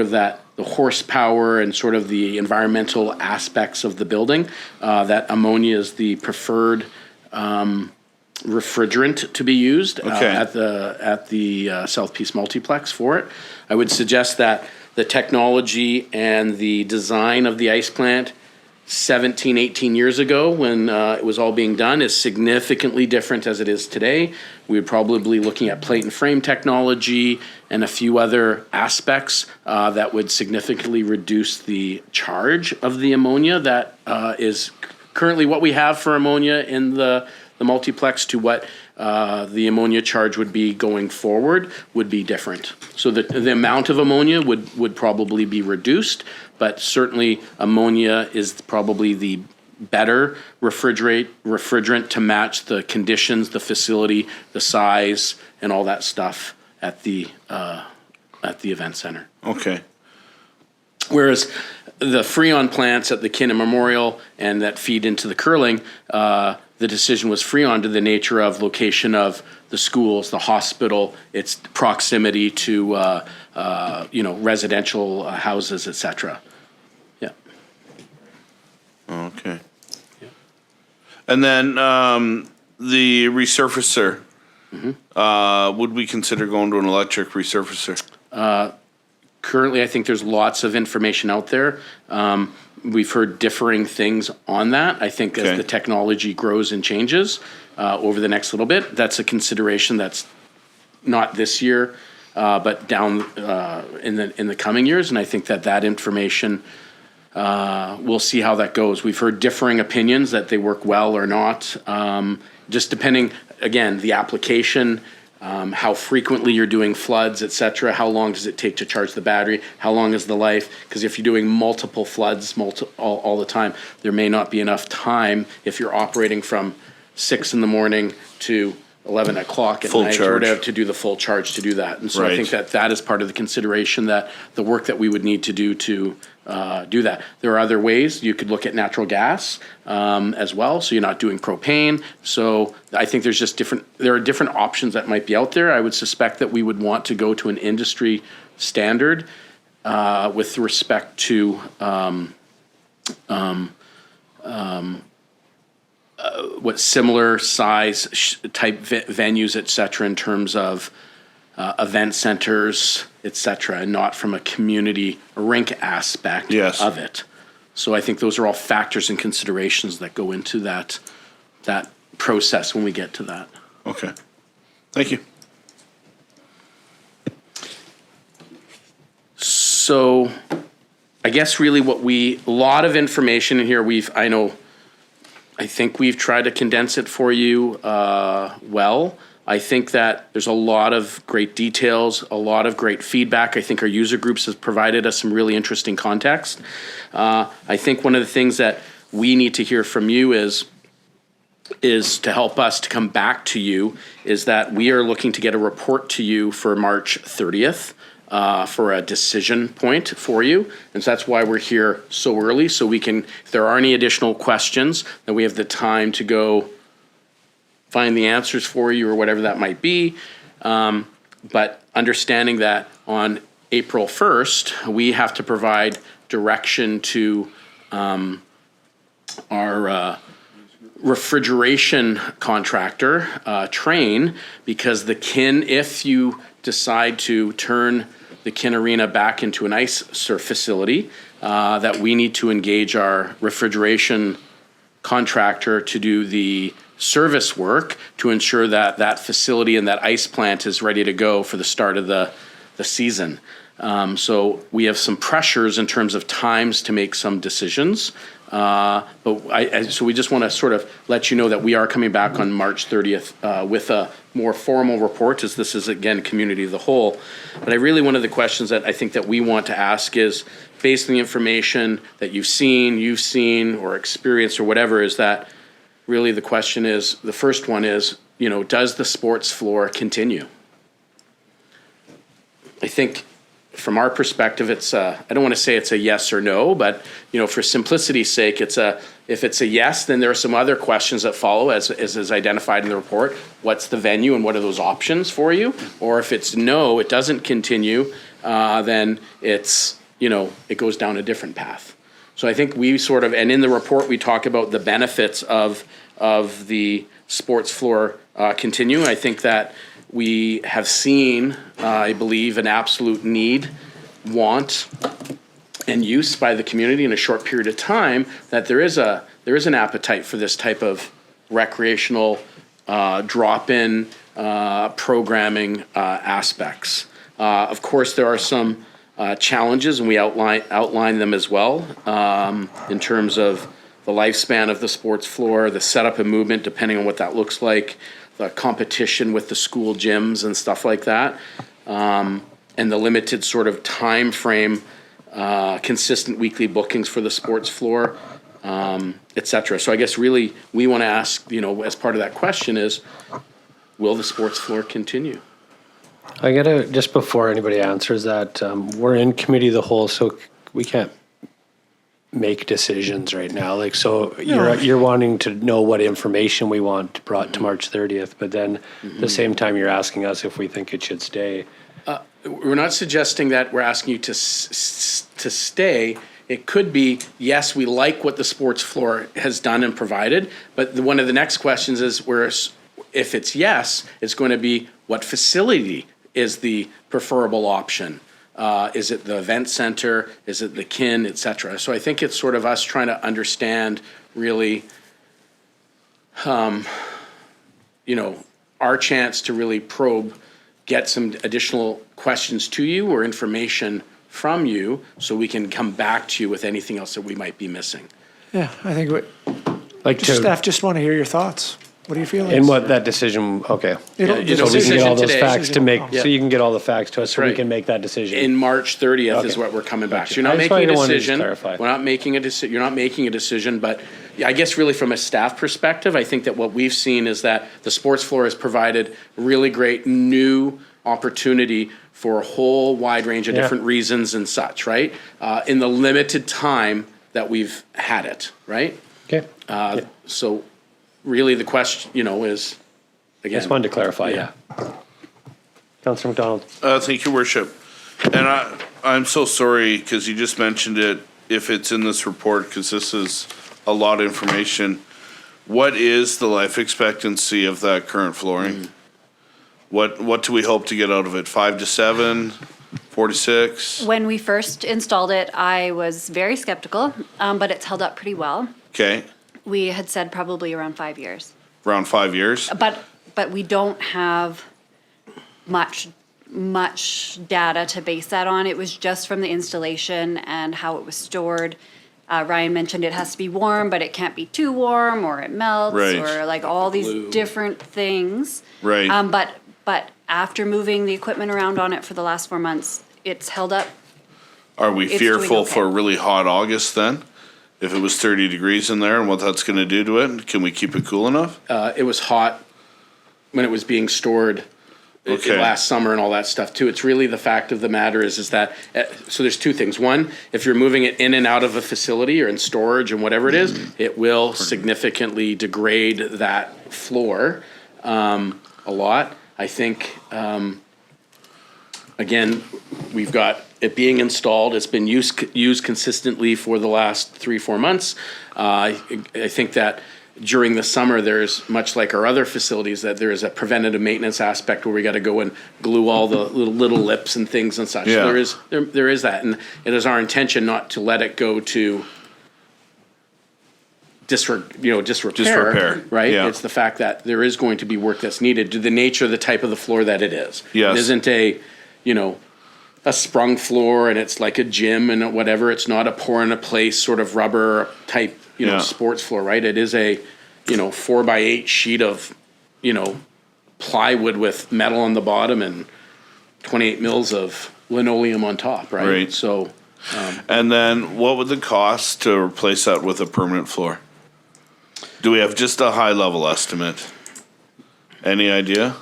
of the horsepower and sort of the environmental aspects of the building, that ammonia is the preferred refrigerant to be used at the South Peace Multiplex for it. I would suggest that the technology and the design of the ice plant 17, 18 years ago when it was all being done is significantly different as it is today. We would probably be looking at plate and frame technology and a few other aspects that would significantly reduce the charge of the ammonia that is currently what we have for ammonia in the multiplex to what the ammonia charge would be going forward would be different. So the amount of ammonia would probably be reduced, but certainly ammonia is probably the better refrigerant to match the conditions, the facility, the size, and all that stuff at the event center. Okay. Whereas the Freon plants at the Kinna Memorial and that feed into the curling, the decision was Freon to the nature of location of the schools, the hospital, its proximity to residential houses, etc. Yeah. Okay. Yeah. And then the resurfacer. Would we consider going to an electric resurfacer? Currently, I think there's lots of information out there. We've heard differing things on that. I think as the technology grows and changes over the next little bit, that's a consideration that's not this year, but down in the coming years. And I think that information, we'll see how that goes. We've heard differing opinions that they work well or not, just depending, again, the application, how frequently you're doing floods, et cetera. How long does it take to charge the battery? How long is the life? Because if you're doing multiple floods all the time, there may not be enough time if you're operating from 6 a.m. to 11 o'clock at night or whatever to do the full charge to do that. And so I think that is part of the consideration, that the work that we would need to do to do that. There are other ways. You could look at natural gas as well, so you're not doing propane. So I think there are different options that might be out there. I would suspect that we would want to go to an industry standard with respect to what similar size type venues, et cetera, in terms of event centers, et cetera, and not from a community rink aspect of it. So I think those are all factors and considerations that go into that process when we get to that. Okay. Thank you. So I guess really a lot of information in here I think we've tried to condense it for you well. I think that there's a lot of great details, a lot of great feedback. I think our user groups has provided us some really interesting context. I think one of the things that we need to hear from you is to help us to come back to you is that we are looking to get a report to you for March 30th. For a decision point for you. And so that's why we're here so early, so we can, if there are any additional questions, then we have the time to go find the answers for you or whatever that might be. But understanding that on April 1st, we have to provide direction to refrigeration contractor, Train, because the Kin, if you decide to turn the Kin Arena back into an ice surf facility, that we need to engage our refrigeration contractor to do the service work to ensure that that facility and that ice plant is ready to go for the start of the season. So we have some pressures in terms of times to make some decisions. So we just want to sort of let you know that we are coming back on March 30th with a more formal report, as this is, again, community of the whole. But one of the questions that I think that we want to ask is, based on the information that you've seen or experienced or whatever, is that really the question is, the first one is, does the sports floor continue? I think from our perspective, I don't want to say it's a yes or no, but, for simplicity's sake, if it's a yes, then there are some other questions that follow as is identified in the report. What's the venue and what are those options for you? Or if it's no, it doesn't continue, then it's, it goes down a different path. So I think we and in the report, we talk about the benefits of the sports floor continuing. I think that we have seen, I believe, an absolute need, want, and use by the community in a short period of time, that there is an appetite for this type of recreational drop-in programming aspects. Of course, there are some challenges, and we outline them as well, in terms of the lifespan of the sports floor, the setup and movement, depending on what that looks like, the competition with the school gyms and stuff like that, and the limited sort of time frame, consistent weekly bookings for the sports floor, et cetera. So I guess really we want to ask, as part of that question is, will the sports floor continue? I gotta, just before anybody answers that, we're in committee of the whole, so we can't make decisions right now. You're wanting to know what information we want brought to March 30th, but then at the same time you're asking us if we think it should stay. We're not suggesting that we're asking you to stay. It could be, yes, we like what the sports floor has done and provided, but one of the next questions is, if it's yes, it's going to be what facility is the preferable option. Is it the event center? Is it the Kin, et cetera? So I think it's sort of us trying to understand really, our chance to really probe, get some additional questions to you or information from you so we can come back to you with anything else that we might be missing. Yeah, I think staff just want to hear your thoughts. What do you feel? And what that decision, okay. So we can get all those facts so you can get all the facts to us so we can make that decision. In March 30th is what we're coming back. So you're not making a decision. We're not making a decision. You're not making a decision, but I guess really from a staff perspective, I think that what we've seen is that the sports floor has provided really great new opportunity for a whole wide range of different reasons and such, right? In the limited time that we've had it, right? Okay. So really the question, is, again. I just wanted to clarify, Councillor McDonald. Thank you, Worship. And I'm so sorry, because you just mentioned it, if it's in this report, because this is a lot of information. What is the life expectancy of that current flooring? What do we hope to get out of it? 5 to 7? 4 to 6? When we first installed it, I was very skeptical, but it's held up pretty well. Okay. We had said probably around 5 years. Around 5 years? But we don't have much data to base that on. It was just from the installation and how it was stored. Ryan mentioned it has to be warm, but it can't be too warm or it melts or like all these different things. Right. But after moving the equipment around on it for the last 4 months, it's held up. Are we fearful for a really hot August then? If it was 30 degrees in there and what that's going to do to it, can we keep it cool enough? It was hot when it was being stored last summer and all that stuff too. It's really the fact of the matter is that, so there's two things. One, if you're moving it in and out of a facility or in storage and whatever it is, it will significantly degrade that floor a lot. I think, again, we've got it being installed. It's been used consistently for the last 3-4 months. I think that during the summer, there's, much like our other facilities, that there is a preventative maintenance aspect where we got to go and glue all the little lips and things and such. Yeah. So there is that, and it is our intention not to let it go to disrepair, right? Yeah. It's the fact that there is going to be work that's needed to the nature of the type of the floor that it is. Yes. It isn't a sprung floor and it's like a gym and whatever. It's not a pour in a place sort of rubber type, Yeah. sports floor, right? It is a, 4x8 sheet of, plywood with metal on the bottom and 28 mils of linoleum on top, right? Right. So, And then what would the cost to replace that with a permanent floor? Do we have just a high level estimate? Any idea?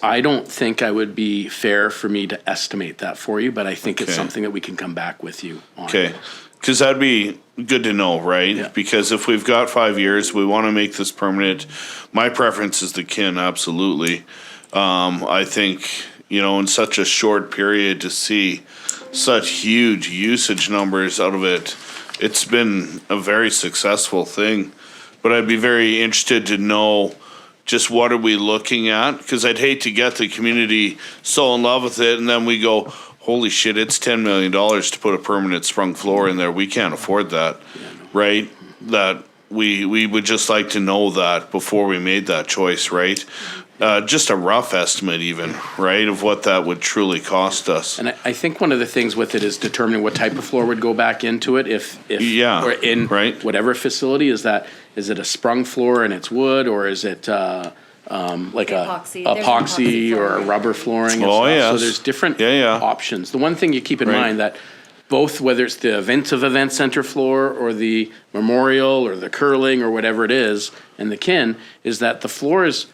I don't think I would be fair for me to estimate that for you, but I think it's Okay. something that we can come back with you on. Okay, because that'd be good to know, right? Yeah. Because if we've got 5 years, we want to make this permanent. My preference is the kin, absolutely. I think, in such a short period to see such huge usage numbers out of it, it's been a very successful thing. But I'd be very interested to know just what are we looking at? Because I'd hate to get the community so in love with it and then we go, holy shit, it's $10 million to put a permanent sprung floor in there. We can't afford that, right? That we would just like to know that before we made that choice, right? Just a rough estimate even, right, of what that would truly cost us. And I think one of the things with it is determining what type of floor would go back into it if Yeah, or in right. whatever facility. Is it a sprung floor and it's wood, or is it like Epoxy. a There's epoxy epoxy or a flooring. rubber flooring? And Oh, stuff. yes. So there's different Yeah. options. The one thing you keep in Right. mind that both, whether it's the event center floor or the memorial or the curling or whatever it is, and the kin, is that the floors,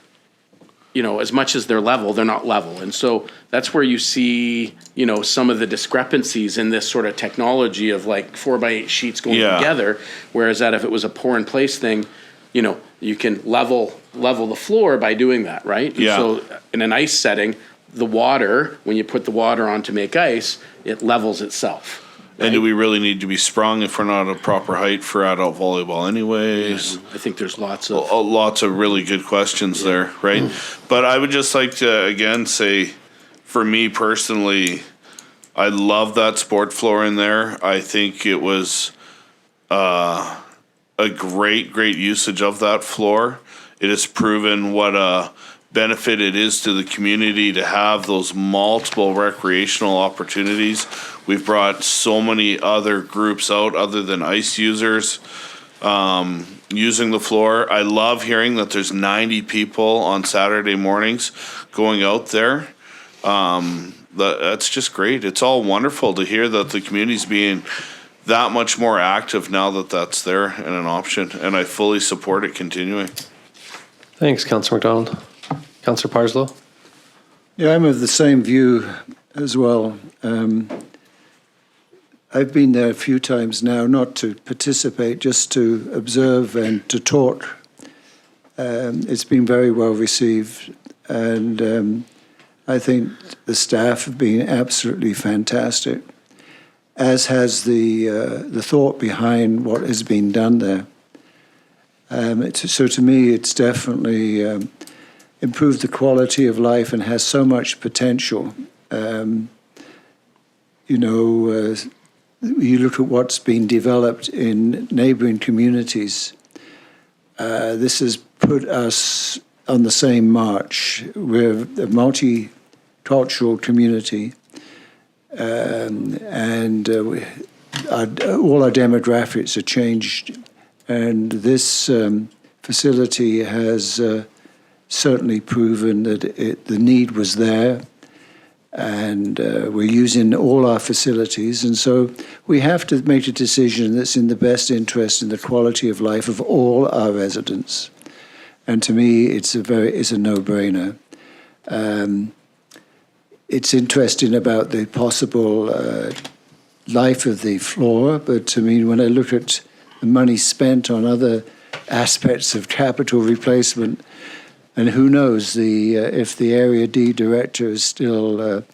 as much as they're not level. And so that's where you see, some of the discrepancies in this sort of technology of like 4x8 sheets going Yeah. together. Whereas that if it was a pour in place thing, you can level the floor by doing that, right? And Yeah. so in an ice setting, the water, when you put the water on to make ice, it levels itself. And do we really need to be sprung if we're not a proper height for adult volleyball anyways? I think there's lots of Lots of really good questions there, right? But I would just like to, again, say, for me personally, I love that sport floor in there. I think it was a great usage of that floor. It has proven what a benefit it is to the community to have those multiple recreational opportunities. We've brought so many other groups out other than ice users using the floor. I love hearing that there's 90 people on Saturday mornings going out there. That's just great. It's all wonderful to hear that the community's being that much more active now that that's there and an option, and I fully support it continuing. Thanks, Councillor McDonald. Councillor Parslow? Yeah, I'm of the same view as well. I've been there a few times now, not to participate, just to observe and to talk. It's been very well received, and I think the staff have been absolutely fantastic, as has the thought behind what has been done there. So to me, it's definitely improved the quality of life and has so much potential. You look at what's been developed in neighboring communities. This has put us on the same march. We're a multicultural community, and all our demographics are changed. And this facility has certainly proven that the need was there, and we're using all our facilities. And so we have to make a decision that's in the best interest in the quality of life of all our residents. And to me, it's a no-brainer. It's interesting about the possible life of the floor, but to me, when I look at the money spent on other aspects of capital replacement, And who knows if the Area D director is still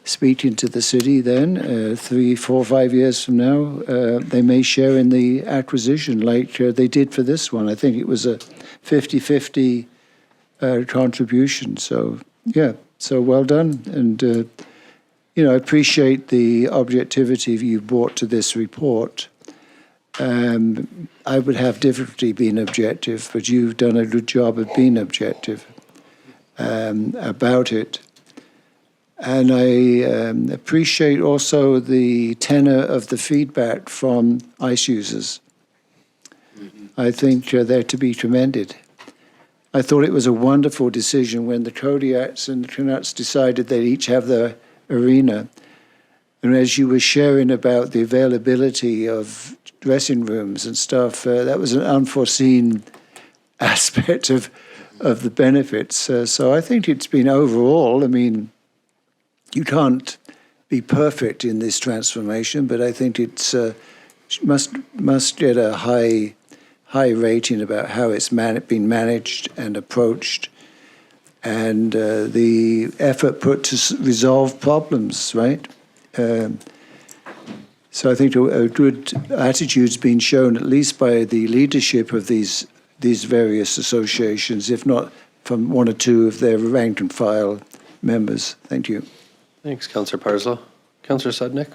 speaking to the city then, 3, 4, 5 years from now, they may share in the acquisition like they did for this one. I think it was a 50-50 contribution. So, yeah, so well done. And, I appreciate the objectivity you brought to this report. I would have difficulty being objective, but you've done a good job of being objective about it. And I appreciate also the tenor of the feedback from ice users. I think they're to be commended. I thought it was a wonderful decision when the Kodiaks and the Canucks decided they'd each have their arena. And as you were sharing about the availability of dressing rooms and stuff, that was an unforeseen aspect of the benefits. So I think it's been overall, I mean, you can't be perfect in this transformation, but I think it's must get a high rating about how it's been managed and approached, and the effort put to resolve problems, right? So I think a good attitude's been shown, at least by the leadership of these various associations, if not from one or two of their rank and file members. Thank you. Thanks, Councillor Parslow. Councillor Sudnick?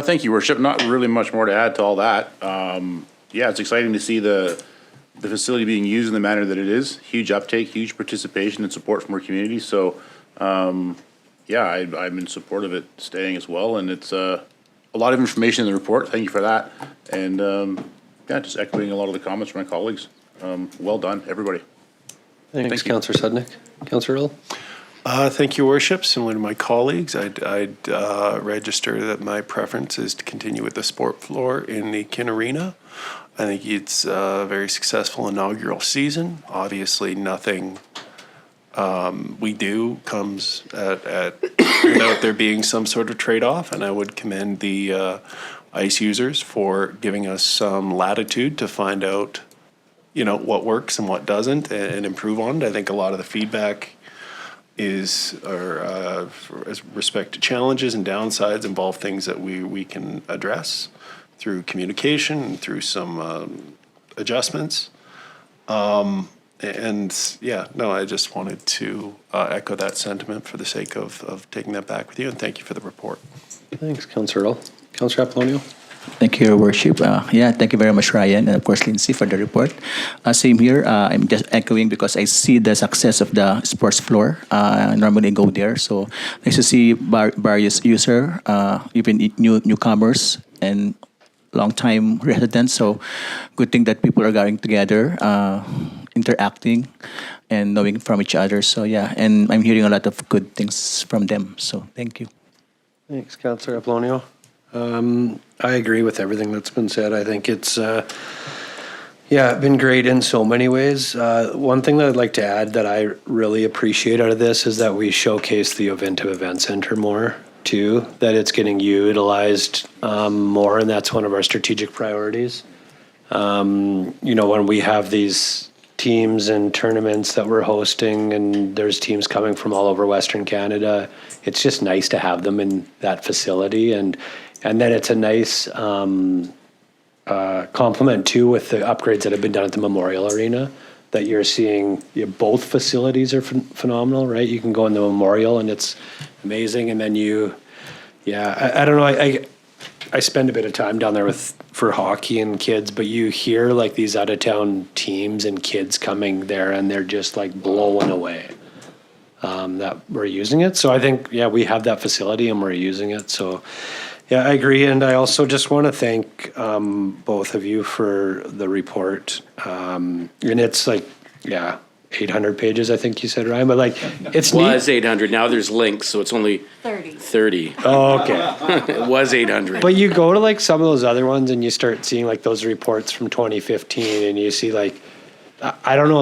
Thank you, Worship. Not really much more to add to all that. Yeah, it's exciting to see the facility being used in the manner that it is. Huge uptake, huge participation and support from our community. So, yeah, I'm in support of it staying as well. And it's a lot of information in the report. Thank you for that. And yeah, just echoing a lot of the comments from my colleagues. Well done, everybody. Thanks, Councillor Sudnick. Councillor Earl? Thank you, Worship. Similar to my colleagues, I'd register that my preference is to continue with the sport floor in the Kin Arena. I think it's a very successful inaugural season. Obviously, nothing we do comes without there being some sort of trade-off, and I would commend the ice users for giving us some latitude to find out, what works and what doesn't, and improve on it. I think a lot of the feedback is, as respect to challenges and downsides, involve things that we can address through communication and through some adjustments. And yeah, no, I just wanted to echo that sentiment for the sake of taking that back with you, and thank you for the report. Thanks, Councillor Earl. Councillor Apollonio? Thank you, Your Worship. Yeah, thank you very much, Ryan, and of course, Lindsay, for the report. Same here. I'm just echoing because I see the success of the sports floor. I normally go there, so nice to see various users, even newcomers and long-time residents. So good thing that people are going together, interacting and knowing from each other. So yeah, and I'm hearing a lot of good things from them. So thank you. Thanks, Councillor Apollonio. I agree with everything that's been said. I think it's, been great in so many ways. One thing that I'd like to add that I really appreciate out of this is that we showcase the Ovintiv Event Center more, too, that it's getting utilized more, and that's one of our strategic priorities. When we have these teams and tournaments that we're hosting, and there's teams coming from all over Western Canada, it's just nice to have them in that facility, and then it's a nice complement too with the upgrades that have been done at the Memorial Arena, that you're seeing both facilities are phenomenal, right? You can go in the Memorial and it's amazing, and then I don't know, I spend a bit of time down there for hockey and kids, but you hear like these out of town teams and kids coming there, and they're just like blown away that we're using it. So I think, we have that facility and we're using it. So yeah, I agree. And I also just want to thank both of you for the report. And it's 800 pages, I think you said, Ryan, but it's neat. It was 800. Now there's links, so it's only 30. Oh, okay. It was 800. But you go to some of those other ones and you start seeing those reports from 2015, and you see I don't know,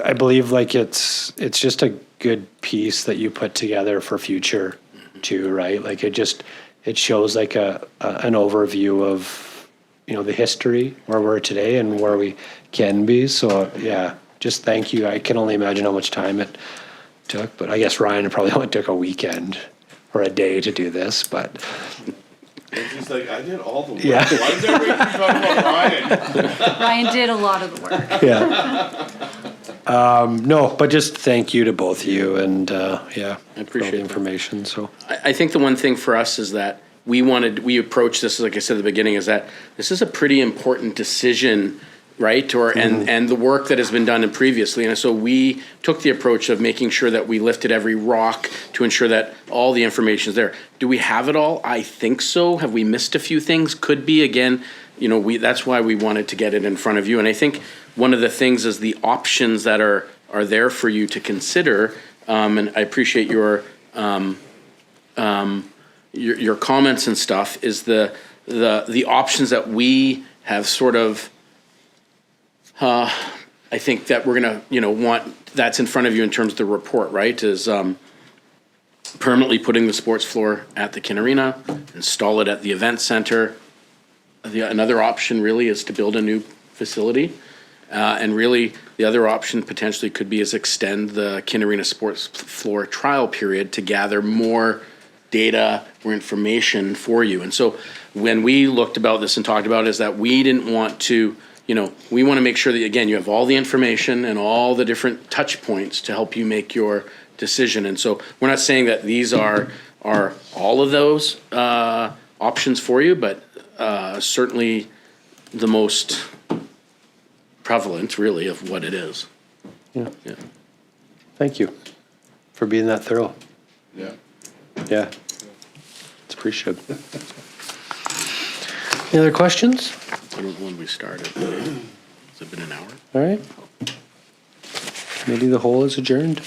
I believe it's just a good piece that you put together for future too, right? It shows an overview of the history, where we're today and where we can be. So yeah, just thank you. I can only imagine how much time it took, but I guess Ryan, it probably only took a weekend or a day to do this, but. He's like, I did all the work. Yeah. Why is everybody keep talking about Ryan? Ryan did a lot of the work. Yeah. No, but just thank you to both of you and, yeah. I appreciate the that. information, so. I think the one thing for us is that we approach this, like I said at the beginning, is that this is a pretty important decision, right? And the work that has been done previously. And so we took the approach of making sure that we lifted every rock to ensure that all the information is there. Do we have it all? I think so. Have we missed a few things? Could be. Again, that's why we wanted to get it in front of you. And I think one of the things is the options that are there for you to consider. And I appreciate your comments and stuff, is the options that we have sort of, I think that we're gonna, want, that's in front of you in terms of the report, right, is permanently putting the sports floor at the Kin Arena, install it at the event center. Another option really is to build a new facility. And really, the other option potentially could be is extend the Kin Arena sports floor trial period to gather more data or information for you. And so when we looked about this and talked about it, is that we didn't want to, we want to make sure that, again, you have all the information and all the different touch points to help you make your decision. And so we're not saying that these are all of those options for you, but certainly the most prevalent, really, of what it is. Yeah. Thank you for being that thorough. Yeah. Yeah. It's appreciated. Any other questions? I don't know when we started. Has it been an hour? All right. Committee of the whole is adjourned.